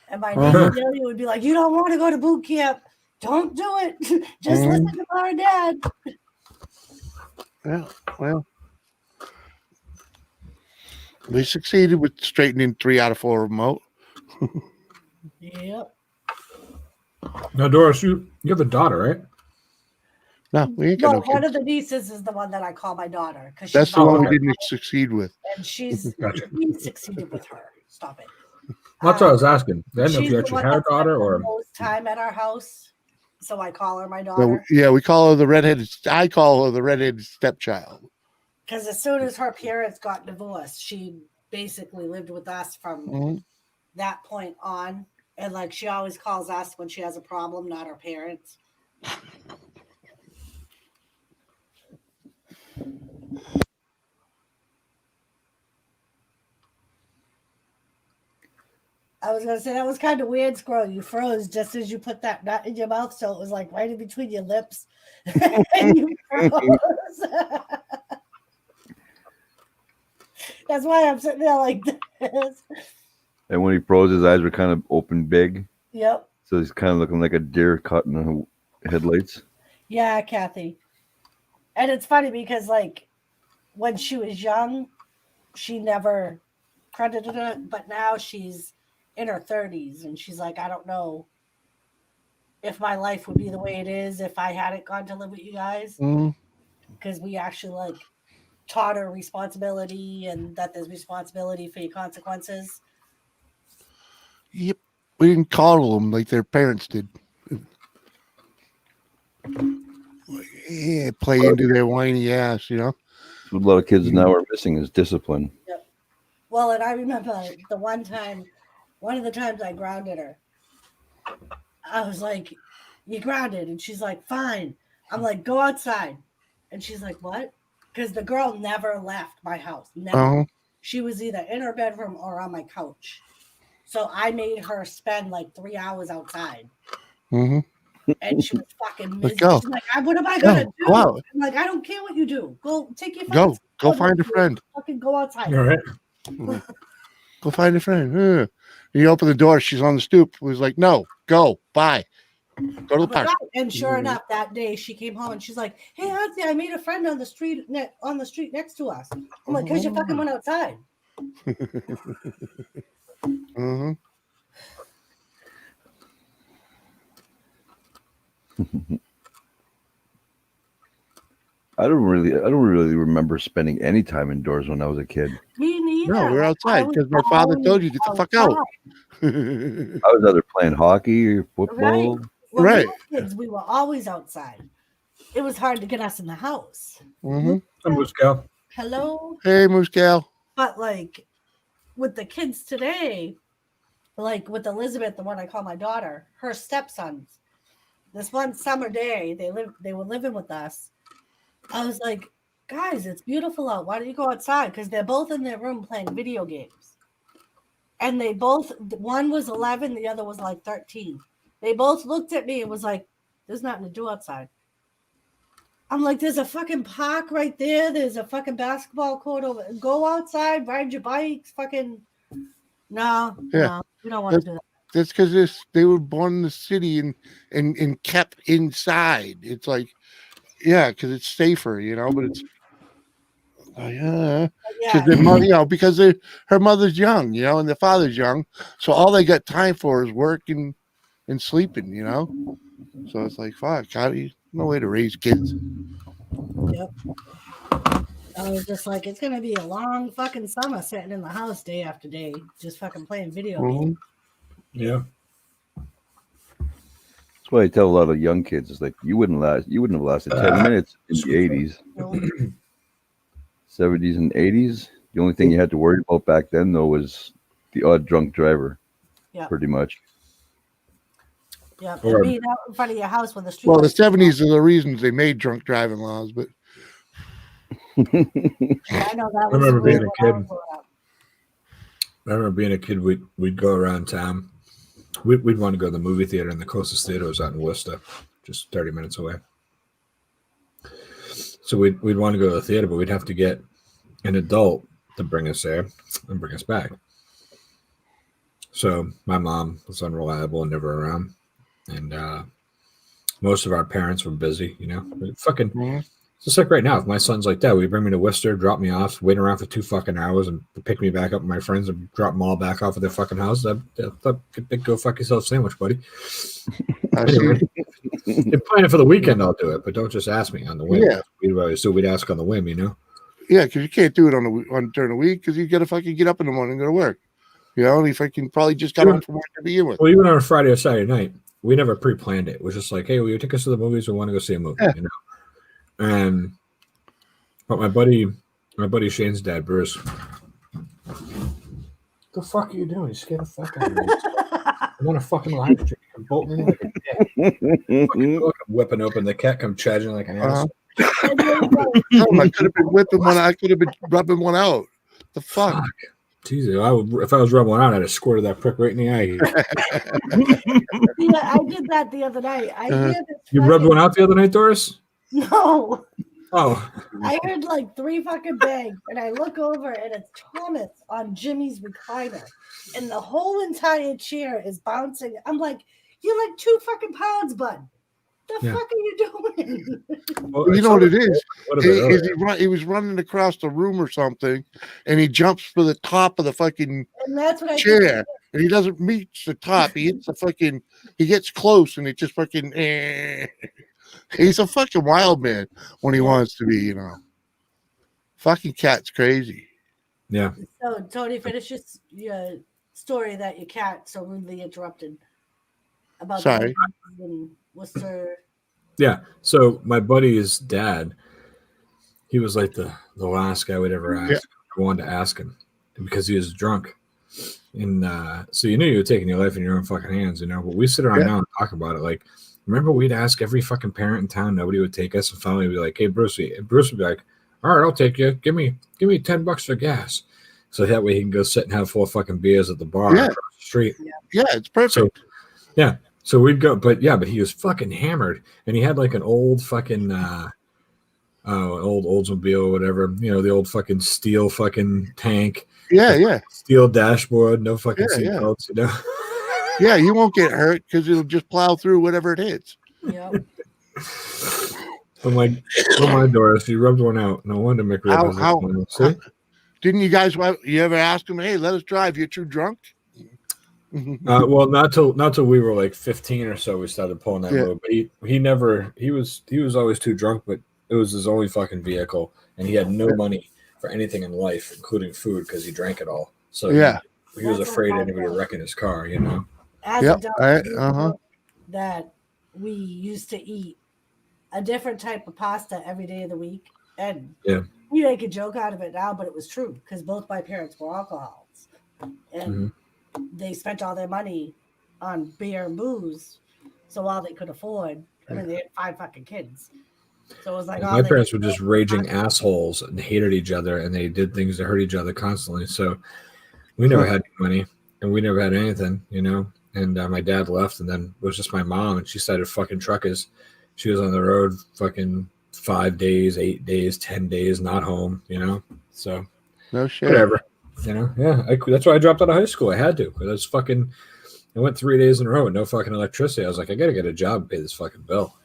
And my niece Delia would be like, you don't want to go to boot camp. Don't do it. Just listen to mom and dad. Yeah, well, we succeeded with straightening 3 out of 4 of them out. Yep. Now, Doris, you have a daughter, right? No, we ain't got No, no one kids. of the nieces is the one that I call my daughter. Because That's she's the one we okay. didn't succeed with. and she's Gotcha. we succeeded with her. Stop it. That's what I was asking. I didn't know if She's you the actually one had a that spent daughter the or. most time at our house. So I call her my So, daughter. yeah, we call her the redheaded. I call her the redheaded stepchild. Because as soon as her parents got divorced, she basically lived with us from Mhm. that point on. And like she always calls us when she has a problem, not her parents. I was gonna say that was kind of weird, Squirrel. You froze just as you put that nut in your mouth, so it was like right in between your lips, and you froze. That's why I'm sitting there like this. And when he froze, his eyes were kind of open big. Yep. So he's kind of looking like a deer caught in the headlights. Yeah, Kathy. And it's funny because like when she was young, she never credited it, but now she's in her 30s and she's like, I don't know if my life would be the way it is if I hadn't gone to live with you guys. Mhm. Because we actually like taught her responsibility and that there's responsibility for your consequences. Yep. We didn't coddle them like their parents did. Yeah, play into their whiny ass, you know? What a lot of kids now are missing is discipline. Yep. Well, and I remember the one of the times I grounded her, I was like, you grounded. And she's like, fine. I'm like, go outside. And she's like, what? Because the girl never left my house. Never. Uh-huh. She was either in her bedroom or on my couch. So I made her spend like 3 hours outside. Mm-hmm. And she was fucking Let's miserable. go. She's like, what am I going to do? Go out. I'm like, I don't care what you do. Go take your Go. fucking Go find a friend. Fucking go outside. All right. Go find a friend. And you open the door. She's on the stoop. It was like, no, go. Bye. Go to the park. And sure enough, that day she came home and she's like, "Hey, Auntie, I made a friend on the street next to us." I'm like, "Cause you fucking went outside." Mm-hmm. I don't really remember spending any time indoors when I was a kid. Me neither. No, we're outside because my father told you to get the fuck out. I was either playing hockey or football. Right. When Right. we were kids, we were always outside. It was hard to get us in the house. Mm-hmm. I'm with Cal. Hello? Hey, Moose Gal. But like with the kids today, like with Elizabeth, the one I call my daughter, her stepsons, this one summer day, they were living with us. I was like, guys, it's beautiful out. Why don't you go outside? Because they're both in their room playing video games. And they both, one was 11, the other was like 13. They both looked at me and was like, there's nothing to do outside. I'm like, there's a fucking park right there. There's a fucking basketball court over. Go outside, ride your bikes, fucking. No, we don't want to do that. That's because they were born in the city and kept inside. It's like, yeah, because it's safer, you know. But it's because their mother, you know, because her mother's young, you know, and the father's young, so all they got time for is working and sleeping, you know. So it's like, fuck, no way to raise kids. Yep. I was just like, it's gonna be a long fucking summer sitting in the house day after day, just fucking playing video games. Yeah. That's why I tell a lot of young kids, it's like you wouldn't have lasted 10 minutes in the 80s. 70s and 80s. The only thing you had to worry about back then though was the odd drunk driver. Yeah. Pretty much. Yeah. Or- Being out in front of your house with the street. Well, the 70s are the reasons they made drunk driving laws, but I know that was I remember being when a kid. I was growing up. I remember being a kid, we'd go around town. We'd want to go to the movie theater, and the closest theater was out in Worcester, just 30 minutes away. So we'd want to go to the theater, but we'd have to get an adult to bring us there and bring us back. So my mom was unreliable and never around, and most of our parents were busy. Fucking just like right now. If my son's like that, we bring me to Worcester, drop me off, wait around for 2 fucking hours, and pick me back up with my friends and drop them all back off at their fucking house. Go fuck yourself sandwich, buddy. Anyway, if planning for the weekend, I'll do it, but don't just ask me on the whim. Yeah, we'd ask on the whim, Yeah, because you can't do it during the week because you got to fucking get up in the morning and go to work. And he fucking probably just got home from work to begin with. Well, even on a Friday or Saturday night, we never pre-planned it. It was just like, hey, will you take us to the movies? We want to go see a movie, But my buddy Shane's dad, Bruce. The fuck are you doing? You scared the fuck out of me. I'm on a fucking live stream. I'm bolting like a dick. I'm whipping open. The cat come charging like an ass. I could have been whipping one. I could have been rubbing one out. The fuck. Jesus, if I was rubbing one out, I'd have squirted that prick right in the eye. Yeah, I did that the other night. You rubbed one out the other night, Doris? No. Oh. I heard like 3 fucking bangs, and I look over, and it's Thomas on Jimmy's recliner, and the whole entire chair is bouncing. I'm like, you're like 2 fucking pounds, bud. The fuck are you doing? Well, you know what it is? He was running across the room or something, and he jumps for the top of the fucking chair, and he doesn't reach the top. He hits the fucking. He gets close, and it just fucking. He's a fucking wild man when he wants to be, Fucking cat's crazy. Yeah. So Tony, finish your story that your cat so rudely interrupted about. Sorry. Worcester. Yeah. So my buddy's dad, he was like the last guy we'd ever ask. Yeah. I wanted to ask him because he was drunk. And so you you were taking your life in your own fucking hands, But we sit around now and talk about it. Like, remember we'd ask every fucking parent in town, nobody would take us, and finally we'd be like, hey, Bruce. And Bruce would be like, all right, I'll take you. Give me $10 for gas. So that way he can go sit and have 4 fucking beers at the bar across the street. Yeah, it's perfect. So we'd go, but he was fucking hammered, and he had like an old fucking old Oldsmobile or whatever, the old fucking steel fucking tank. Yeah. Steel dashboard, no fucking seatbelts, Yeah, you won't get hurt because it'll just plow through whatever it hits. Yep. I'm like, oh my Doris, you rubbed one out. No wonder McRib. Didn't you guys? You ever ask him? Hey, let us drive. You're too drunk. Well, not till we were like 15 or so. We started pulling that move, but he was always too drunk. But it was his only fucking vehicle, and he had no money for anything in life, including food, because he drank it all. So he was afraid anybody wrecking his car. As a dog, that we used to eat a different type of pasta every day of the week, and we make a joke out of it now, but it was true because both my parents were alcoholics, and they spent all their money on beer and booze, so all they could afford. I mean, they had 5 fucking kids, so it was like my parents were just raging assholes and hated each other, and they did things to hurt each other constantly. So we never had any money, and we never had anything, And my dad left, and then it was just my mom, and she started fucking truckers. She was on the road fucking 5 days, 8 days, 10 days, not home, So no shit. Whatever. That's why I dropped out of high school. I had to. I went 3 days in a row with no fucking electricity. I was like, I got to get a job and pay this fucking bill,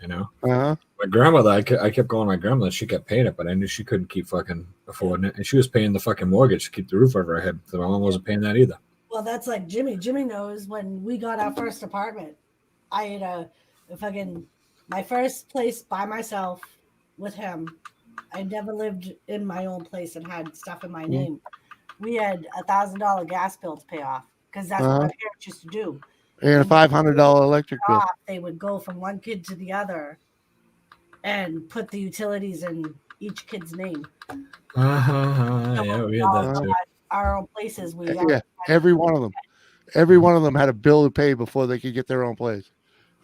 My grandmother, I kept calling my grandmother. She kept paying it, but I knew she couldn't keep fucking affording it. And she was paying the fucking mortgage to keep the roof over her head. So my mom wasn't paying that either. Well, that's like Jimmy. Jimmy knows when we got our first apartment, I had my first place by myself with him. I never lived in my own place and had stuff in my name. We had $1,000 gas bill to pay off because that's what my parents used to do. And a $500 electric bill. They would go from one kid to the other and put the utilities in each kid's name. Yeah, we had that too. Our own places. Every one of them. Every one of them had a bill to pay before they could get their own place.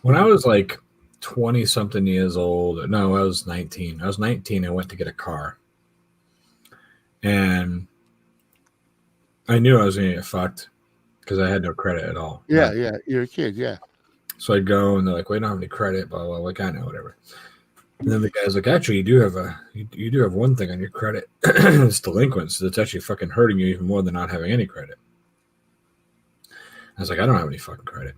When I was like 20-something years old, no, I was 19. I was 19. I went to get a car. And I knew I was going to get fucked because I had no credit at all. Yeah. You're a kid, yeah. So I'd go, and they're like, we don't have any credit, blah, blah, like, I know, whatever. And then the guy's like, actually, you do have one thing on your credit. It's delinquents. It's actually fucking hurting you even more than not having any credit. I was like, I don't have any fucking credit.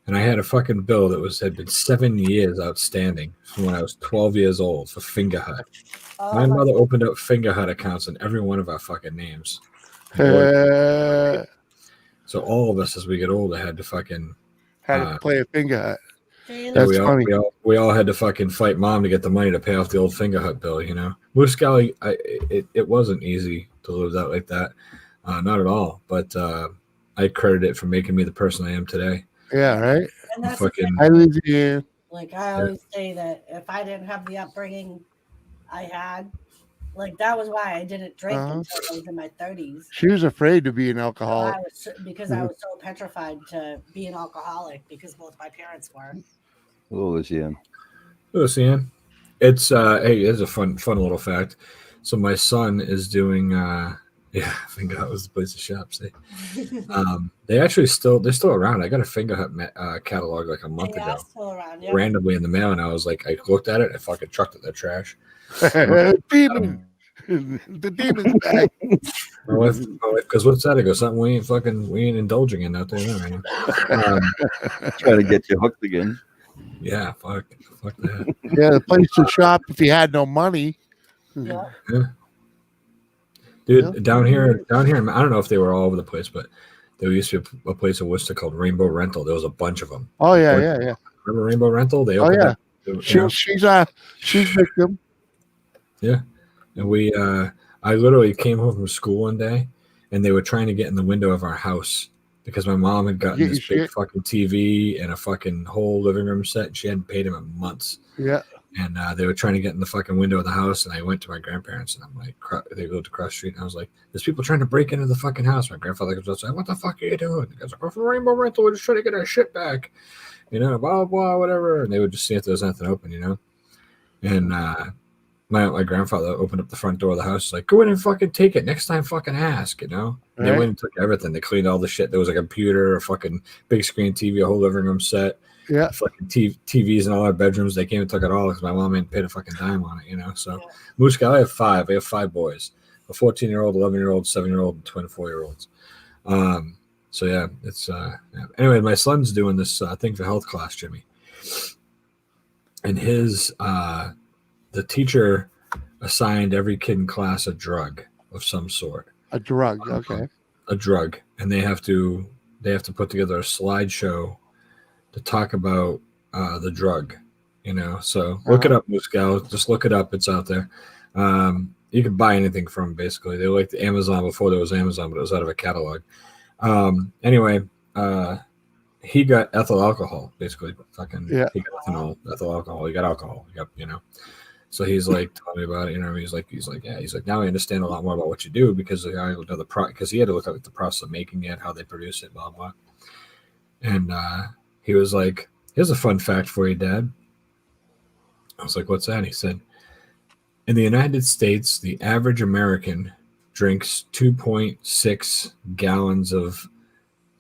And I had a fucking bill that had been 7 years outstanding from when I was 12 years old for Finger Hut. My mother opened up Finger Hut accounts in every one of our fucking names. So all of us, as we get older, had to fucking had to play a Finger Hut. That's funny. We all had to fucking fight mom to get the money to pay off the old Finger Hut bill. You know, Moose Galley, it wasn't easy to live out like that, not at all. But I credit it for making me the person I am today. Yeah, right. And that's Fucking, I live here. like I always say that if I didn't have the upbringing I had, like that was why I didn't drink until I was in my 30s. She was afraid to be an So alcoholic. I was so petrified to be an alcoholic because both my parents were. Oh, Lucian. Lucian. It's hey, it's a fun little fact. So my son is doing Finger Hut was the place to shop. See, they're still around. I got a Finger Hut catalog like a month ago, still around, randomly in the mail, and I was like, I looked at it, I fucking chucked it in the trash. Demon. The demon's back. My wife, because what's that? I go, something we ain't indulging in out there right now. Trying to get you hooked again. Yeah, fuck that. Yeah, the place to shop if you had no money. Yeah. Dude, down here, I don't know if they were all over the place, but there used to be a place in Worcester called Rainbow Rental. There was a bunch of them. Oh yeah. Remember Rainbow Rental? They opened up. She's victim. Yeah, and I literally came home from school one day, and they were trying to get in the window of our house because my mom had gotten this big fucking TV and a fucking whole living room set, and she hadn't paid him in months. Yeah. And they were trying to get in the fucking window of the house, and I went to my grandparents, and I'm like, they lived across the street, and I was like, there's people trying to break into the fucking house. My grandfather goes outside, what the fuck are you doing? The guys are from Rainbow Rental, we're just trying to get our shit back, you know, blah, blah, whatever. And they would just see if there was nothing open, you know. And my grandfather opened up the front door of the house, like, go in and fucking take it. Next time, fucking ask, you know. And they went and took everything. They cleaned all the shit. There was a computer, a fucking big screen TV, a whole living room set. Yeah, fucking TVs in all our bedrooms. They came and took it all because my mom ain't paid a fucking dime on it, you know. So, Moose Guy, I have 5. I have 5 boys: a 14-year-old, 11-year-old, 7-year-old, and twin 4-year-olds. So yeah, it's anyway. My son's doing this thing for health class, Jimmy, and his the teacher assigned every kid in class a drug of some sort. A drug, okay. A drug, and they have to put together a slideshow to talk about the drug, you know. So look it up, Moose Gal. Just look it up. It's out there. You can buy anything from them, basically. They were like the Amazon before there was Amazon, but it was out of a catalog. Anyway, he got ethyl alcohol, basically. He got ethyl alcohol. He got alcohol. You know. So he's like telling me about it. You know, he's like, now I understand a lot more about what you do because I know because he had to look up the process of making it, how they produce it, blah blah. And he was like, here's a fun fact for you, Dad. I was like, what's that? He said, in the United States, the average American drinks 2.6 gallons of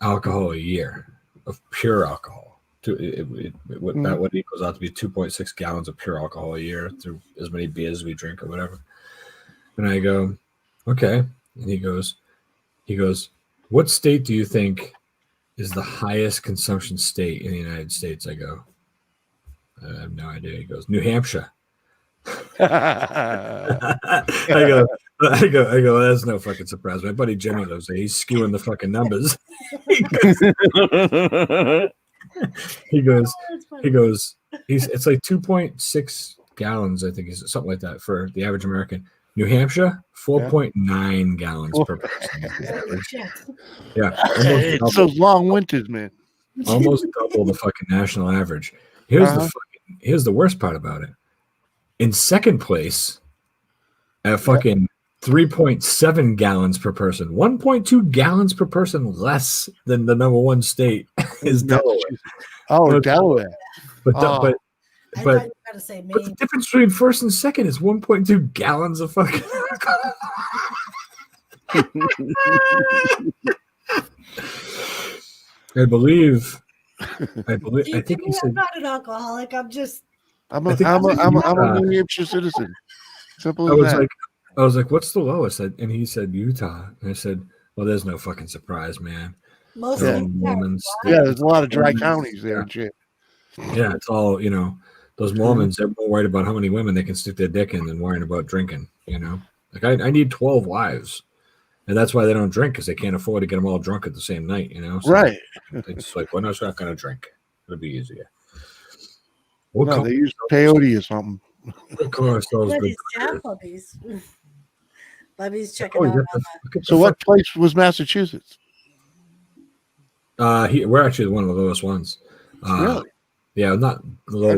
alcohol a year, of pure alcohol. That would equals out to be 2.6 gallons of pure alcohol a year through as many beers as we drink or whatever. And I go, okay. And he goes, what state do you think is the highest consumption state in the United States? I go, I have no idea. He goes, New Hampshire. I go, well, that's no fucking surprise. My buddy Jimmy lives there. He's skewing the fucking numbers. It's like 2.6 gallons, I think, is something like that for the average American. New Hampshire, 4.9 gallons per person. Yeah. It's those long winters, man. Almost double the fucking national average. Here's the worst part about it. In second place, at fucking 3.7 gallons per person, 1.2 gallons per person less than the number one state is Delaware. Oh, Delaware. But the difference between first and second is 1.2 gallons of fucking alcohol. I think he said, I'm not an alcoholic. I'm just I'm I a think I'm a it's I'm a, I'm a Utah. New Hampshire citizen. Simple I as was that. like, I was like, what's the lowest? And he said Utah. And I said, well, there's no fucking surprise, man. Most They're Yeah. all Mormons. Yeah, there's a lot of dry Mormons. counties there and shit. Yeah, it's all, those Mormons, they're more worried about how many women they can stick their dick in than worrying about drinking, Like, I need 12 wives. And that's why they don't drink, because they can't afford to get them all drunk at the same night, So Right. They just like, we're not going to drink. It'll be easier. No, they use peyote or something. We'll call ourselves But good he's drinkers. chat puppies. Bubby's checking Oh, out you on got the, So what place was Massachusetts? we're actually one of the lowest ones. Really? Yeah, not low. I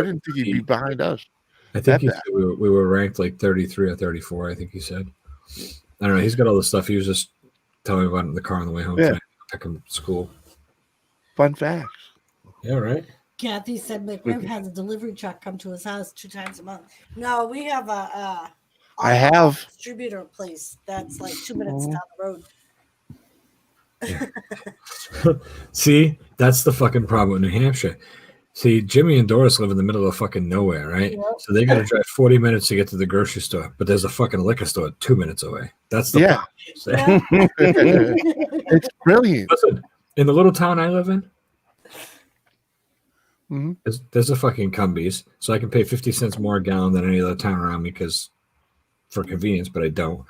didn't think you'd be behind us. I think that he bad. said we were ranked like 33 or 34. I think he said. I don't know. He's got all the stuff. He was just telling me about it in the car on the way home. Yeah. Tonight. Pick him to school. Fun facts. Yeah, right. Kathy said McRib has a delivery truck come to his house 2 times a month. No, we have a I have. distributor place that's like 2 minutes down the road. See, that's the fucking problem with New Hampshire. See, Jimmy and Doris live in the middle of fucking nowhere, right? Yep. So they got to drive 40 minutes to get to the grocery store, but there's a fucking liquor store 2 minutes away. That's the problem. It's brilliant. Listen, in the little town I live in, Mhm. there's a fucking Cumbies, so I can pay 50 cents more a gallon than any other town around me because for convenience, but I don't.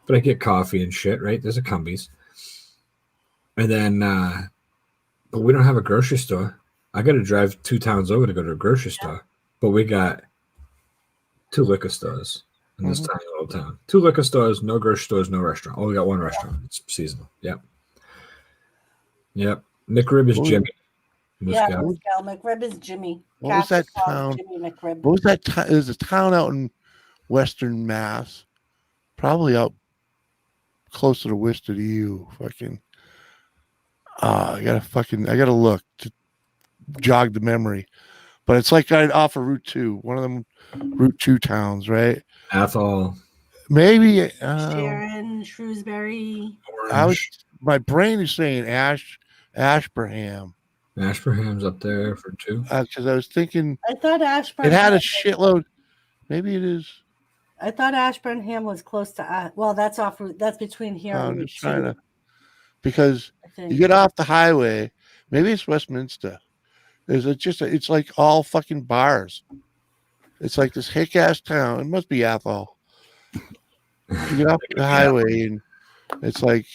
But I get coffee and shit, right? There's a Cumbies. And then, but we don't have a grocery store. I got to drive 2 towns over to go to a grocery store, but we got 2 liquor stores in this tiny little town. 2 liquor stores, no grocery stores, no restaurant. Oh, we got 1 restaurant. It's seasonal. Yep. McRib is Jimmy. Yeah, Gal McRib is Jimmy. What was that Kathy town? calls Jimmy McRib. What was that town? There's a town out in Western Mass, probably out closer to Worcester to you. Fucking, I gotta look to jog the memory. But it's like right off of Route 2, one of them Route 2 towns, right? Athol. Maybe Sharon, Shrewsbury. my brain is saying Ashburnham. Ashburnham's up there for 2. Because I was thinking I thought Ashburnham. it had a shitload. Maybe it is. I thought Ashburnham was close to. Well, that's between here and I'm Route just trying 2, to, because I think. you get off the highway. Maybe it's Westminster. It's like all fucking bars. It's like this hick ass town. It must be Athol. You get off the highway and it's like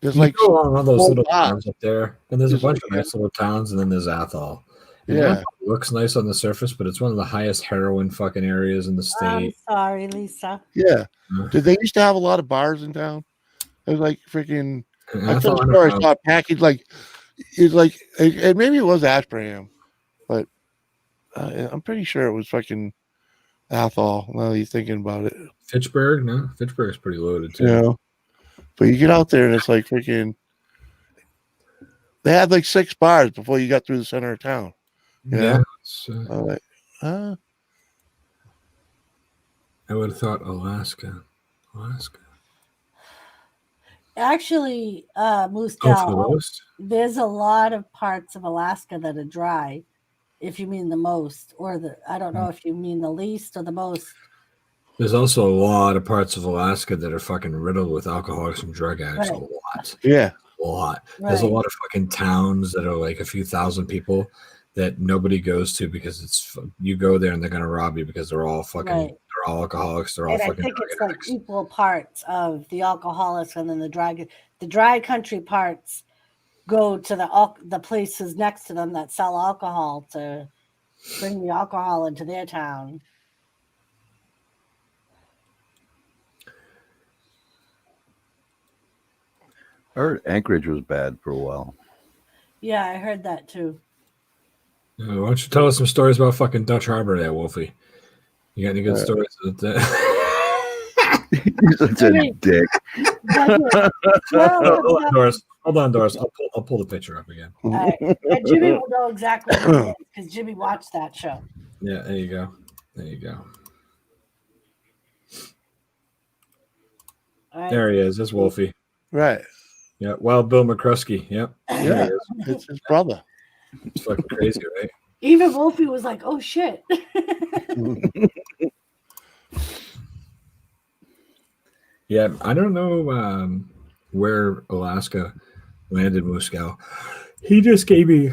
there's You like go along all those little bars. towns up there, and there's a bunch of nice little towns, and then there's Athol. And Yeah. Athol looks nice on the surface, but it's one of the highest heroin fucking areas in the I'm state. sorry, Lisa. Yeah. Did they used to have a lot of bars in town? It was like freaking. And I Athol, told I the don't story. I know. saw a package like it's like and maybe it was Ashburnham, but I'm pretty sure it was fucking Athol. Now that you're thinking about it, Fitchburg? No, Fitchburg's pretty loaded too. you know. But you get out there and it's like freaking. They had like 6 bars before you got through the center of town. Yeah. I'm like, I would have thought Alaska. Actually, Moose Oh, for the Gal, lowest? there's a lot of parts of Alaska that are dry, if you mean the most, or I don't know if you mean the least or the most. There's also a lot of parts of Alaska that are fucking riddled with alcoholics and drug addicts. Right. A lot. yeah. A lot. There's a Right. lot of fucking towns that are like a few thousand people that nobody goes to because you go there and they're gonna rob you because they're all fucking Right. they're all alcoholics. They're all And I fucking think drug it's like addicts. equal parts of the alcoholics and then the dry country parts go to the places next to them that sell alcohol to bring the alcohol into their town. I heard Anchorage was bad for a while. Yeah, I heard that too. Why don't you tell us some stories about fucking Dutch Harbor there, Wolfie? You got any good stories? You're such a dick. Hold on, Doris. I'll pull the picture up again. All right. And Jimmy will know exactly what it is because Jimmy watched that show. Yeah, there you go. All right. There he is. That's Wolfie. Right. Yeah, Wild Bill McCruskey. Yep. Yeah. It's his brother. It's fucking crazy, right? Even Wolfie was like, "Oh shit." Yeah, I don't know where Alaska landed Muscow. He just gave me,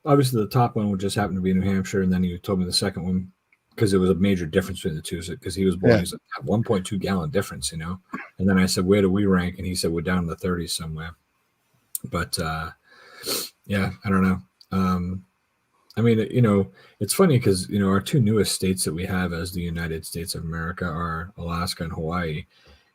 obviously, the top one, which just happened to be New Hampshire, and then he told me the second one because it was a major difference between the two. Because he was born, he's like 1.2 gallon difference, you know. And then I said, "Where do we rank?" And he said, "We're down in the 30s somewhere." But yeah, I don't know. I mean, you know, it's funny because, you know, our two newest states that we have as the United States of America are Alaska and Hawaii.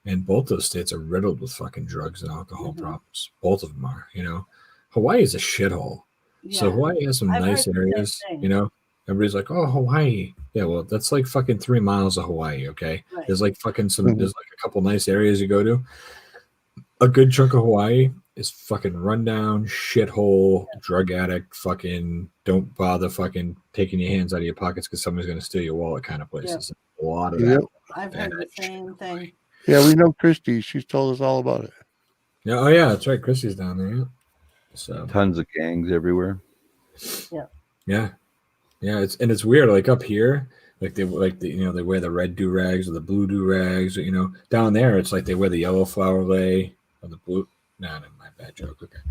And both those states are riddled with fucking drugs and alcohol problems. Both of them are, you know. Hawaii is a shithole. Yeah. So Hawaii has some I've nice heard the same areas, thing. you know. Everybody's like, "Oh, Hawaii." Yeah, well, that's like fucking 3 miles of Hawaii, okay? Right. There's like fucking there's like a couple nice areas you go to. A good chunk of Hawaii is fucking rundown, shithole, drug addict, fucking don't bother fucking taking your hands out of your pockets because somebody's going to steal your wallet kind of places. A lot of that. I've heard the same thing. Yeah, we know Christy. She's told us all about it. Yeah, oh yeah, that's right. Chrissy's down there. Yeah. So Tons of gangs everywhere. yeah, it's weird. Like up here, like they you know, they wear the red do rags or the blue do rags. Or, you know, down there it's like they wear the yellow flower lei or the blue. No, my bad joke. Okay.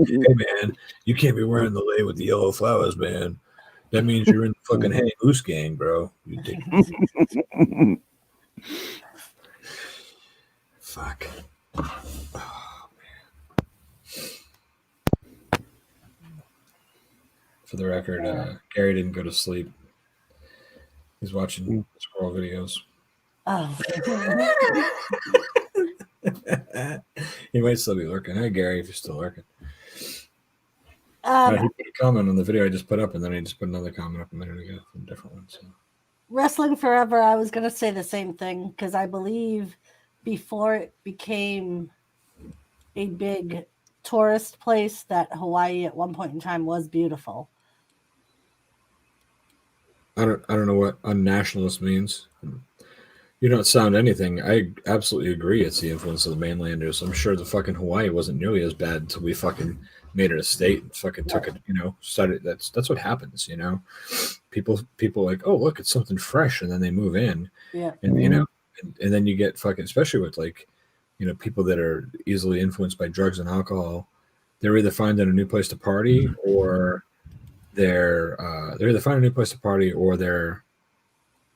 Hey man, you can't be wearing the lei with the yellow flowers, man. That means you're in the fucking Hey Moose gang, bro. You dick. Fuck. Oh, man. For the record, Gary didn't go to sleep. He's watching squirrel videos. Oh. He might still be lurking. Hi, Gary, if you're still lurking. He put a comment on the video I just put up, and then he just put another comment up a minute ago from a different one. So. Wrestling Forever, I was going to say the same thing because I believe before it became a big tourist place that Hawaii at one point in time was beautiful. I don't know what unnationalist means. You don't sound anything. I absolutely agree. It's the influence of the mainlanders. I'm sure the fucking Hawaii wasn't nearly as bad until we fucking made it a state and fucking took it, you know, started. That's what happens, you know. People like, oh, look, it's something fresh, and then they move in. Yeah. And you know, and then you get fucking, especially with like, you know, people that are easily influenced by drugs and alcohol. They're either finding a new place to party, or they're either finding a new place to party, or they're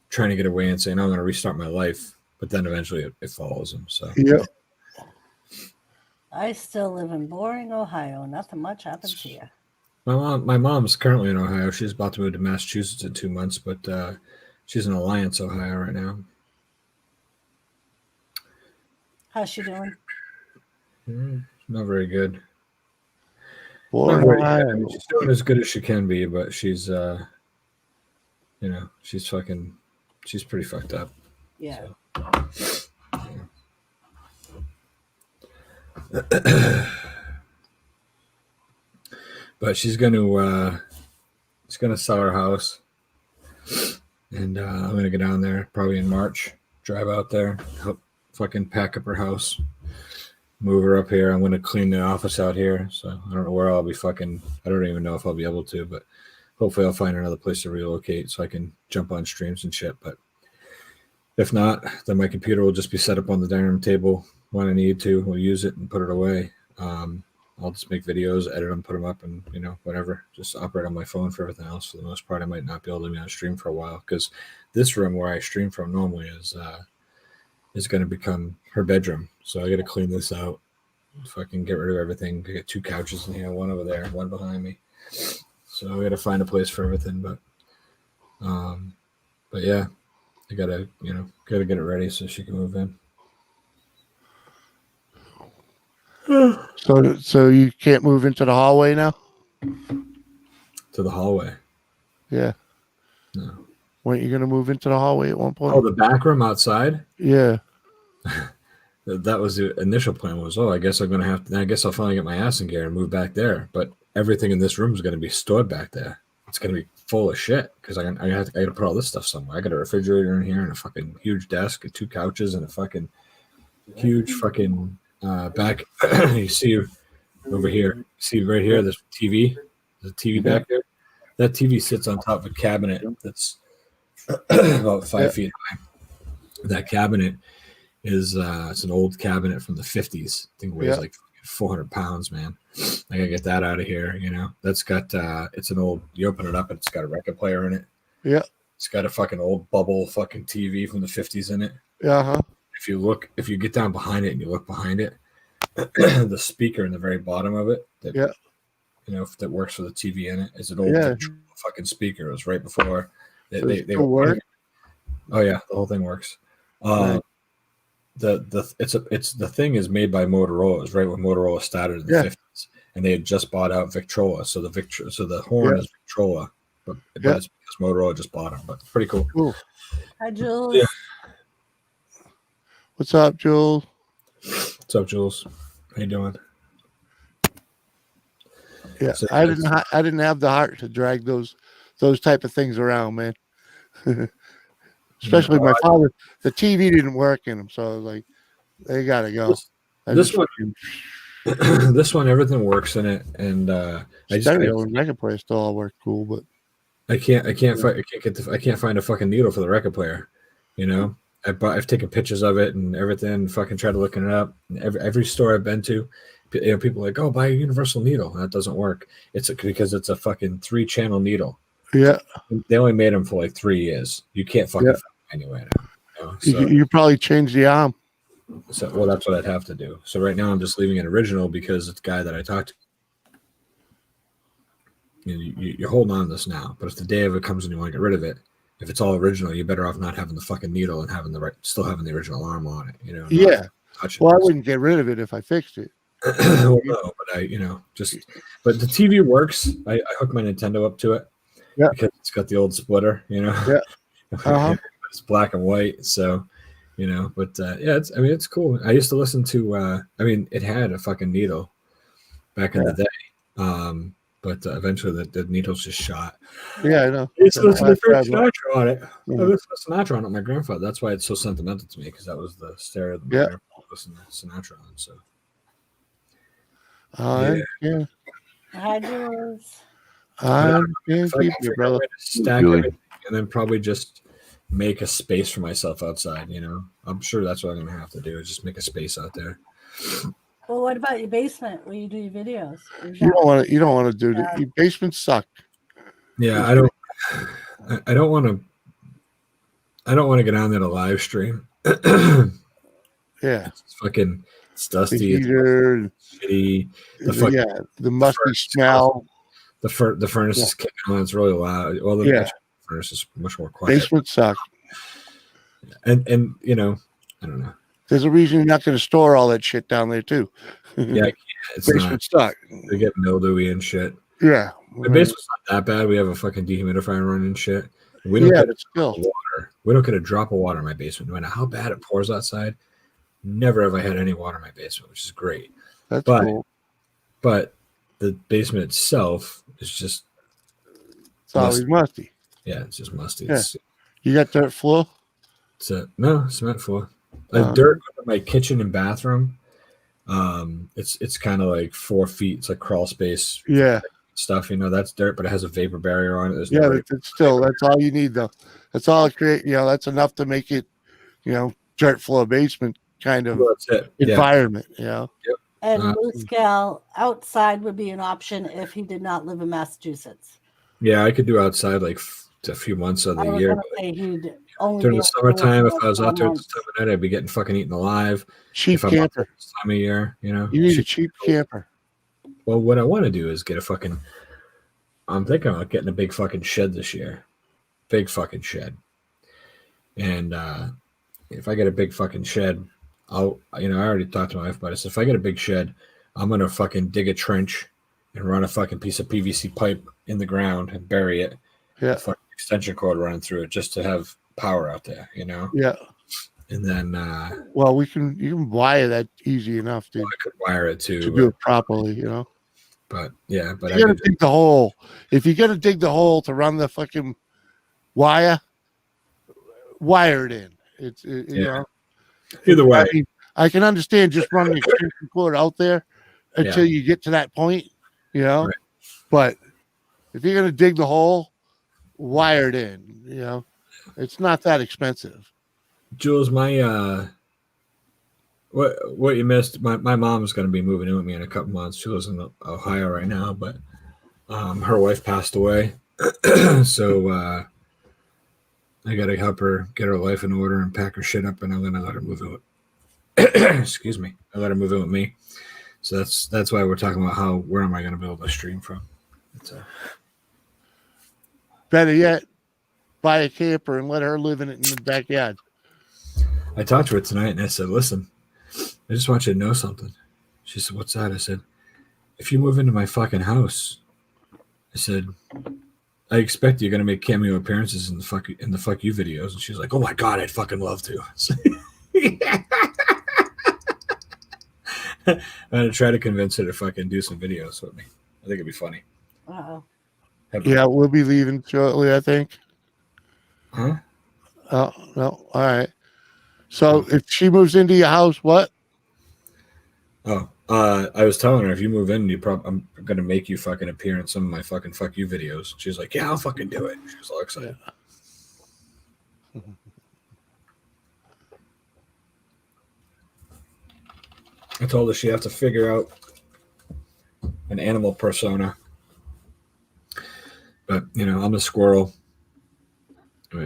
trying to get away and saying, "I'm going to restart my life," but then eventually it follows them. So yeah, I still live in boring Ohio. Nothing much happens here. my mom's currently in Ohio. She's about to move to Massachusetts in 2 months, but she's in Alliance, Ohio, right now. How's she doing? Not very good. boring Not very good. Ohio. I mean, she's doing as good as she can be, but she's, you know, she's pretty fucked up. Yeah. So. But she's gonna sell her house, and I'm gonna go down there probably in March. Drive out there, help fucking pack up her house, move her up here. I'm gonna clean the office out here, so I don't know where I'll be fucking. I don't even know if I'll be able to, but hopefully I'll find another place to relocate so I can jump on streams and shit. But if not, then my computer will just be set up on the dining room table when I need to. We'll use it and put it away. I'll just make videos, edit them, put them up, and, you know, whatever. Just operate on my phone for everything else. For the most part, I might not be able to be on stream for a while because this room where I stream from normally is going to become her bedroom. So I got to clean this out, fucking get rid of everything. I got 2 couches in here, one over there, one behind me. So I got to find a place for everything. But yeah, I gotta get it ready so she can move in. So you can't move into the hallway now? To the hallway. Yeah. No. Weren't you going to move into the hallway at one point? Oh, the back room outside? Yeah. That was the initial plan was, I guess I'm going to have to, I guess I'll finally get my ass in gear and move back there. But everything in this room is going to be stored back there. It's going to be full of shit because I got to put all this stuff somewhere. I got a refrigerator in here and a fucking huge desk and 2 couches and a fucking huge fucking back. You see over here. See right here, this TV, the TV back there. That TV sits on top of a cabinet that's about 5 feet high. That cabinet is it's an old cabinet from the 50s. I think it weighs like 400 pounds, man. I gotta get that out of here. You know, that's got it's an old. You open it up, and it's got a record player in it. Yeah. It's got a fucking old bubble fucking TV from the 50s in it. Uh-huh. If you get down behind it and you look behind it, the speaker in the very bottom of it, that, you know, that works for the TV in it, is an old fucking speaker. It was right before they work. Oh yeah, the whole thing works. The thing is made by Motorola. It was right when Motorola started in the 50s, and they had just bought out Victrola. So the horn is Victrola, but it's because Motorola just bought them. But it's pretty cool. Hi, Jules. Yeah. What's up, Jules? What's up, Jules? How you doing? Yeah, So I didn't have the heart to drag those type of things around, man. Especially my father. The TV didn't work in them, so I was like, they gotta go. This one, everything works in it, and stereo and record player still all work cool, but I can't find a fucking needle for the record player. You know, I've taken pictures of it and everything. Fucking tried looking it up. And every store I've been to, you know, people are like, oh, buy a universal needle. That doesn't work. Because it's a fucking 3-channel needle. Yeah, they only made them for like 3 years. You can't fucking find them anywhere now. You know? So, you probably change the arm. So, well, that's what I'd have to do. So right now I'm just leaving it original because it's the guy that I talked to. You know, you're holding on to this now, but if the day of it comes and you want to get rid of it, if it's all original, you're better off not having the fucking needle and still having the original arm on it. You know. Yeah. Well, I wouldn't get rid of it if I fixed it. Well, no, but but the TV works. I hook my Nintendo up to it. Yeah. Because it's got the old splitter. You know. Yeah. It's black and white, so. You know, but it's cool. I used to listen to it had a fucking needle back in the day. But eventually the needles just shot. Yeah, I know. I used to listen to Frank Sinatra on it. I listened to Sinatra on it with my grandfather. That's why it's so sentimental to me, because that was the stereo that my grandfather listened to Sinatra on. So Hi, Jules. Brother. Stack everything and then probably just make a space for myself outside. You know, I'm sure that's what I'm gonna have to do, is just make a space out there. Well, what about your basement where you do your videos? You don't want to do that. Your basements suck. Yeah, I don't want to get on there to live stream. Yeah, it's dusty. It's shitty. The musty smell. The furnace is kicking on. It's really loud. Well, the furnace is much more quiet. Basement suck. And you know, I don't know. There's a reason you're not going to store all that shit down there too. Yeah, it's basement suck. They get mildewy and shit. Yeah, the basement's not that bad. We have a fucking dehumidifier running and shit. We don't get a drop of water. We don't get a drop of water in my basement. No matter how bad it pours outside, never have I had any water in my basement, which is great. That's cool. But the basement itself is just it's always musty. Yeah, it's just musty. Yeah. You got dirt floor? No, cement floor. Dirt in my kitchen and bathroom. It's kind of like 4 feet. It's like crawl space. Yeah. Stuff, you know, that's dirt, but it has a vapor barrier on it. That's all you need though. That's all it create. You know, that's enough to make it, you know, dirt floor basement kind of environment. You know. Yep. And Blue Scale outside would be an option if he did not live in Massachusetts. Yeah, I could do outside like a few months of the year. During the summertime, if I was out there at this time of night, I'd be getting fucking eaten alive. Cheap camper. This time of year, you know. You need a cheap camper. Well, what I want to do is get I'm thinking about getting a big fucking shed this year. Big fucking shed. And if I get a big fucking shed, I already talked to my wife about it. So if I get a big shed, I'm going to fucking dig a trench and run a fucking piece of PVC pipe in the ground and bury it. Yeah. A fucking extension cord running through it just to have power out there, you know? Yeah. And then well, you can wire that easy enough, dude. I could wire it too. To do it properly, you know. But you gotta dig the hole. If you gotta dig the hole to run the fucking wire it in. You know. Either way. I can understand just running the extension cord out there until you get to that point, you know. Right. But if you're gonna dig the hole, wire it in. You know, it's not that expensive. Jules, my what you missed? My mom's going to be moving in with me in a couple months. She lives in Ohio right now, but her wife passed away, so I got to help her get her life in order and pack her shit up, and I'm going to let her move in. Excuse me, I let her move in with me. So that's why we're talking about where am I going to be able to stream from? Better yet, buy a camper and let her live in it in the backyard. I talked to her tonight and I said, listen, I just want you to know something. She said, what's that? I said, if you move into my fucking house, I said, I expect you're going to make cameo appearances in the fuck you videos. And she's like, oh my God, I'd fucking love to. I'm going to try to convince her to fucking do some videos with me. I think it'd be funny. Uh-oh. Yeah, we'll be leaving shortly, I think. Huh? Oh, no. All right. So if she moves into your house, what? Oh, I was telling her if you move in, I'm going to make you fucking appear in some of my fucking fuck you videos. She's like, yeah, I'll fucking do it. She was all excited. Yeah. I told her she has to figure out an animal persona. But, you know, I'm a squirrel.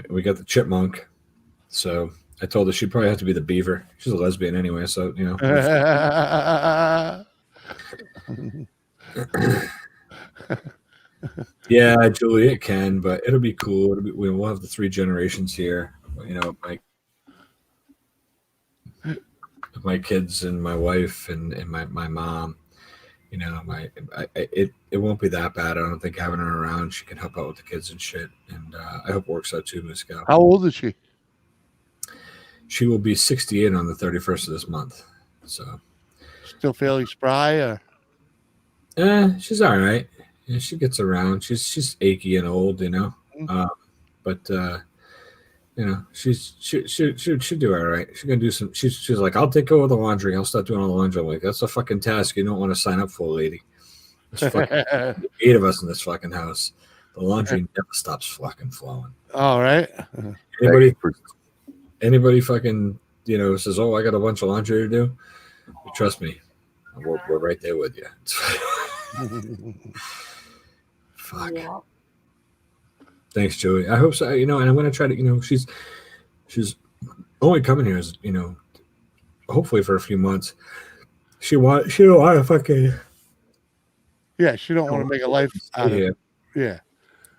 We got the chipmunk. So I told her she'd probably have to be the beaver. She's a lesbian anyway, so, you know. Yeah, Julie, it can, but it'll be cool. We'll have the 3 generations here. You know, my kids and my wife and my mom. You know, it won't be that bad. I don't think having her around, she can help out with the kids and shit. And I hope it works out too, Miss Gal. How old is she? She will be 68 on the 31st of this month. So still fairly spry, or? She's all right. Yeah, she gets around. She's achy and old, you know. But you know, she'll do all right. She's gonna do some. She's like, I'll take over the laundry. I'll start doing all the laundry. I'm like, that's a fucking task you don't want to sign up for, lady. There's fucking 8 of us in this fucking house. The laundry never stops fucking flowing. All right. Anybody fucking, you know, says, oh, I got a bunch of laundry to do. Trust me, we're right there with you. Fuck. Yeah. Thanks, Joey. I hope so. You know, and I'm gonna try to. You know, she's only coming here, as you know, hopefully for a few months. She don't want to fucking. Yeah, she don't want to make a life out of it. Yeah.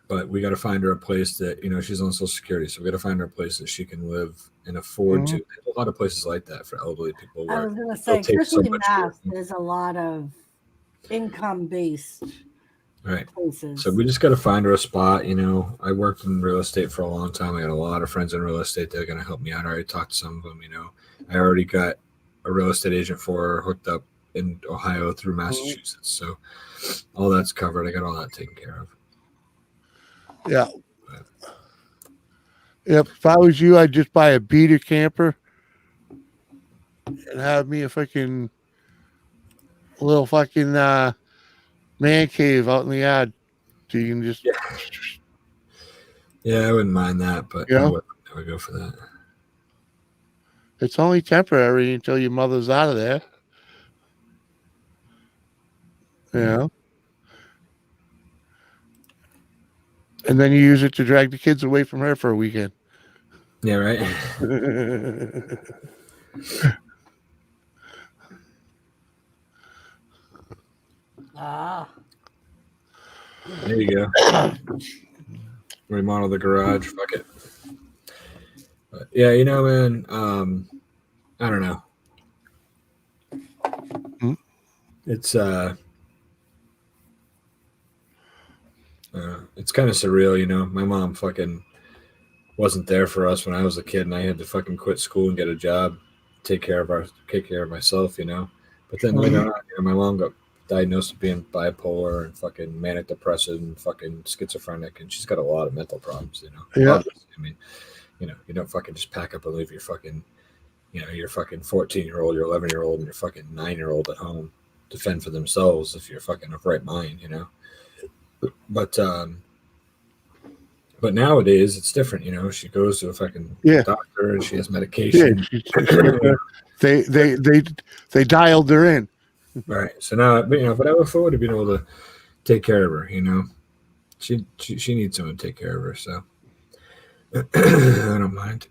But we got to find her a place that, you know, she's on Social Security, so we got to find her a place that she can live and afford to. There's a lot of places like that for elderly people. I was going to say, especially in Mass, there's a lot of income-based places. So we just got to find her a spot. You know, I worked in real estate for a long time. I got a lot of friends in real estate. They're going to help me out. I already talked to some of them. You know, I already got a real estate agent for her hooked up in Ohio through Massachusetts. So all that's covered. I got all that taken care of. Yeah. Yep. If I was you, I'd just buy a beater camper and have me a fucking little fucking man cave out in the yard. So you can just. Yeah, I wouldn't mind that, but I would go for that. It's only temporary until your mother's out of there. You know? And then you use it to drag the kids away from her for a weekend. Yeah, right. There you go. Remodel the garage. Fuck it. But yeah, you know, man. I don't know. It's kind of surreal, you know. My mom fucking wasn't there for us when I was a kid, and I had to fucking quit school and get a job, take care of myself, you know. But then later on, you know, my mom got diagnosed with being bipolar and fucking manic depressive and fucking schizophrenic, and she's got a lot of mental problems, you know. Yeah. Obviously, I mean, you know, you don't fucking just pack up and leave your fucking, you know, your fucking 14-year-old, your 11-year-old, and your fucking 9-year-old at home. to fend for themselves if you're fucking of right mind, you know. But nowadays it's different, you know. She goes to a fucking doctor and she has medication. They dialed her in. Right. So now, but I look forward to being able to take care of her. You know, she needs someone to take care of her. So I don't mind.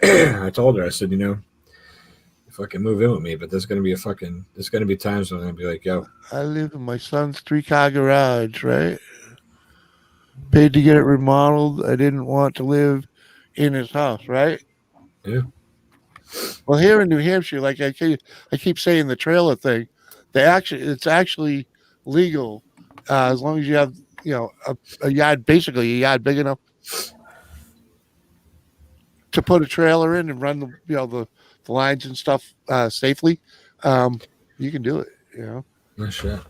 I told her, I said, fucking move in with me, but there's gonna be times when I'm gonna be like, yo, I live in my son's 3-car garage, right? Paid to get it remodeled. I didn't want to live in his house, right? Yeah. Well, here in New Hampshire, like I keep saying the trailer thing, it's actually legal as long as you have a yard, basically a yard big enough to put a trailer in and run the lines and stuff safely. You can do it. No shit.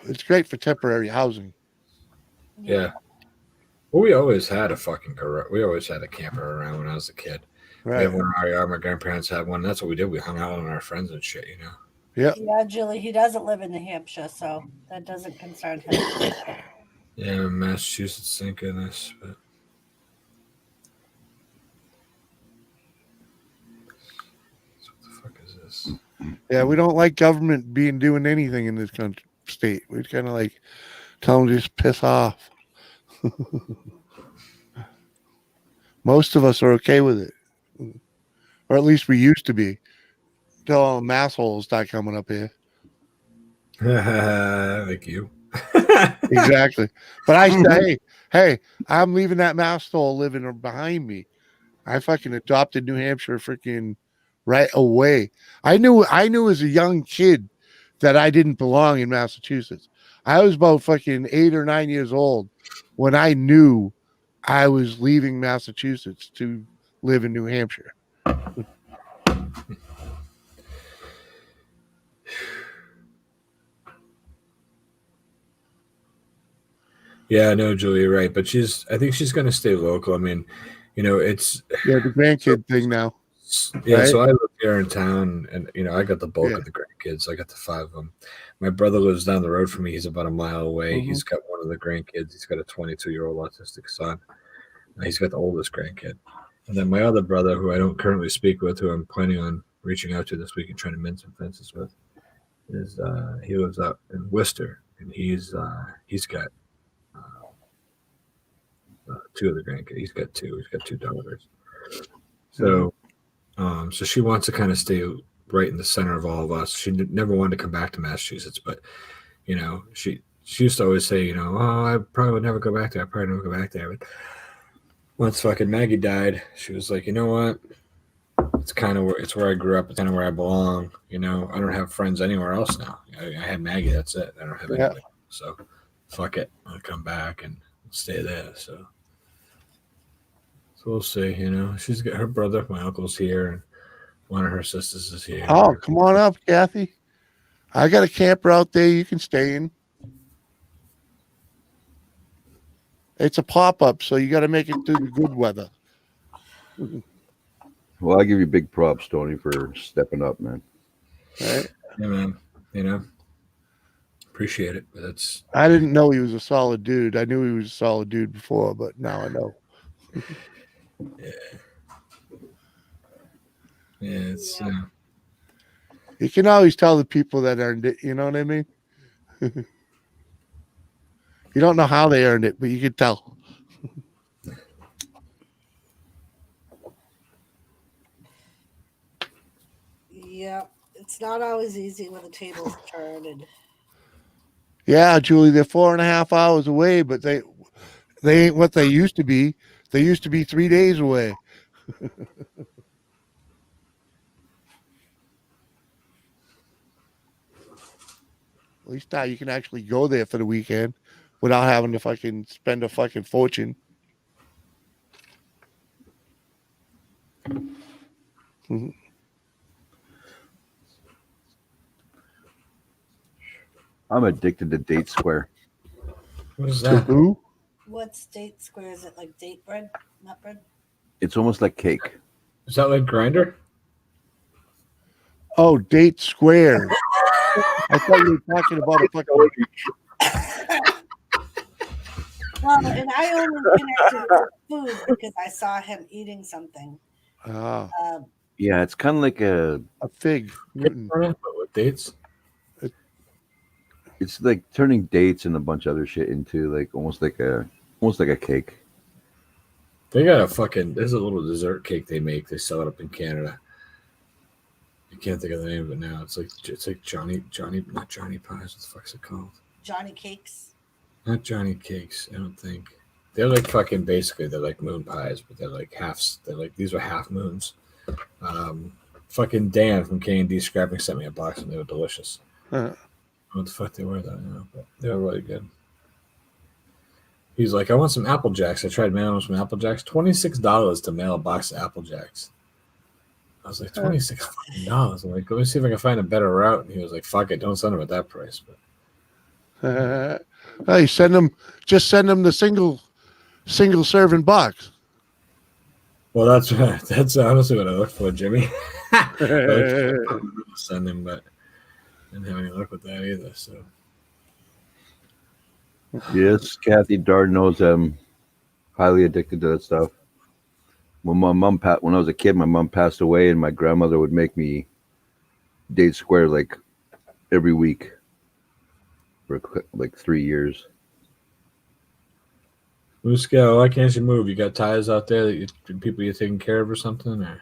It's great for temporary housing. Yeah. Well, we always had a fucking garage. We always had a camper around when I was a kid. Right. We had one in our yard. My grandparents had one. That's what we did. We hung out with our friends and shit, Yeah. Yeah, Julie, he doesn't live in New Hampshire, so that doesn't concern him. Yeah, Massachusetts, thank goodness. But what the fuck is this? Yeah, we don't like government doing anything in this country, state. We kind of like tell them to just piss off. Most of us are okay with it, or at least we used to be. Till all the assholes start coming up here. Like you. Exactly. But I say, hey, I'm leaving that masshole living behind me. I fucking adopted New Hampshire freaking right away. I knew as a young kid that I didn't belong in Massachusetts. I was about fucking 8 or 9 years old when I knew I was leaving Massachusetts to live in New Hampshire. Yeah, no, Julie, you're right. But I think she's going to stay local. I mean, it's the grandkid thing now. Yeah, right? So I live here in town, and I got the bulk of the grandkids. I got the 5 of them. My brother lives down the road from me. He's about a mile away. Mm-hmm. He's got one of the grandkids. He's got a 22-year-old autistic son. He's got the oldest grandkid. And then my other brother, who I don't currently speak with, who I'm planning on reaching out to this week and trying to mend some fences with, is he lives out in Worcester, and he's got 2 of the grandkids. He's got 2. He's got 2 daughters. So, so she wants to kind of stay right in the center of all of us. She never wanted to come back to Massachusetts, but she used to always say, oh, I probably would never go back there. I probably never go back there. But once fucking Maggie died, she was like, you know what? It's where I grew up. It's kind of where I belong. I don't have friends anywhere else now. I had Maggie. That's it. I don't have anybody. So, fuck it. I'll come back and stay there. So we'll see. She's got her brother, my uncle's here, and one of her sisters is here. Oh, come on up, Kathy. I got a camper out there you can stay in. It's a pop-up, so you got to make it through the good weather. Well, I give you big props, Tony, for stepping up, man. Right? Yeah, man. Appreciate it. But I didn't know he was a solid dude. I knew he was a solid dude before, but now I know. Yeah. Yeah, it's You can always tell the people that earned it. You know what I mean? You don't know how they earned it, but you can tell. Yeah, it's not always easy when the tables turn. And Yeah, Julie, they're 4.5 hours away, but they ain't what they used to be. They used to be 3 days away. At least now you can actually go there for the weekend without having to fucking spend a fucking fortune. Mm-hmm. I'm addicted to Date Square. what is To that? who? what state square is it? Like date bread? Not bread. It's almost like cake. Is that like grinder? Oh, date squares. I thought you were talking about a fucking. Well, and I only connected with food because I saw him eating something. Ah, Yeah, it's kind of like a fig. Newton. But with dates? it's like turning dates and a bunch of other shit into like almost like a cake. They got a fucking. There's a little dessert cake they make. They sell it up in Canada. I can't think of the name of it now. It's like Johnny, not Johnny Pies. What the fuck's it called? Johnny Cakes. Not Johnny Cakes. I don't think. They're like fucking basically. They're like moon pies, but they're like halves. They're like these are half moons. Fucking Dan from K&D Scrapping sent me a box and they were delicious. What the fuck they were though, but they were really good. He's like, I want some Apple Jacks. I tried mailing him some Apple Jacks. $26 to mail a box of Apple Jacks. I was like, $26. I'm like, let me see if I can find a better route. And he was like, fuck it, don't send them at that price. But Hey, send them the single serving box. well, that's right. That's honestly what I look for, Jimmy. Send him, but I didn't have any luck with that either. So Yes, Kathy Dard knows I'm highly addicted to that stuff. When when I was a kid, my mom passed away, and my grandmother would make me date square like every week for like 3 years. Muscal, why can't you move? You got ties out there that people you're taking care of or something? Or?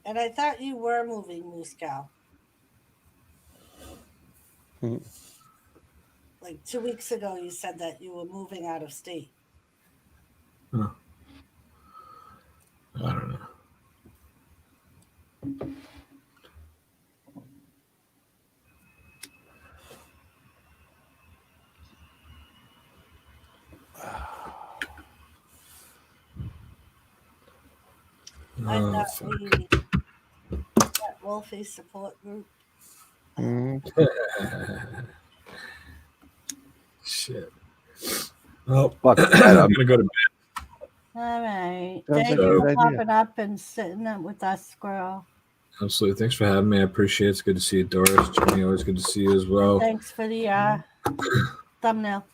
And I thought you were moving, Moose Cow. Like 2 weeks ago, you said that you were moving out of state. Huh. I don't know. I thought fuck. we that Wolfie support group. Shit. Well, Fuck I'm that. gonna go to bed. All right. Sounds Thank like a you good for idea. popping up and sitting up with us, Squirrel. Absolutely. Thanks for having me. I appreciate it. It's good to see you, Doris. Jimmy, always good to see you as well. Thanks for the thumbnail.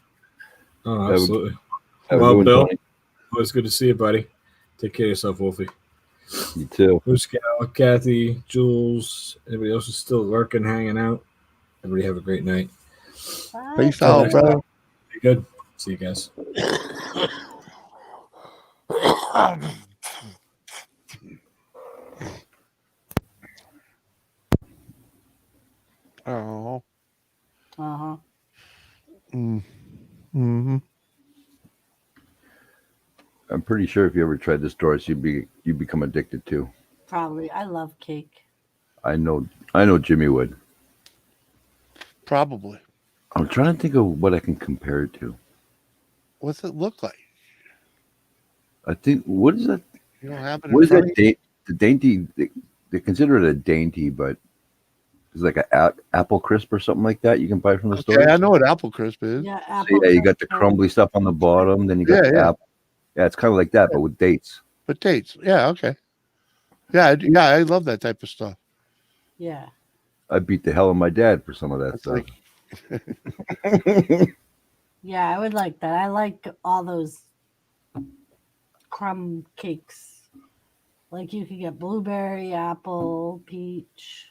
Oh, absolutely. Have a Well, good one, Bill, Tony. always good to see you, buddy. Take care of yourself, Wolfie. You too. Muscal, Kathy, Jules, anybody else is still lurking, hanging out. Everybody have a great night. Bye. Peace out, brother. Be good. See you guys. Oh. Uh-huh. Mm-hmm. I'm pretty sure if you ever tried this, Doris, you become addicted too. Probably. I love cake. I know Jimmy would. Probably. I'm trying to think of what I can compare it to. What's it look like? I think what is that? You don't have it. What is that? The dainty. They consider it a dainty, but it's like a apple crisp or something like that. You can buy from the store. Yeah, I know what apple crisp is. Yeah, So apple. yeah, you got the crisp. crumbly stuff on the bottom, then you got the apple. Yeah, it's kind of like that, but with dates. But dates. Yeah, okay. Yeah, I love that type of stuff. Yeah. I beat the hell out of my dad for some of that stuff. Yeah, I would like that. I like all those crumb cakes. Like you could get blueberry, apple, peach.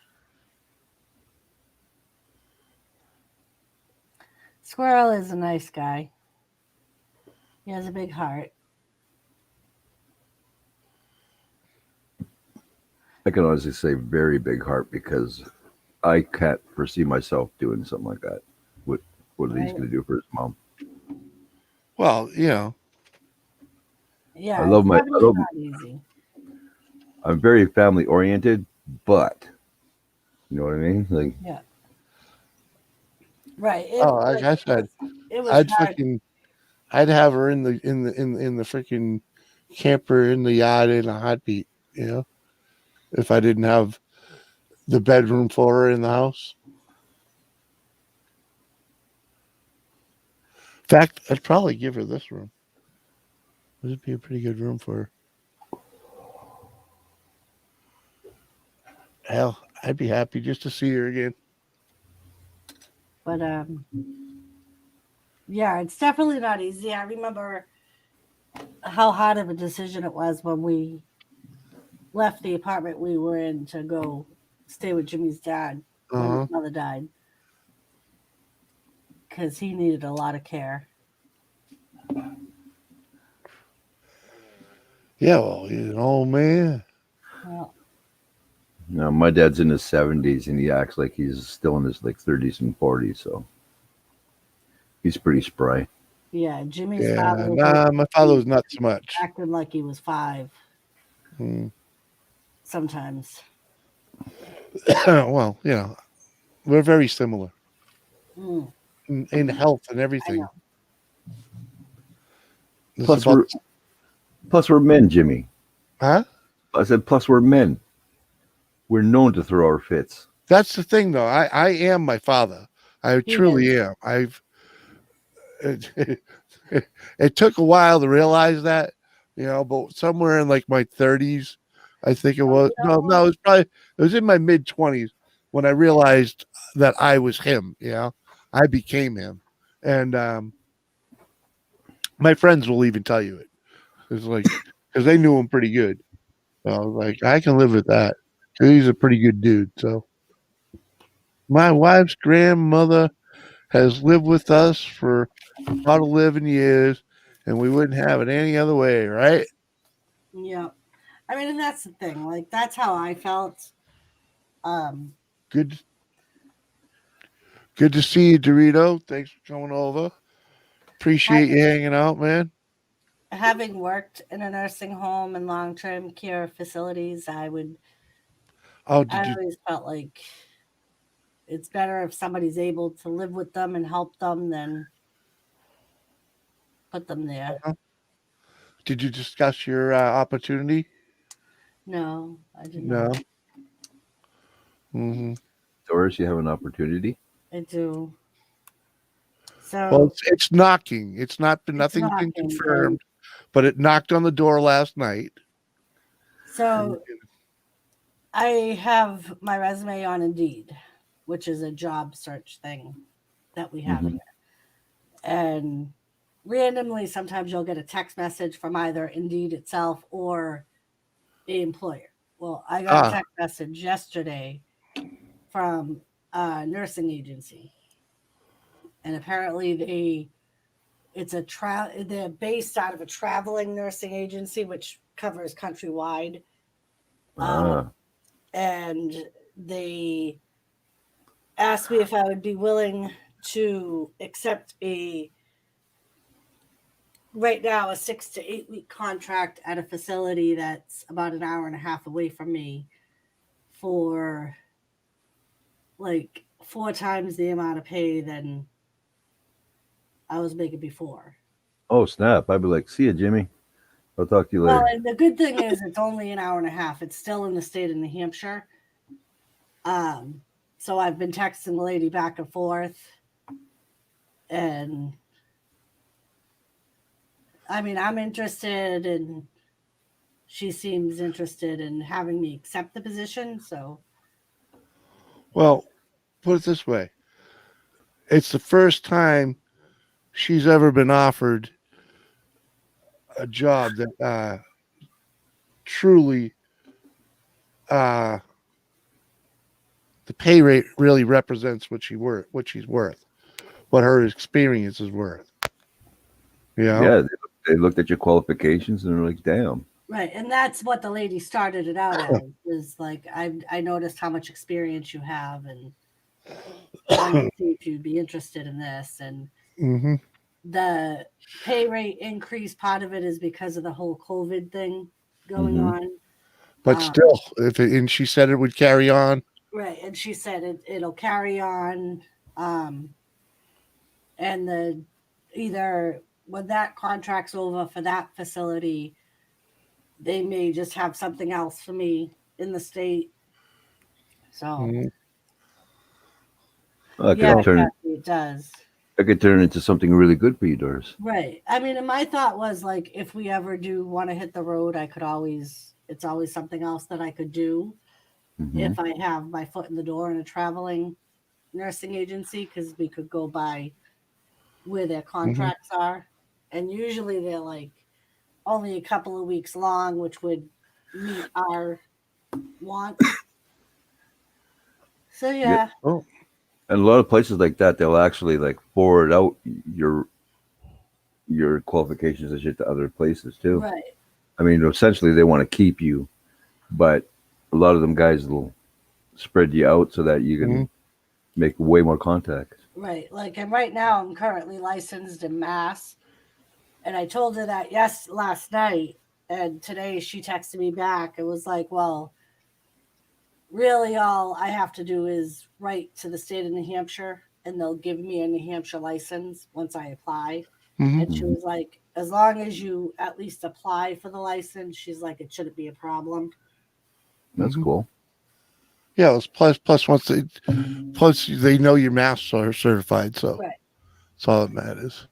Squirrel is a nice guy. He has a big heart. I can honestly say very big heart because I can't foresee myself doing something like that. What are he's going to do for his mom? Well, you know. Yeah, I love not easy. I'm very family oriented, but you know what I mean? Like, yeah. Right. Like I said, I'd have her in the freaking camper in the yard in a heartbeat, you know, if I didn't have the bedroom for her in the house. In fact, I'd probably give her this room. This would be a pretty good room for her. Hell, I'd be happy just to see her again. But yeah, it's definitely not easy. I remember how hard of a decision it was when we left the apartment we were in to go stay with Jimmy's dad when his mother died, because he needed a lot of care. Yeah, well, he's an old man. Well, No, my dad's in his 70s and he acts like he's still in his like 30s and 40s, so he's pretty spry. yeah, Jimmy's Yeah, father was nah, my father was not so much. acting like he was 5 Mm. sometimes. Well, you know, we're very similar Mm, in health and I everything. know. It's Plus about- we're men, Jimmy. huh? I said plus we're men. We're known to throw our fits. That's the thing, though. I am my father. I He truly is. am. It took a while to realize that, you know, but somewhere in like my 30s, I think it was. you know No, it was in my mid 20s when I realized that I was him. You know, I became him, and my friends will even tell you it. It's like because they knew him pretty good. So I was like, I can live with that because he's a pretty good dude. So my wife's grandmother has lived with us for about 11 years, and we wouldn't have it any other way, right? Yeah. I mean, and that's the thing. Like, that's how I felt. Good to see you, Dorito. Thanks for coming over. Appreciate you hanging out, man. Having worked in a nursing home and long-term care facilities, I always felt like it's better if somebody's able to live with them and help them than put them there. Did you discuss your opportunity? No, I did No. not. Mm-hmm. Doris, you have an opportunity. I do. So Well, it's knocking. It's not been It's nothing's been knocking, confirmed, but it knocked on the door last night. So I have my resume on Indeed, which is a job search thing that we have here. And randomly, sometimes you'll get a text message from either Indeed itself or the employer. Well, I got a text message yesterday from a nursing agency. And apparently they're based out of a traveling nursing agency, which covers countrywide. And they asked me if I would be willing to accept right now a 6 to 8 week contract at a facility that's about an hour and a half away from me for like 4 times the amount of pay than I was making before. Oh snap! I'd be like, see you, Jimmy. I'll talk to you later. Well, and the good thing is it's only an hour and a half. It's still in the state of New Hampshire. So I've been texting the lady back and forth. And I mean, I'm interested, and she seems interested in having me accept the position. So, Well, put it this way. It's the first time she's ever been offered a job that truly the pay rate really represents what she's worth, what her experience is worth. You know? Yeah, they looked at your qualifications and they're like, damn. right. And that's what the lady started it out as, is like, I noticed how much experience you have, and wanted to see if you'd be interested in this. And the pay rate increase, part of it is because of the whole COVID thing going on. But still, and she said it would carry on. Right. And she said it'll carry on. And either when that contract's over for that facility, they may just have something else for me in the state. So It yeah, exactly, it does. That could turn into something really good for you, Doris. Right. I mean, and my thought was like, if we ever do want to hit the road, I could always, it's always something else that I could do Mm-hmm. if I have my foot in the door in a traveling nursing agency, because we could go by where their contracts are. And usually they're like only a couple of weeks long, which would meet our wants. So, yeah. Oh, And a lot of places like that, they'll actually like forward out your qualifications and shit to other places too. Right. I mean, essentially they want to keep you, but a lot of them guys will spread you out so that you can make way more contacts. Right. Like, and right now I'm currently licensed in Mass. And I told her that last night. And today she texted me back. It was like, well, really all I have to do is write to the state of New Hampshire and they'll give me a New Hampshire license once I apply. And she was like, as long as you at least apply for the license, she's like, it shouldn't be a problem. That's cool. Yeah, it's plus plus they know your maths are certified, so Right. that's all that matters.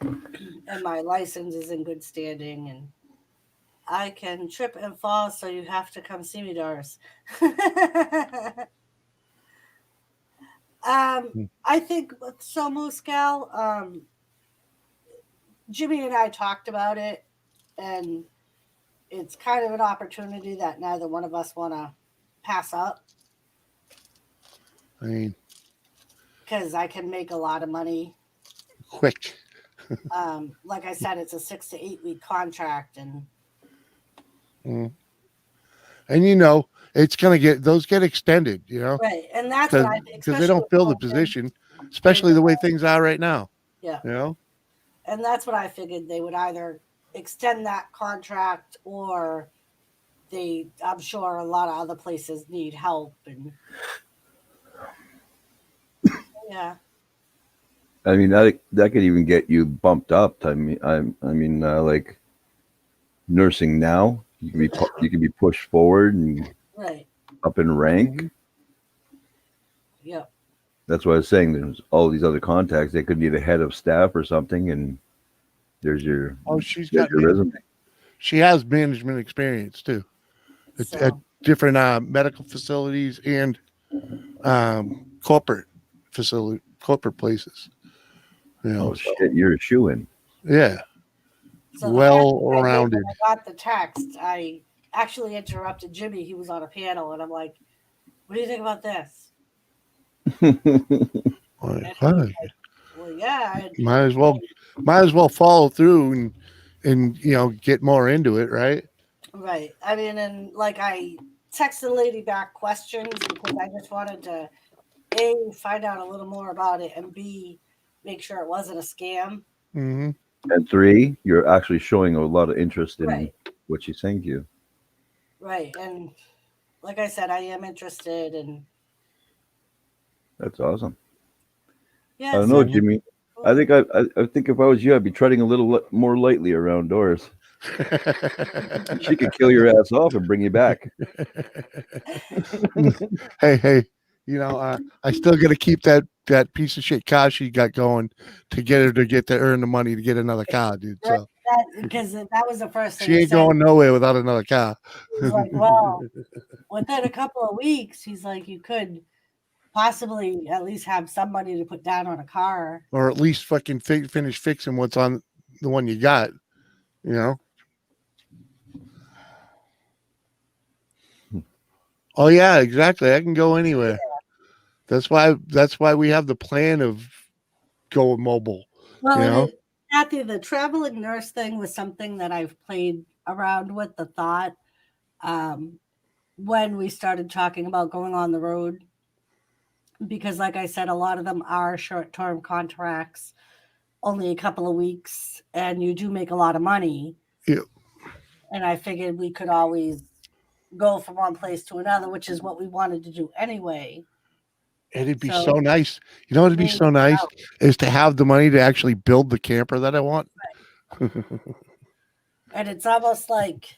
And my license is in good standing, and I can trip and fall, so you have to come see me, Doris. I think with Moose Gal, Jimmy and I talked about it, and it's kind of an opportunity that neither one of us want to pass up. I mean, because I can make a lot of money quick. Like I said, it's a 6 to 8 week contract, and you know it's gonna get extended. You know, right, and that's what I think because they don't fill the position, especially the way things are right now. Yeah, you know, and that's what I figured they would either extend that contract or I'm sure a lot of other places need help, and yeah. I mean, that could even get you bumped up. I mean, like nursing now, you can be pushed forward and Right. up in rank. Yep. That's what I was saying. There's all these other contacts. They could need a head of staff or something, and there's your she's got your resume. She has management experience too, at different medical facilities and corporate places. You know, Oh shit, you're a shoo-in. Yeah. So well-rounded. I got the text. I actually interrupted Jimmy. He was on a panel, and I'm like, "What do you think about this?" Well, yeah. Might as well follow through and get more into it, right? Right. I mean, and like I texted the lady back questions because I just wanted to A, find out a little more about it, and B, make sure it wasn't a scam. Mm-hmm. And 3, you're actually showing a lot of interest in what she's saying to you. Right. And like I said, I am interested, and that's awesome. Yeah, I don't know, Jimmy. I think if I was you, I'd be treading a little more lightly around Doris. She could kill your ass off and bring you back. Hey, I still got to keep that piece of shit car she got going to get her to earn the money to get another car, dude. So because that was the first thing. She ain't going nowhere without another car. He's like, well, within a couple of weeks, he's like, you could possibly at least have somebody to put down on a car, or at least fucking finish fixing what's on the one you got. Oh yeah, exactly. I can go anywhere. Yeah. That's why we have the plan of going mobile. Well, Kathy, the traveling nurse thing was something that I've played around with the thought when we started talking about going on the road. Because like I said, a lot of them are short-term contracts, only a couple of weeks, and you do make a lot of money. Yeah. And I figured we could always go from one place to another, which is what we wanted to do anyway. It'd be so nice. You know, it'd be so nice is to have the money to actually build the camper that I want. Right. And it's almost like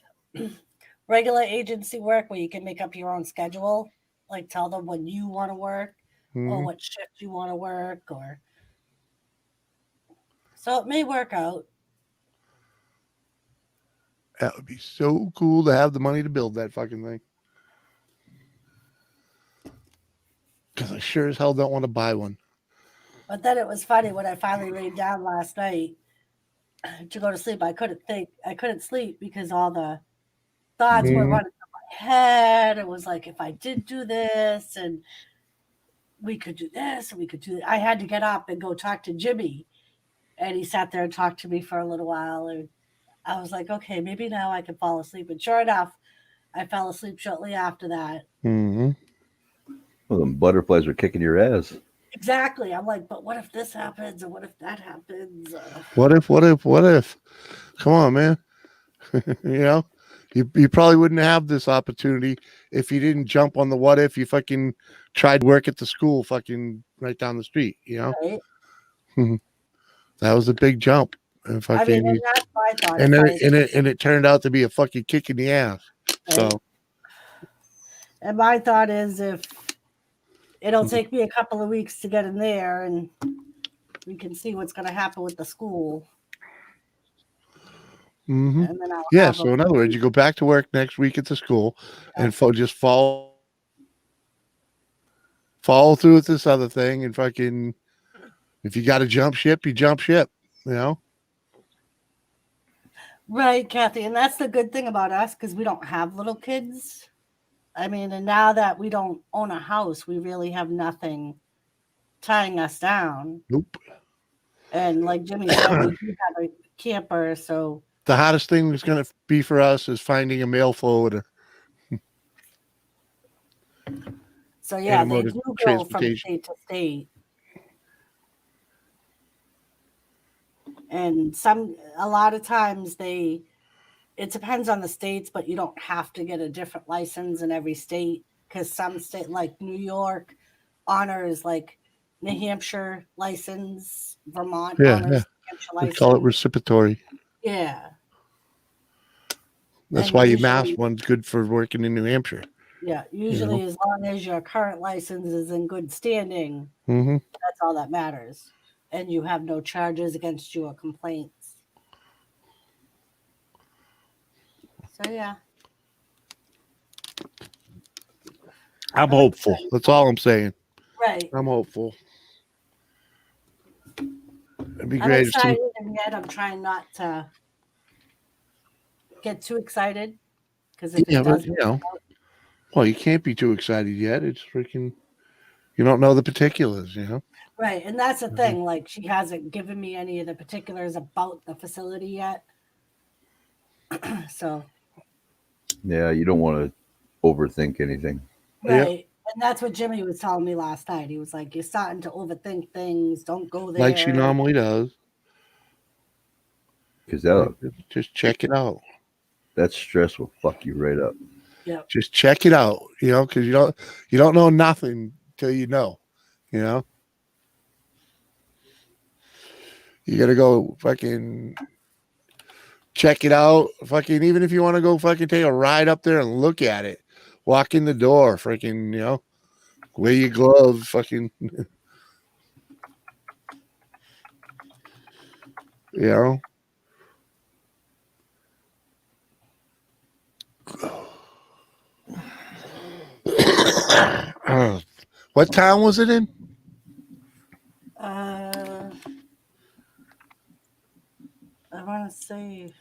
regular agency work where you can make up your own schedule, like tell them when you want to work or what shift you want to work, or So it may work out. That would be so cool to have the money to build that fucking thing. Because I sure as hell don't want to buy one. But then it was funny when I finally laid down last night to go to sleep. I couldn't sleep because all the thoughts were Mhm. running through my head. It was like, if I did do this and we could do this and we could do that. I had to get up and go talk to Jimmy. And he sat there and talked to me for a little while. And I was like, okay, maybe now I can fall asleep. And sure enough, I fell asleep shortly after that. Mm-hmm. Well, them butterflies are kicking your ass. Exactly. I'm like, but what if this happens? And what if that happens? What if? Come on, man. You probably wouldn't have this opportunity if you didn't jump on the what if you fucking tried work at the school fucking right down the street, Right? That was a big jump. And I fucking, mean, and that's my thought. and then it turned out to be a fucking kick in the ass. Right? So And my thought is, if it'll take me a couple of weeks to get in there and we can see what's going to happen with the school. mhm. And then I'll Yeah, have so in other words, you go back to work next week at the school and just follow through with this other thing, and fucking, if you got to jump ship, you jump ship, Right, Kathy. And that's the good thing about us, because we don't have little kids. I mean, and now that we don't own a house, we really have nothing tying us down. Nope. And like Jimmy said, we do have a camper, so The hottest thing that's going to be for us is finding a mail forwarder. so yeah, And a they mode of do go from transportation. state to state. And a lot of times it depends on the states, but you don't have to get a different license in every state, because some state like New York honors like New Hampshire license, Vermont Yeah, honors yeah. New Hampshire They license. call it reciprocatory. Yeah. That's And why your usually- mass one's good for working in New Hampshire. Yeah, usually as long as your current license is in good standing, Mm-hmm. that's all that matters. And you have no charges against you or complaints. So yeah. I'm hopeful. That's all I'm saying. Right. I'm hopeful. It'd be I'm great. if some- excited, and yet I'm trying not to get too excited, because if Yeah, it but doesn't, well, you can't be too excited yet. It's freaking. You don't know the particulars, right. And that's the thing. Like, she hasn't given me any of the particulars about the facility yet. So Yeah, you don't want to overthink anything. Yep. right. And that's what Jimmy was telling me last night. He was like, you're starting to overthink things. Don't go there. Like she normally does. Because Just check it out. that stress will fuck you right up. Yep. Just check it out, because you don't know nothing till you know, You gotta go fucking check it out. Fucking, even if you want to go fucking take a ride up there and look at it, walk in the door, freaking, wear your gloves, fucking, What town was it in? I want to say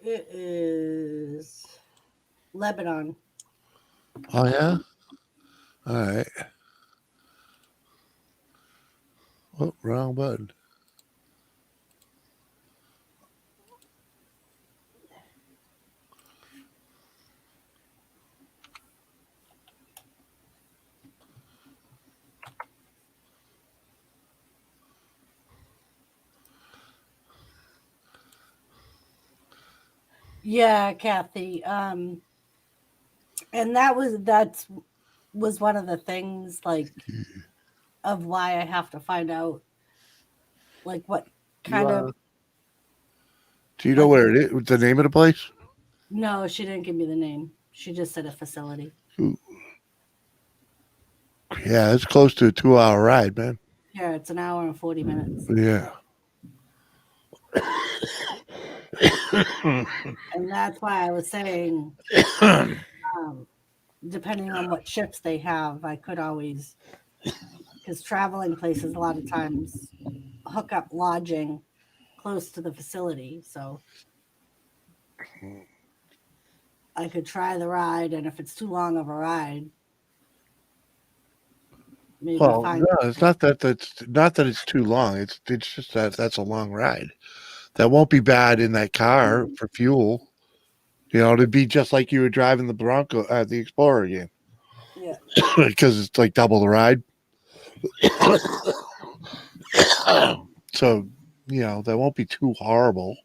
it is Lebanon. Oh yeah. All right. Oh, wrong button. Yeah, Kathy. And that was one of the things, like, of why I have to find out, like, what kind of. Do you know where it is? The name of the place? No, she didn't give me the name. She just said a facility. Ooh. Yeah, it's close to a 2-hour ride, man. Yeah, it's an hour and 40 minutes. Yeah. And that's why I was saying, depending on what shifts they have, I could always, because traveling places a lot of times hook up lodging close to the facility. So I could try the ride, and if it's too long of a ride, maybe Well, find. no, it's not that. That's not that it's too long. It's just that that's a long ride. That won't be bad in that car for fuel. You know, it'd be just like you were driving the Bronco, the Explorer again, Yeah. because it's like double the ride. So, you know, that won't be too horrible.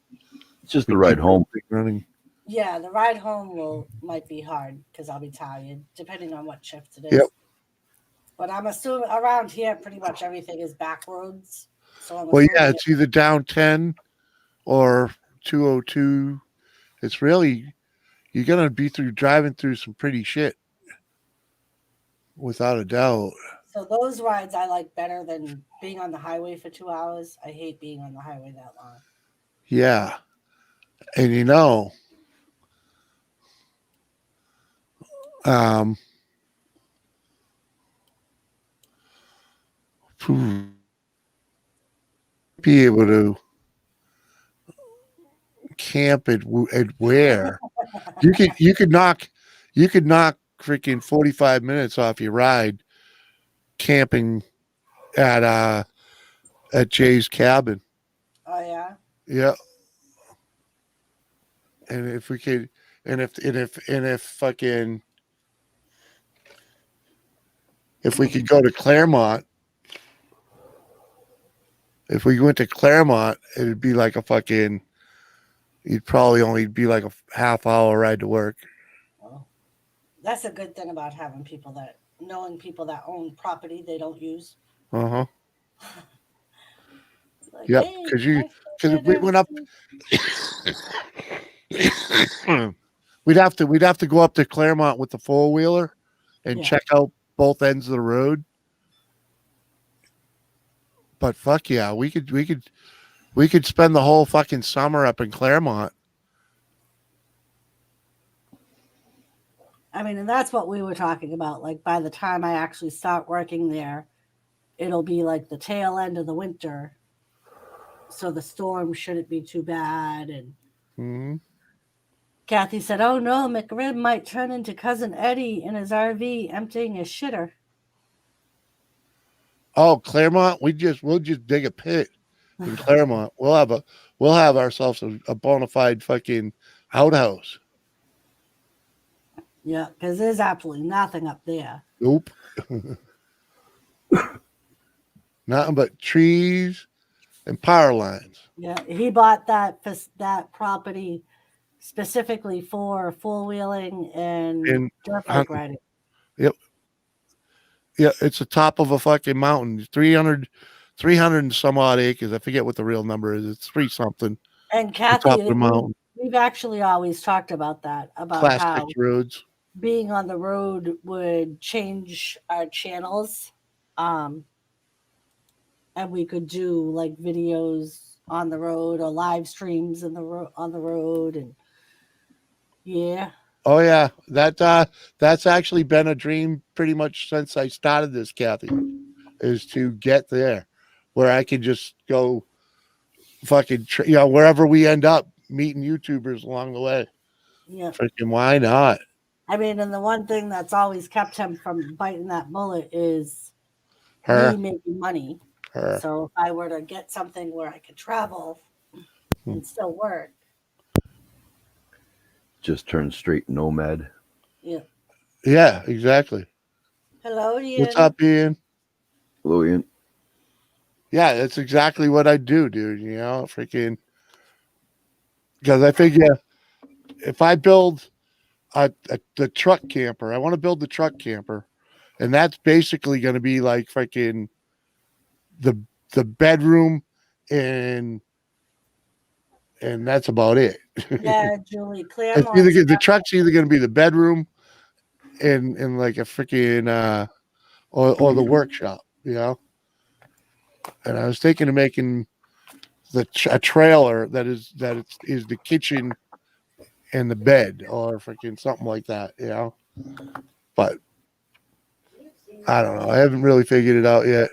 It's just the ride home. Running. Yeah, the ride home might be hard because I'll be tired, depending on what shift it is. Yep. But I'm assuming around here, pretty much everything is back roads. So I'm Well, yeah, assuming it's either down 10 or 202. It's really, you're going to be driving through some pretty shit, without a doubt. so those rides I like better than being on the highway for 2 hours. I hate being on the highway that long. Yeah. And you know, be able to camp at where you could knock freaking 45 minutes off your ride camping at Jay's cabin. Oh yeah. Yeah. And if we could, and if fucking, if we could go to Claremont, if we went to Claremont, it'd be like a fucking, you'd probably only be like a half-hour ride to work. Oh. That's a good thing about having knowing people that own property they don't use. Uh-huh. Like, Yep. hey, Because if we went up, we'd have to go up to Claremont with the four-wheeler and check out both ends of the road. But fuck yeah, we could spend the whole fucking summer up in Claremont. I mean, and that's what we were talking about. Like, by the time I actually start working there, it'll be like the tail end of the winter. So the storm shouldn't be too bad. And Kathy said, oh no, McRib might turn into Cousin Eddie in his RV emptying his shitter. Oh, Claremont, we'll just dig a pit in Claremont. We'll have ourselves a bona fide fucking outhouse. Yeah, because there's absolutely nothing up there. Nope. Nothing but trees and power lines. Yeah, he bought that property specifically for four-wheeling and dirt bike riding. Yep. Yeah, it's the top of a fucking mountain. 300 and some odd acres. I forget what the real number is. It's 3 something. And Kathy, top of the mountain. We've actually always talked about that, about Class how 6 roads. Being on the road would change our channels. And we could do like videos on the road or live streams on the road. And yeah. Oh yeah, that's actually been a dream pretty much since I started this, Kathy, is to get there where I can just go fucking wherever we end up meeting YouTubers along the way. Yeah. Freaking why not? I mean, and the one thing that's always kept him from biting that bullet is me making money. So if I were to get something where I could travel and still work. Just turn straight nomad. Yeah. Yeah, exactly. Hello, Ian. What's up, Ian? Hello, Ian. Yeah, that's exactly what I do, dude. You know, freaking. Because I figure if I build the truck camper, I want to build the truck camper, and that's basically going to be like freaking the bedroom and that's about it. Yeah, Julie, Claremont. The truck's either going to be the bedroom and like a freaking or the workshop, you know. And I was thinking of making a trailer that is the kitchen and the bed or freaking something like that, you know. But I don't know. I haven't really figured it out yet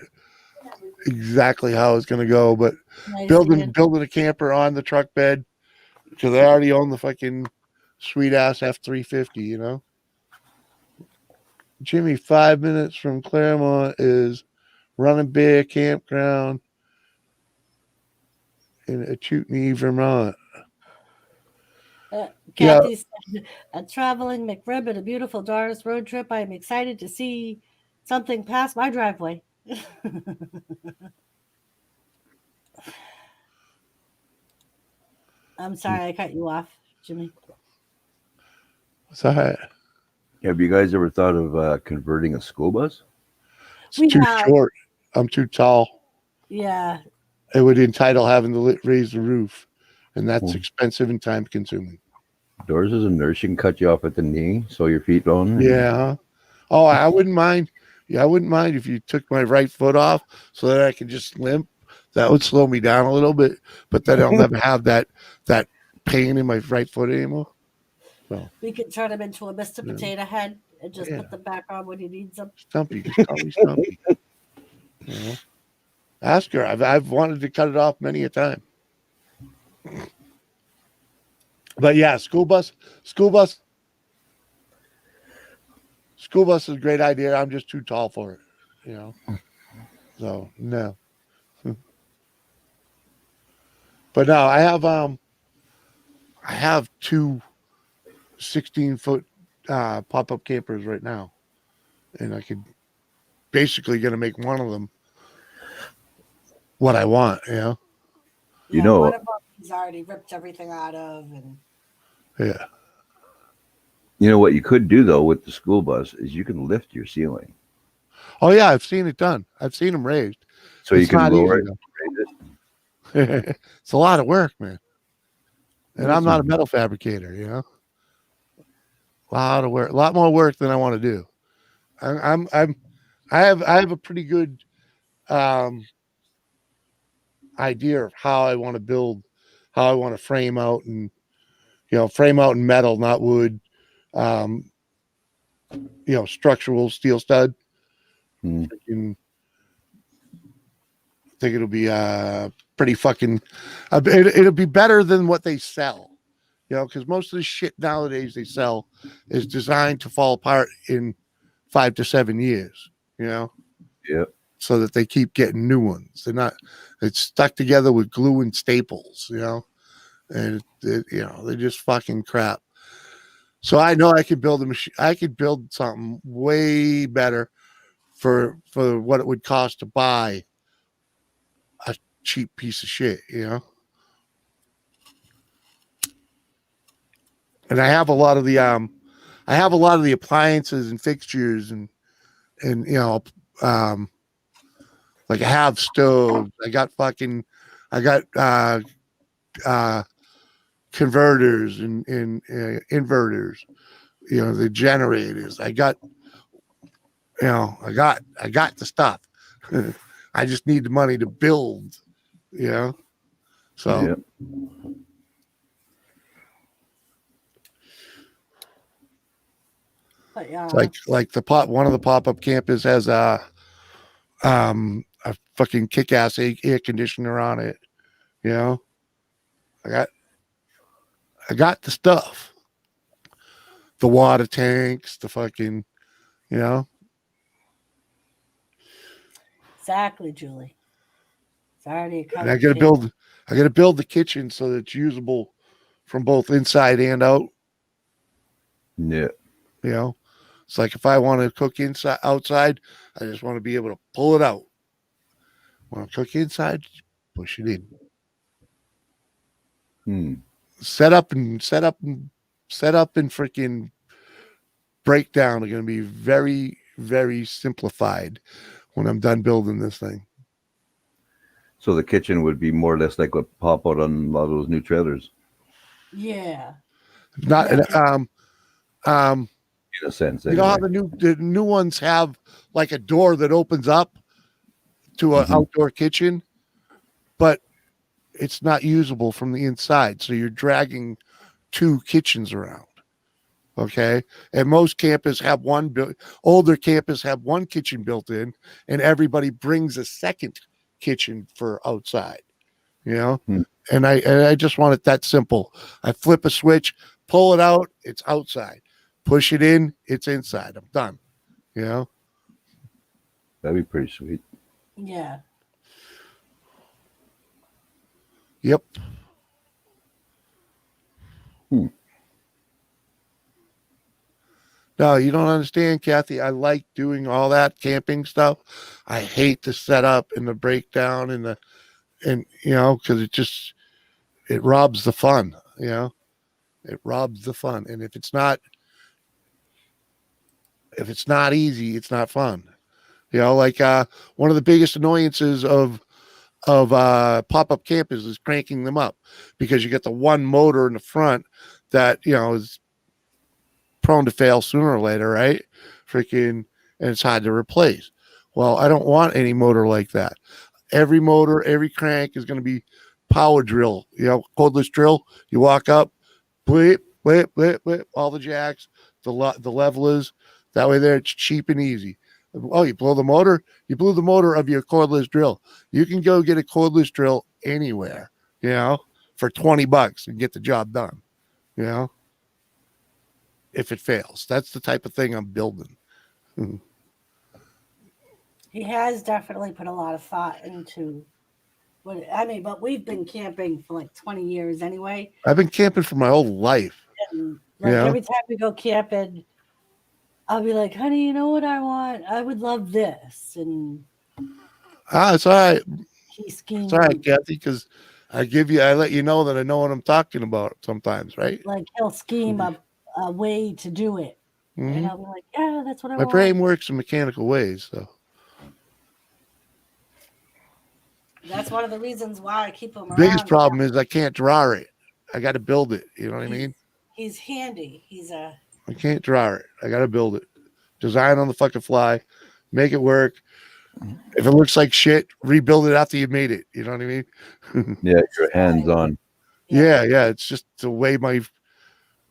exactly how it's going to go. But Nice building again. a camper on the truck bed because I already own the fucking sweet ass F-350, you know. Jimmy, 5 minutes from Claremont is Running Bear Campground in Achutney, Vermont. Kathy said, a traveling McRib and a beautiful Doris road trip. I am excited to see something pass my driveway. I'm sorry I cut you off, Jimmy. Sorry. Have you guys ever thought of converting a school bus? It's too short. I'm too tall. Yeah. It would entitle having to raise the roof, and that's expensive and time consuming. Doris is a nurse. She can cut you off at the knee, so your feet on. Yeah. Oh, I wouldn't mind. Yeah, I wouldn't mind if you took my right foot off so that I could just limp. That would slow me down a little bit, but then I'll never have that pain in my right foot anymore. So we could turn him into a Mr. Potato Head and just put them back on when he needs them. Stumpy, just call me Stumpy. You know? Ask her. I've wanted to cut it off many a time. But yeah, school bus is a great idea. I'm just too tall for it, you know. So no. But no, I have two 16-foot pop-up campers right now, and I could basically gonna make one of them what I want, you know. You know, one of them he's already ripped everything out of, and yeah. You know what you could do though with the school bus is you can lift your ceiling. Oh yeah, I've seen it done. I've seen them raised. So it's you can lower it. It's a lot of work, man. And I'm not a metal fabricator, you know. A lot of work, a lot more work than I want to do. I have a pretty good idea of how I want to build, how I want to frame out, and frame out in metal, not wood. Structural steel stud. I think it'll be pretty fucking. It'll be better than what they sell, because most of the shit nowadays they sell is designed to fall apart in 5 to 7 years. Yep. So that they keep getting new ones. It's stuck together with glue and staples, and they're just fucking crap. So I know I could build a machine. I could build something way better for what it would cost to buy a cheap piece of shit, And I have a lot of the appliances and fixtures and like I have stoves. I got converters and inverters, the generators. I got the stuff. I just need the money to build, So yep. But yeah, like one of the pop-up campers has a fucking kick-ass air conditioner on it. I got the stuff. The water tanks, the fucking, Exactly, Julie. It's already and I gotta build the kitchen so that it's usable from both inside and out. Yeah. It's like if I want to cook outside, I just want to be able to pull it out. Want to cook inside, push it in. Set up and freaking breakdown are going to be very, very simplified when I'm done building this thing. So the kitchen would be more or less like what pop out on a lot of those new trailers. Yeah. Not in a sense. You know how the new ones have like a door that opens up to an outdoor kitchen, but it's not usable from the inside. So you're dragging 2 kitchens around. Okay. And most campus have older campus have 1 kitchen built in, and everybody brings a second kitchen for outside, you know? And I just want it that simple. I flip a switch, pull it out, it's outside. Push it in, it's inside. I'm done. You know? That'd be pretty sweet. Yeah. Yep. No, you don't understand, Kathy. I like doing all that camping stuff. I hate the setup and the breakdown and you know, because it robs the fun, you know. It robs the fun. And if it's not easy, it's not fun. You know, like one of the biggest annoyances of pop-up campers is cranking them up, because you get the one motor in the front that, you know, is prone to fail sooner or later, right? And it's hard to replace. Well, I don't want any motor like that. Every motor, every crank is going to be power drill, you know, cordless drill. You walk up, blip, blip, blip, blip, all the jacks, the levelers. That way there, it's cheap and easy. Oh, you blow the motor? You blew the motor of your cordless drill. You can go get a cordless drill anywhere, you know, for $20 and get the job done, you know, if it fails. That's the type of thing I'm building. He has definitely put a lot of thought into what I mean, but we've been camping for like 20 years anyway. I've been camping for my whole life. And like every time we go camping, I'll be like, honey, you know what I want? I would love this. And it's all right. he schemed. It's all right, Kathy, because I let you know that I know what I'm talking about sometimes, right? Like he'll scheme a way to do it. Mm-hmm. And I'll be like, yeah, that's what I want. My brain works in mechanical ways, so. That's one of the reasons why I keep him around. Biggest problem is I can't draw it. I got to build it. You know what I mean? He's handy. I can't draw it. I got to build it. Design on the fucking fly. Make it work. If it looks like shit, rebuild it after you made it. You know what I mean? Yeah, your hands on. Yeah. It's just the way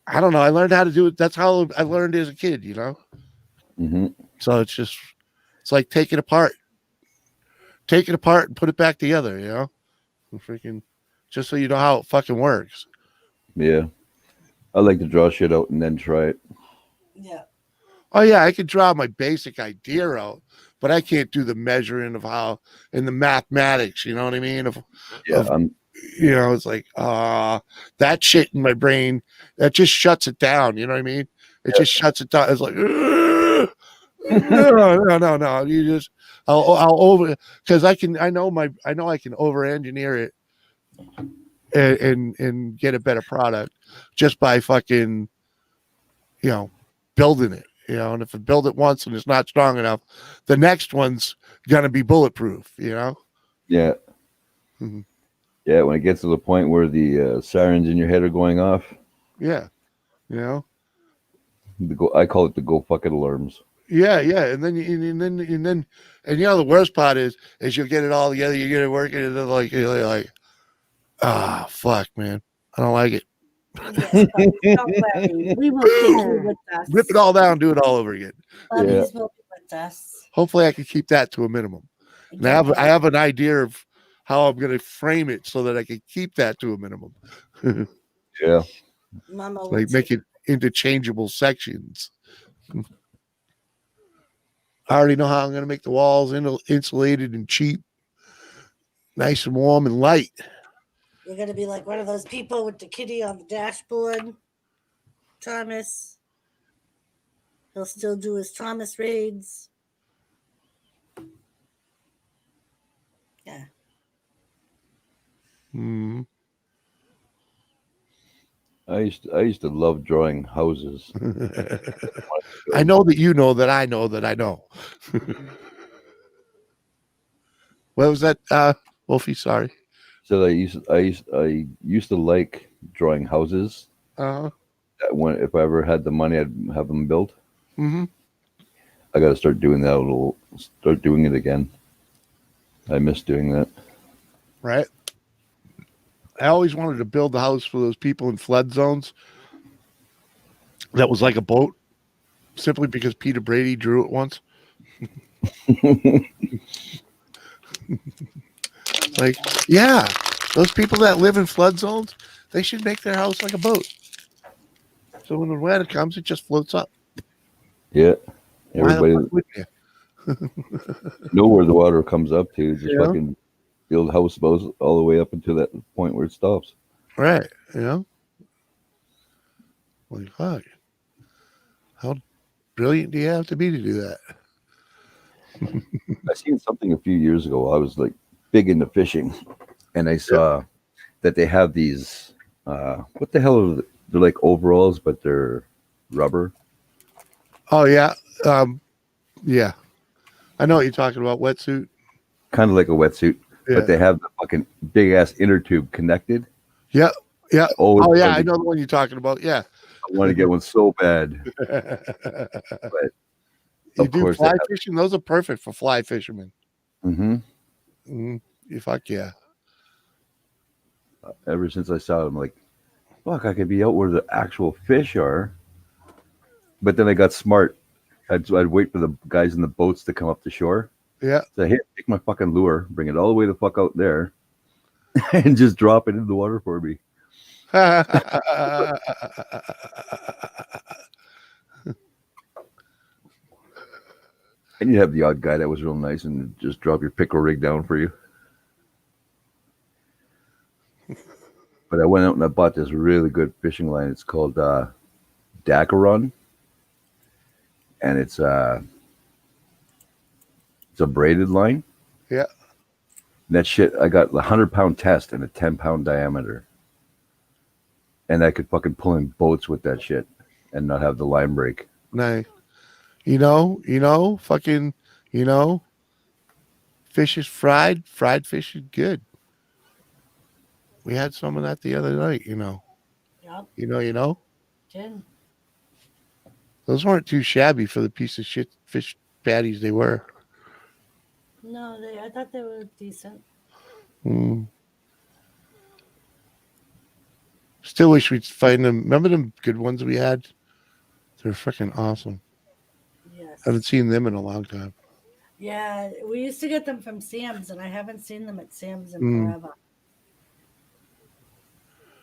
I don't know. I learned how to do it. That's how I learned as a kid, you know? Mm-hmm. So it's like take it apart and put it back together, you know? Freaking, just so you know how it fucking works. Yeah. I like to draw shit out and then try it. Yeah. Oh yeah, I could draw my basic idea out, but I can't do the measuring of how and the mathematics, you know what I mean? You know, it's like that shit in my brain that just shuts it down, you know what I mean? It just shuts it down. It's like no. You just I'll over, because I know I can over engineer it and get a better product just by fucking, you know, building it, you know. And if I build it once and it's not strong enough, the next one's gonna be bulletproof, you know. Yeah. Mm-hmm. Yeah, when it gets to the point where the sirens in your head are going off. Yeah, you know. I call it the go fuck it alarms. Yeah, and then you know the worst part is you'll get it all together, you get it working, and then you're like, fuck, man, I don't like it. Don't worry. We will take you with us. Rip it all down, do it all over again. Buddies will be with us. Hopefully, I can keep that to a minimum. And I have an idea of how I'm going to frame it so that I can keep that to a minimum. Yeah, Mama, like make it interchangeable sections. I already know how I'm going to make the walls insulated and cheap, nice and warm and light. You're going to be like one of those people with the kitty on the dashboard. Thomas. He'll still do his Thomas raids. Yeah. Mm-hmm. I used to love drawing houses. I know that you know that I know that I know. What was that, Wolfie? Sorry. So I used to like drawing houses. If I ever had the money, I'd have them built. Mm-hmm. I got to start doing that. Start doing it again. I miss doing that. right? I always wanted to build a house for those people in flood zones that was like a boat, simply because Peter Brady drew it once. Like, yeah, those people that live in flood zones, they should make their house like a boat. So when the weather comes, it just floats up. Yeah. Why the Everybody fuck wouldn't you? know where the water comes up to. Just Yeah. fucking build houseboats all the way up until that point where it stops. Right. You know? Like, fuck. How brilliant do you have to be to do that? I seen something a few years ago. I was like big into fishing, and I saw that they have these. What the hell are they? They're like overalls, but they're rubber. Oh, yeah. Yeah. I know what you're talking about. Wetsuit. Kind of like a wetsuit, Yeah. but they have the fucking big ass inner tube connected. Yeah. Yeah. Always Oh, yeah. wanted I to- know the one you're talking about. Yeah. I want to get one so bad. You Of do course they fly have- fishing? Those are perfect for fly fishermen. Mm-hmm. Fuck yeah. Ever since I saw it, I'm like, fuck, I could be out where the actual fish are. But then I got smart. I'd wait for the guys in the boats to come up the shore. Yeah. Say, hey, take my fucking lure, bring it all the way the fuck out there, and just drop it in the water for me. And you'd have the odd guy that was real nice and just drop your pickle rig down for you. But I went out and I bought this really good fishing line. It's called Dacaron. And it's a braided line. Yeah. And that shit, I got a 100-pound test and a 10-pound diameter. And I could fucking pull in boats with that shit and not have the line break. Nice. Fucking, fish is fried. Fried fish is good. We had some of that the other night, Yep. Gin. Those weren't too shabby for the piece of shit fish patties they were. No, I thought they were decent. Still wish we'd find them. Remember them good ones we had? They're freaking awesome. Yes. Haven't seen them in a long time. Yeah, we used to get them from Sam's, and I haven't seen them at Sam's in forever.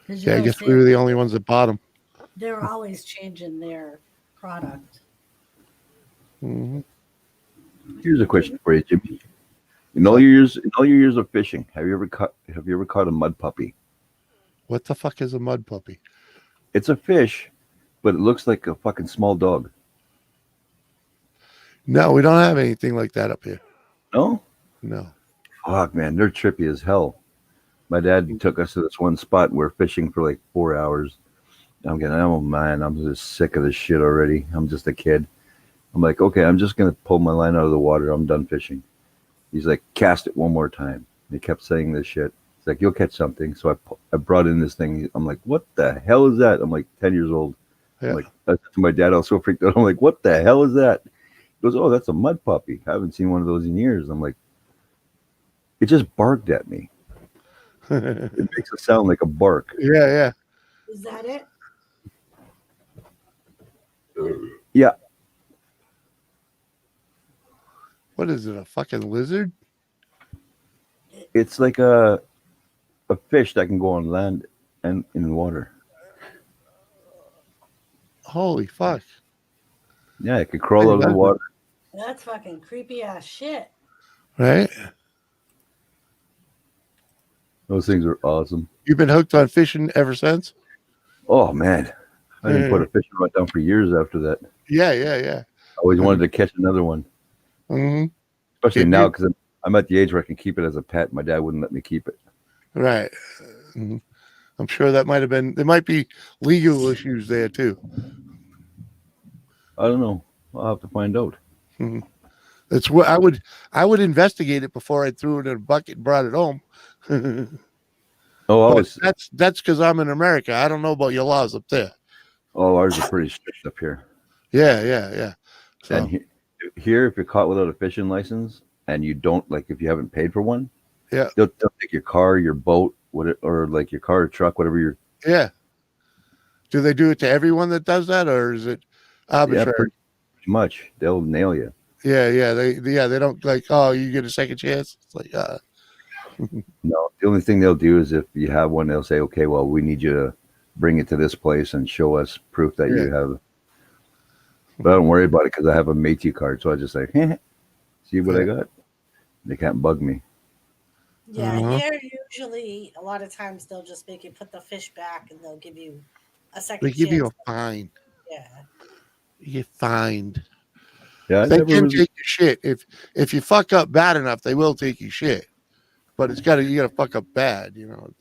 'Cause, Yeah, I guess we were the only ones that bought them. They're always changing their product. Here's a question for you, Jimmy. In all your years of fishing, have you ever caught a mud puppy? What the fuck is a mud puppy? It's a fish, but it looks like a fucking small dog. No, we don't have anything like that up here. No? No. Fuck, man, they're trippy as hell. My dad took us to this one spot and we're fishing for like 4 hours. I'm just sick of this shit already. I'm just a kid. I'm like, okay, I'm just going to pull my line out of the water. I'm done fishing. He's like, cast it one more time. And he kept saying this shit. He's like, you'll catch something. So I brought in this thing. I'm like, what the hell is that? I'm like 10 years old. Yeah. I'm like, that's my dad. I was so freaked out. I'm like, what the hell is that? He goes, oh, that's a mud puppy. I haven't seen one of those in years. I'm like, it just barked at me. It makes it sound like a bark. Yeah. Is that it? Yeah. What is it? A fucking lizard? It's like a fish that can go on land and in water. Holy fuck. Yeah, it could crawl out of the water. That's fucking creepy ass shit. Right? Those things are awesome. You've been hooked on fishing ever since? Oh man, I didn't put a fishing rod down for years after that. Yeah. I always wanted to catch another one, Mm-hmm. especially Did now you? because I'm at the age where I can keep it as a pet. My dad wouldn't let me keep it. Right. Mhm. I'm sure that might have been, there might be legal issues there too. I don't know. I'll have to find out. That's what I would investigate it before I threw it in a bucket and brought it home. Oh, But that's because I'm in America. I don't know about your laws up there. ours are pretty strict up here. Yeah. So, And here, if you're caught without a fishing license, and you don't like if you haven't paid for one, Yeah. they'll take your car, your boat, or like your car or truck, whatever you're. Yeah. Do they do it to everyone that does that, or is it Yeah, arbitrary? pretty much. They'll nail you. They don't like, oh, you get a second chance. It's like, No, the only thing they'll do is if you have one, they'll say, okay, well, we need you to bring it to this place and show us proof that you have. But I don't worry about it because I have a Métis card, so I just say, see what I got. They can't bug me. Yeah, here usually a lot of times they'll just make you put the fish back and they'll give you a second they give you a chance. fine. Yeah. You get fined. Yeah, They can take your shit. If you fuck up bad enough, they will take your shit. But you gotta fuck up bad, you know.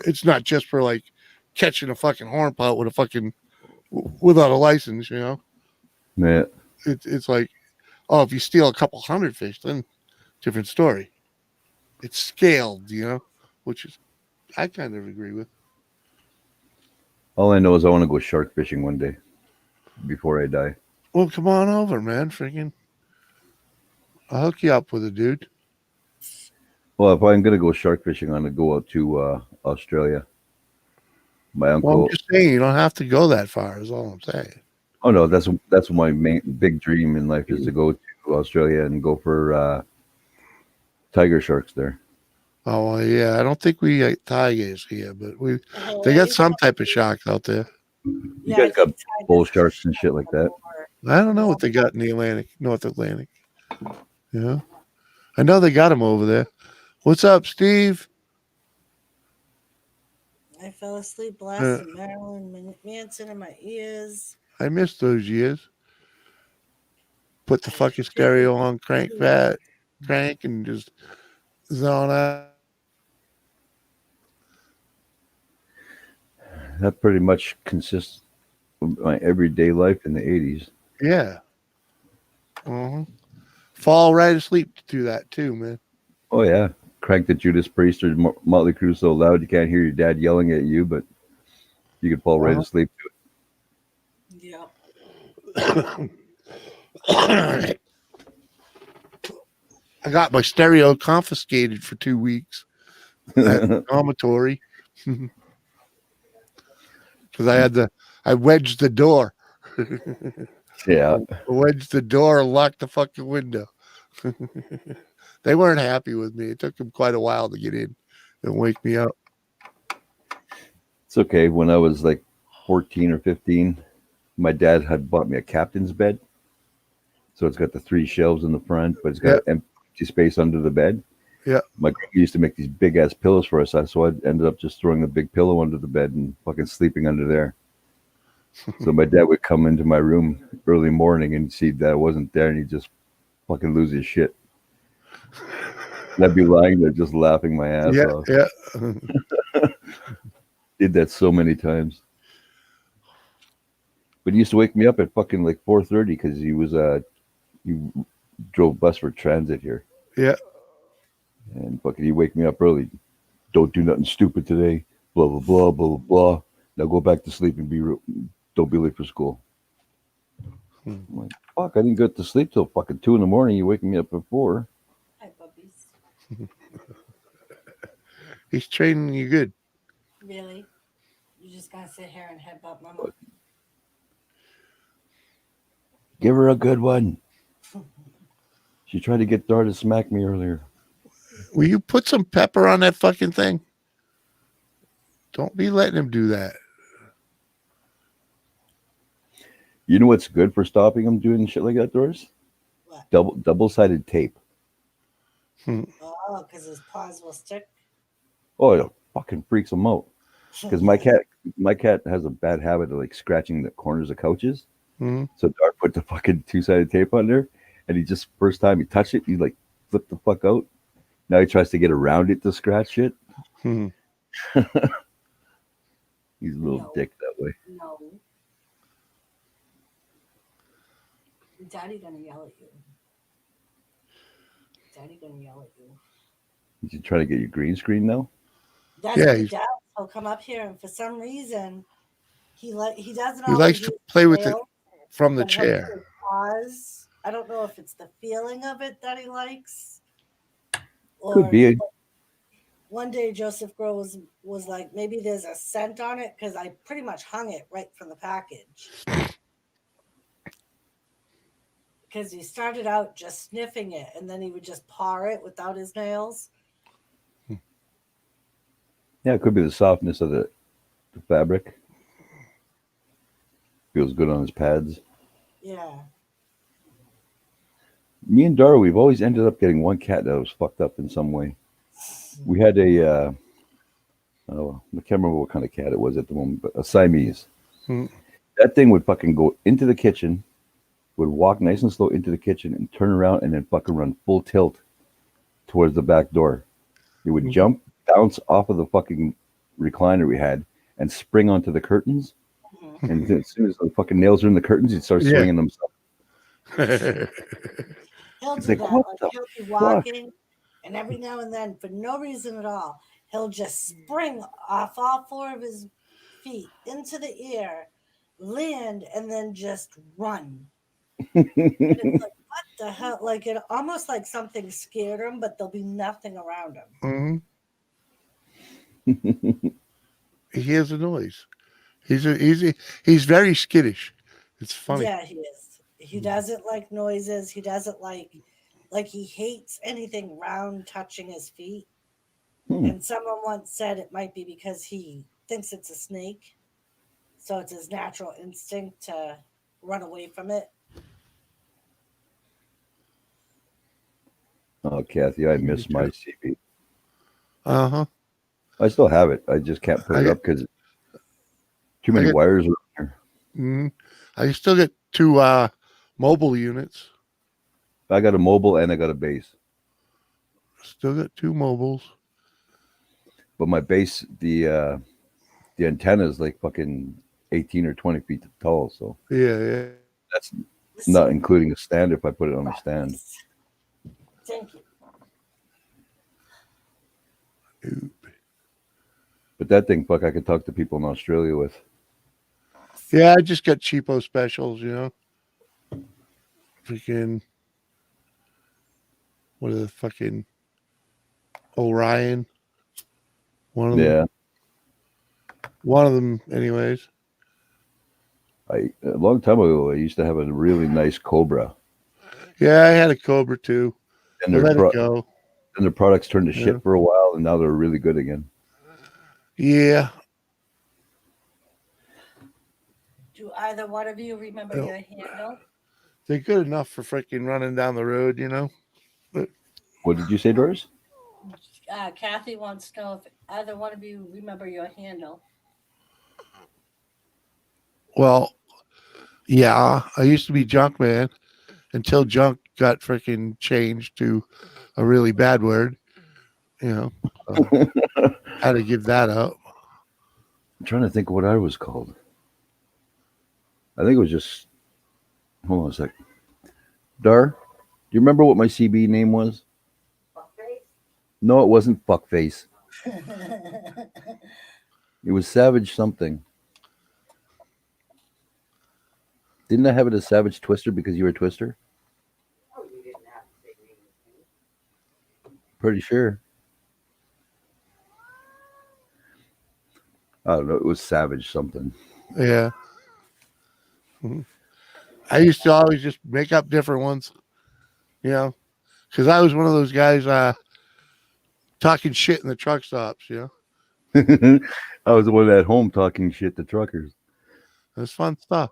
It's not just for like catching a fucking hornpout without a license, you know. Yeah. It's like, oh, if you steal a couple hundred fish, then different story. It's scaled, you know, which is I kind of agree with. All I know is I want to go shark fishing one day before I die. Well, come on over, man. Freaking, I'll hook you up with a dude. Well, if I'm gonna go shark fishing, I'm gonna go out to Australia. My uncle. Well, I'm just saying you don't have to go that far. Is all I'm saying. Oh no, that's my main big dream in life is to go to Australia and go for tiger sharks there. Oh well, yeah, I don't think we ate tigers here, but they got some type of sharks out there. You guys got bull sharks and shit like that. I don't know what they got in the North Atlantic. Yeah, I know they got them over there. What's up, Steve? I fell asleep blasting Marilyn Manson in my ears. I missed those years. Put the fucking stereo on crank, and just zone out. That pretty much consists of my everyday life in the 80s. Yeah. Fall right asleep to that too, man. Oh yeah, crank the Judas Priest or Motley Crue so loud you can't hear your dad yelling at you, but you could fall right asleep to it. Yeah. I got my stereo confiscated for 2 weeks at the dormitory because I wedged the door. Yeah. I wedged the door and locked the fucking window. They weren't happy with me. It took them quite a while to get in and wake me up. It's okay. When I was like 14 or 15, my dad had bought me a captain's bed. So it's got the 3 shelves in the front, but it's got empty space under the bed. Yeah. My grandma used to make these big ass pillows for us. So I ended up just throwing the big pillow under the bed and fucking sleeping under there. So my dad would come into my room early morning and see that I wasn't there and he'd just fucking lose his shit. And I'd be lying there just laughing my ass off. Yeah. Did that so many times. But he used to wake me up at fucking like 4:30 because he drove bus for transit here. Yeah. And fucking he'd wake me up early. Don't do nothing stupid today. Blah blah blah blah blah. Now go back to sleep and don't be late for school. I'm like, fuck, I didn't get to sleep till fucking 2 a.m. You waking me up at 4. Hi, puppies. He's training you good. Really? You just gotta sit here and headbutt Mama. Give her a good one. She tried to get Dar to smack me earlier. Will you put some pepper on that fucking thing? Don't be letting him do that. You know what's good for stopping them doing shit like that, Doris? What? Double-sided tape. Oh, because his paws will stick. Oh, it fucking freaks them out. Because my cat has a bad habit of like scratching the corners of couches. Mm-hmm. So Dar put the fucking 2-sided tape on there, and he just first time he touched it, he like flipped the fuck out. Now he tries to get around it to scratch shit. Mm-hmm. He's a little dick that way. No. Daddy gonna yell at you. Daddy gonna yell at you. Is he trying to get your green screen now? That's what he does. He'll come up here, and for some reason, he doesn't. He likes to play with it from the chair. Paws I don't know if it's the feeling of it that he likes. Could be. One day Joseph Grow was like, maybe there's a scent on it because I pretty much hung it right from the package. Because he started out just sniffing it and then he would just paw it without his nails. Yeah, it could be the softness of the fabric. Feels good on his pads. Yeah. Me and Dara, we've always ended up getting one cat that was fucked up in some way. We had a, oh, I can't remember what kind of cat it was at the moment, but a Siamese. That thing would fucking go into the kitchen, would walk nice and slow into the kitchen and turn around and then fucking run full tilt towards the back door. He would jump, bounce off of the fucking recliner we had, and spring onto the curtains. And as soon as the fucking nails are in the curtains, he'd start swinging himself. He'll do like, that. what Like the he'll be walking, and every now and then, for no reason at all, he'll just spring off all four of his feet into the air, land, and then just run. And it's like, what the hell? Like it almost like something scared him, but there'll be nothing around him. He hears a noise. He's very skittish. It's funny. Yeah, he is. He doesn't like noises. He doesn't like he hates anything round touching his feet. And someone once said it might be because he thinks it's a snake. So it's his natural instinct to run away from it. Oh, Kathy, I miss my CB. I still have it. I just can't put it up because too many wires are here. I still get 2 mobile units. I got a mobile and I got a base. Still got 2 mobiles. But my base, the antenna is like fucking 18 or 20 feet tall. So yeah. That's not including a stand if I put it on a stand. Thank you. But that thing, fuck, I could talk to people in Australia with. Yeah, I just got cheapo specials, Freaking, what are the fucking Orion? One of them. Yeah. One of them, anyways. A long time ago, I used to have a really nice Cobra. Yeah, I had a Cobra too. And let it go. And their products turned to shit for a while, and now they're really good again. Yeah. Do either one of you remember your handle? They're good enough for freaking running down the road, But what did you say, Doris? Kathy wants to know if either one of you remember your handle. Well, yeah, I used to be Junk Man until Junk got freaking changed to a really bad word. Had to give that up. I'm trying to think what I was called. I think it was just. Hold on a sec. Dar, do you remember what my CB name was? Fuckface? No, it wasn't Fuckface. It was Savage something. Didn't I have it as Savage Twister because you were a Twister? Oh, you didn't have to say anything. Pretty sure. I don't know. It was Savage something. Yeah. I used to always just make up different ones, because I was one of those guys talking shit in the truck stops, I was the one at home talking shit to truckers. It was fun stuff.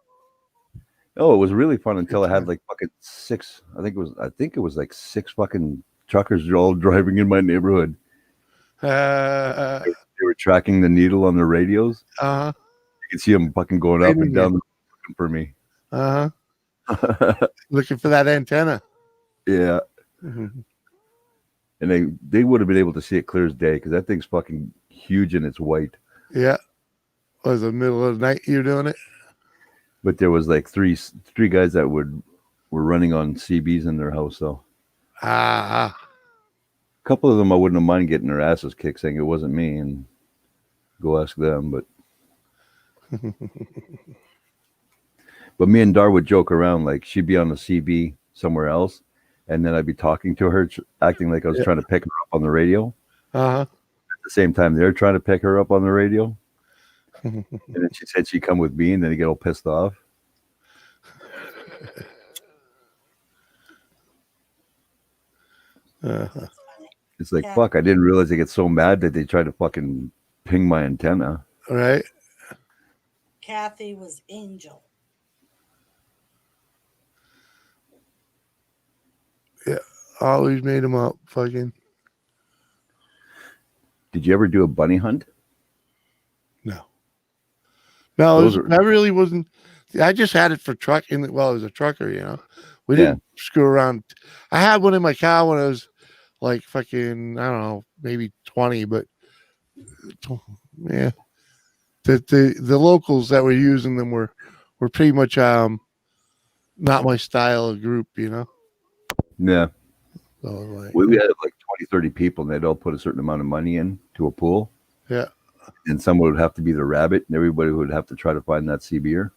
Oh, it was really fun until I had like fucking 6. I think it was like 6 fucking truckers all driving in my neighborhood. They were tracking the needle on their radios. You could see them fucking going up and down looking for me. Looking for that antenna. Yeah. And they would have been able to see it clear as day because that thing's fucking huge and it's white. Yeah. Was the middle of the night you doing it? But there was like three guys that were running on CBs in their house though. A couple of them I wouldn't have mind getting their asses kicked saying it wasn't me and go ask them, but but me and Dar would joke around like she'd be on the CB somewhere else, and then I'd be talking to her, acting like I was trying to pick her up on the radio. Uh-huh. At the same time, they're trying to pick her up on the radio. And then she said she'd come with me, and then they get all pissed off. Uh-huh. It's like, Yeah. fuck, I didn't realize they get so mad that they try to fucking ping my antenna. Right? Kathy was Angel. Yeah. Always made them up. Fucking. Did you ever do a bunny hunt? No. No, Those are- I really wasn't. I just had it for trucking. Well, I was a trucker, you know. We didn't screw around. I had one in my car when I was like fucking, I don't know, maybe 20, but yeah. The locals that were using them were pretty much not my style of group, you know. Yeah. So like, We had like 20, 30 people, and they'd all put a certain amount of money in to a pool. yeah. And someone would have to be the rabbit, and everybody would have to try to find that CBer.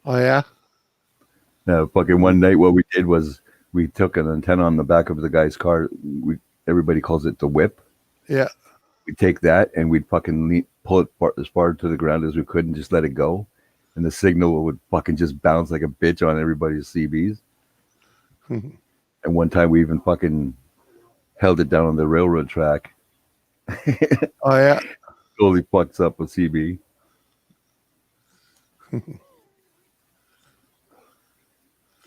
Oh yeah. Fucking one night, what we did was we took an antenna on the back of the guy's car. Everybody calls it the whip. Yeah. We'd take that and we'd fucking pull it as far to the ground as we could and just let it go. And the signal would fucking just bounce like a bitch on everybody's CBs. And one time we even fucking held it down on the railroad track. Oh yeah. Totally fucks up a CB.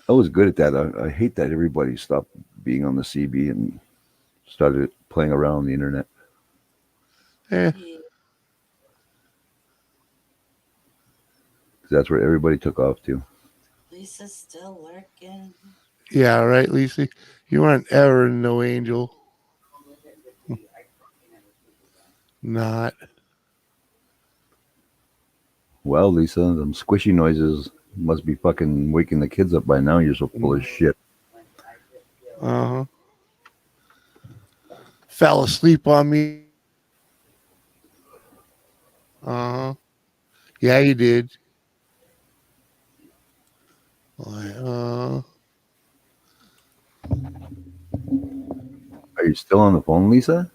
I was good at that. I hate that everybody stopped being on the CB and started playing around on the internet. Yeah. That's where everybody took off to. Lisa's still lurking. Yeah, right, Lisa. You weren't ever no angel. Not. Well, Lisa, them squishy noises must be fucking waking the kids up by now. You're so full of shit. Uh-huh. Fell asleep on me. Uh-huh. Yeah, you did. Are you still on the phone, Lisa?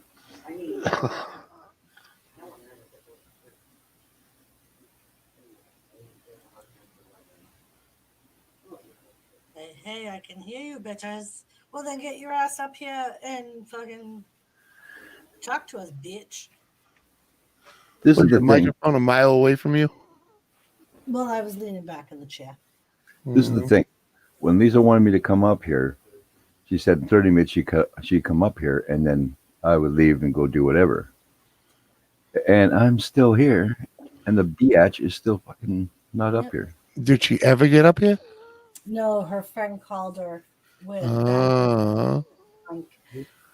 Hey, I can hear you, bitches. Well, then get your ass up here and fucking talk to us, bitch. This Was is the the thing. microphone a mile away from you? Well, I was leaning back in the chair. This is the thing. When Lisa wanted me to come up here, she said in 30 minutes she'd come up here, and then I would leave and go do whatever. And I'm still here, and the biatch is still fucking not up here. Did she ever get up here? No, her friend called her with Uh-huh.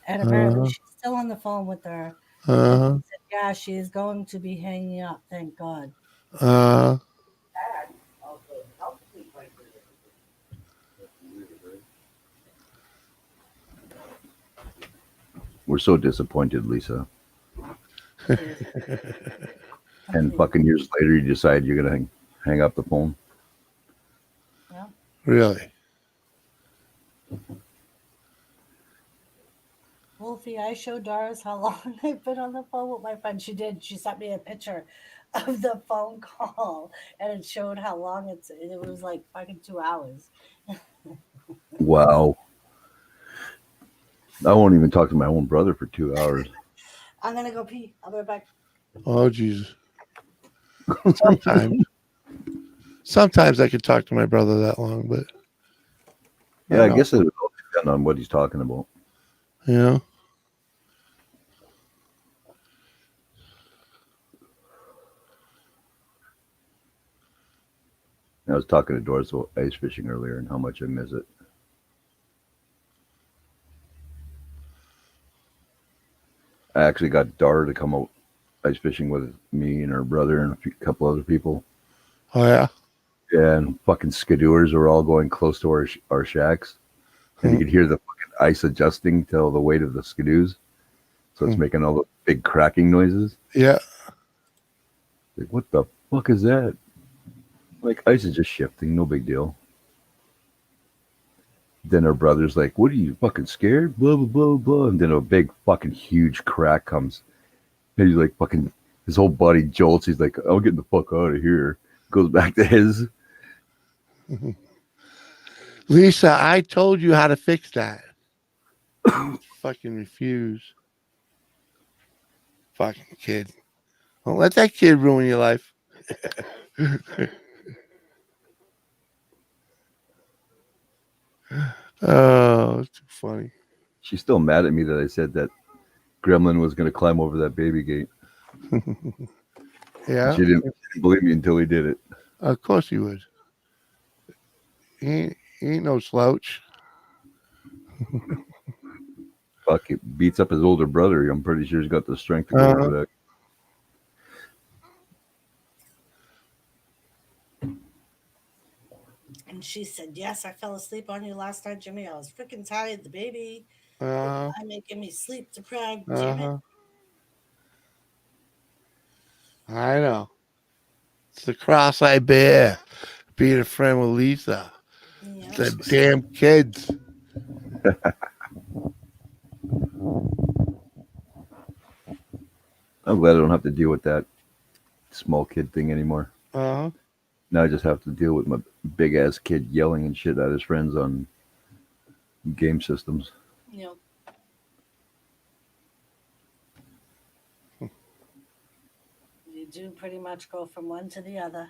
and apparently she's still on the phone with her. Uh-huh. And she said, yeah, she is going to be hanging up, thank God. We're so disappointed, Lisa. And fucking years later, you decide you're gonna hang up the phone. Yeah. Really? Wolfie, I showed Doris how long I've been on the phone with my friend. She did. She sent me a picture of the phone call, and it showed how long it was like fucking 2 hours. Wow. I won't even talk to my own brother for 2 hours. I'm gonna go pee. I'll be right back. Oh, Jesus. Sometimes I could talk to my brother that long, but Yeah, I guess it would all depend on what he's talking about. you know. I was talking to Doris about ice fishing earlier and how much I miss it. I actually got Dar to come out ice fishing with me and her brother and a couple other people. Oh yeah. Yeah, and fucking skidooers were all going close to our shacks, and you could hear the fucking ice adjusting to the weight of the skidoos, so it's making all the big cracking noises. Yeah. Like, what the fuck is that? Like, ice is just shifting, no big deal. then her brother's like, "What are you fucking scared?" Blah blah blah blah. And then a big fucking huge crack comes. And he's like fucking his whole body jolts. He's like, "I'm getting the fuck out of here." Goes back to his. Lisa, I told you how to fix that. You fucking refuse. Fucking kid. Don't let that kid ruin your life. Oh, it's too funny. She's still mad at me that I said that Gremlin was going to climb over that baby gate. Yeah. She didn't believe me until he did it. Of course he would. He ain't no slouch. Fuck, it beats up his older brother. I'm pretty sure he's got the strength to go over that. And she said, "Yes, I fell asleep on you last night, Jimmy. I was freaking tired. The baby, Uh-huh. I'm making me sleep deprived. Damn it." I know. It's the cross I bear. Being a friend with Lisa. Yeah. The damn kids. I'm glad I don't have to deal with that small kid thing anymore. Uh-huh. Now I just have to deal with my big ass kid yelling and shit at his friends on game systems. Yep. You do pretty much go from one to the other.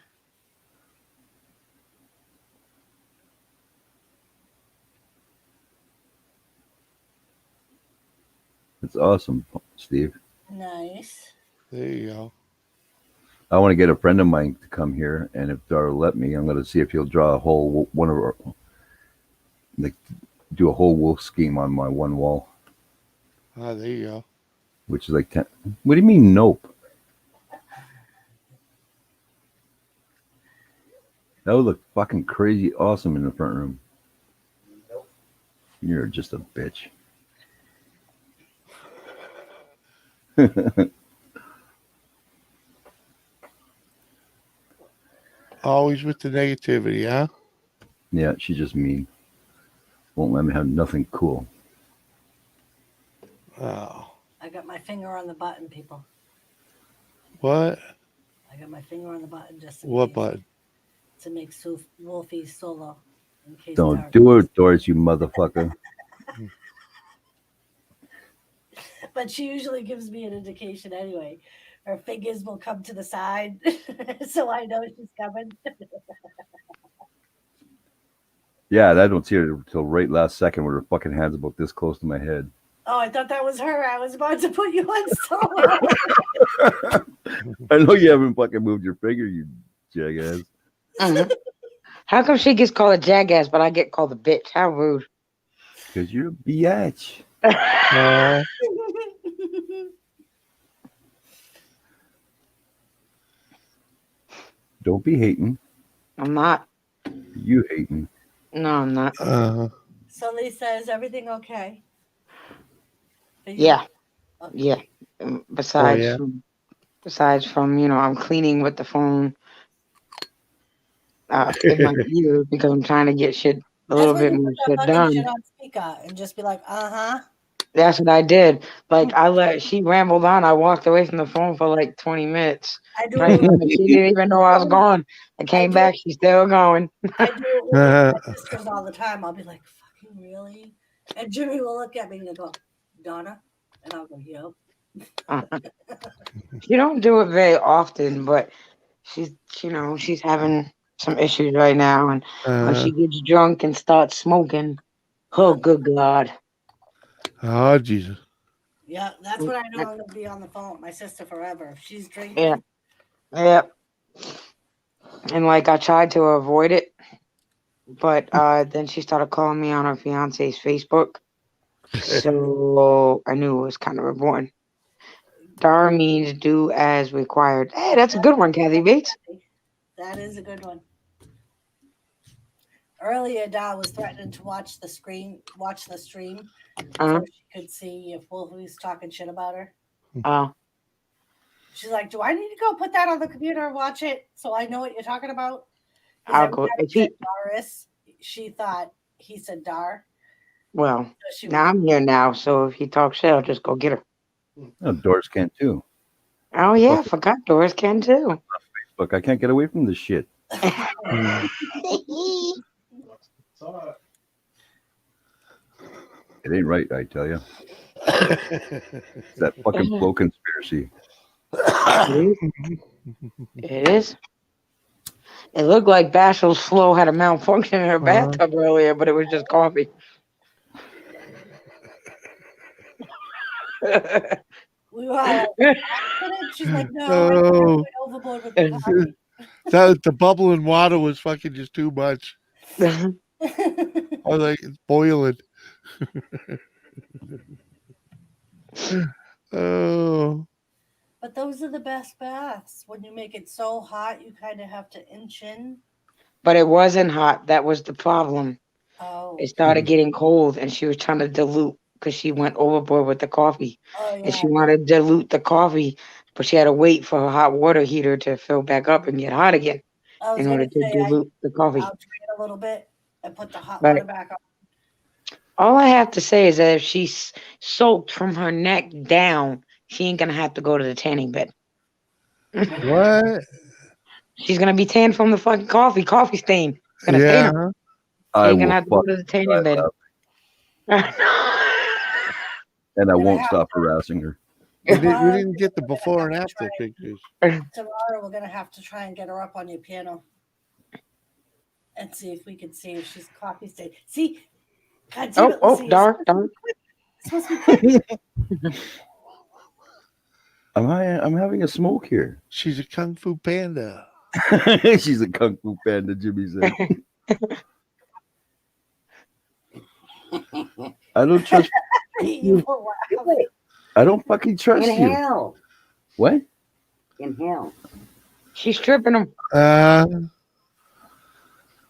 It's awesome, Steve. Nice. There you go. I want to get a friend of mine to come here, and if Dara let me, I'm going to see if he'll draw a whole one of our, like, do a whole wolf scheme on my one wall. Ah, there you go. Which is like 10. What do you mean, nope? That would look fucking crazy awesome in the front room. Nope. You're just a bitch. Always with the negativity, huh? Yeah, she's just mean. Won't let me have nothing cool. Oh. I got my finger on the button, people. What? I got my finger on the button just in What case, button? to make Wolfie solo. In case Don't Tara do goes. it, Doris, you motherfucker. But she usually gives me an indication anyway. Her fingers will come to the side, so I know she's coming. Yeah, I don't see her until right last second with her fucking hands about this close to my head. Oh, I thought that was her. I was about to put you on solo. I know you haven't fucking moved your finger, you jackass. How come she gets called a jackass, but I get called a bitch? How rude. Because you're a biatch. Don't be hating. I'm not. You hating. No, I'm not. So Lisa, is everything okay? For you? Yeah. Okay. Yeah. Besides, yeah? besides from, I'm cleaning with the phone in my ear because I'm trying to get shit a That's little when bit you more put that shit fucking done. shit on speaker and just be like, That's what I did. Like she rambled on. I walked away from the phone for like 20 minutes. I do Right? it. She didn't even know I was gone. I came back. She's still going. I do it with my sisters all the time. I'll be like, "Fucking really?" And Jimmy will look at me and go, "Donna," and I'll go, "Yep." She don't do it very often, but she's having some issues right now, and when she gets drunk and starts smoking, oh good God. Oh, Jesus. Yeah, that's when I know I'm gonna be on the phone with my sister forever. If she's drinking, Yeah. Yeah. And I tried to avoid it, but then she started calling me on her fiance's Facebook. So I knew it was kind of important. Dar means do as required. Hey, that's a good one, Kathy Bates. that is a good one. Earlier, Dar was threatening to watch the stream so she could see if Wolf was talking shit about her. She's like, "Do I need to go put that on the computer and watch it so I know what you're talking about?" I'll go. Every time he said Doris, she thought he said Dar, Well, She now I'm here now, so if he talks shit, I'll just go get her. Oh, Doris can too. Oh yeah, I Fuck. forgot Doris can too. Look, I can't get away from this shit. It ain't right, I tell you. It's that fucking flow conspiracy. It is. It looked like Bashel's Flo had a malfunction in her bathtub earlier, but it was just coffee. We were all like, she's like, no, I think I went overboard with the coffee. The bubbling water was fucking just too much. I was like, it's boiling. Oh. But those are the best baths. When you make it so hot, you kind of have to inch in. But it wasn't hot. That was the problem. Oh. It started getting cold, and she was trying to dilute because she went overboard with the coffee. Oh, yeah. And she wanted to dilute the coffee, but she had to wait for her hot water heater to fill back up and get hot again in order to dilute the coffee. I'll drain it a little bit and put the hot Right. water back on. All I have to say is that if she's soaked from her neck down, she ain't gonna have to go to the tanning bed. What? She's gonna be tanned from the fucking coffee stain. It's gonna stain her. She I ain't gonna will have to go to the tanning bed. And I won't stop harassing her. We didn't get the before and after pictures. Tomorrow we're gonna have to try and get her up on your piano and see if we can see if she's coffee stained. See, God damn it, Lizzie, dark. it's supposed to be quick. I'm having a smoke here. She's a kung fu panda. She's a kung fu panda, Jimmy said. I don't trust you. I don't fucking trust you. Inhale. What? Inhale. She's stripping them.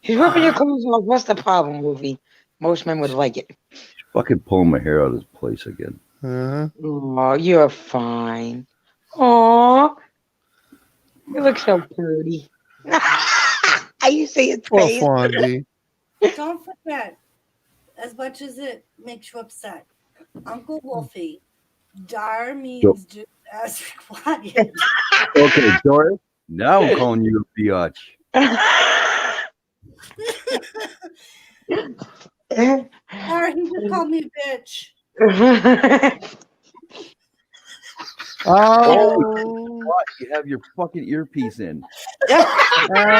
She's ripping your clothes off. What's the problem, Wolfie? Most men would like it. Fucking pulling my hair out of this place again. Oh, you're fine. Oh, you look so pretty. You see his Poor face. Fondy. Don't forget, as much as it makes you upset, Uncle Wolfie, Dar means do as required. Okay, Doris. Now I'm calling you a biatch. Dar, he just called me a bitch. Oh, what? You have your fucking earpiece in. I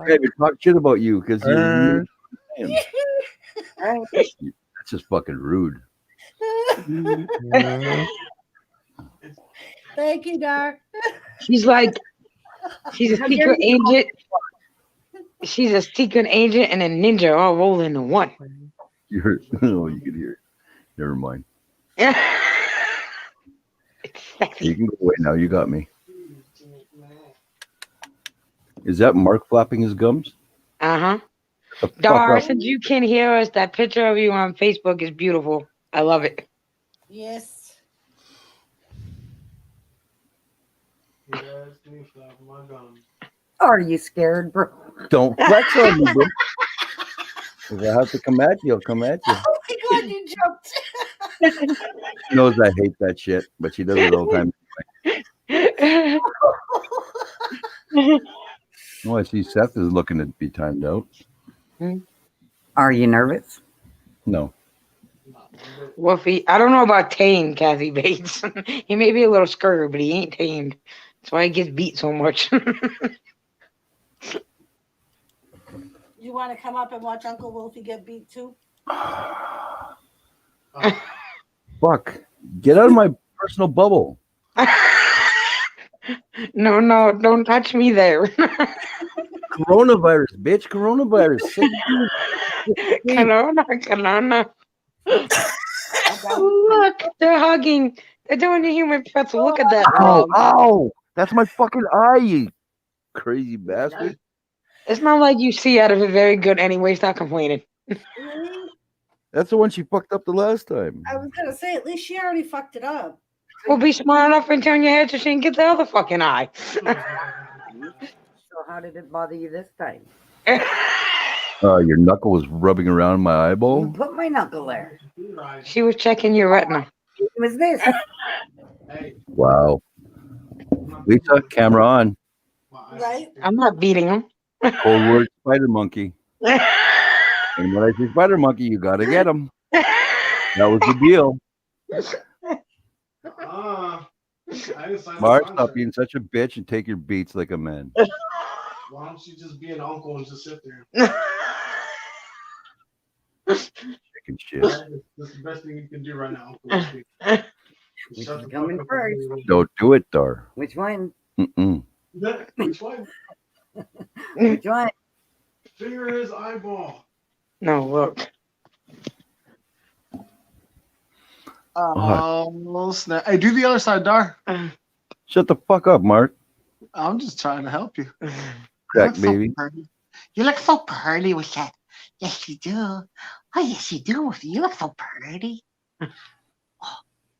can't even talk shit about you because you're that's just fucking rude. Thank you, Dar. She's a secret agent. She's a secret agent and a ninja all rolled into one. You can hear it. Never mind. You can go away now. You got me. Is that Mark flapping his gums? Uh-huh. The Dar, fuck up. since you can hear us, that picture of you on Facebook is beautiful. I love it. Yes. Are you scared, bro? Don't flex on me, bro. If I have to come at you, I'll come at you. Oh my God, you jumped. She knows I hate that shit, but she does it all the time. Oh, I see Seth is looking to be timed out. Are you nervous? No. Wolfie, I don't know about tame Kathy Bates. He may be a little scared, but he ain't tamed. That's why he gets beat so much. You want to come up and watch Uncle Wolfie get beat too? Fuck. Get out of my personal bubble. No, don't touch me there. Coronavirus, bitch. Coronavirus. Corona. Look, they're hugging. They're doing the human pretzel. Look at that. Ow, ow. That's my fucking eye, you crazy bastard. It's not like you see out of it very good anyway. Stop complaining. Really? That's the one she fucked up the last time. I was gonna say, at least she already fucked it up. Well, be smart enough and turn your head so she can get the other fucking eye. So how did it bother you this time? Your knuckle was rubbing around my eyeball. Put my knuckle there. She was checking your retina. It was this. Wow. Lisa, camera on. Right? I'm not beating him. Cold word, spider monkey. And when I say spider monkey, you gotta get him. That was the deal. Mark, stop being such a bitch and take your beats like a man. Why don't you just be an uncle and just sit there? Chicken shit. That's the best thing you can do right now, uncle. Which is coming first? Don't do it, Dar. Which one? Mm-mm. Which one? Which one? Finger his eyeball. No, look. Oh, snap. Hey, do the other side, Dar. Shut the fuck up, Mark. I'm just trying to help you. Crack, You look baby. So pretty. You look so pretty with that. Yes, you do. Oh, yes, you do. You look so pretty.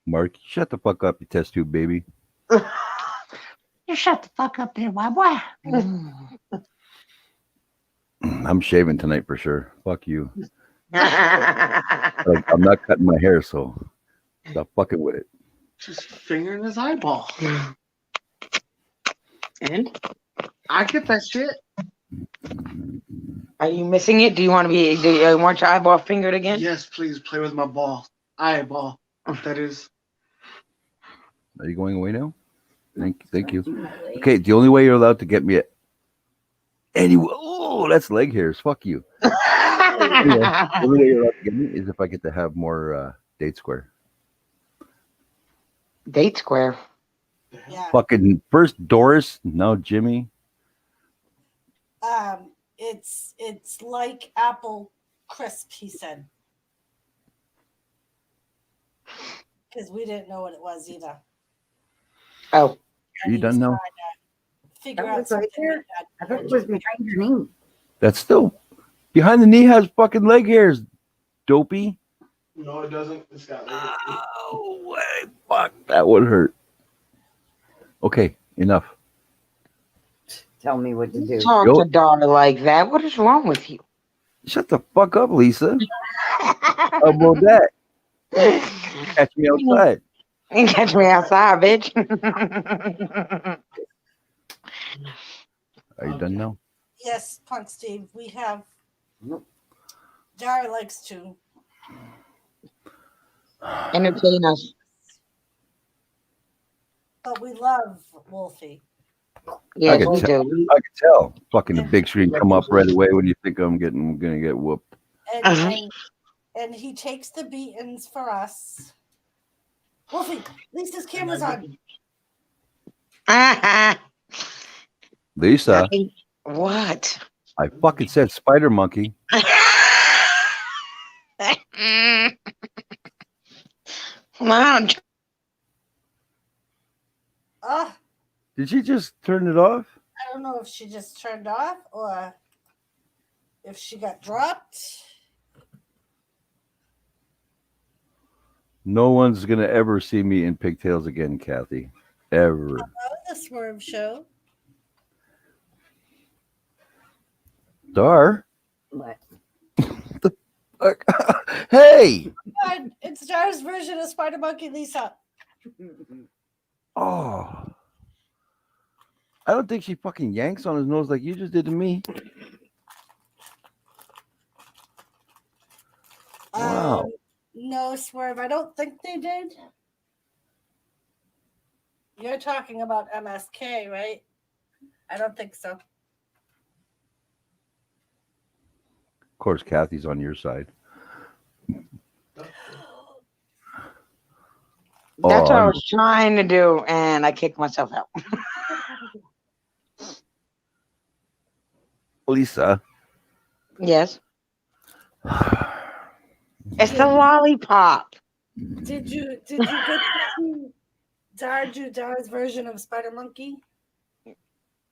Mark, shut the fuck up, you test tube baby. You shut the fuck up there, boy. I'm shaving tonight for sure. Fuck you. I'm not cutting my hair, so stop fucking with it. Just fingering his eyeball. And I get that shit. are you missing it? Do you want to be? Do you want your eyeball fingered again? Yes, please play with my ball. Eyeball. That is. Are you going away now? Thank you. Okay, the only way you're allowed to get me anyway. Oh, that's leg hairs. Fuck you. Anyway, the only way you're allowed to get me is if I get to have more date square. Date square. Yeah. Fucking first Doris, now Jimmy. It's like apple crisp, he said. Because we didn't know what it was either. Oh, Are you done now? Figure That out was right something there. like that. I thought it was behind your knee. That's still behind the knee has fucking leg hairs, dopey. No, it doesn't. It's got. Oh, wait, fuck, that would hurt. Okay, enough. Tell me what to do. talk Yo. to daughter like that. What is wrong with you? Shut the fuck up, Lisa. How about that? Catch me outside. You catch me outside, bitch. Are you done now? Yes, Punk Steve, we have. Nope. Dara likes to. Entertain us. But we love Wolfie. Yes, can we tell. do. I can tell. Fucking the big screen come up right away when you think I'm gonna get whooped. And, Uh-huh. and he takes the beatings for us. Wolfie, Lisa's camera's on. Lisa, What? I fucking said spider monkey. Mom, Ah, Did she just turn it off? I don't know if she just turned off or if she got dropped. No one's gonna ever see me in pigtails again, Kathy. Ever. Oh, the Swerve Show. Dar. What? Hey. God, it's Dara's version of Spider Monkey Lisa. Oh. I don't think she fucking yanks on his nose like you just did to me. Wow. No, Swerve, I don't think they did. You're talking about MSK, right? I don't think so. Of course, Kathy's on your side. that's what I I'm- was trying to do, and I kicked myself out. Lisa. Yes. It's the lollipop. Did you get to see Dara's version of Spider Monkey?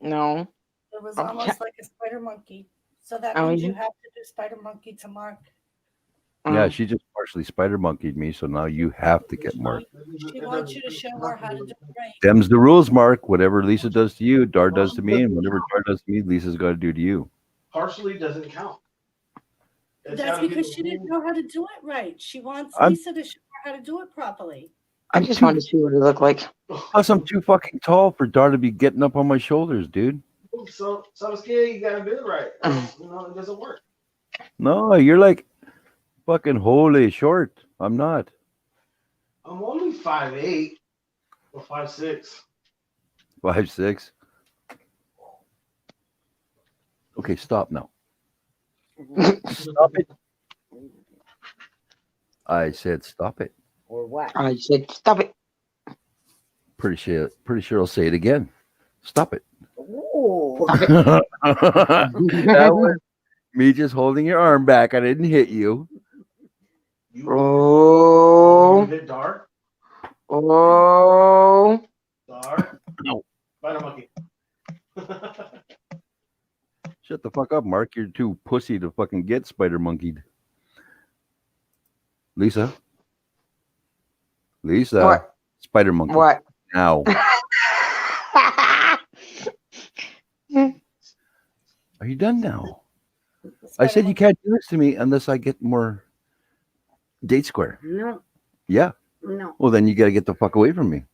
No. It was Okay. almost like a spider monkey. So that Oh, means you yeah. have to do Spider Monkey to Mark. Yeah, she just partially spider monkeyed me, so now you have to get Mark. She wants you to show her how to do it right. Them's the rules, Mark. Whatever Lisa does to you, Dar does to me, and whatever Dar does to me, Lisa's got to do to you. Partially doesn't count. That's because she didn't know how to do it right. She wants I'm- Lisa to show her how to do it properly. I just wanted to see what it looked like. Plus, I'm too fucking tall for Dar to be getting up on my shoulders, dude. So I'm scared you gotta do it right. It doesn't work. No, you're like fucking holy short. I'm not. I'm only 5'8" or 5'6". 5'6". Okay, stop now. Stop it. I said stop it. Or what? I said, stop it. Pretty sure I'll say it again. Stop it. Ooh. That was me just holding your arm back. I didn't hit you. Oh. You hit Dar? Oh. Dar? No. Spider monkey. Shut the fuck up, Mark. You're too pussy to fucking get spider monkeyed. Lisa. What? Spider monkey. What? Now. Are you done now? I said you can't do this to me unless I get more date square. No, Yeah. no. Well, then you got to get the fuck away from me.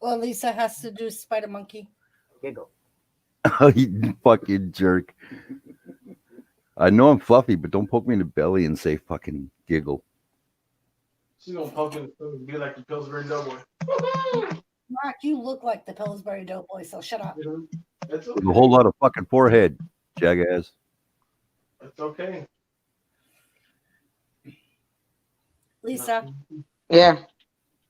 Well, Lisa has to do Spider Monkey. Giggle. Oh, you fucking jerk. I know I'm fluffy, but don't poke me in the belly and say fucking giggle. She's gonna poke in the food and be like the Pillsbury Doughboy. Mark, you look like the Pillsbury Doughboy, so shut up. That's With okay. a whole lot of fucking forehead, jackass. That's okay. Lisa, Yeah.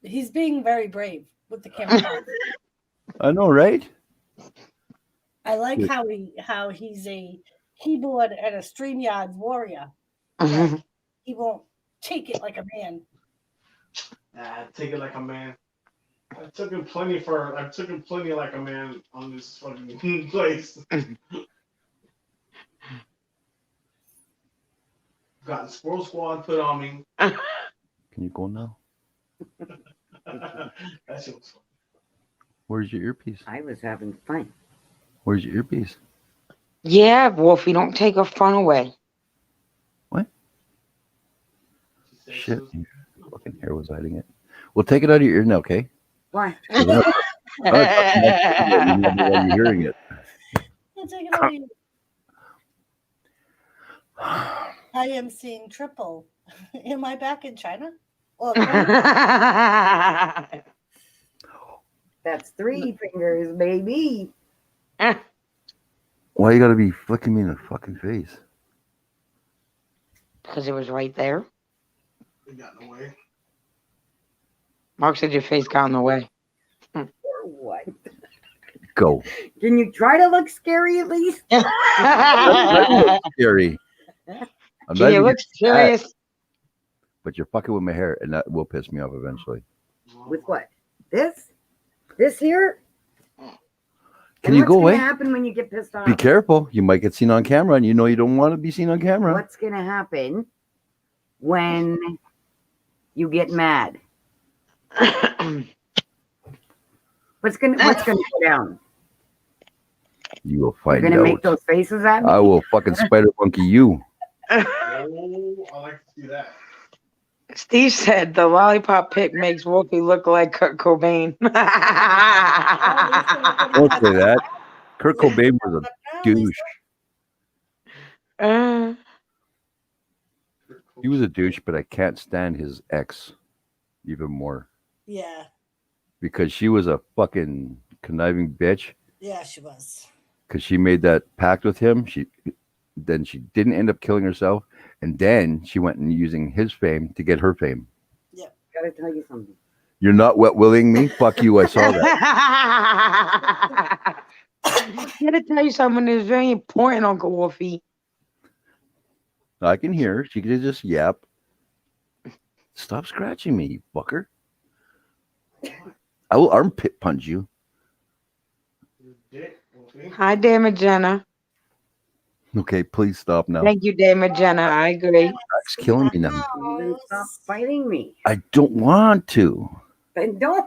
he's being very brave with the camera. I know, right? I like how he's a keyboard and a StreamYard warrior. Mhm. He won't take it like a man. Take it like a man. I took him plenty like a man on this fucking place. Got the Squirrel Squad put on me. Can you go now? That shit was fun. Where's your earpiece? I was having fun. Where's your earpiece? Yeah, Wolfie, don't take her fun away. She said Shit. she was- Your fucking hair was hiding it. Well, take it out of your ear now, okay? Why? I'm not you're hearing it. He'll take it out of you. I am seeing triple. Am I back in China? Well, That's 3 fingers, baby. Why you gotta be flicking me in the fucking face? Because it was right there. It got in the way. Mark said your face got in the way. Or what? Go. Can you try to look scary at least? That's scary. I'm Gee, not it even looks serious. but you're fucking with my hair, and that will piss me off eventually. With what? This? This here? Can you go What's away? gonna happen when you get pissed off? Be careful. You might get seen on camera, and you know you don't want to be seen on camera. What's gonna happen when you get mad? What's gonna go down? You will You're find gonna make out. those faces at me? I will fucking spider monkey you. Oh, I like to see that. Steve said the lollipop pic makes Wolfie look like Kurt Cobain. Don't say that. Kurt Cobain was a douche. He was a douche, but I can't stand his ex even more yeah, because she was a fucking conniving bitch. yeah, she was. Because she made that pact with him. She didn't end up killing herself, and then she went and using his fame to get her fame. Gotta tell you something. You're not wet willing me. Fuck you. I saw that. I gotta tell you something. It's very important, Uncle Wolfie. I can hear her. She could just yap. Stop scratching me, you fucker. I will armpit punch you. Dick, okay. Hi, Dama Jenna. Okay, please stop now. Thank you, Dama Jenna. I agree. It's killing me now. Then stop fighting me. I don't want to. Then don't.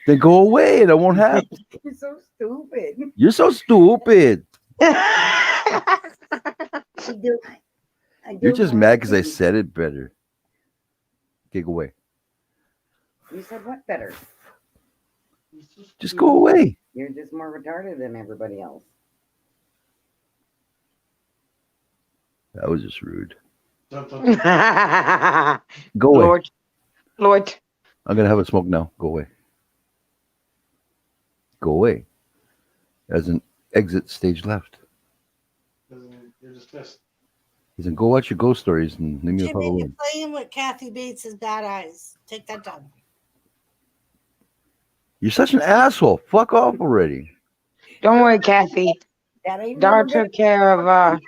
Then go away and I won't have. You're so stupid. You're so stupid. I You're just mad because I said it better. Okay, go away. You said what better? Just go away. You're just more retarded than everybody else. That was just rude. Dun, dun, dun. Go away. Lord. I'm gonna have a smoke now. Go away. Go away. As an exit stage left. You're dismissed. He said, "Go watch your ghost stories and leave me the fuck Jimmy, you're alone." playing with Kathy Bates' bad eyes. Take that down. You're such an asshole. Fuck off already. Don't worry, Kathy. That ain't Dar never gonna took care of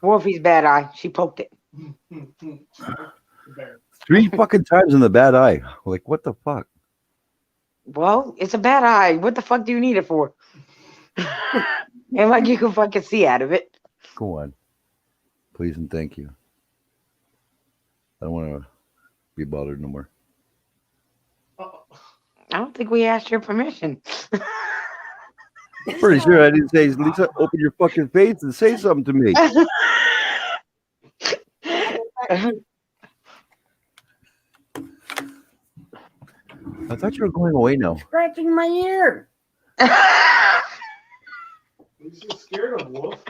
Wolfie's bad eye. She poked it. 3 fucking times in the bad eye. Like, what the fuck? Well, it's a bad eye. What the fuck do you need it for? And like you can fucking see out of it. Go on. Please and thank you. I don't want to be bothered no more. I don't think we asked your permission. Pretty sure I didn't say, Lisa, open your fucking face and say something to me. I thought you were going away now. scratching my ear. You just scared of Wolf.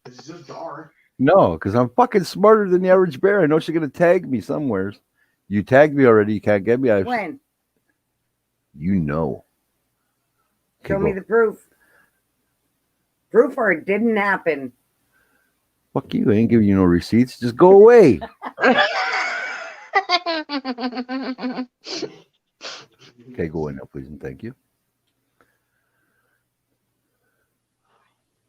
It's just dark. No, because I'm fucking smarter than the average bear. I know she's going to tag me somewhere. You tagged me already. You can't get me. When? You know. Show me the proof. Proof or it didn't happen. Fuck you. I ain't giving you no receipts. Just go away. Okay, go away now, please, and thank you.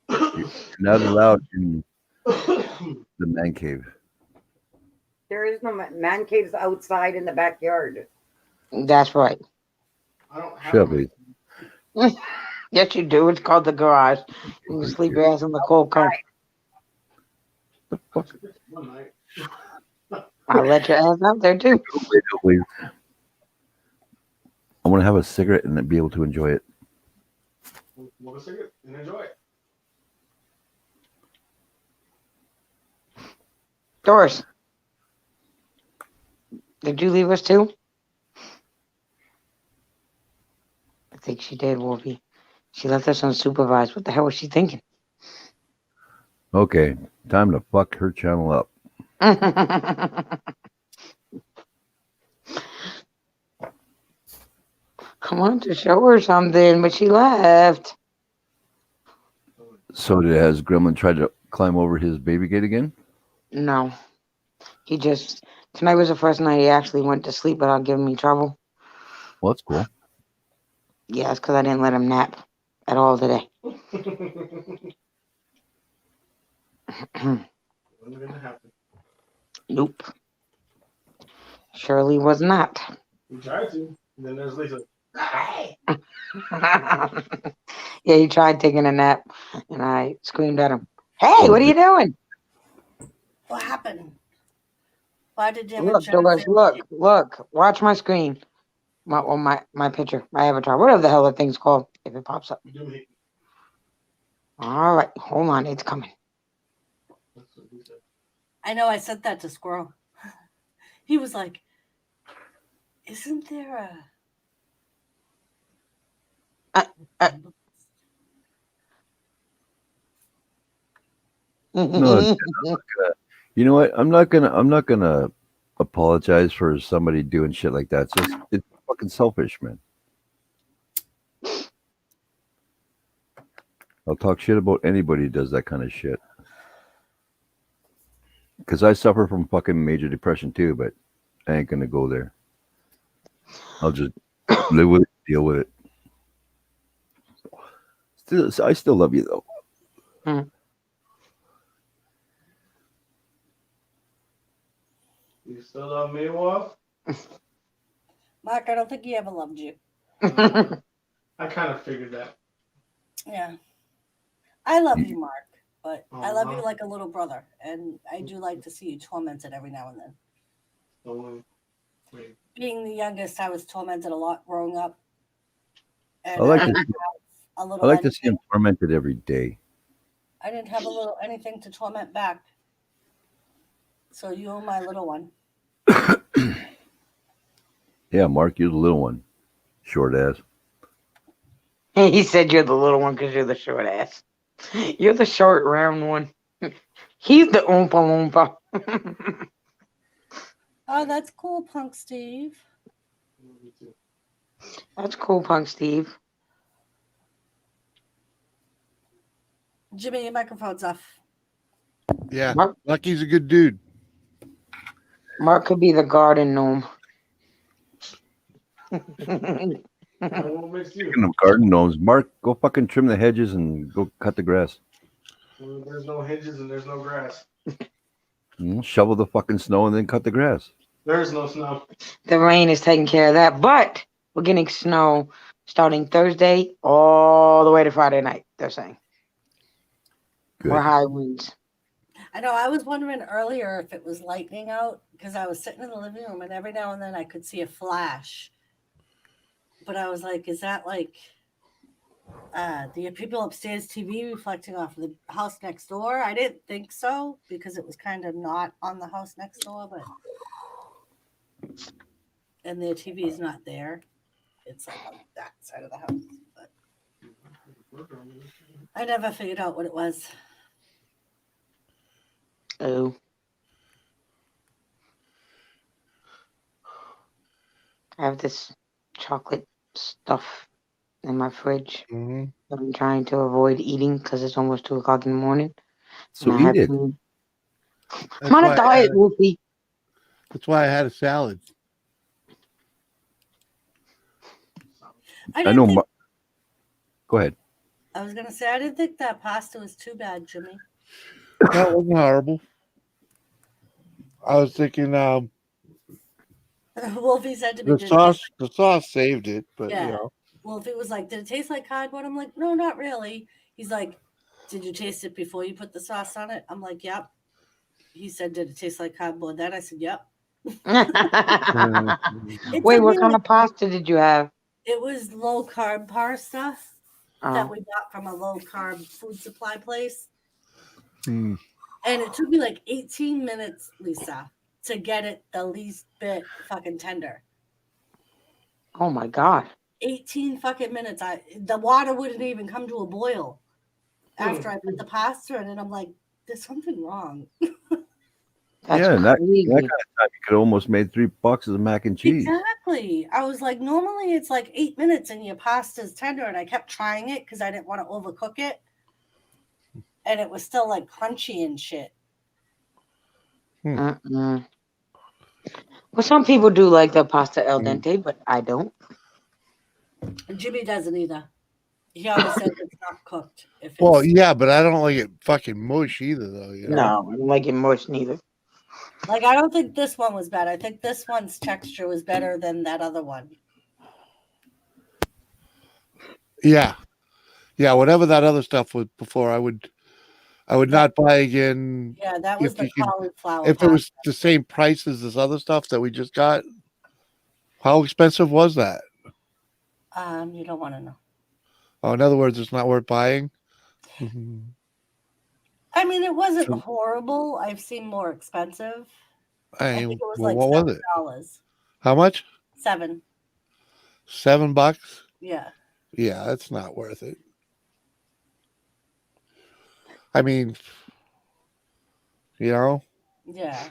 You're not allowed in the man cave. There is no man caves outside in the backyard. That's right. I don't have Shut up, please. Yes, you do. It's called the garage. You can sleep your ass in the cold car. The fuck? one night. I'll let your ass out there too. Wait, please. I want to have a cigarette and then be able to enjoy it. Smoke a cigarette and enjoy it. Doris, did you leave us too? I think she did, Wolfie. She left us unsupervised. What the hell was she thinking? Okay, time to fuck her channel up. Come on to show her something, but she left. So has Gremlin tried to climb over his baby gate again? No. He just, tonight was the first night he actually went to sleep without giving me trouble. Well, that's cool. Yeah, it's because I didn't let him nap at all today. Wasn't gonna happen. Nope. Surely was not. We tried to. And then there's Lisa. Yeah, he tried taking a nap, and I screamed at him, "Hey, what are you doing?" What happened? Why did Jim Look, Doris, look. Watch my screen. My picture, my avatar, whatever the hell that thing's called, if it pops up. All right, hold on, it's coming. I know I said that to Squirrel. He was like, isn't there a... No, you know what? I'm not gonna apologize for somebody doing shit like that. It's fucking selfish, man. I'll talk shit about anybody who does that kind of shit. Because I suffer from fucking major depression too, but I ain't gonna go there. I'll just live with it, deal with it. I still love you though. You still love me, Wolf? Mark, I don't think he ever loved you. I kind of figured that. Yeah. I love you, Mark, but I love you like a little brother, and I do like to see you tormented every now and then. Being the youngest, I was tormented a lot growing up. And I like to see him tormented every day. I didn't have a little anything to torment back. So you owe my little one. Yeah, Mark, you're the little one. Short ass. He said you're the little one because you're the short ass. You're the short round one. He's the oompa loompa. Oh, that's cool, Punk Steve. That's cool, Punk Steve. Jimmy, your microphone's off. Yeah, Mark, Lucky's a good dude. Mark could be the garden gnome. What makes you? Speaking of garden gnomes, Mark, go fucking trim the hedges and go cut the grass. Well, there's no hedges and there's no grass. Shovel the fucking snow and then cut the grass. There's no snow. The rain is taking care of that, but we're getting snow starting Thursday all the way to Friday night, they're saying. Good. Or high winds. I know. I was wondering earlier if it was lightning out because I was sitting in the living room and every now and then I could see a flash. But I was like, is that like the people upstairs TV reflecting off of the house next door? I didn't think so because it was kind of not on the house next door, but and their TV is not there. It's like on that side of the house. But I never figured out what it was. Oh. I have this chocolate stuff in my fridge Mm-hmm. that I'm trying to avoid eating because it's almost 2 o'clock in the morning. So And I eat have it. food. That's I'm on why a I diet, had- Wolfie. That's why I had a salad. I I didn't know. think, Go ahead. I was gonna say I didn't think that pasta was too bad, Jimmy. That wasn't horrible. I was thinking Wolfie said to me, the "Did it sauce taste the sauce saved it, but Yeah. you know. Wolfie was like, did it taste like cardboard? I'm like, no, not really. He's like, did you taste it before you put the sauce on it? I'm like, yep. He said, did it taste like cardboard? Then I said, yep. It Wait, took what me kind like, of pasta did you have? it was low carb pasta that Oh. we got from a low carb food supply place. Hmm. And it took me like 18 minutes, Lisa, to get it the least bit fucking tender. Oh my God. 18 fucking minutes. The water wouldn't even come to a boil after I put the pasta in, and I'm like, there's something wrong. That's Yeah, and that crazy. kind of time you could almost made 3 boxes of mac and cheese. Exactly. I was like, normally it's like 8 minutes and your pasta's tender, and I kept trying it because I didn't want to overcook it. And it was still like crunchy and shit. Well, some people do like the pasta al dente, but I don't. And Jimmy doesn't either. He always says it's not cooked. If it's, Well, yeah, but I don't like it fucking mush either, though. You know? No, I don't like it much neither. like, I don't think this one was bad. I think this one's texture was better than that other one. Yeah, whatever that other stuff was before, I would not buy again. Yeah, that was If the you could- cauliflower If it was pasta. the same price as this other stuff that we just got, how expensive was that? You don't want to know. Oh, in other words, it's not worth buying. I mean, it wasn't So- horrible. I've seen more expensive. I Hey, think it was well, like what was it? $7. How much? $7. $7? Yeah. Yeah, that's not worth it. I mean, you know, Yeah.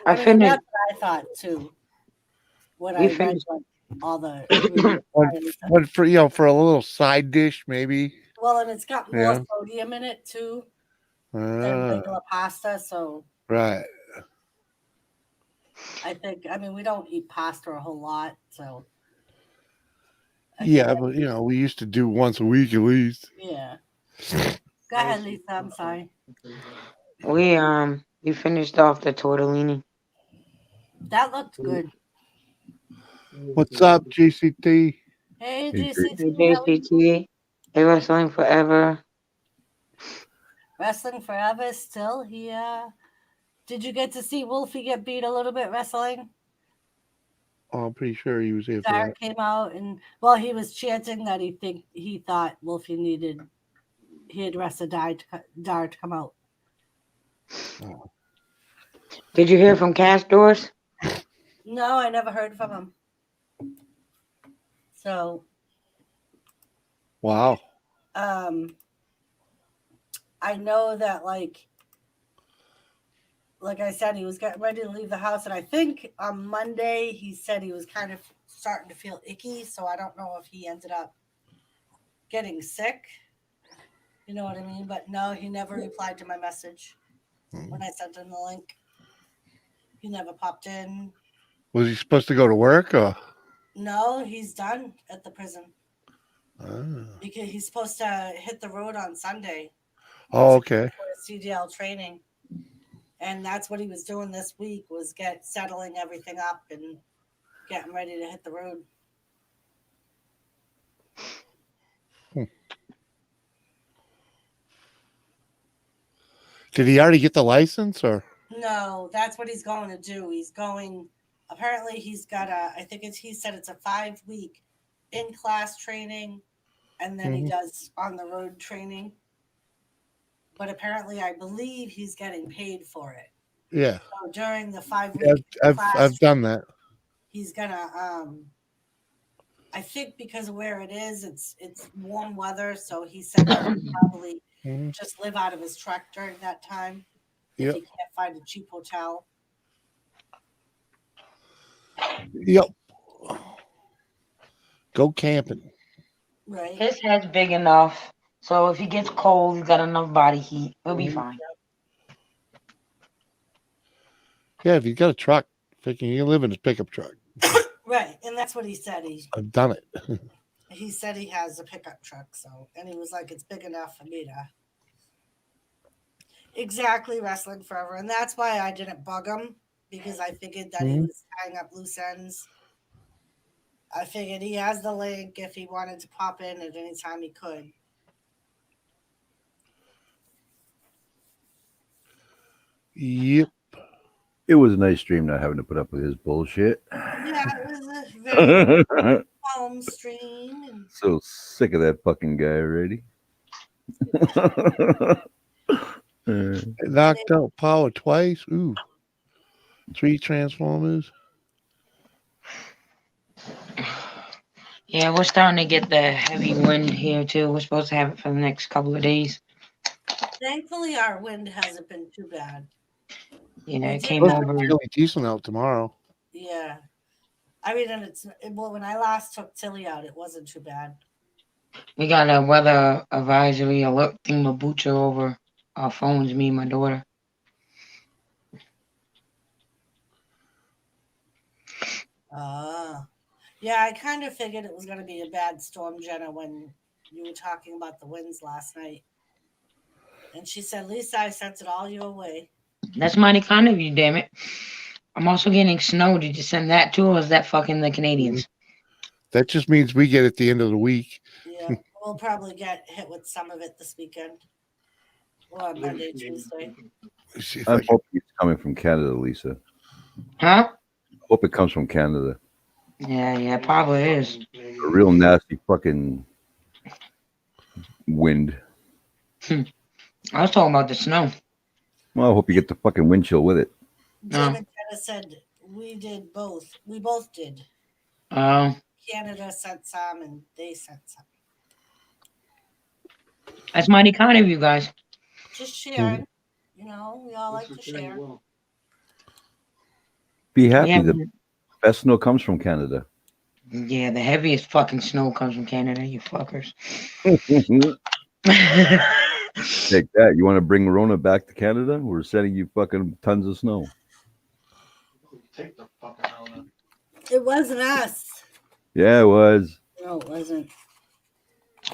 I mean, finished. that's what I thought too. When We I read finished- like, all the what for for a little side dish maybe. well, and it's got more Yeah. sodium in it too than Ah, regular pasta. So right. I think, I mean, we don't eat pasta a whole lot, so Yeah, but we used to do once a week at least. yeah. Go ahead, Lisa. I'm sorry. We finished off the tortellini. That looked good. What's up, GCT? Hey, Hey, GCT. Hey, JCT. Hey, Wrestling Forever. Wrestling Forever is still here. Did you get to see Wolfie get beat a little bit wrestling? Oh, I'm pretty sure he was here for Sarah that. came out and he was chanting that he thought Wolfie he had wrestled Dar to come out. Did you hear from Castors? No, I never heard from him. So, Wow. I know that like I said, he was getting ready to leave the house, and I think on Monday he said he was kind of starting to feel icky. So I don't know if he ended up getting sick. You know what I mean? But no, he never replied to my message when I sent him the link. He never popped in. Was he supposed to go to work or? No, he's done at the prison Ah. because he's supposed to hit the road on Sunday. Oh, okay. For CDL training. And that's what he was doing this week, was settling everything up and getting ready to hit the road. Did he already get the license or? No, that's what he's going to do. He's going, apparently he's got he said it's a 5-week in-class training, and then he does on the road training. But apparently I believe he's getting paid for it. Yeah. So during the 5-week I've done that. He's gonna I think because of where it is, it's warm weather, so he said that he'll probably just live out of his truck during that time if he can't find a cheap hotel. Yep. Go camping. Right. His head's big enough, so if he gets cold, he's got enough body heat. He'll be fine. Yeah, if he's got a truck, thinking you live in his pickup truck. Right, and that's what he said. I've done it. He said he has a pickup truck, and he was like, it's big enough for me to exactly wrestling forever. And that's why I didn't bug him, because I figured that he was tying up loose ends. I figured he has the link. If he wanted to pop in at any time, he could. Yep. It was a nice stream not having to put up with his bullshit. Yeah, it was a very calm stream. And so sick of that fucking guy already. Knocked out power twice. Ooh. 3 transformers. Yeah, we're starting to get the heavy wind here too. We're supposed to have it for the next couple of days. thankfully, our wind hasn't been too bad. Yeah, it came Supposed to over. be really decent out tomorrow. Yeah. I mean, and when I last took Tilly out, it wasn't too bad. We got a weather advisory alert thingamabocha over our phones, me and my daughter. Yeah, I kind of figured it was going to be a bad storm, Jenna, when you were talking about the winds last night. And she said, Lisa, I sent it all your way. That's mighty kind of you, damn it. I'm also getting snow. Did you send that too, or is that fucking the Canadians? That just means we get it at the end of the week. Yeah, we'll probably get hit with some of it this weekend. Or on Monday, Tuesday. I hope it's coming from Canada, Lisa. Huh? I hope it comes from Canada. Yeah, probably is. A real nasty fucking wind. I was talking about the snow. Well, I hope you get the fucking wind chill with it. Jenna said we did both. We both did. Canada sent some and they sent some. That's mighty kind of you guys. Just sharing. You know, we all like to share. Be happy. The best snow comes from Canada. Yeah, the heaviest fucking snow comes from Canada, you fuckers. Take that. You want to bring Rona back to Canada? We're sending you fucking tons of snow. Take the fucking Rona. It wasn't us. Yeah, it was. No, it wasn't.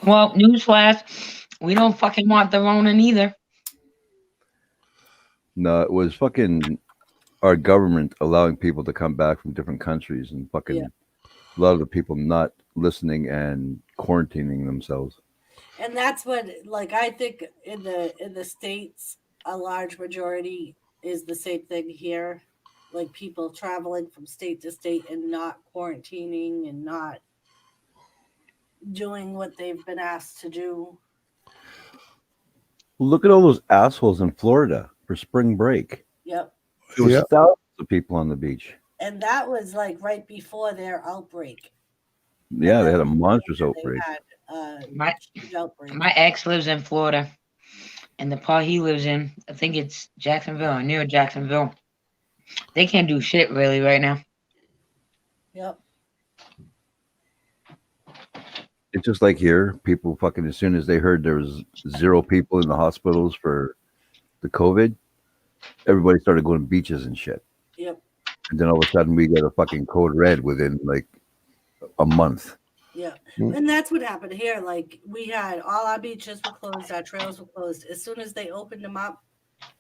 Well, newsflash, we don't fucking want the Ronin either. No, it was fucking our government allowing people to come back from different countries and fucking a lot of the people not listening and quarantining themselves. And that's what, like, I think in the States, a large majority is the same thing here. Like people traveling from state to state and not quarantining and not doing what they've been asked to do. Look at all those assholes in Florida for spring break. Yep. There was Yeah. thousands of people on the beach. And that was like right before their outbreak. Yeah, they had a Then monstrous they outbreak. had a My huge outbreak. my ex lives in Florida, and the part he lives in, I think it's Jacksonville or near Jacksonville. They can't do shit really right now. Yep. It's just like here, people fucking as soon as they heard there was 0 people in the hospitals for the COVID, everybody started going to beaches and shit. Yep. And then all of a sudden we get a fucking code red within like a month. Yeah. Mm. And that's what happened here. Like we had all our beaches were closed, our trails were closed. As soon as they opened them up,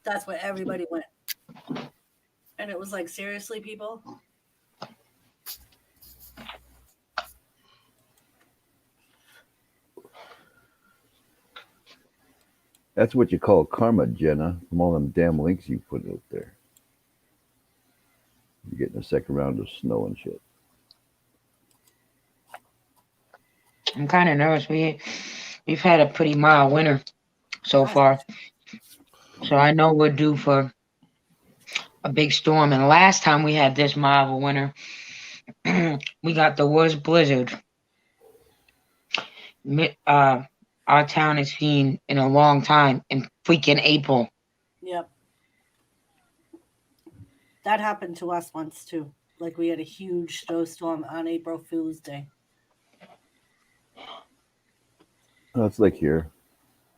that's where everybody went. And it was like, seriously, people? That's what you call karma, Jenna, from all them damn links you put out there. You're getting a second round of snow and shit. I'm kind of nervous. We've had a pretty mild winter so far, so I know we're due for a big storm. And last time we had this mild of a winter, we got the worst blizzard our town has seen in a long time in freaking April. Yep. That happened to us once too. Like we had a huge snowstorm on April Fool's Day. It's like here.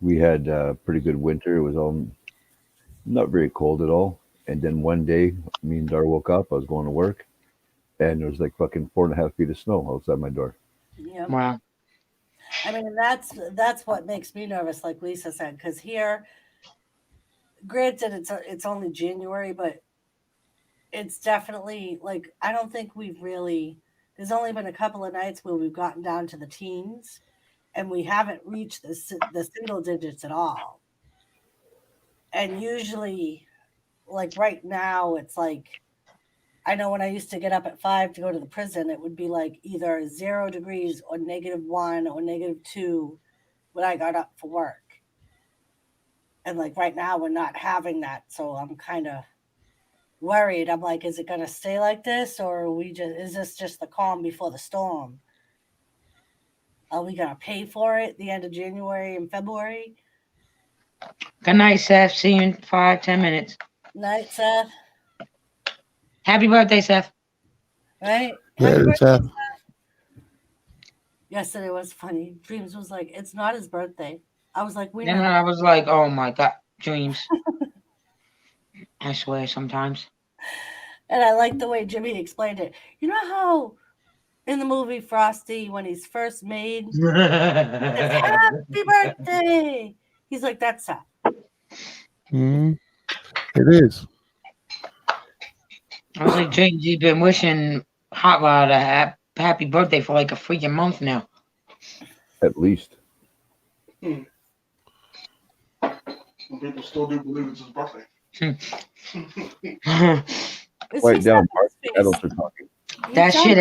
We had a pretty good winter. It was all not very cold at all. And then one day, me and Dar woke up. I was going to work, and there was like fucking 4.5 feet of snow outside my door. Yep. Wow. I mean, that's what makes me nervous, like Lisa said, because here, granted, it's only January, but it's definitely like I don't think we've really. There's only been a couple of nights where we've gotten down to the teens, and we haven't reached the single digits at all. And usually, like right now, it's like I know when I used to get up at 5 to go to the prison, it would be like either 0 degrees or -1 or -2 when I got up for work. And like right now, we're not having that. So I'm kind of worried. I'm like, is it going to stay like this, or is this just the calm before the storm? Are we going to pay for it the end of January and February? Good night, Seth. See you in 5-10 minutes. Night, Seth. Happy birthday, Seth. Right? Yeah, Happy it's, birthday, Seth. Yesterday was funny. Dreams was like, it's not his birthday. I was like, wait. Then I was like, oh my God, Dreams. I swear sometimes. And I like the way Jimmy explained it. You know how in the movie Frosty, when he's first made, he says, happy birthday. He's like, that's Seth. It is. I was like, James, you've been wishing Hot Rod a happy birthday for like a freaking month now. At least. People still do believe it's his birthday. Right down, Mark. Adults are talking. That shit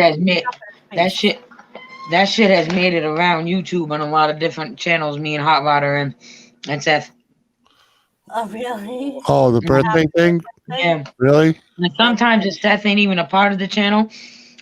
has made it around YouTube on a lot of different channels. Me and Hot Rodder and Seth. Oh really? Oh, the birthday thing? Yeah. Really? And sometimes if Seth ain't even a part of the channel,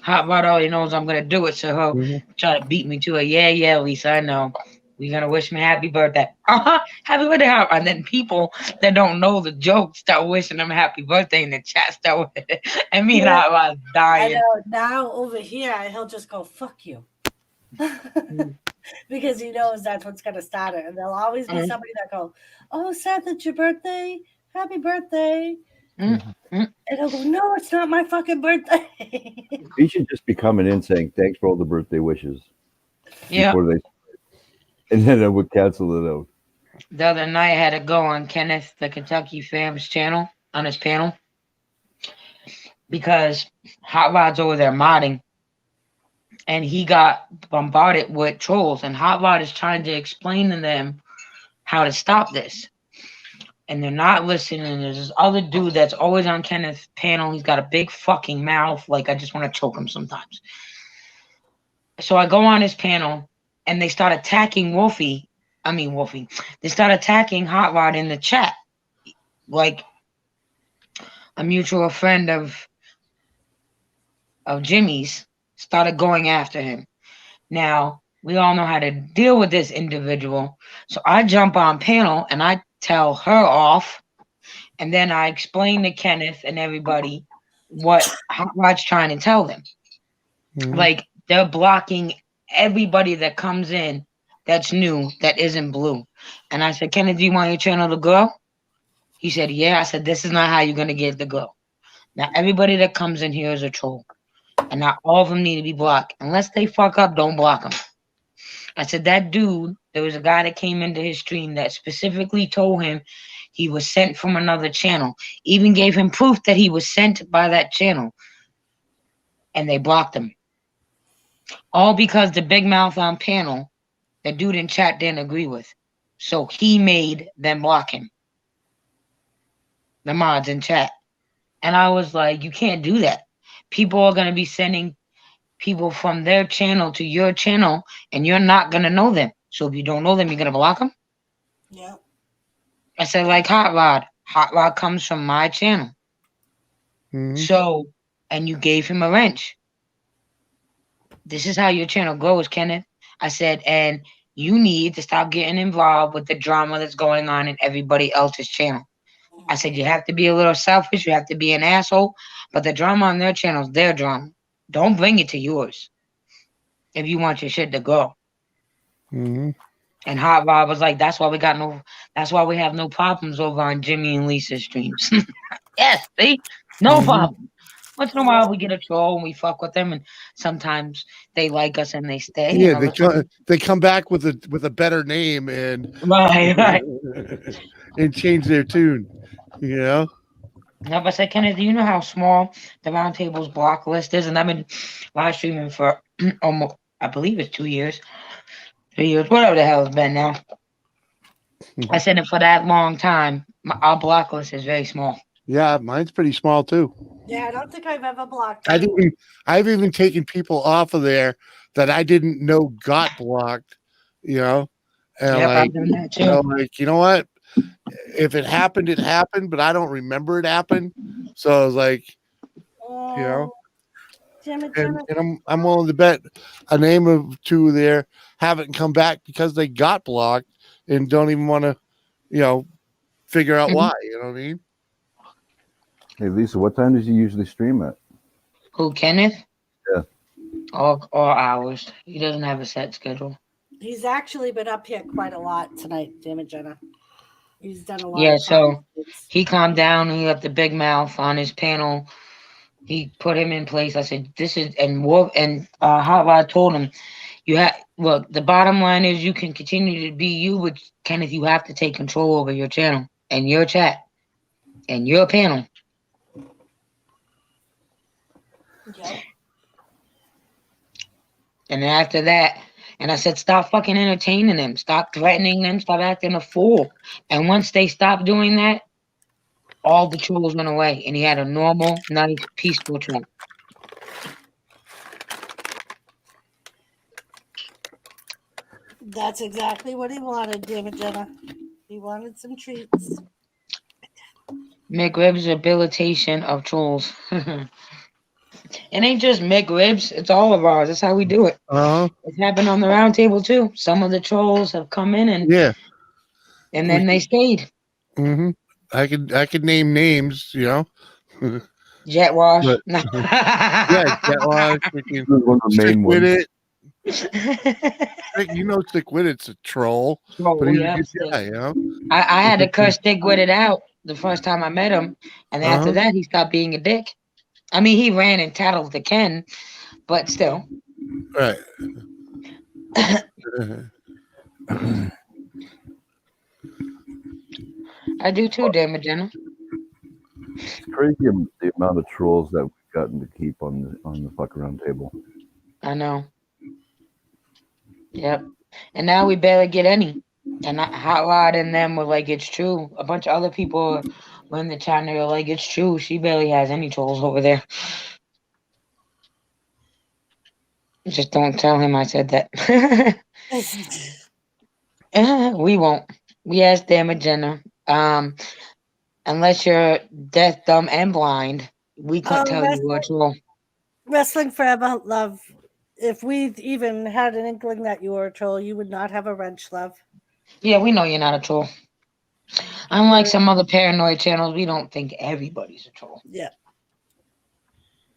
Hot Rod already knows I'm gonna do it, so he'll try to beat me to it. Yeah, Lisa, I know. We're gonna wish me happy birthday. Happy birthday, Hot Rod. And then people that don't know the joke start wishing him happy birthday in the chat start with it. And me and Hot Rod dying. I know. Now over here, he'll just go, fuck you. Because he knows that's what's gonna start it. And there'll always be somebody that go, oh, Seth, it's your birthday. Happy birthday. And he'll go, no, it's not my fucking birthday. He should just be coming in saying thanks for all the birthday wishes. Yeah. And then I would cancel it out. The other night I had to go on Kenneth, the Kentucky Fam's channel, on his panel, because Hot Rod's over there modding, and he got bombarded with trolls, and Hot Rod is trying to explain to them how to stop this. And they're not listening. There's this other dude that's always on Kenneth's panel. He's got a big fucking mouth. Like, I just want to choke him sometimes. So I go on his panel, and they start attacking Wolfie. They start attacking Hot Rod in the chat. Like a mutual friend of Jimmy's, started going after him. Now, we all know how to deal with this individual. So I jump on panel and I tell her off. And then I explain to Kenneth and everybody what Hot Rod's trying to tell them. Mhm. Like, they're blocking everybody that comes in that's new, that isn't blue. And I said, Kenneth, do you want your channel to grow? He said, yeah. I said, this is not how you're going to get it to grow. Now, everybody that comes in here is a troll. And not all of them need to be blocked. Unless they fuck up, don't block them. I said, that dude, there was a guy that came into his stream that specifically told him he was sent from another channel. Even gave him proof that he was sent by that channel. And they blocked him. All because the big mouth on panel, the dude in chat didn't agree with. So he made them block him. The mods in chat. And I was like, you can't do that. People are going to be sending people from their channel to your channel, and you're not going to know them. So if you don't know them, you're going to block them? Yeah. I said, like Hot Rod. Hot Rod comes from my channel. Mhm. So, and you gave him a wrench. This is how your channel grows, Kenneth. I said, and you need to stop getting involved with the drama that's going on in everybody else's channel. I said, you have to be a little selfish. You have to be an asshole. But the drama on their channel is their drama. Don't bring it to yours if you want your shit to go. Mhm. And Hot Rod was like, that's why we have no problems over on Jimmy and Lisa's streams. Yes, see? No Mhm. problem. Once in a while we get a troll and we fuck with them, and sometimes they like us and they stay. Yeah, And other times, they come back with a better name and right. and change their tune. You know. Now, but I said, Kenneth, do you know how small the Roundtable's block list is? And I've been live streaming for almost, I believe it's 2 years, 3 years, whatever the hell it's been now. I said, and for that long time, our block list is very small. Yeah, mine's pretty small too. Yeah, I don't think I've ever blocked I've even taken people off of there that I didn't know got blocked. You know, and Yep, like, I've done that too. like, you know what? If it happened, it happened, but I don't remember it happened. So I was like, you know, and I'm willing to bet a name of two there haven't come back because they got blocked and don't even want to, you know, figure out why. You know what I mean? Hey Lisa, what time does you usually stream at? Who, Kenneth? Yeah. All hours. He doesn't have a set schedule. He's actually been up here quite a lot tonight, damn it, Jenna. He's done a lot. Yeah, of so he calmed down. He left the big mouth on his panel. He put him in place. I said, "This is," and Hot Rod told him, "You have look. The bottom line is you can continue to be you, but Kenneth, you have to take control over your channel and your chat and your panel." Yep. And after that, and I said, stop fucking entertaining them. Stop threatening them. Stop acting a fool. And once they stopped doing that, all the trolls went away. And he had a normal, nice, peaceful chat. That's exactly what he wanted, damn it, Jenna. He wanted some treats. McRib's rehabilitation of trolls. It ain't just McRibs. It's all of ours. That's how we do it. It's happened on the round table too. Some of the trolls have come in and and then they stayed. Mm-hmm. I could name names, you know. Jet Wash. Yeah, Jet Wash. One of the main with ones. it. You know, Stick with it's a troll. Troll, but he's yeah, a good guy, you know. I had to curse Stick with it out the first time I met him, and after that he stopped being a dick. I mean, he ran and tattled to Ken, but still. Right. I do too, damn it, Jenna. It's crazy the amount of trolls that we've gotten to keep on the fuck around table. I know. Yep. And now we barely get any. And Hot Rod and them were like, it's true. A bunch of other people were in the chat and they were like, it's true. She barely has any trolls over there. Just don't tell him I said that. We won't. We asked them, Jenna. Unless you're deaf, dumb, and blind, we couldn't Oh, tell you were a troll. Wrestling Forever, love. If we even had an inkling that you were a troll, you would not have a wrench, love. Yeah, we know you're not a troll. Unlike some other paranoid channels, we don't think everybody's a troll. Yeah.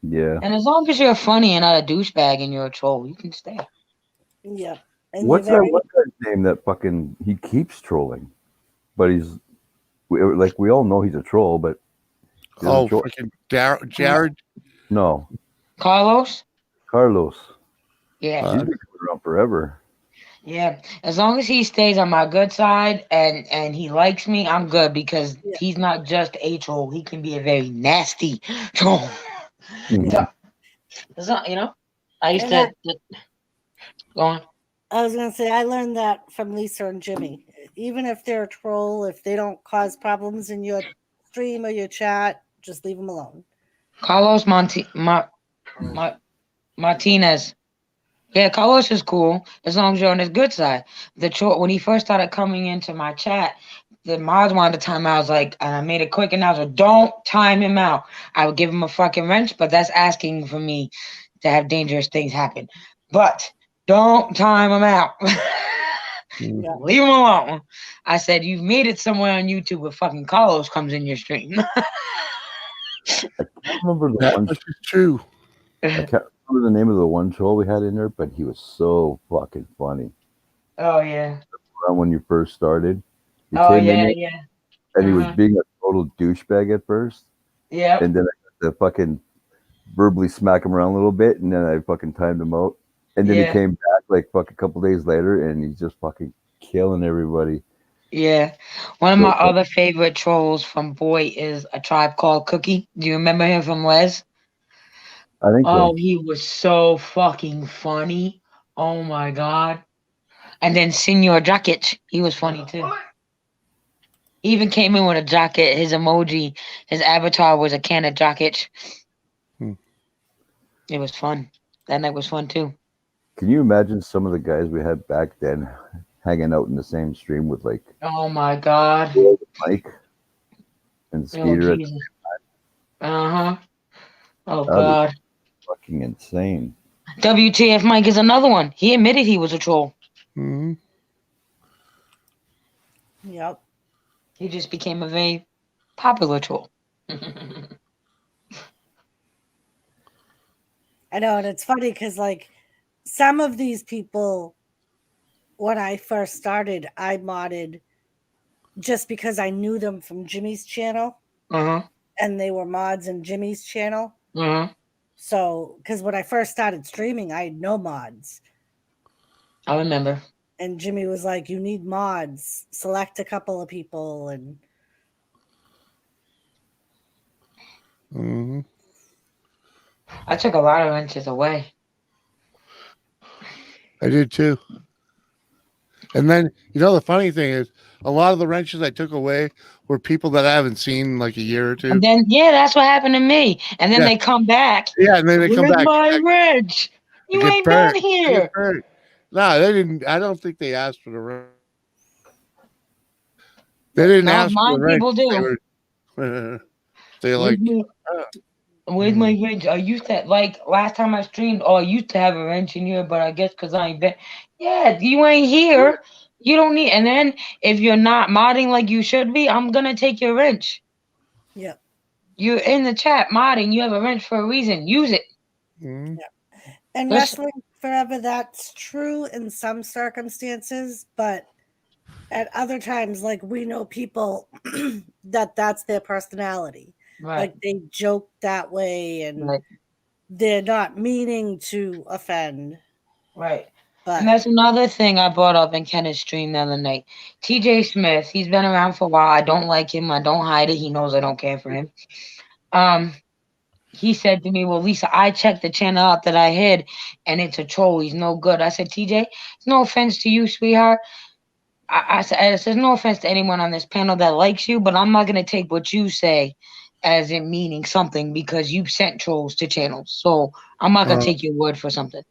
Yeah. And as long as you're funny and not a douchebag and you're a troll, you can stay. Yeah. And What's you're that very one guy's name that fucking he keeps trolling, but we all know he's a troll, but he's a Oh, troll. freaking Jared. No, Carlos? Carlos. Yeah. He's been coming around forever. Yeah. As long as he stays on my good side and he likes me, I'm good because Yeah. he's not just a troll. He can be a very nasty troll. Yeah. It's not, you know? I used And to go on. I was gonna say I learned that from Lisa and Jimmy. Even if they're a troll, if they don't cause problems in your stream or your chat, just leave them alone. Carlos Martinez. Yeah, Carlos is cool as long as you're on his good side. The troll, when he first started coming into my chat, the mods wanted to time out. I was like, and I made it quick announcement: don't time him out. I would give him a fucking wrench, but that's asking for me to have dangerous things happen. But don't time him out. Yeah. Leave him alone. I said, you've made it somewhere on YouTube where fucking Carlos comes in your stream. I can't remember the one. Which is true. I can't remember the name of the one troll we had in there, but he was so fucking funny. Oh yeah. Around when you first started, he Oh came yeah, in yeah. and he was being a total douchebag at first, Yeah. and then I got to fucking verbally smack him around a little bit, and then I fucking timed him out, and then he Yeah. came back like fuck a couple days later, and he's just fucking killing everybody. Yeah. One of So my funny. other favorite trolls from Boy is A Tribe Called Cookie. Do you remember him from Les? I think Oh, so. he was so fucking funny. Oh my god. And then Senor Jacket, he was funny too. He even came in with a jacket. His emoji, his avatar was a can of jacket. Hmm. It was fun. That night was fun too. Can you imagine some of the guys we had back then hanging out in the same stream with like Oh my god. Mike and Oh Skeeter? At Jesus. Uh-huh. Oh That'd be god. fucking insane. WTF Mike is another one. He admitted he was a troll. Mm-hmm. Yep. He just became a very popular troll. I know, and it's funny because like some of these people, when I first started, I modded just because I knew them from Jimmy's channel, Uh-huh. and they were mods in Jimmy's channel. Uh-huh. So, because when I first started streaming, I had no mods, I remember. and Jimmy was like, "You need mods. Select a couple of people." And Mm-hmm. I took a lot of wrenches away. I did too. And then, you know, the funny thing is, a lot of the wrenches I took away were people that I haven't seen in like a year or two. And then, yeah, that's what happened to me. And then Yeah. they come back. Yeah, and then they come Where's back. my wrench? You get ain't burnt. been They here. get burnt. No, they didn't. I don't think they asked for the wrench. They didn't No, ask for mine the wrench. people do. They're like, Where's my wrench? I used to, like, last time I streamed, I used to have a wrench in here, but I guess because I ain't been. Yeah, you ain't here. You don't need. And then if you're not modding like you should be, I'm going to take your wrench. yeah, You're in the chat modding. You have a wrench for a reason. Use it. mm-hmm. and Listen. Wrestling Forever, that's true in some circumstances, but at other times, like we know people that's their personality. Right. Like they joke that way, and Right. they're not meaning to offend. Right. But And that's another thing I brought up in Kenneth's stream the other night. TJ Smith, he's been around for a while. I don't like him. I don't hide it. He knows I don't care for him. He said to me, well, Lisa, I checked the channel out that I hid, and it's a troll. He's no good. I said, TJ, it's no offense to you, sweetheart. I said, no offense to anyone on this panel that likes you, but I'm not going to take what you say as in meaning something because you've sent trolls to channels. So I'm not going to take your word for something.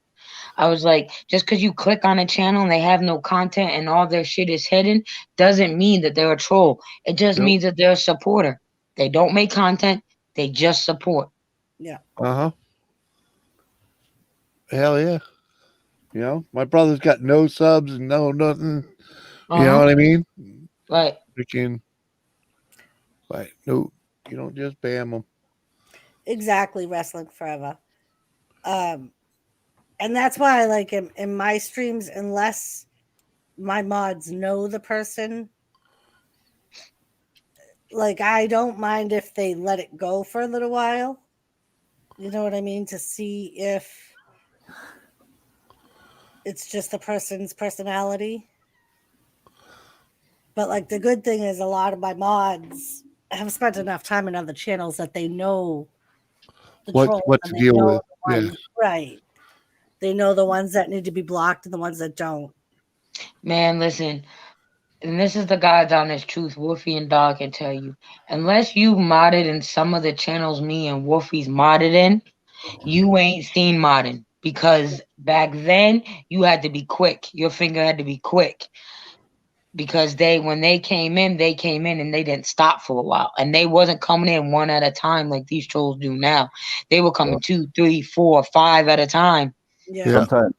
I was like, just because you click on a channel and they have no content and all their shit is hidden doesn't mean that they're a troll. It just means that they're a supporter. They don't make content. They just support. Yeah. Uh-huh. Hell yeah. You know, my brother's got no subs and no nothing. You know what I mean? Right. Freaking, like, no, you don't just bam them. Exactly, wrestling forever. And that's why, like, in my streams, unless my mods know the person, like, I don't mind if they let it go for a little while. You know what I mean? To see if it's just the person's personality. But, like, the good thing is a lot of my mods have spent enough time in other channels that they know the trolls What and to they deal know with. the Yeah. ones, right. They know the ones that need to be blocked and the ones that don't. Man, listen. And this is the God's honest truth. Wolfie and Dog can tell you. Unless you modded in some of the channels me and Wolfie's modded in, you ain't seen modding. Because back then, you had to be quick. Your finger had to be quick. Because when they came in and they didn't stop for a while. And they wasn't coming in one at a time like these trolls do now. They were coming 2, 3, 4, 5 at a time. Yeah. Sometimes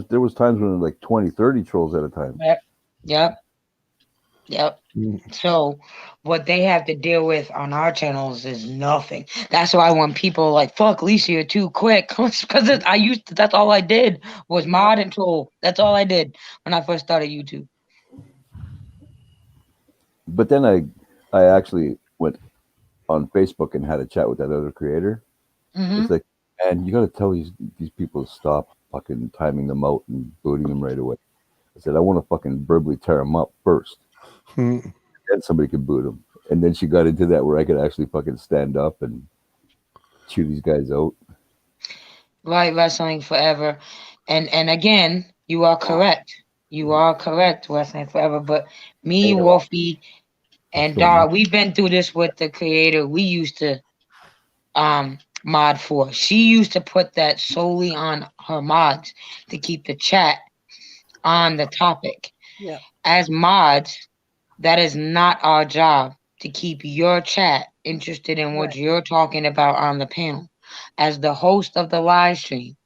there was times when like 20, 30 trolls at a time. Yep. So what they have to deal with on our channels is nothing. That's why when people are like, fuck Lisa, you're too quick. Because that's all I did was mod and troll. That's all I did when I first started YouTube. But then I actually went on Facebook and had a chat with that other creator. It's like, man, you got to tell these people to stop fucking timing them out and booting them right away. I said, I want to fucking verbally tear them up first. Then somebody could boot them. And then she got into that where I could actually fucking stand up and chew these guys out. Right, wrestling forever. And again, you are correct. You are correct, wrestling forever. But me, Wolfie, and Dar, we've been through this with the creator we used to mod for. She used to put that solely on her mods to keep the chat on the topic. Yeah. As mods, that is not our job to keep your chat interested in what you're talking about on the panel. As the host of the live stream,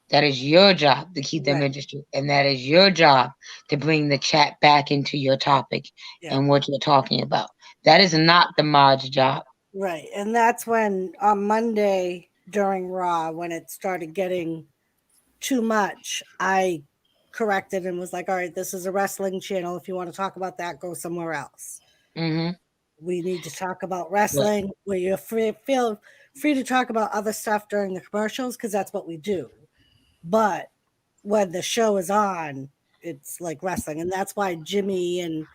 that is your job to keep them interested. And that is your job to bring the chat back into your topic and what you're talking about. That is not the mod's job. Right. And that's when on Monday during Raw, when it started getting too much, I corrected and was like, all right, this is a wrestling channel. If you want to talk about that, go somewhere else. We need to talk about wrestling where you feel free to talk about other stuff during the commercials because that's what we do. But when the show is on, it's like wrestling. And that's why Jimmy and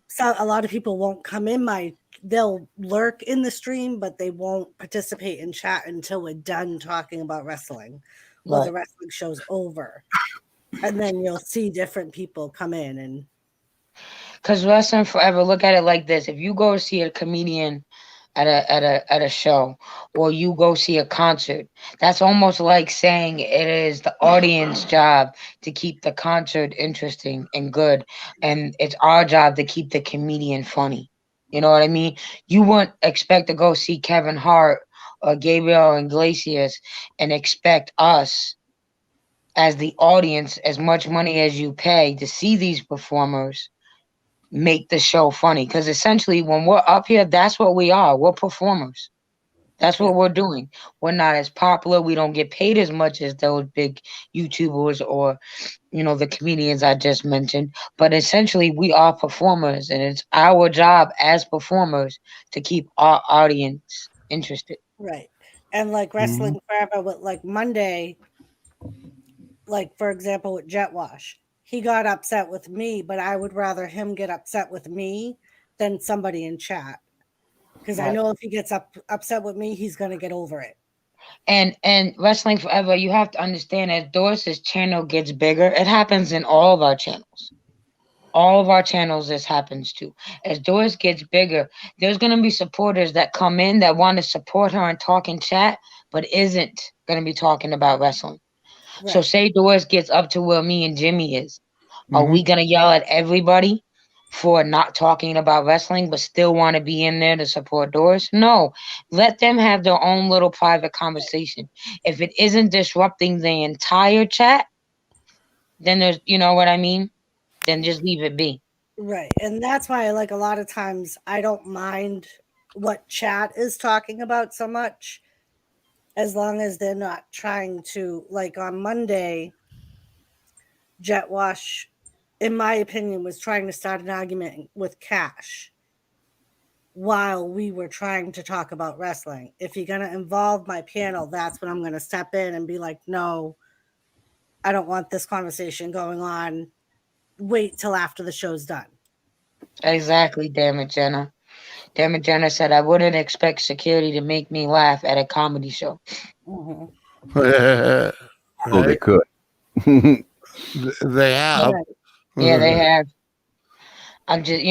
so a lot of people won't come in they'll lurk in the stream, but they won't participate in chat until we're done talking about wrestling or the wrestling show's over. And then you'll see different people come in and because wrestling forever, look at it like this. If you go see a comedian at a show or you go see a concert, that's almost like saying it is the audience job to keep the concert interesting and good, and it's our job to keep the comedian funny. You know what I mean? You wouldn't expect to go see Kevin Hart or Gabriel Iglesias and expect us as the audience, as much money as you pay to see these performers, make the show funny. Because essentially when we're up here, that's what we are. We're performers. That's what we're doing. We're not as popular. We don't get paid as much as those big YouTubers or, the comedians I just mentioned. But essentially we are performers, and it's our job as performers to keep our audience interested. right. And like wrestling forever with like Monday, like for example with Jet Wash, he got upset with me, but I would rather him get upset with me than somebody in chat. Because I know if he gets upset with me, he's gonna get over it. And wrestling forever, you have to understand, as Doris's channel gets bigger, it happens in all of our channels. All of our channels this happens to. As Doris gets bigger, there's gonna be supporters that come in that want to support her and talk in chat, but isn't gonna be talking about wrestling. Right. So say Doris gets up to where me and Jimmy is. Are we gonna yell at everybody for not talking about wrestling but still want to be in there to support Doris. No, let them have their own little private conversation. If it isn't disrupting the entire chat, then there's, you know what I mean? Then just leave it be. Right. And that's why, like, a lot of times I don't mind what chat is talking about so much, as long as they're not trying to, like, on Monday, Jet Wash, in my opinion, was trying to start an argument with Cash while we were trying to talk about wrestling. If you're going to involve my panel, that's when I'm going to step in and be like, no, I don't want this conversation going on. Wait till after the show's done. Exactly, damn it, Jenna. Damn it, Jenna said I wouldn't expect security to make me laugh at a comedy show. Mm-hmm. Oh, they Right? could. They have. Yeah, they have. I'm just,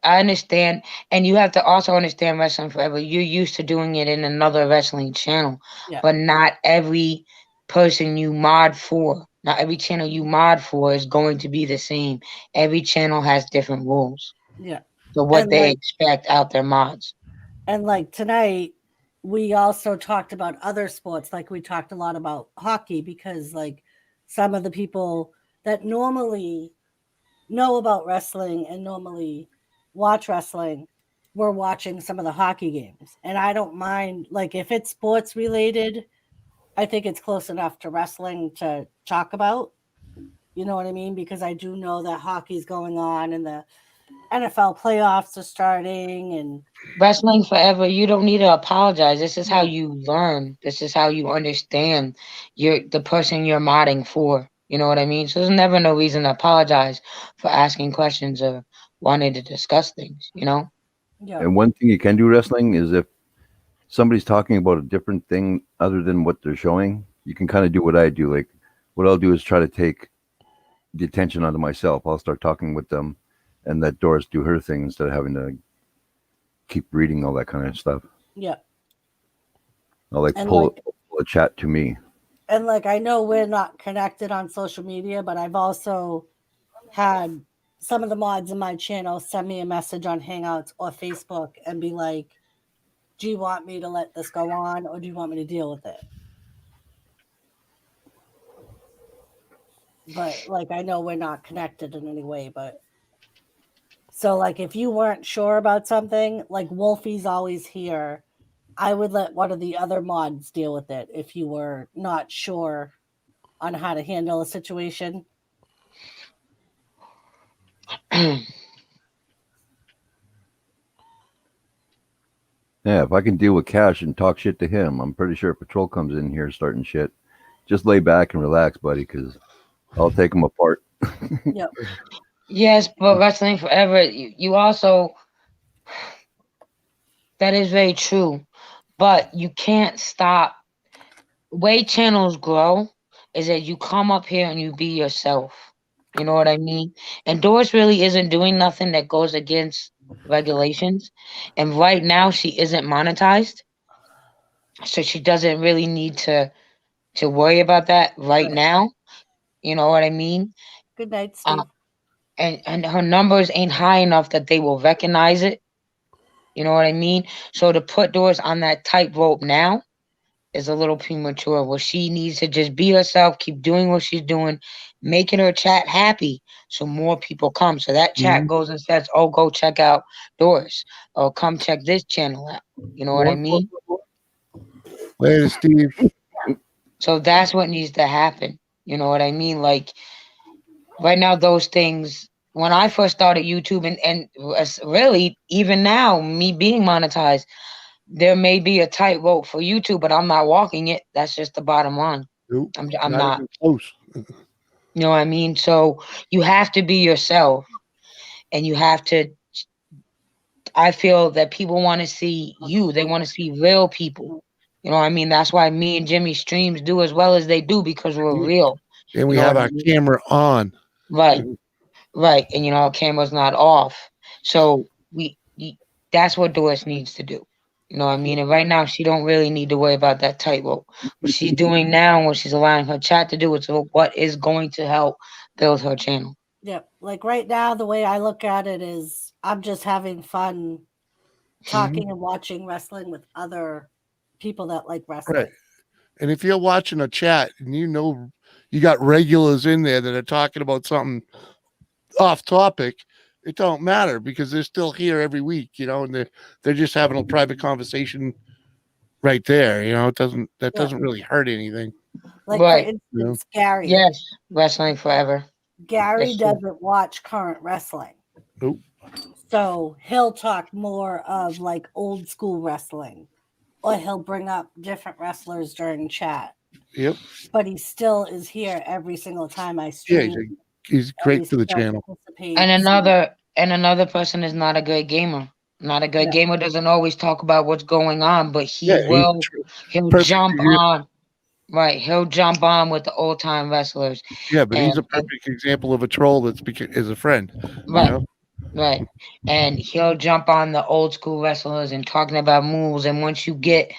I understand. And you have to also understand Wrestling Forever. You're used to doing it in another wrestling channel, Yeah. but not every person you mod for, not every channel you mod for is going to be the same. Every channel has different rules. Yeah. So what And, they like, expect out their mods. And like tonight, we also talked about other sports. Like we talked a lot about hockey because like some of the people that normally know about wrestling and normally watch wrestling were watching some of the hockey games. And I don't mind, like, if it's sports related, I think it's close enough to wrestling to talk about. You know what I mean? Because I do know that hockey's going on and the NFL playoffs are starting and Wrestling Forever, you don't need to apologize. This is how No. you learn. This is how you understand the person you're modding for. You know what I mean? So there's never no reason to apologize for asking questions or wanting to discuss things, you know? Yeah. And one thing you can do wrestling is if somebody's talking about a different thing other than what they're showing, you can kind of do what I do. Like what I'll do is try to take the attention onto myself. I'll start talking with them and let Doris do her thing instead of having to keep reading all that kind of stuff. Yeah. I'll And pull a chat to me. And like I know we're not connected on social media, but I've also had some of the mods in my channel send me a message on Hangouts or Facebook and be like, do you want me to let this go on or do you want me to deal with it? But like I know we're not connected in any way, but so like if you weren't sure about something, like Wolfie's always here, I would let one of the other mods deal with it if you were not sure on how to handle a situation. Yeah, if I can deal with Cash and talk shit to him, I'm pretty sure if Patrol comes in here starting shit, just lay back and relax, buddy, because I'll take him apart. Yep. Yes, but Wrestling Forever, you also, that is very true, but you can't stop. Way channels grow is that you come up here and you be yourself. You know what I mean? And Doris really isn't doing nothing that goes against regulations. And right now she isn't monetized. So she doesn't really need to worry about that right now. You know what I mean? Good night, Steve. And her numbers ain't high enough that they will recognize it. You know what I mean? So to put Doris on that tightrope now is a little premature. Well, she needs to just be herself, keep doing what she's doing, making her chat happy so more people come. So that chat goes and says, oh, go check out Doris or come check this channel out. You know what I mean? Later, Steve. So that's what needs to happen. You know what I mean? Like right now, those things, when I first started YouTube and really even now, me being monetized, there may be a tightrope for YouTube, but I'm not walking it. That's just the bottom line. Nope, I'm not. even close. You know what I mean? So you have to be yourself, and you have to. I feel that people want to see you. They want to see real people. You know what I mean? That's why me and Jimmy streams do as well as they do because we're real. And we You know have what I our mean? camera on. Right, right, and our camera's not off. So that's what Doris needs to do. You know what I mean? And right now, she don't really need to worry about that tightrope. What she's doing now, and what she's allowing her chat to do, is what is going to help build her channel. Yep. Like right now, the way I look at it is I'm just having fun talking and watching wrestling with other people that like wrestling. Right. And if you're watching a chat and you got regulars in there that are talking about something off topic, it don't matter because they're still here every week, and they're just having a private conversation right there. It doesn't really hurt anything. Like for Right. instance, Gary. Yes, wrestling forever. Gary That's true. doesn't watch current wrestling. Nope. So he'll talk more of like old school wrestling, or he'll bring up different wrestlers during chat. Yep. But he still is here every single time I Yeah, stream. he's great for the channel. And another person is not a good gamer. Not a good Yeah. gamer doesn't always talk about what's going on, but he'll perfect jump example. on. Right, he'll jump on with the old time wrestlers. Yeah, but he's a perfect example of a troll is a friend. Right. Right. And he'll jump on the old school wrestlers and talking about moves. And once you get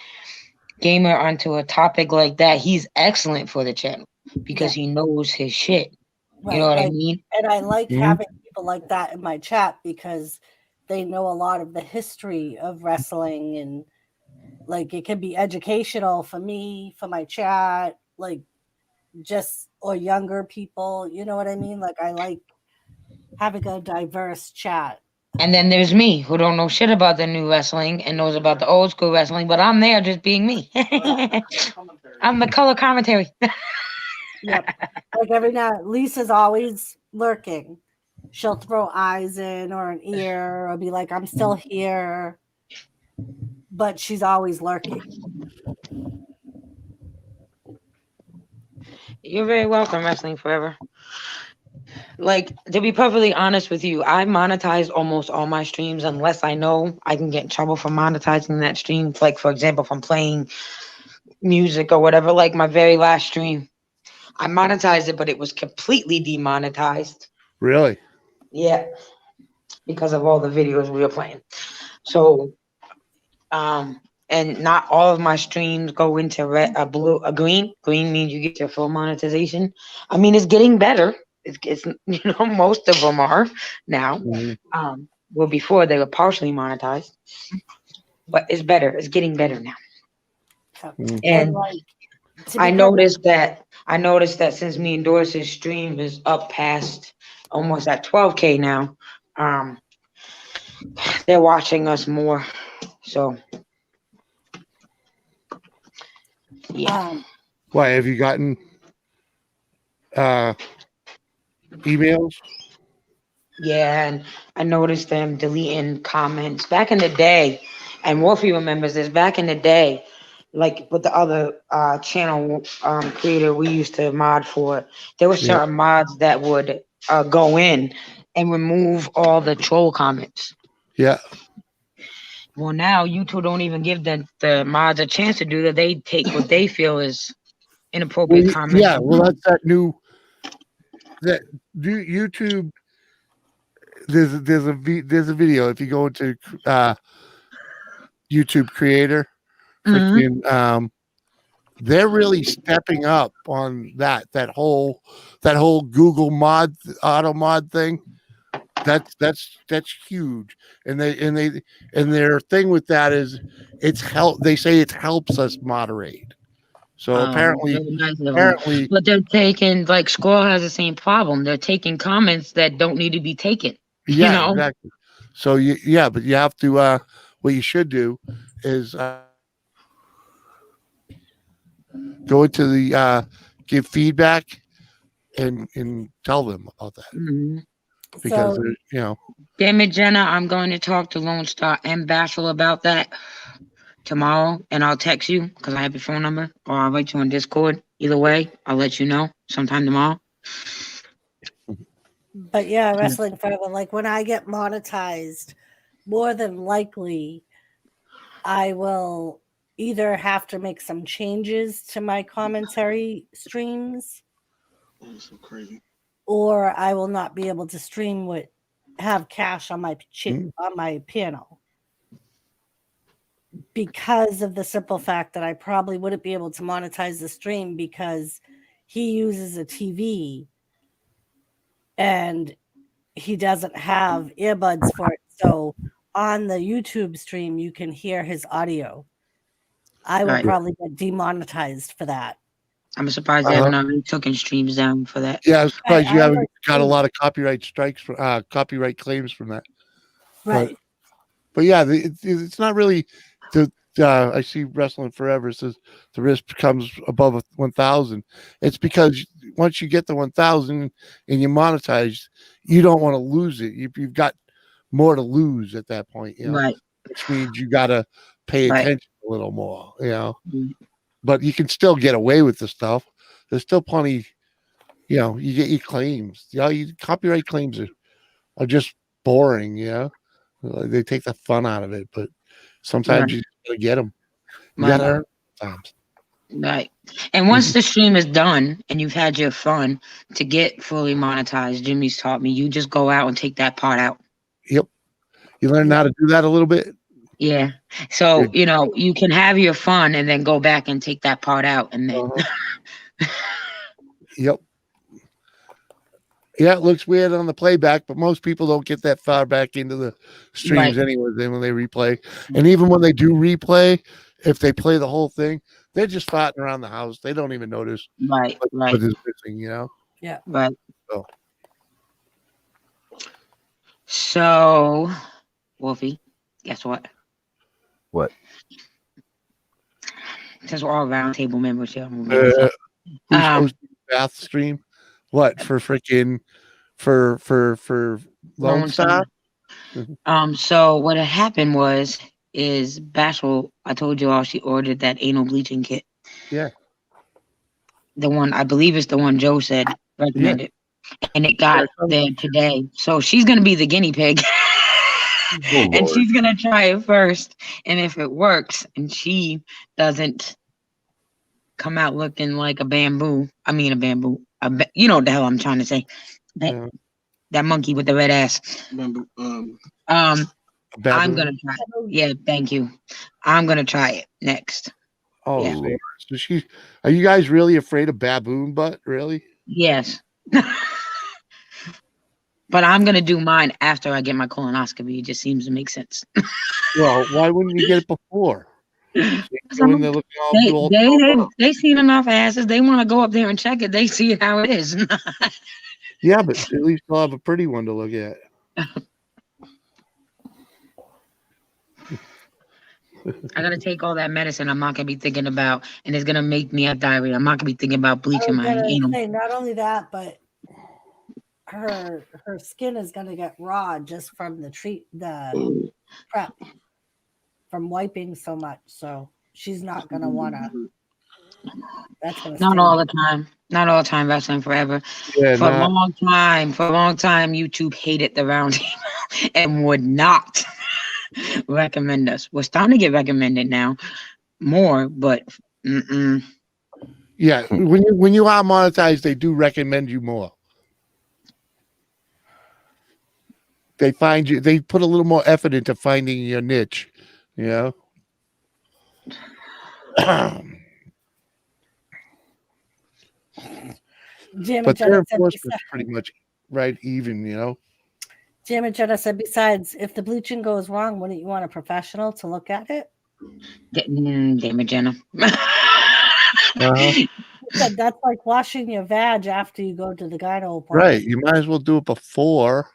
gamer onto a topic like that, he's excellent for the channel because he knows his shit. Right, You know what I like, mean? And I like having people like that in my chat because they know a lot of the history of wrestling, and like it can be educational for me, for my chat, like or younger people, you know what I mean? Like I like having a diverse chat. And then there's me who don't know shit about the new wrestling and knows about the old school wrestling, but I'm there just being me. I'm the color commentary. Yep. Like every now, Lisa's always lurking. She'll throw eyes in or an ear or be like, I'm still here. But she's always lurking. You're very welcome, Wrestling Forever. Like, to be perfectly honest with you, I monetize almost all my streams unless I know I can get in trouble for monetizing that stream. Like, for example, if I'm playing music or whatever, like my very last stream, I monetized it, but it was completely demonetized. Really? Yeah. Because of all the videos we were playing. So, and not all of my streams go into green. Green means you get your full monetization. I mean, it's getting better. It's most of them are now. Well, before they were partially monetized, but it's better. It's getting better now. And I noticed that since me and Doris's stream is up past almost at 12K now, they're watching us more. So yeah. Why have you gotten emails? Yeah, and I noticed them deleting comments back in the day, and Wolfie remembers this. Back in the day, like with the other channel creator we used to mod for, there were certain mods that would go in and remove all the troll comments. Yeah. Well, now YouTube don't even give the mods a chance to do that. They take what they feel is inappropriate comments. Yeah, well, that's that new YouTube. There's a video if you go into YouTube creator, freaking, they're really stepping up on that whole Google auto mod thing. That's huge, and their thing with that is they say it helps us moderate. So apparently, but they're taking, like, SQUIRREL has the same problem. They're taking comments that don't need to be taken. Yeah, exactly. So but you have to. What you should do is go into the give feedback and tell them about that because Damn it, Jenna, I'm going to talk to Lone Star and Bashel about that tomorrow, and I'll text you because I have your phone number, or I'll write you on Discord. Either way, I'll let you know sometime tomorrow. But yeah, Wrestling Forever, like when I get monetized, more than likely I will either have to make some changes to my commentary streams. That's so crazy. Or I will not be able to stream have cash on my on my panel. Because of the simple fact that I probably wouldn't be able to monetize the stream because he uses a TV and he doesn't have earbuds for it. So on the YouTube stream, you can hear his audio. I will Right. probably get demonetized for that. I'm surprised they haven't already taken streams down for that. Yeah, I'm surprised you I haven't would got a too. lot of copyright strikes, copyright claims from that. Right. But yeah, it's not really. I see Wrestling Forever says the risk comes above 1,000. It's because once you get the 1,000 and you monetize, you don't want to lose it. You've got more to lose at that point, you know, Right. which means you got to pay Right. attention a little more, you know. Mm. But you can still get away with the stuff. There's still plenty, you know. You get your claims. You know, copyright claims are just boring, you know. They take the fun out of it, but sometimes Right. you gotta get them. You Right. gotta earn times. Right. And once the stream is done and you've had your fun, to get fully monetized, Jimmy's taught me, you just go out and take that part out. Yep. You learn how to do that a little bit. Yeah. So, Good. you know, you can have your fun and then go back and take that part out and then Yep. Yeah, it looks weird on the playback, but most people don't get that far back into the streams Right. anyway. Then when they replay, and even when they do replay, if they play the whole thing, they're just farting around the house. They don't even notice Right. what Right. is missing, you know. Yeah. Right. So So, Wolfie, guess what? What? Since we're all roundtable members here, I'm gonna who's make this up. hosting the bath stream? What for freaking for Lone Lone Star? Star. So what had happened is Bashful, I told you all she ordered that anal bleaching kit. Yeah. The one, I believe it's the one Joe said recommended. And it got there today. So she's gonna be the guinea pig. And Lord. she's gonna try it first. And if it works and she doesn't come out looking like a bamboo, you know what the hell I'm trying to say. That monkey with the red ass. I'm gonna try it. Yeah, thank you. I'm gonna try it next. Oh, Yeah. Lord. So are you guys really afraid of baboon butt? Really? Yes. But I'm gonna do mine after I get my colonoscopy. It just seems to make sense. Well, why wouldn't you get it before? When they're looking all They seen enough asses. They want to go up there and check it. They see how it is. Yeah, but at least they'll have a pretty one to look at. I gotta take all that medicine. I'm not gonna be thinking about, and it's gonna make me have diarrhea. I'm not gonna be thinking about bleaching my anal. Say, not only that, but her skin is gonna get raw just from the prep from wiping so much. So she's not gonna wanna. That's gonna Not all the time. Not all the time. Wrestling Forever. Yeah, For a long time, YouTube hated the round table and would not recommend us. We're starting to get recommended now more, but yeah, when you are monetized, they do recommend you more. They find you. They put a little more effort into finding your niche. You know. Jim But and their Jenna said, enforcement's pretty much right even. You know. Jim and Jenna said, besides, if the bleaching goes wrong, wouldn't you want a professional to look at it? Damn it, Jenna. Said that's like washing your vag after you go to the gyno appointment. Right. You might as well do it before.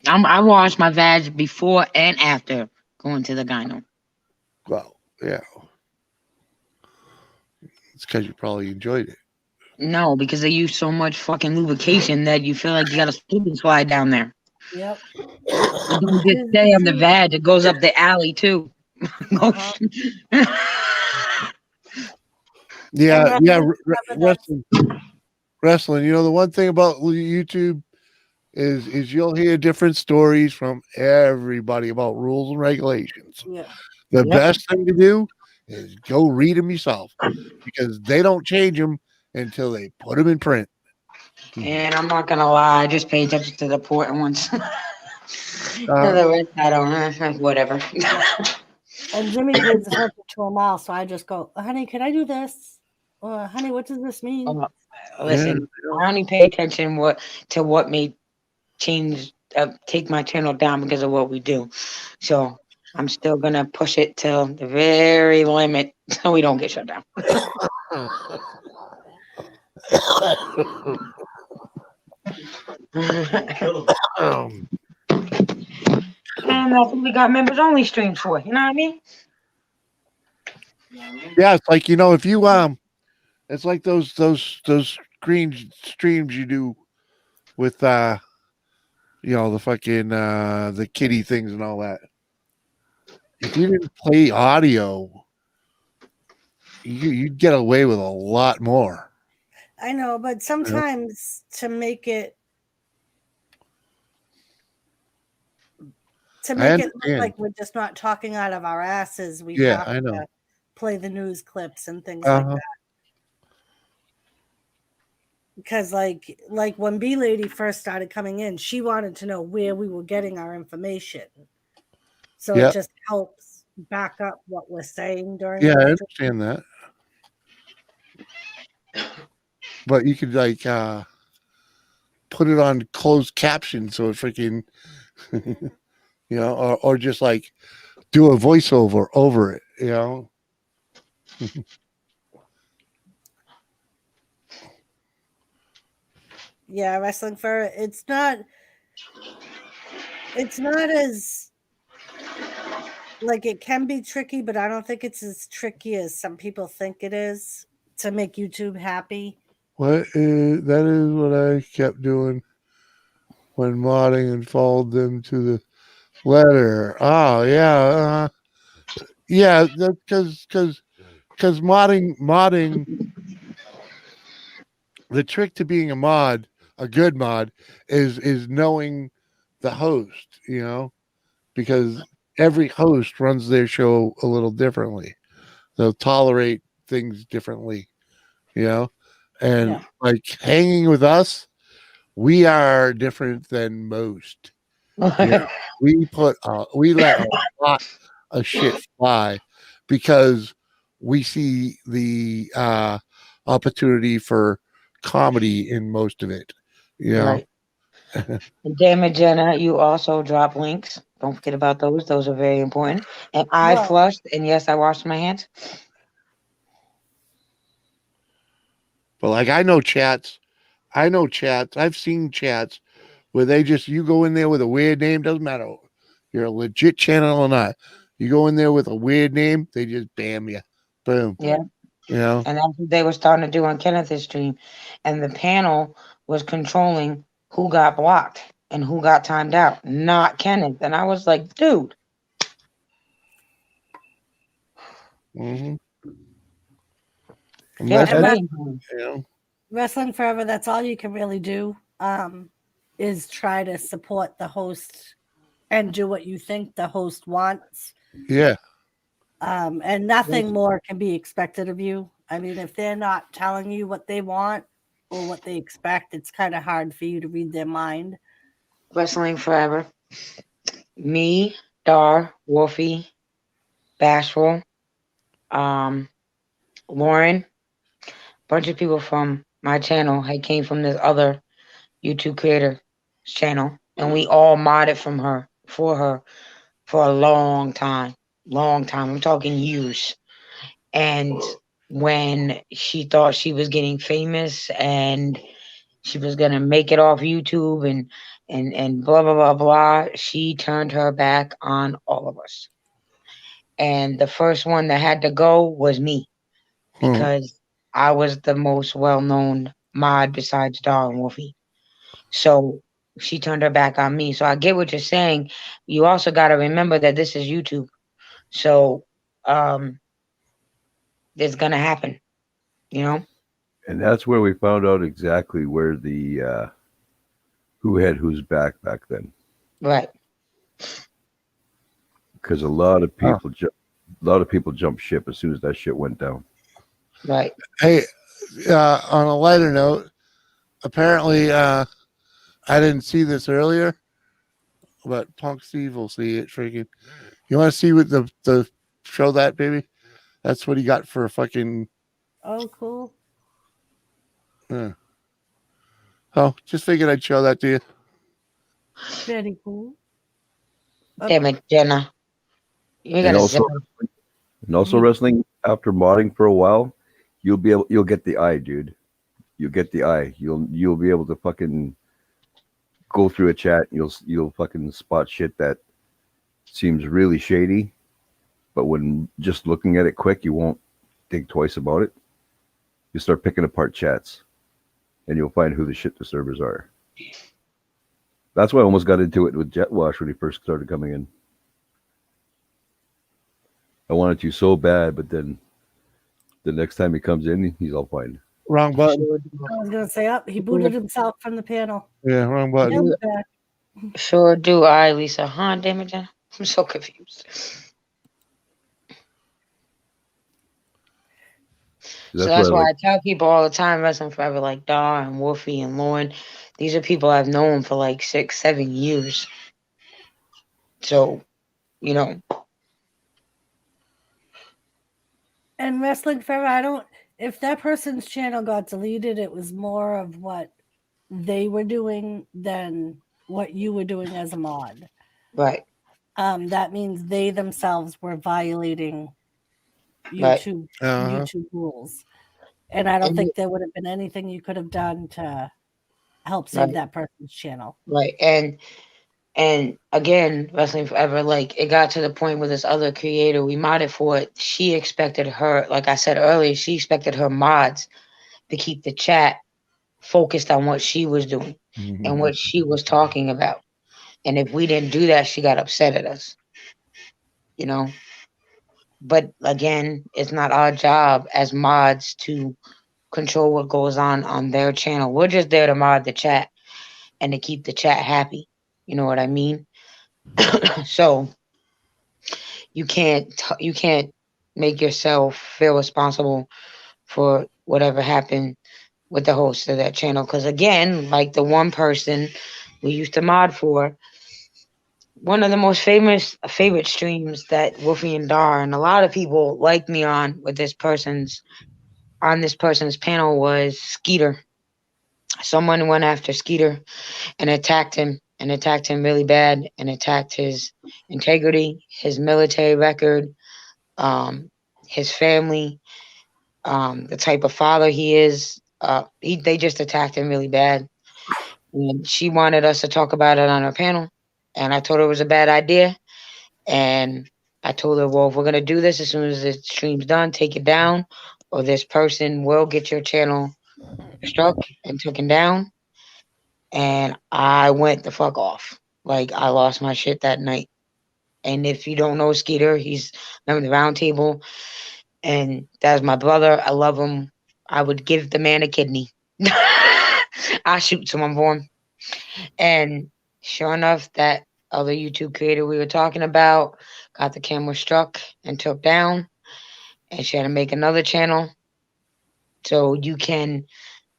I wash my vag before and after going to the gyno. Well, yeah. It's because you probably enjoyed it. No, because they use so much fucking lubrication that you feel like you got a slip and slide down there. Yep. It don't just stay on the vag, it goes up the alley too. Yeah. Wrestling. You know, the one thing about YouTube is you'll hear different stories from everybody about rules and regulations. Yeah. The best thing to do is go read them yourself because they don't change them until they put them in print. And I'm not gonna lie, I just pay attention to the important ones. The rest, I don't know. Whatever. And Jimmy gives the hook to a mile, so I just go, honey, can I do this? Honey, what does this mean? Listen, I only pay attention to what made take my channel down because of what we do. So I'm still gonna push it till the very limit so we don't get shut down. And that's what we got members only streams for. You know what I mean? Yeah, it's like if you it's like those streams you do with the fucking the kitty things and all that. If you didn't play audio, you'd get away with a lot more. I know, but sometimes to make it look like we're just not talking out of our asses, we have to play the news clips and things like that. Because like when B Lady first started coming in, she wanted to know where we were getting our information. So it just helps back up what we're saying during I understand that. But you could put it on closed caption so it freaking or just like do a voiceover over it, Yeah, wrestling for it's not as like it can be tricky, but I don't think it's as tricky as some people think it is to make YouTube happy. That is what I kept doing when modding and followed them to the letter. Oh yeah, yeah. Because modding. The trick to being a good mod, is knowing the host. Because every host runs their show a little differently. They'll tolerate things differently. And like hanging with us, we are different than most. We let a lot of shit fly because we see the opportunity for comedy in most of it. Right. Damn Jenna, you also drop links. Don't forget about those. Those are very important. And I flushed, and yes, I washed my hands. But like I know chats. I've seen chats where you go in there with a weird name, doesn't matter. You're a legit channel or not. You go in there with a weird name, they just bam you. Boom. Yeah. And that's what they were starting to do on Kenneth's stream. And the panel was controlling who got blocked and who got timed out, not Kenneth. And I was like, dude. Mm-hmm. Wrestling Forever, that's all you can really do, is try to support the host and do what you think the host wants. Yeah. And nothing more can be expected of you. I mean, if they're not telling you what they want or what they expect, it's kind of hard for you to read their mind. Wrestling Forever. Me, Dar, Wolfie, Bashful, Lauren, bunch of people from my channel came from this other YouTube creator channel, and we all modded for her for a long time. I'm talking years. And when she thought she was getting famous and she was gonna make it off YouTube and blah blah blah blah, she turned her back on all of us. And the first one that had to go was me, because I was the most well-known mod besides Dar and Wolfie. So she turned her back on me. So I get what you're saying. You also got to remember that this is YouTube. So it's going to happen, And that's where we found out exactly where the who had whose back then. Right. Because a lot of people jumped ship as soon as that shit went down. Right. Hey, on a lighter note, apparently I didn't see this earlier, but Punk Steve will see it. Freaking, you want to see what the show that, baby? That's what he got for a fucking. Oh, cool. Oh, just figured I'd show that to you. Very cool. Damn it, Jenna. You And gotta also, zip. wrestling after modding for a while, you'll get the eye, dude. You'll get the eye. You'll be able to fucking go through a chat. You'll fucking spot shit that seems really shady, but when just looking at it quick, you won't think twice about it. You start picking apart chats, and you'll find who the shit disturbers are. That's why I almost got into it with Jetwash when he first started coming in. I wanted to so bad, but then the next time he comes in, he's all fine. Wrong button. I was gonna say, up. He booted himself from the panel. Yeah, wrong button. Now he's back. Sure do I, Lisa. Huh, damn it, Jenna? I'm so confused. So that's why I tell people all the time, wrestling forever, like Dar and Wolfie and Lauren. These are people I've known for like 6, 7 years. So, you know. And Wrestling Forever, I don't. If that person's channel got deleted, it was more of what they were doing than what you were doing as a mod. Right. That means they themselves were violating YouTube YouTube rules, and I don't think there would have been anything you could have done to help save that person's channel. Right. And again, Wrestling Forever, like it got to the point with this other creator we modded for it. She expected her, like I said earlier, she expected her mods to keep the chat focused on what she was doing and what she was talking about. And if we didn't do that, she got upset at us. You know? But again, it's not our job as mods to control what goes on their channel. We're just there to mod the chat and to keep the chat happy. You know what I mean? So you can't make yourself feel responsible for whatever happened with the host of that channel. Because again, like the one person we used to mod for, one of the most favorite streams that Wolfie and Dar and a lot of people like me on this person's panel was Skeeter. Someone went after Skeeter and attacked him really bad and attacked his integrity, his military record, his family, the type of father he is. They just attacked him really bad. And she wanted us to talk about it on her panel. And I told her it was a bad idea. And I told her, well, if we're going to do this, as soon as the stream's done, take it down, or this person will get your channel struck and taken down. And I went the fuck off. Like, I lost my shit that night. And if you don't know Skeeter, he's a member of the round table. And that's my brother. I love him. I would give the man a kidney. I shoot someone for him. And sure enough, that other YouTube creator we were talking about got the camera struck and took down. And she had to make another channel. So you can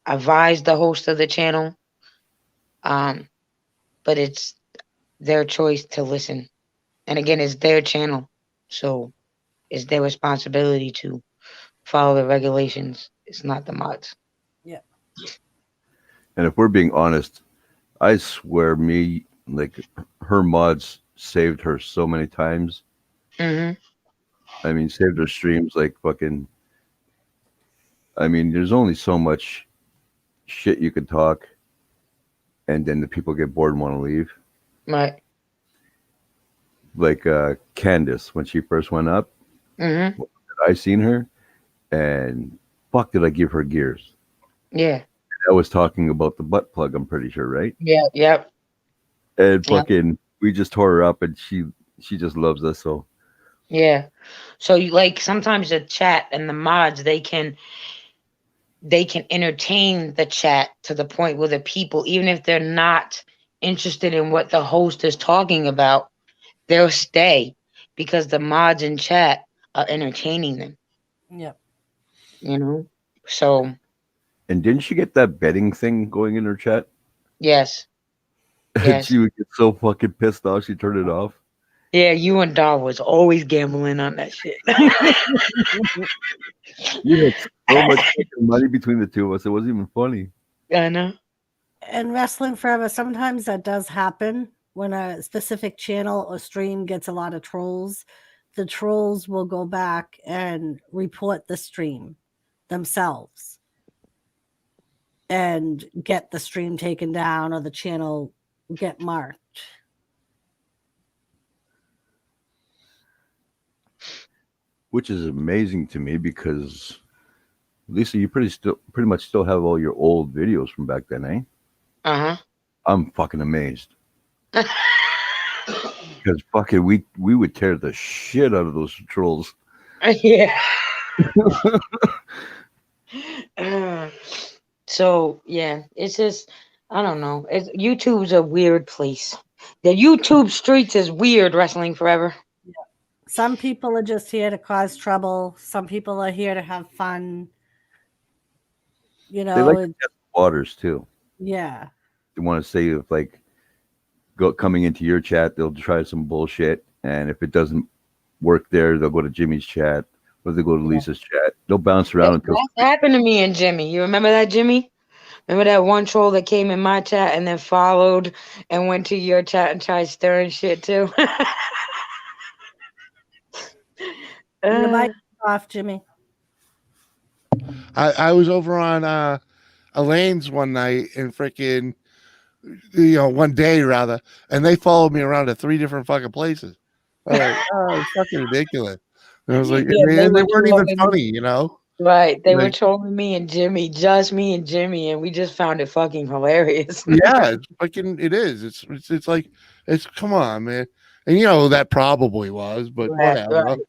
advise the host of the channel. But it's their choice to listen. And again, it's their channel. So it's their responsibility to follow the regulations. It's not the mods. Yeah. And if we're being honest, I swear her mods saved her so many times. Mm-hmm. I mean, saved her streams like fucking. I mean, there's only so much shit you could talk, and then the people get bored and want to leave. Right. Like Candace, when she first went up, I seen her, and fuck, did I give her gears? Yeah. I was talking about the butt plug, I'm pretty sure, right? Yeah. Yep. And fucking, we just tore her up, and she just loves us. So yeah. So you like sometimes the chat and the mods they can entertain the chat to the point where the people, even if they're not interested in what the host is talking about, they'll stay because the mods in chat are entertaining them. Yep. You know? So. And didn't she get that betting thing going in her chat? Yes. And she would get so fucking pissed off, she turned it off. Yeah, you and Dar was always gambling on that shit. You had so much fucking money between the two of us, it wasn't even funny. I know. And Wrestling Forever, sometimes that does happen when a specific channel or stream gets a lot of trolls. The trolls will go back and report the stream themselves and get the stream taken down or the channel get marked. Which is amazing to me because Lisa, you pretty much still have all your old videos from back then, eh? Uh-huh. I'm fucking amazed. Because fucking we would tear the shit out of those trolls. Yeah. So yeah, it's just I don't know. YouTube's a weird place. The YouTube streets is weird. Wrestling Forever. Some people are just here to cause trouble. Some people are here to have fun. You know, They like to test the waters too. Yeah. They want to say if like coming into your chat, they'll try some bullshit, and if it doesn't work there, they'll go to Jimmy's chat, or they go to Lisa's chat. They'll bounce around until That happened to me and Jimmy. You remember that, Jimmy? Remember that one troll that came in my chat and then followed and went to your chat and tried stirring shit too? Your mic off, Jimmy. I was over on Elaine's one night and freaking, one day rather, and they followed me around to 3 different fucking places. I was like, oh, it's fucking ridiculous. And I was like, Yeah, they weren't even funny, Right. They were Like, trolling me and Jimmy, just me and Jimmy, and we just found it fucking hilarious. yeah, it's fucking, it is. It's like, come on, man. And that probably was, but Right, whatever. right.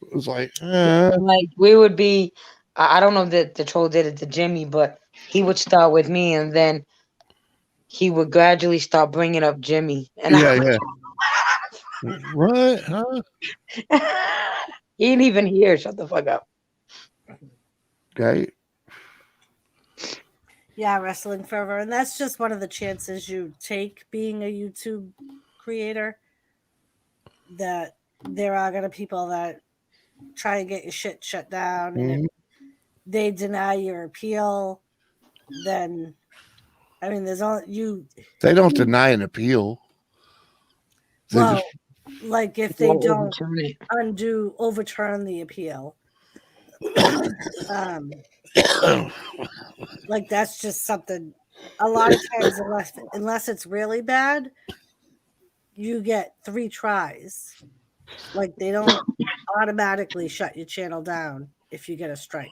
It was like, Like we would be, I don't know that the troll did it to Jimmy, but he would start with me and then he would gradually start bringing up Jimmy. And yeah. What? Huh? He ain't even here. Shut the fuck up. Okay. Yeah, Wrestling Forever. And that's just one of the chances you take being a YouTube creator. That there are going to people that try and get your shit shut down. And if they deny your appeal, then, I mean, there's all you. They don't deny an appeal. Well, like if they don't overturn the appeal. Like that's just something a lot of times unless it's really bad, you get 3 tries. Like they don't automatically shut your channel down if you get a strike.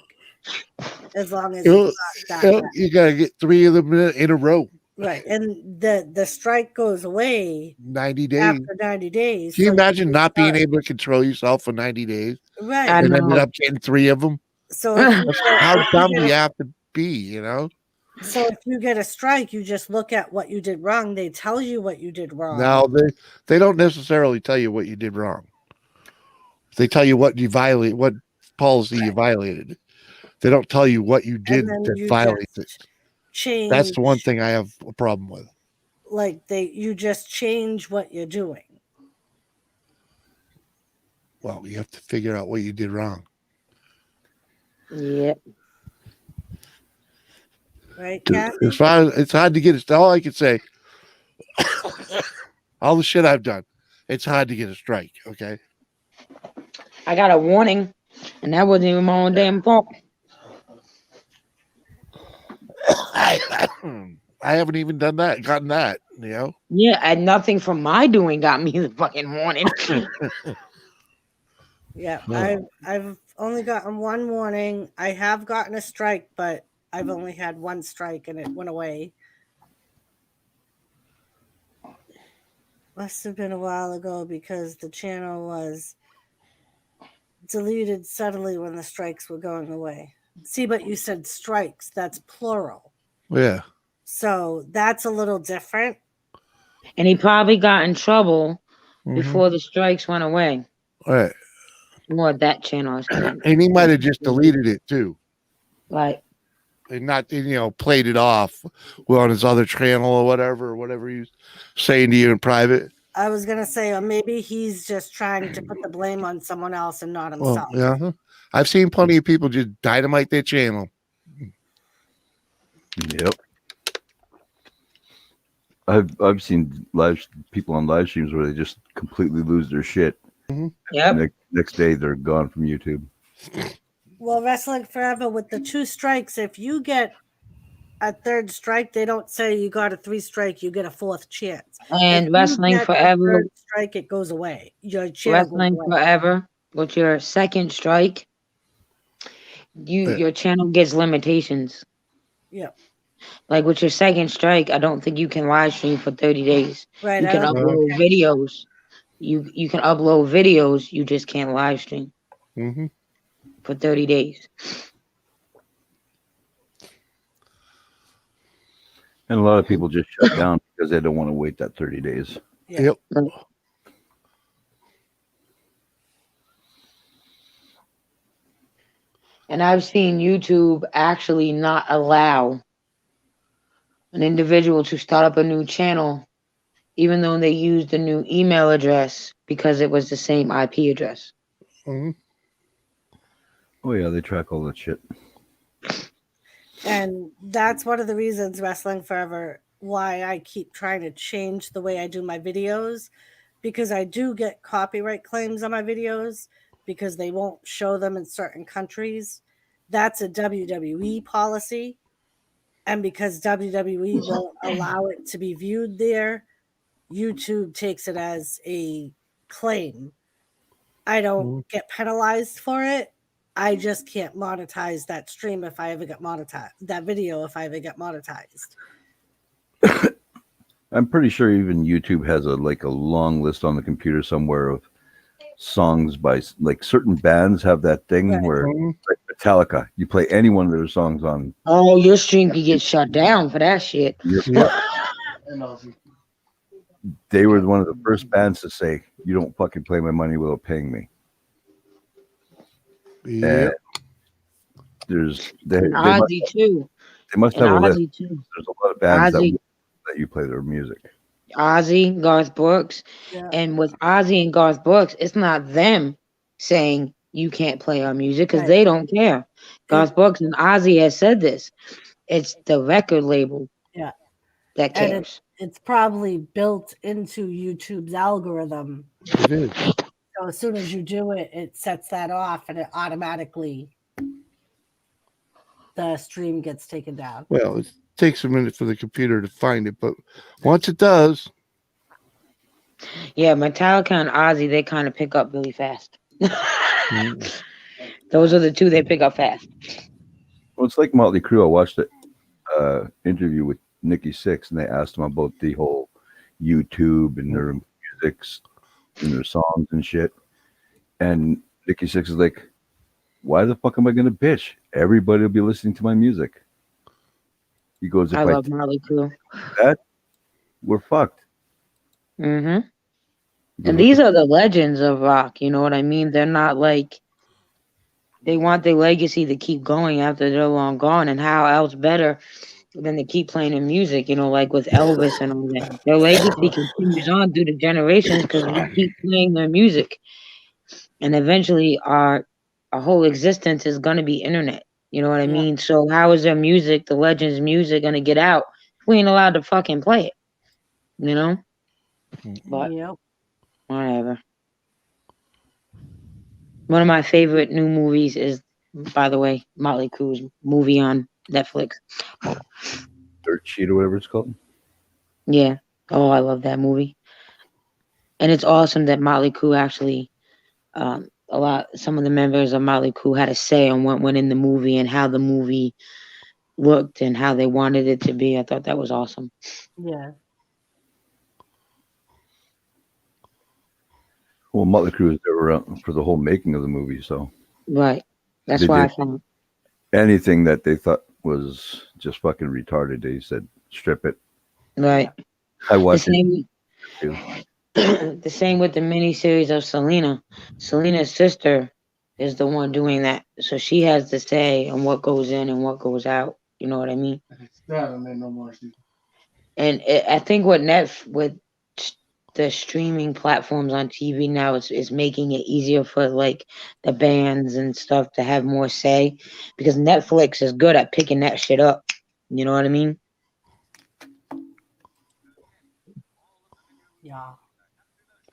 As long as it's not that bad. You gotta get 3 of them in a row. Right. And the strike goes away 90 days. after 90 days. Can you imagine not being able to control yourself for 90 days? Right. And ended up getting 3 of them. So how dumb do you have to be, So if you get a strike, you just look at what you did wrong. They tell you what you did wrong. No, they don't necessarily tell you what you did wrong. They tell you what you violate, what policy you violated. They don't tell you what you did that violates it. Change. That's the one thing I have a problem with. Like you just change what you're doing. Well, you have to figure out what you did wrong. Yep. Right, it's hard to get it. All I can say, all the shit I've done, it's hard to get a strike. Okay. I got a warning, and that wasn't even my own damn fault. I haven't even gotten that, Yeah, and nothing from my doing got me the fucking warning. Yeah, I've only gotten 1 warning. I have gotten a strike, but I've only had 1 strike and it went away. Must have been a while ago because the channel was deleted suddenly when the strikes were going away. See, but you said strikes. That's plural. Yeah. So that's a little different. And he probably got in trouble before the strikes went away. All right. More that channel is concerned. And he might have just deleted it too. Like. And not, played it off on his other channel or whatever he's saying to you in private. I was going to say, or maybe he's just trying to put the blame on someone else and not himself. Well, yeah. I've seen plenty of people just dynamite their channel. Yep. I've seen people on live streams where they just completely lose their shit. Yep. Next day they're gone from YouTube. Well, Wrestling Forever with the 2 strikes, if you get a 3rd strike, they don't say you got a 3 strike, you get a 4th chance. And If Wrestling you get Forever. a 3rd strike, it goes away. Your chair Wrestling goes away. Forever. With your 2nd strike, your channel gets limitations. Yeah. Like with your 2nd strike, I don't think you can live stream for 30 days. Right. You can upload videos. You can upload videos. You just can't live stream for 30 days. And a lot of people just shut down because they don't want to wait that 30 days. Yeah. Yep. And I've seen YouTube actually not allow an individual to start up a new channel, even though they used a new email address because it was the same IP address. Oh yeah, they track all that shit. And that's one of the reasons Wrestling Forever, why I keep trying to change the way I do my videos, because I do get copyright claims on my videos because they won't show them in certain countries. That's a WWE policy. And because WWE won't allow it to be viewed there, YouTube takes it as a claim. I don't get penalized for it. I just can't monetize that stream if I ever get monetized, that video if I ever get monetized. I'm pretty sure even YouTube has a long list on the computer somewhere of songs by like certain bands have that thing where like Metallica, you play any one of their songs on. Oh, your stream could get shut down for that shit. They were one of the first bands to say, "You don't fucking play my money without paying me." Yeah. There's Ozzy too. They must And have a list. Ozzy too. There's a lot of bands that Ozzy. won't let you play their music. Ozzy, Garth Brooks. Yeah. And with Ozzy and Garth Brooks, it's not them saying you can't play our music because Right. they don't care. Garth Brooks and Ozzy has said this. It's the record label Yeah. that And cares. it's probably built into YouTube's algorithm. It is. So as soon as you do it, it sets that off and it automatically, the stream gets taken down. Well, it takes a minute for the computer to find it, but once it does, Yeah, Metallica and Ozzy, they kind of pick up really fast. Those are the two they pick up fast. Well, it's like Motley Crue. I watched an interview with Nikki Sixx, and they asked him about the whole YouTube and their musics and their songs and shit. And Nikki Sixx is like, "Why the fuck am I gonna bitch? Everybody will be listening to my music." He goes, "If I I love do Motley Crue. that, we're fucked." And these are the legends of rock, you know what I mean? They're not like, they want their legacy to keep going after they're long gone, and how else better than to keep playing their music, you know, like with Elvis and all that. Their legacy continues on through the generations because we keep playing their music. And eventually our whole existence is going to be internet, you know what I mean? So how is their music, the legends' music, going to get out if we ain't allowed to fucking play it, you know? But whatever. One of my favorite new movies is, by the way, Motley Crue's movie on Netflix. Dirt Sheet or whatever it's called. Yeah. Oh, I love that movie. And it's awesome that Motley Crue actually, some of the members of Motley Crue had a say on what went in the movie and how the movie looked and how they wanted it to be. I thought that was awesome. Yeah. Well, Motley Crue was there around for the whole making of the movie, so Right. That's they why I did found. anything that they thought was just fucking retarded, they said strip it. Right. I watched the it. same, the same with the miniseries of Selena. Selena's sister is the one doing that, so she has to say on what goes in and what goes out. You know what I mean? That don't make no more sense. And I think with the streaming platforms on TV now is making it easier for like the bands and stuff to have more say, because Netflix is good at picking that shit up. You know what I mean? Yeah.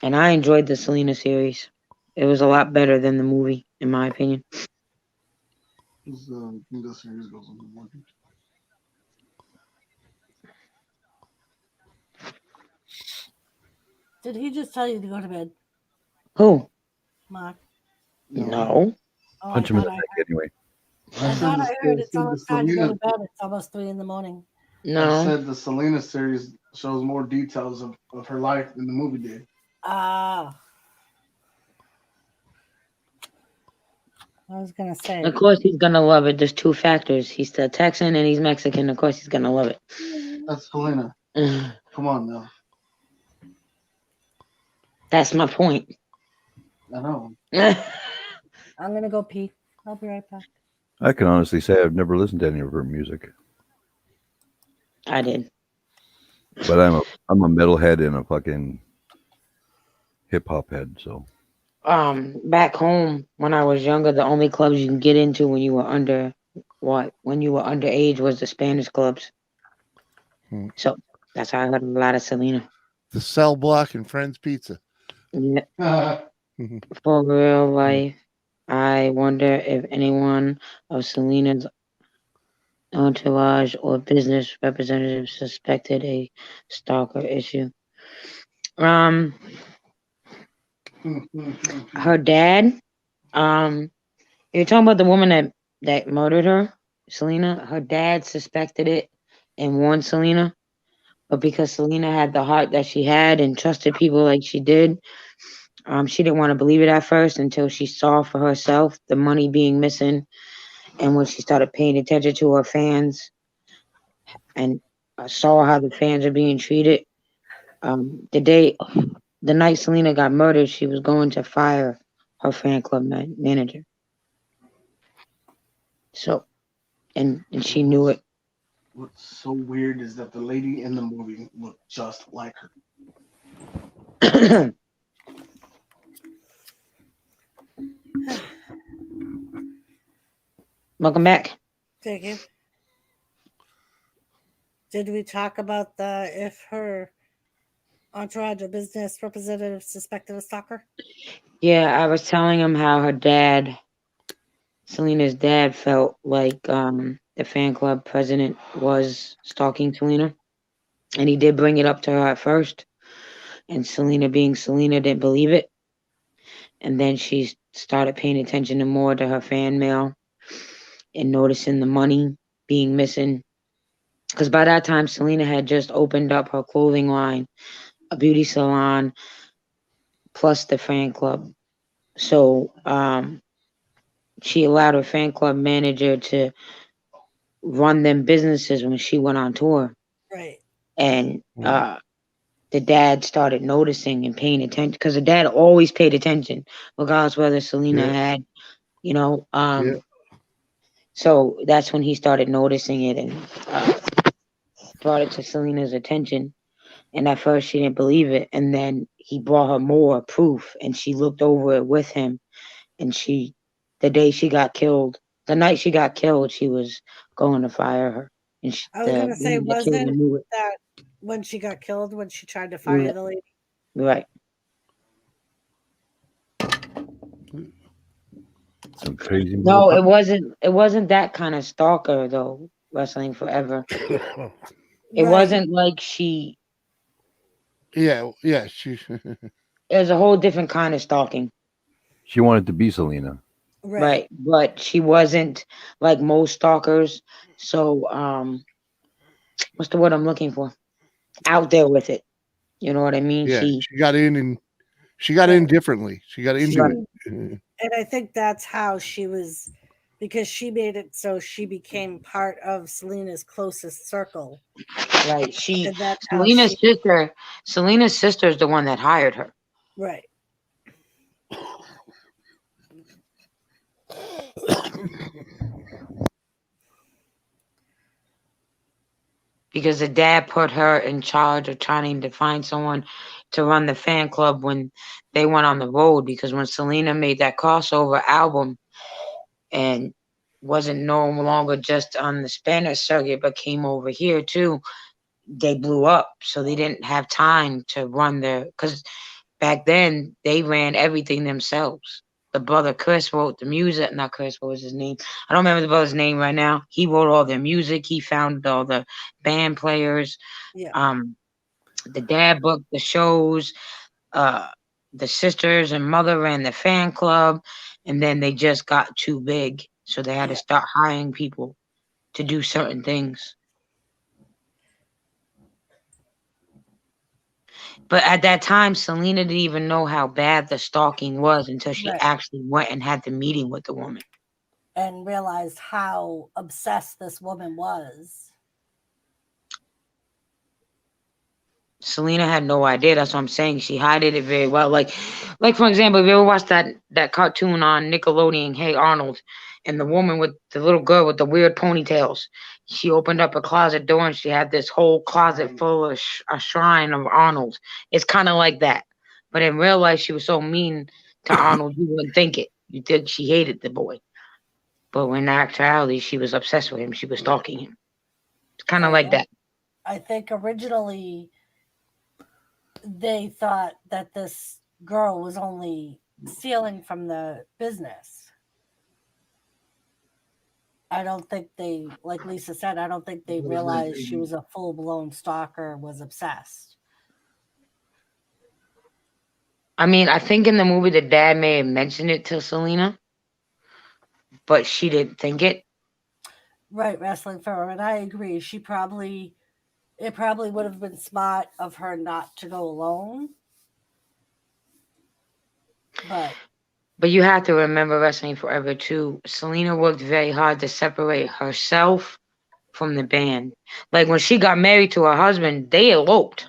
And I enjoyed the Selena series. It was a lot better than the movie, in my opinion. The series goes on the morning. Did he just tell you to go to bed, Who? Mark? No. Oh, Punch him in the neck anyway. I thought I heard it's The almost time to go to Selena, bed. It's almost 3 in the morning. I No. said the Selena series shows more details of her life than the movie did. Ah. I was gonna say. Of course he's gonna love it. There's two factors. He's the Texan and he's Mexican. Of course he's gonna love it. That's Selena. Come on now. That's my point. I know. I'm gonna go pee. I'll be right back. I can honestly say I've never listened to any of her music, I did. but I'm a metalhead and a fucking hip hop head. So Back home when I was younger, the only clubs you can get into when you were underage was the Spanish clubs. So that's how I heard a lot of Selena. The Cell Block and Friends Pizza. Yeah. For real life, I wonder if anyone of Selena's entourage or business representatives suspected a stalker issue. Her dad, you're talking about the woman that murdered her, Selena. Her dad suspected it and warned Selena, but because Selena had the heart that she had and trusted people like she did, she didn't want to believe it at first until she saw for herself the money being missing, and when she started paying attention to her fans and saw how the fans are being treated. The night Selena got murdered, she was going to fire her fan club manager. So, and she knew it. What's so weird is that the lady in the movie looked just like her. Welcome back. Thank you. Did we talk about if her entourage or business representative suspected a stalker? Yeah, I was telling him how her dad, Selena's dad, felt like the fan club president was stalking Selena. And he did bring it up to her at first. And Selena, being Selena, didn't believe it. And then she started paying attention more to her fan mail and noticing the money being missing. Because by that time, Selena had just opened up her clothing line, a beauty salon, plus the fan club. So she allowed her fan club manager to run them businesses when she went on tour. Right. And the dad started noticing and paying attention, because the dad always paid attention, regardless whether Selena had, So that's when he started noticing it and brought it to Selena's attention. And at first she didn't believe it. And then he brought her more proof and she looked over it with him. And the night she got killed, she was going to fire her. And I was going to say, wasn't that when she got killed, when she tried to fire the lady? Right. Some crazy. No, it wasn't that kind of stalker though. Wrestling Forever. It wasn't like she. Yeah, she. It was a whole different kind of stalking. She wanted to be Selena. Right, but she wasn't like most stalkers. So, what's the word I'm looking for? Out there with it. You know what I mean? Yeah, she got in and she got in differently. She got into it. And I think that's how she was, because she made it so she became part of Selena's closest circle. Right. Selena's sister is the one that hired her. Right. Because the dad put her in charge of trying to find someone to run the fan club when they went on the road. Because when Selena made that crossover album and wasn't no longer just on the Spanish circuit, but came over here too, they blew up, so they didn't have time to run because back then they ran everything themselves. The brother Chris wrote the music. Not Chris, what was his name? I don't remember the brother's name right now. He wrote all their music. He found all the band players. Yeah. The dad booked the shows. The sisters and mother ran the fan club, and then they just got too big, so they had to start hiring people to do certain things. But at that time, Selena didn't even know how bad the stalking was until she actually went and had the meeting with the woman. And realized how obsessed this woman was. Selena had no idea. That's what I'm saying. She hid it very well. Like for example, if you ever watched that cartoon on Nickelodeon, Hey Arnold, and the woman with the little girl with the weird ponytails, she opened up a closet door and she had this whole closet full of a shrine of Arnold. It's kind of like that. But in real life, she was so mean to Arnold, you wouldn't think it. You think she hated the boy. But in actuality, she was obsessed with him. She was stalking him. It's kind of like that. I think originally they thought that this girl was only stealing from the business. I don't think they, like Lisa said, I don't think they realized she was a full-blown stalker, was obsessed. I mean, I think in the movie the dad may have mentioned it to Selena, but she didn't think it. Right, Wrestling Firm, and I agree. It probably would have been smart of her not to go alone. But you have to remember Wrestling Forever too. Selena worked very hard to separate herself from the band. Like when she got married to her husband, they eloped.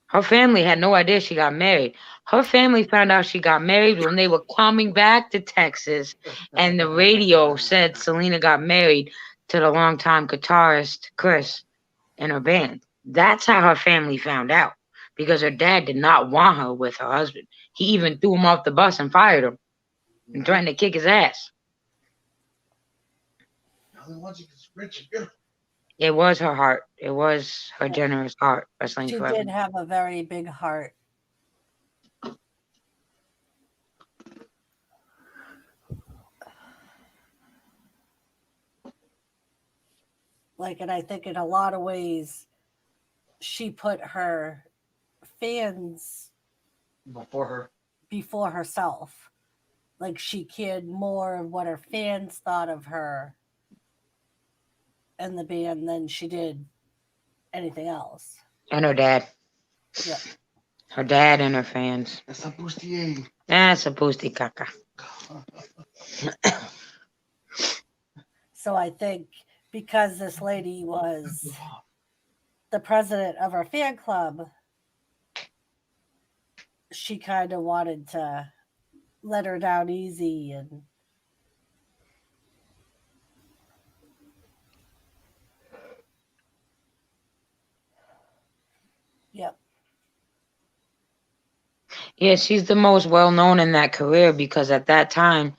Her family had no idea she got married. Her family found out she got married when they were coming back to Texas, and the radio said Selena got married to the longtime guitarist Chris in her band. That's how her family found out, because her dad did not want her with her husband. He even threw him off the bus and fired him and threatened to kick his ass. It was her heart. It was her generous heart. Wrestling Forever. She did have a very big heart. And I think in a lot of ways, she put her fans before herself. She cared more of what her fans thought of her and the band than she did anything else. And her dad. Yeah. Her dad and her fans. That's a boosty caca. So I think because this lady was the president of her fan club, she kind of wanted to let her down easy and yep. Yeah, she's the most well-known in that career because at that time,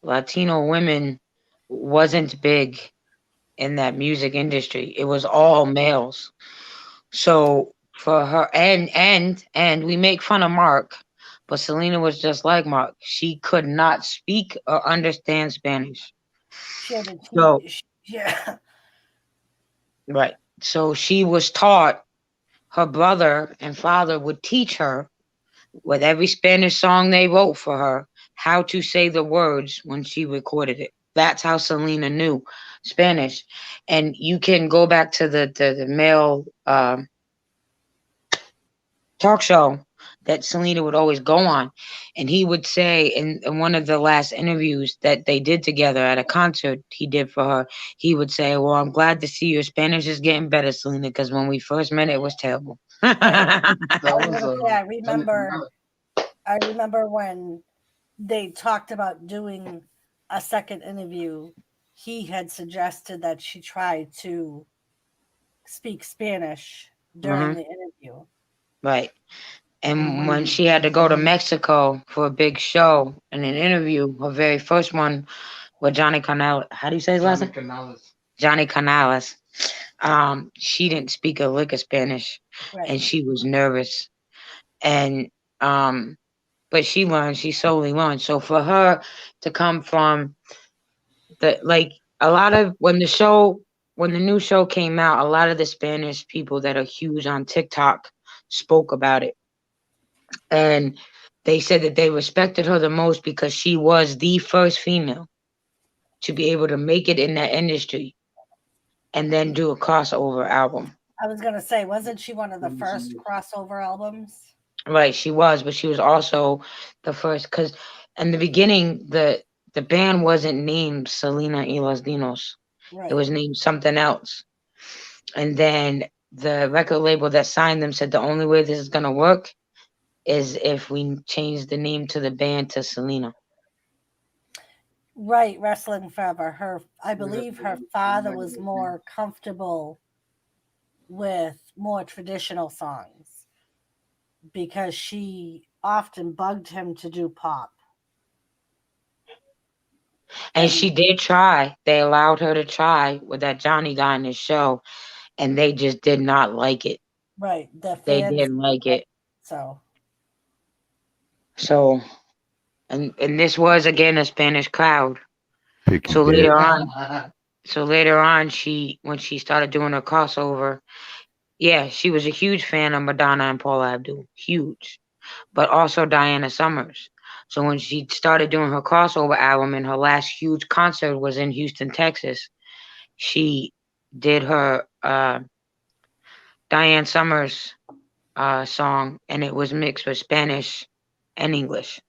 Latino women wasn't big in that music industry. It was all males. So for her, and we make fun of Mark, but Selena was just like Mark. She could not speak or understand Spanish. Yeah. Right. So she was taught, her brother and father would teach her with every Spanish song they wrote for her, how to say the words when she recorded it. That's how Selena knew Spanish. And you can go back to the male talk show that Selena would always go on. And he would say in one of the last interviews that they did together at a concert he did for her, he would say, well, I'm glad to see your Spanish is getting better, Selena, because when we first met, it was terrible. I remember when they talked about doing a second interview, he had suggested that she try to speak Spanish during the interview. Right. And when she had to go to Mexico for a big show and an interview, her very first one with Johnny Canales. How do you say his last name? Johnny Canales. she didn't speak a lick of Spanish, Right. and she was nervous. And but she learned. She slowly learned. So for her to come from a lot of when the new show came out, a lot of the Spanish people that are huge on TikTok spoke about it, and they said that they respected her the most because she was the first female to be able to make it in that industry and then do a crossover album. I was gonna say, wasn't she one of the first crossover albums? Right, she was, but she was also the first because in the beginning the band wasn't named Selena y los Dinos. Right. It was named something else. And then the record label that signed them said the only way this is gonna work is if we change the name to the band to Selena. Right, Wrestling Forever. I believe her father was more comfortable with more traditional songs because she often bugged him to do pop. And she did try. They allowed her to try with that Johnny guy in the show, and they just did not like it. Right. They didn't like it. So and this was again a Spanish crowd. Picking So dick. later on, when she started doing her crossover, yeah, she was a huge fan of Madonna and Paula Abdul, huge, but also Diana Summers. So when she started doing her crossover album, and her last huge concert was in Houston, Texas, she did her Diane Summers song, and it was mixed with Spanish and English.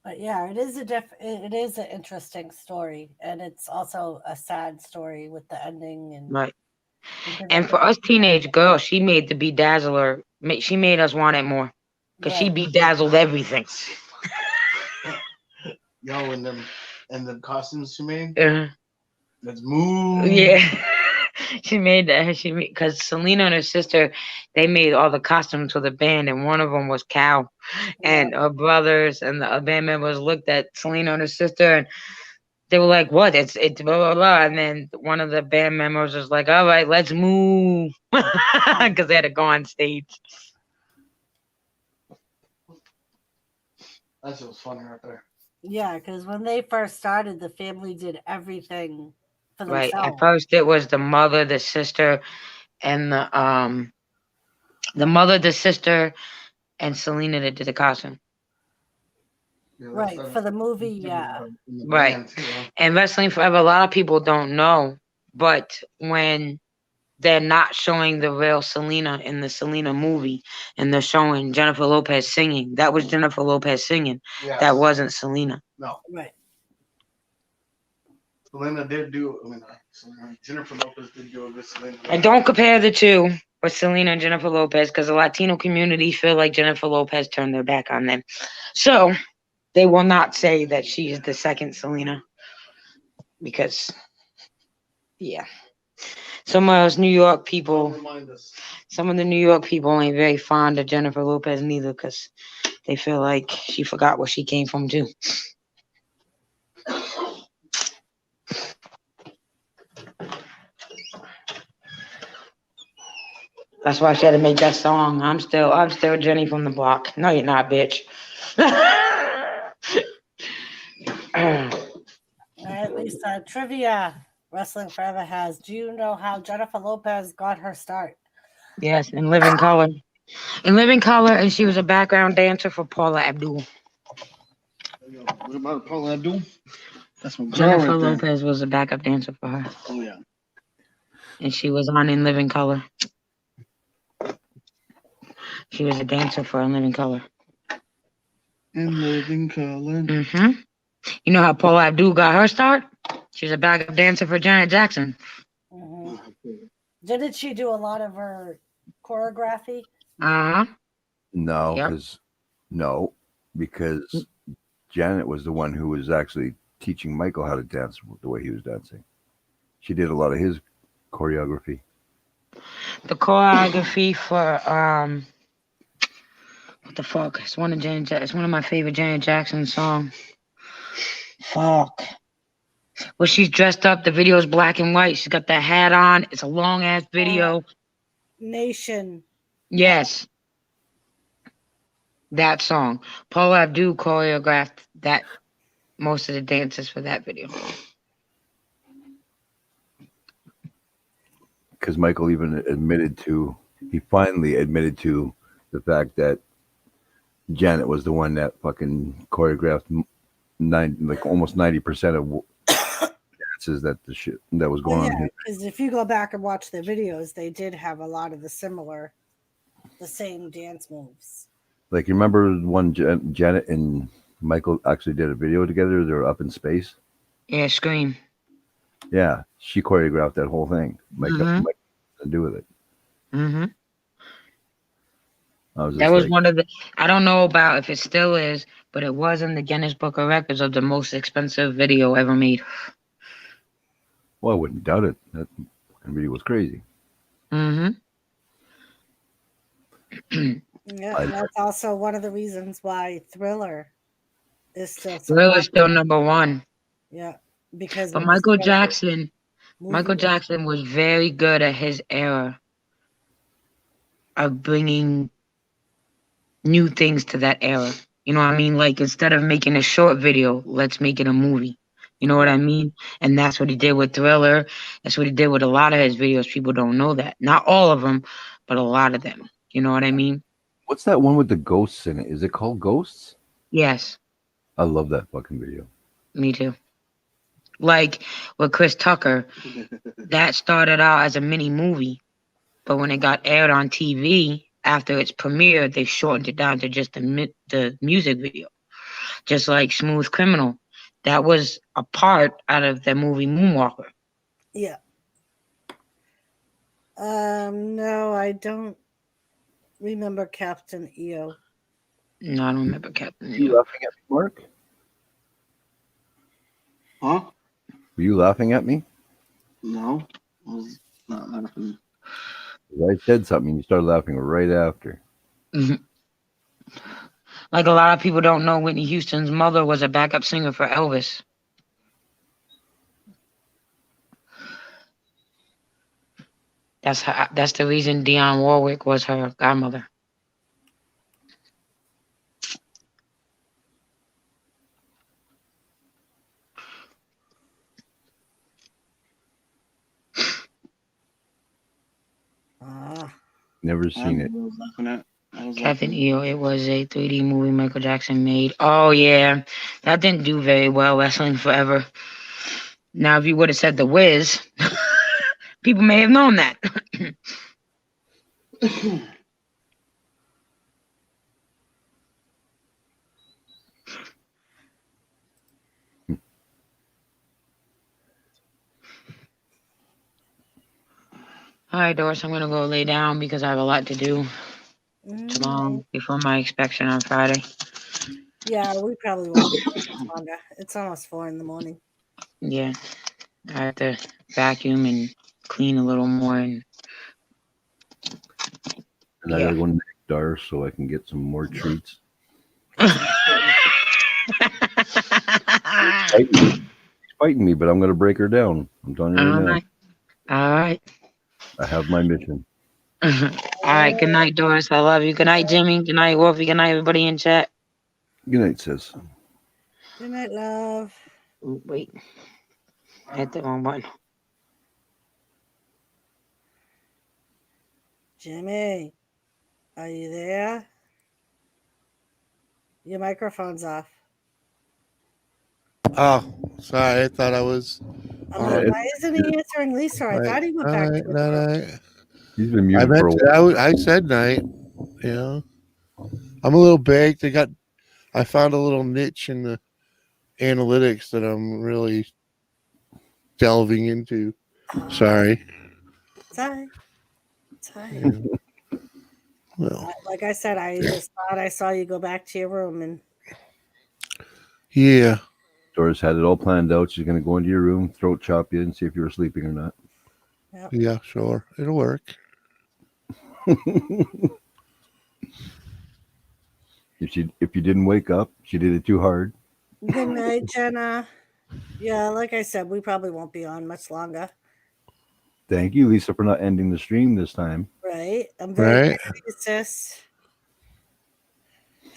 but yeah, it is an interesting story, and it's also a sad story with the ending and Right. And for us teenage girls, she made the Bedazzler. She made us want it more because she bedazzled everything. Yo, and the costumes she made. Let's move. Yeah, she made that. Because Selena and her sister, they made all the costumes for the band, and one of them was Cal, and her brothers and the band members looked at Selena and her sister, and they were like, "What? It's blah blah blah." And then one of the band members was like, "All right, let's move," because they had to go on stage. That shit was funny right there. Yeah, because when they first started, the family did everything for themselves. Right. At first, it was the mother, the sister, and the mother, the sister, and Selena that did the costume. Right, for the movie, yeah. Right. And Wrestling Forever, a lot of people don't know, but when they're not showing the real Selena in the Selena movie, and they're showing Jennifer Lopez singing, that was Jennifer Lopez singing. Yes. That wasn't Selena. No. Right. Selena did do. Jennifer Lopez did do a good Selena. And don't compare the two with Selena and Jennifer Lopez, because the Latino community feel like Jennifer Lopez turned their back on them. So they will not say that she is the second Selena, because, yeah. Some of those New York people, some of the New York people ain't very fond of Jennifer Lopez neither, because they feel like she forgot where she came from too. That's why she had to make that song. I'm still Jenny from the block. No, you're not, bitch. At least trivia Wrestling Forever has. Do you know how Jennifer Lopez got her start? Yes, in Living Color. In Living Color, and she was a background dancer for Paula Abdul. What about Paula Abdul? That's my girl Jennifer right there. Lopez was a backup dancer for her. Oh yeah. And she was on In Living Color. She was a dancer for In Living Color. In Living Color. Mm-hmm. You know how Paula Abdul got her start? She was a backup dancer for Janet Jackson. Mm-hmm. Didn't she do a lot of her choreography? Uh-huh. No, because Janet was the one who was actually teaching Michael how to dance the way he was dancing. She did a lot of his choreography. The choreography for the fuck? It's one of it's one of my favorite Janet Jackson songs. Fuck. Well, she's dressed up. The video is black and white. She's got that hat on. It's a long ass video. Nation. Yes. That song. Paula Abdul choreographed that most of the dances for that video. Because Michael even he finally admitted to the fact that Janet was the one that fucking choreographed almost 90% of dances that was going on here. Because if you go back and watch the videos, they did have a lot of the same dance moves. Like, you remember one Janet and Michael actually did a video together? They were up in space. Yeah, Scream. Yeah, she choreographed that whole thing. Nothing to do with it. Mm-hmm. That was one of the. I don't know about if it still is, but it was in the Guinness Book of Records of the most expensive video ever made. Well, I wouldn't doubt it. That video was crazy. Mm-hmm. Yeah, and that's also one of the reasons why Thriller is still number one. Yeah, because but Michael Jackson was very good at his era of bringing new things to that era. You know what I mean? Like, instead of making a short video, let's make it a movie. You know what I mean? And that's what he did with Thriller. That's what he did with a lot of his videos. People don't know that. Not all of them, but a lot of them. You know what I mean? What's that one with the ghosts in it? Is it called Ghosts? Yes. I love that fucking video. Me too. Like with Chris Tucker, that started out as a mini movie, but when it got aired on TV after its premiere, they shortened it down to just the music video. Just like Smooth Criminal, that was a part out of the movie Moonwalker. Yeah. No, I don't remember Captain EO. No, I don't remember Captain EO. Are you laughing at me, Mark? Huh? Were you laughing at me? No, I was not laughing. I said something and you started laughing right after. Mm-hmm. Like, a lot of people don't know, Whitney Houston's mother was a backup singer for Elvis. That's the reason Dionne Warwick was her godmother. Never seen it. Captain EO, it was a 3D movie Michael Jackson made. Oh, yeah. That didn't do very well, Wrestling Forever. Now, if you would have said The Wiz, people may have known that. All right, Doris, I'm going to go lay down because I have a lot to do tomorrow before my inspection on Friday. Yeah, we probably won't. It's almost 4 a.m. Yeah, I have to vacuum and clean a little more. And I gotta go next door so I can get some more treats. She's fighting me, but I'm gonna break her down. I'm telling you right now. All right. I have my mission. All right. Good night, Doris. I love you. Good night, Jimmy. Good night, Wolfie. Good night, everybody in chat. Good night, sis. Good night, love. Ooh, wait. I hit the wrong button. Jimmy, are you there? Your microphone's off. Oh, sorry. I thought I was. Why isn't he answering Lisa? I thought he went back to night. He's been muted for a while. I said night. Yeah. I'm a little baked. I found a little niche in the analytics that I'm really delving into. Sorry. It's all right. It's all right. Yeah. Well, like I said, I just thought I saw you go back to your room and. Yeah. Doris had it all planned out. She's going to go into your room, throat chop you, and see if you were sleeping or not. Yep. Yeah, sure. It'll work. If you didn't wake up, she did it too hard. Good night, Jenna. Yeah, like I said, we probably won't be on much longer. Thank you, Lisa, for not ending the stream this time. Right? I'm very Right? proud of you, sis.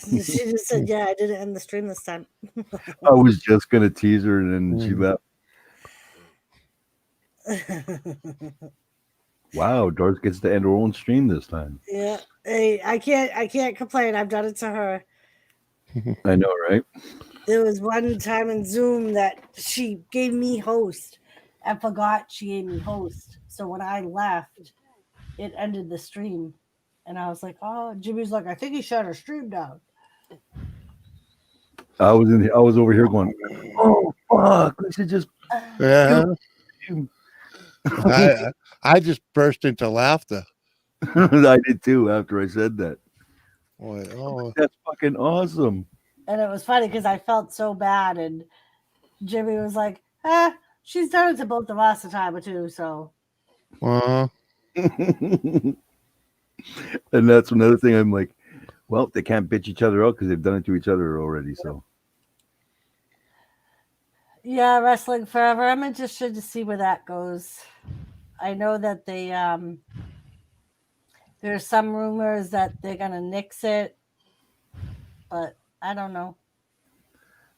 She just said, "Yeah, I didn't end the stream this time." I was just gonna tease her, and then she left. Wow, Doris gets to end her own stream this time. Yeah. Hey, I can't complain. I've done it to her. I know, right? There was one time in Zoom that she gave me host. I forgot she gave me host. So when I left, it ended the stream. And I was like, oh, Jimmy's like, I think he shut her stream down. I was over here going, oh fuck, Lisa just Yeah. I just burst into laughter. I did too after I said that. Boy, oh. That's fucking awesome. And it was funny because I felt so bad. And Jimmy was like, she's done it to both of us a time or two. So. And that's another thing. I'm like, well, they can't bitch each other out because they've done it to each other already. So. Yeah, Wrestling Forever. I'm interested to see where that goes. I know that they there's some rumors that they're gonna nix it, but I don't know.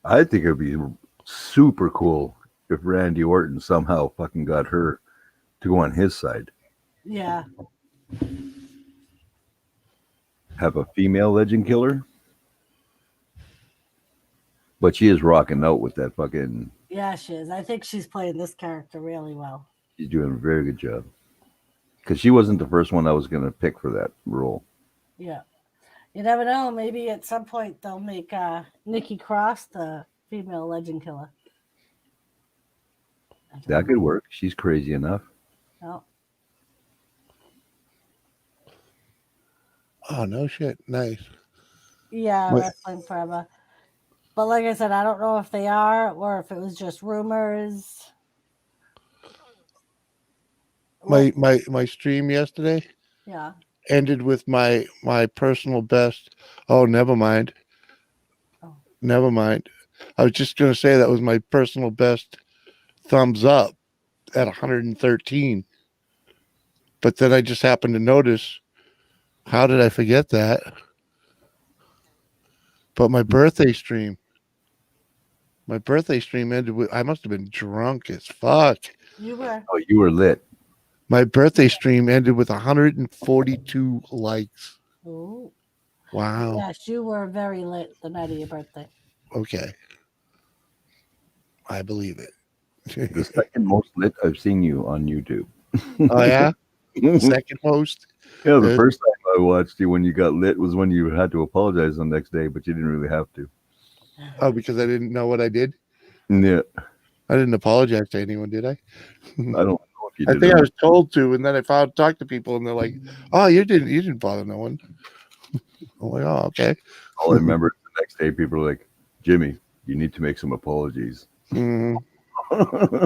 I think it'd be super cool if Randy Orton somehow fucking got her to go on his side. Yeah. Have a female legend killer. But she is rocking out with that fucking. Yeah, she is. I think she's playing this character really well. She's doing a very good job. Because she wasn't the first one I was going to pick for that role. Yeah. You never know. Maybe at some point they'll make Nikki Cross the female legend killer. That could work. She's crazy enough. No. Oh, no shit. Nice. Yeah, Wrestling Forever. But like I said, I don't know if they are or if it was just rumors. My stream yesterday ended with my personal best. Oh, never mind. Never mind. I was just going to say that was my personal best thumbs up at 113. But then I just happened to notice, how did I forget that? But my birthday stream ended with, I must have been drunk as fuck. You were. Oh, you were lit. My birthday stream ended with 142 likes. Ooh. Wow. Yes, you were very lit the night of your birthday. Okay. I believe it. The second most lit I've seen you on YouTube. Oh, yeah? Second most? Yeah, the first time I watched you when you got lit was when you had to apologize the next day, but you didn't really have to. Oh, because I didn't know what I did? Yeah. I didn't apologize to anyone, did I? I don't know if you I did. think I was told to, and then I talked to people, and they're like, "Oh, you didn't bother no one." I'm like, "Oh, okay." All I remember is the next day, people were like, "Jimmy, you need to make some apologies." Mm-hmm.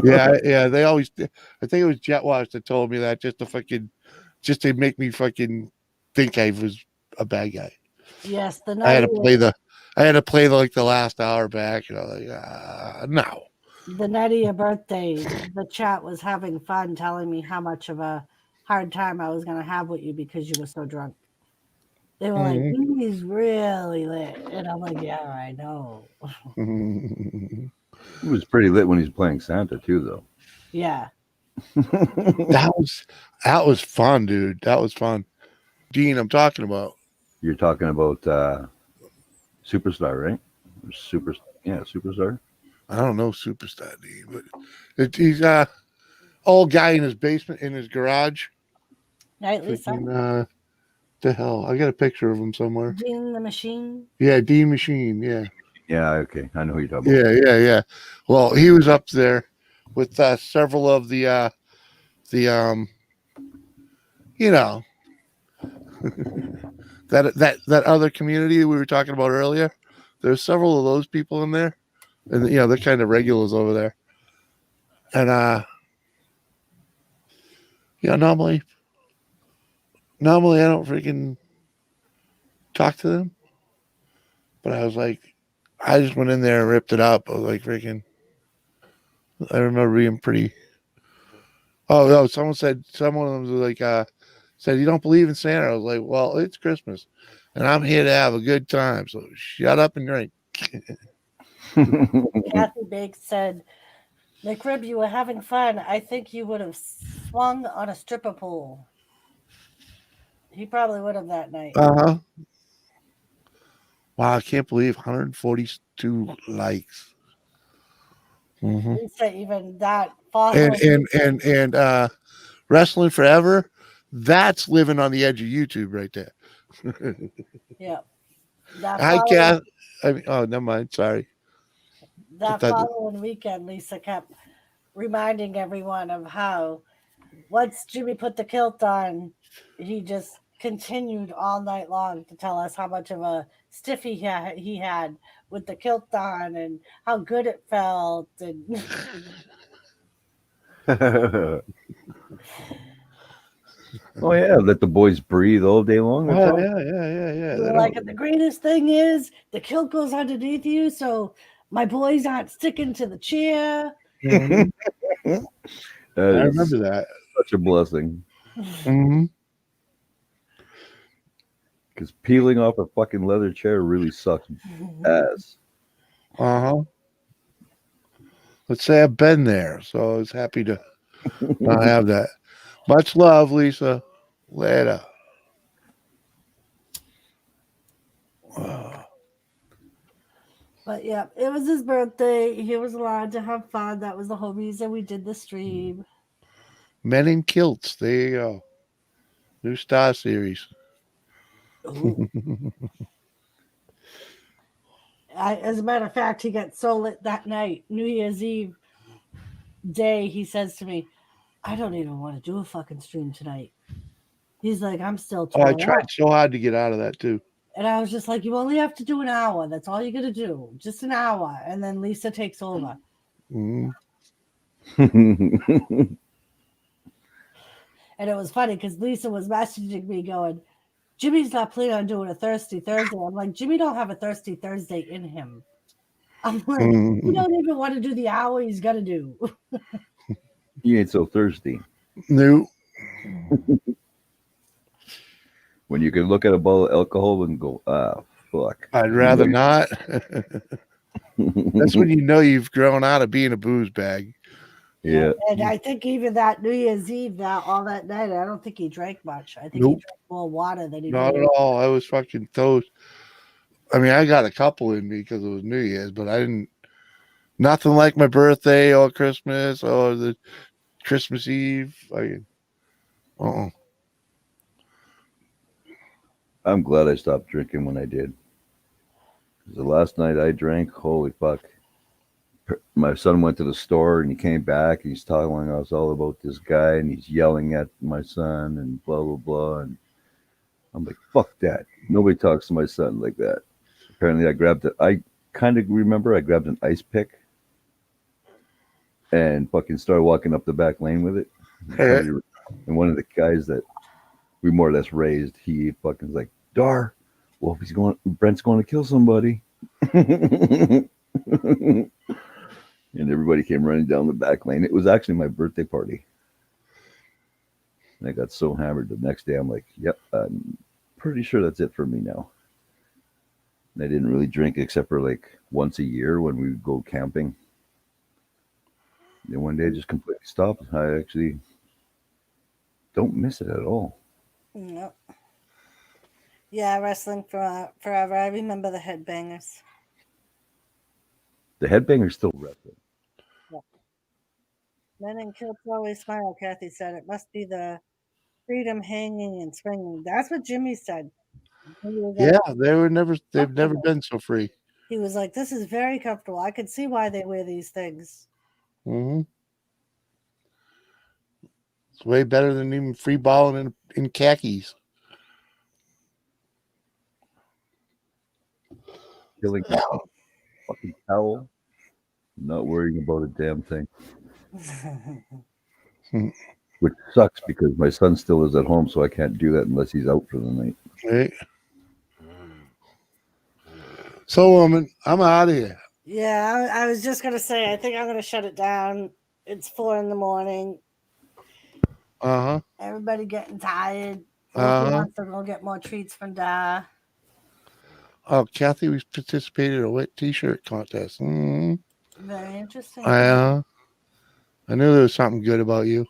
Yeah. They always. I think it was Jetwash that told me that just to make me fucking think I was a bad guy. Yes, the night I had to play like the last hour back, and I was like, no. The night of your birthday, the chat was having fun telling me how much of a hard time I was going to have with you because you were so drunk. They were like, he's really lit. And I'm like, yeah, I know. He was pretty lit when he was playing Santa too, though. Yeah. That was fun, dude. That was fun. Dean, I'm talking about. You're talking about Superstar, right? Superstar. I don't know Superstar Dean, but he's old guy in his basement, in his garage. Nightly Sun. The hell, I got a picture of him somewhere. Dean the Machine. Yeah, Dean Machine. Yeah. Yeah. Okay, I know who you're talking about. Yeah. Well, he was up there with several of the that other community we were talking about earlier. There's several of those people in there, and they're kind of regulars over there. And normally I don't freaking talk to them, But I was like, I just went in there and ripped it up. I was like, freaking. I remember being pretty. Oh no! Someone was like, said you don't believe in Santa. I was like, well, it's Christmas, and I'm here to have a good time. So shut up and drink. Kathy Bake said, McRib, you were having fun. I think you would have swung on a stripper pole. He probably would have that night. Wow, I can't believe 142 likes. Mm-hmm. Lisa, even that And Wrestling Forever, that's living on the edge of YouTube right there. yeah. That Hi, following, Kath. Oh, never mind. Sorry. that following weekend, Lisa kept reminding everyone of how once Jimmy put the kilt on, he just continued all night long to tell us how much of a stiffy he had with the kilt on and how good it felt. And Oh yeah, let the boys breathe all day long. That's all. Yeah. like, the greatest thing is the kilt goes underneath you, so my boys aren't sticking to the chair. I That is remember that. such a blessing. Mm-hmm. Because peeling off a fucking leather chair really sucks ass. Uh-huh. Let's say I've been there, so I was happy to not have that. Much love, Lisa. Later. But yeah, it was his birthday. He was allowed to have fun. That was the whole reason we did the stream. Men in Kilts. There you go. New Star Series. As a matter of fact, he got so lit that night, New Year's Eve day, he says to me, I don't even want to do a fucking stream tonight. He's like, I'm still Oh, I torn tried up. so hard to get out of that too. And I was just like, you only have to do an hour. That's all you got to do. Just an hour. And then Lisa takes over. Mm-hmm. And it was funny because Lisa was messaging me going, Jimmy's not planning on doing a Thirsty Thursday. I'm like, Jimmy don't have a Thirsty Thursday in him. I'm like, you don't even want to do the hour he's got to do. He ain't so thirsty. No. When you can look at a bottle of alcohol and go, fuck. I'd rather not. That's when you know you've grown out of being a booze bag. Yeah. And I think even that New Year's Eve, all that night, I don't think he drank much. I think he drank more water than he Not did. at all. I was fucking toast. I mean, I got a couple in me because it was New Year's, but I didn't. Nothing like my birthday or Christmas or the Christmas Eve. I'm glad I stopped drinking when I did. The last night I drank, holy fuck. My son went to the store and he came back and he's telling us all about this guy and he's yelling at my son and blah, blah, blah. And I'm like, fuck that. Nobody talks to my son like that. Apparently I kind of remember I grabbed an ice pick and fucking started walking up the back lane with it. And one of the guys that we more or less raised, he fucking was like, Dar, well, if Brent's going to kill somebody. And everybody came running down the back lane. It was actually my birthday party. And I got so hammered the next day. I'm like, yep, I'm pretty sure that's it for me now. And I didn't really drink except for like once a year when we would go camping. Then one day I just completely stopped. I actually don't miss it at all. Nope. Yeah, wrestling for forever. I remember the headbangers. The headbangers still wrestling. Yeah. Men in kilts always smile, Kathy said. It must be the freedom hanging and swinging. That's what Jimmy said. Yeah, they've never been so free. He was like, this is very comfortable. I could see why they wear these things. Mm-hmm. It's way better than even free balling in khakis. Killing fucking towel. Not worrying about a damn thing. Which sucks because my son still is at home, so I can't do that unless he's out for the night. Right. So, woman, I'm out of here. Yeah, I was just gonna say. I think I'm gonna shut it down. It's 4 a.m. Uh huh. Everybody getting tired. Wolfie Uh-huh. wants to go get more treats from Da. Oh, Kathy was participated in a wet T-shirt contest. Mm-hmm. Very interesting. I knew there was something good about you.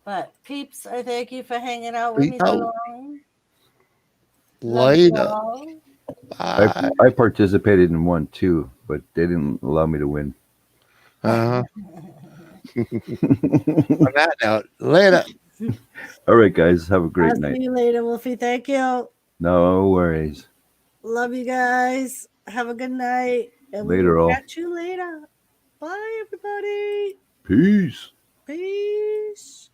But peeps, I thank you for hanging out with me Peace so out. long. Love you Later. all. Bye. I participated in one too, but they didn't allow me to win. Uh-huh. On that note, later. All right, guys, have a great I'll night. see you later, Wolfie. Thank you. No worries. Love you guys. Have a good night. And we Later, will all. catch you later. Bye, everybody. Peace. Peace.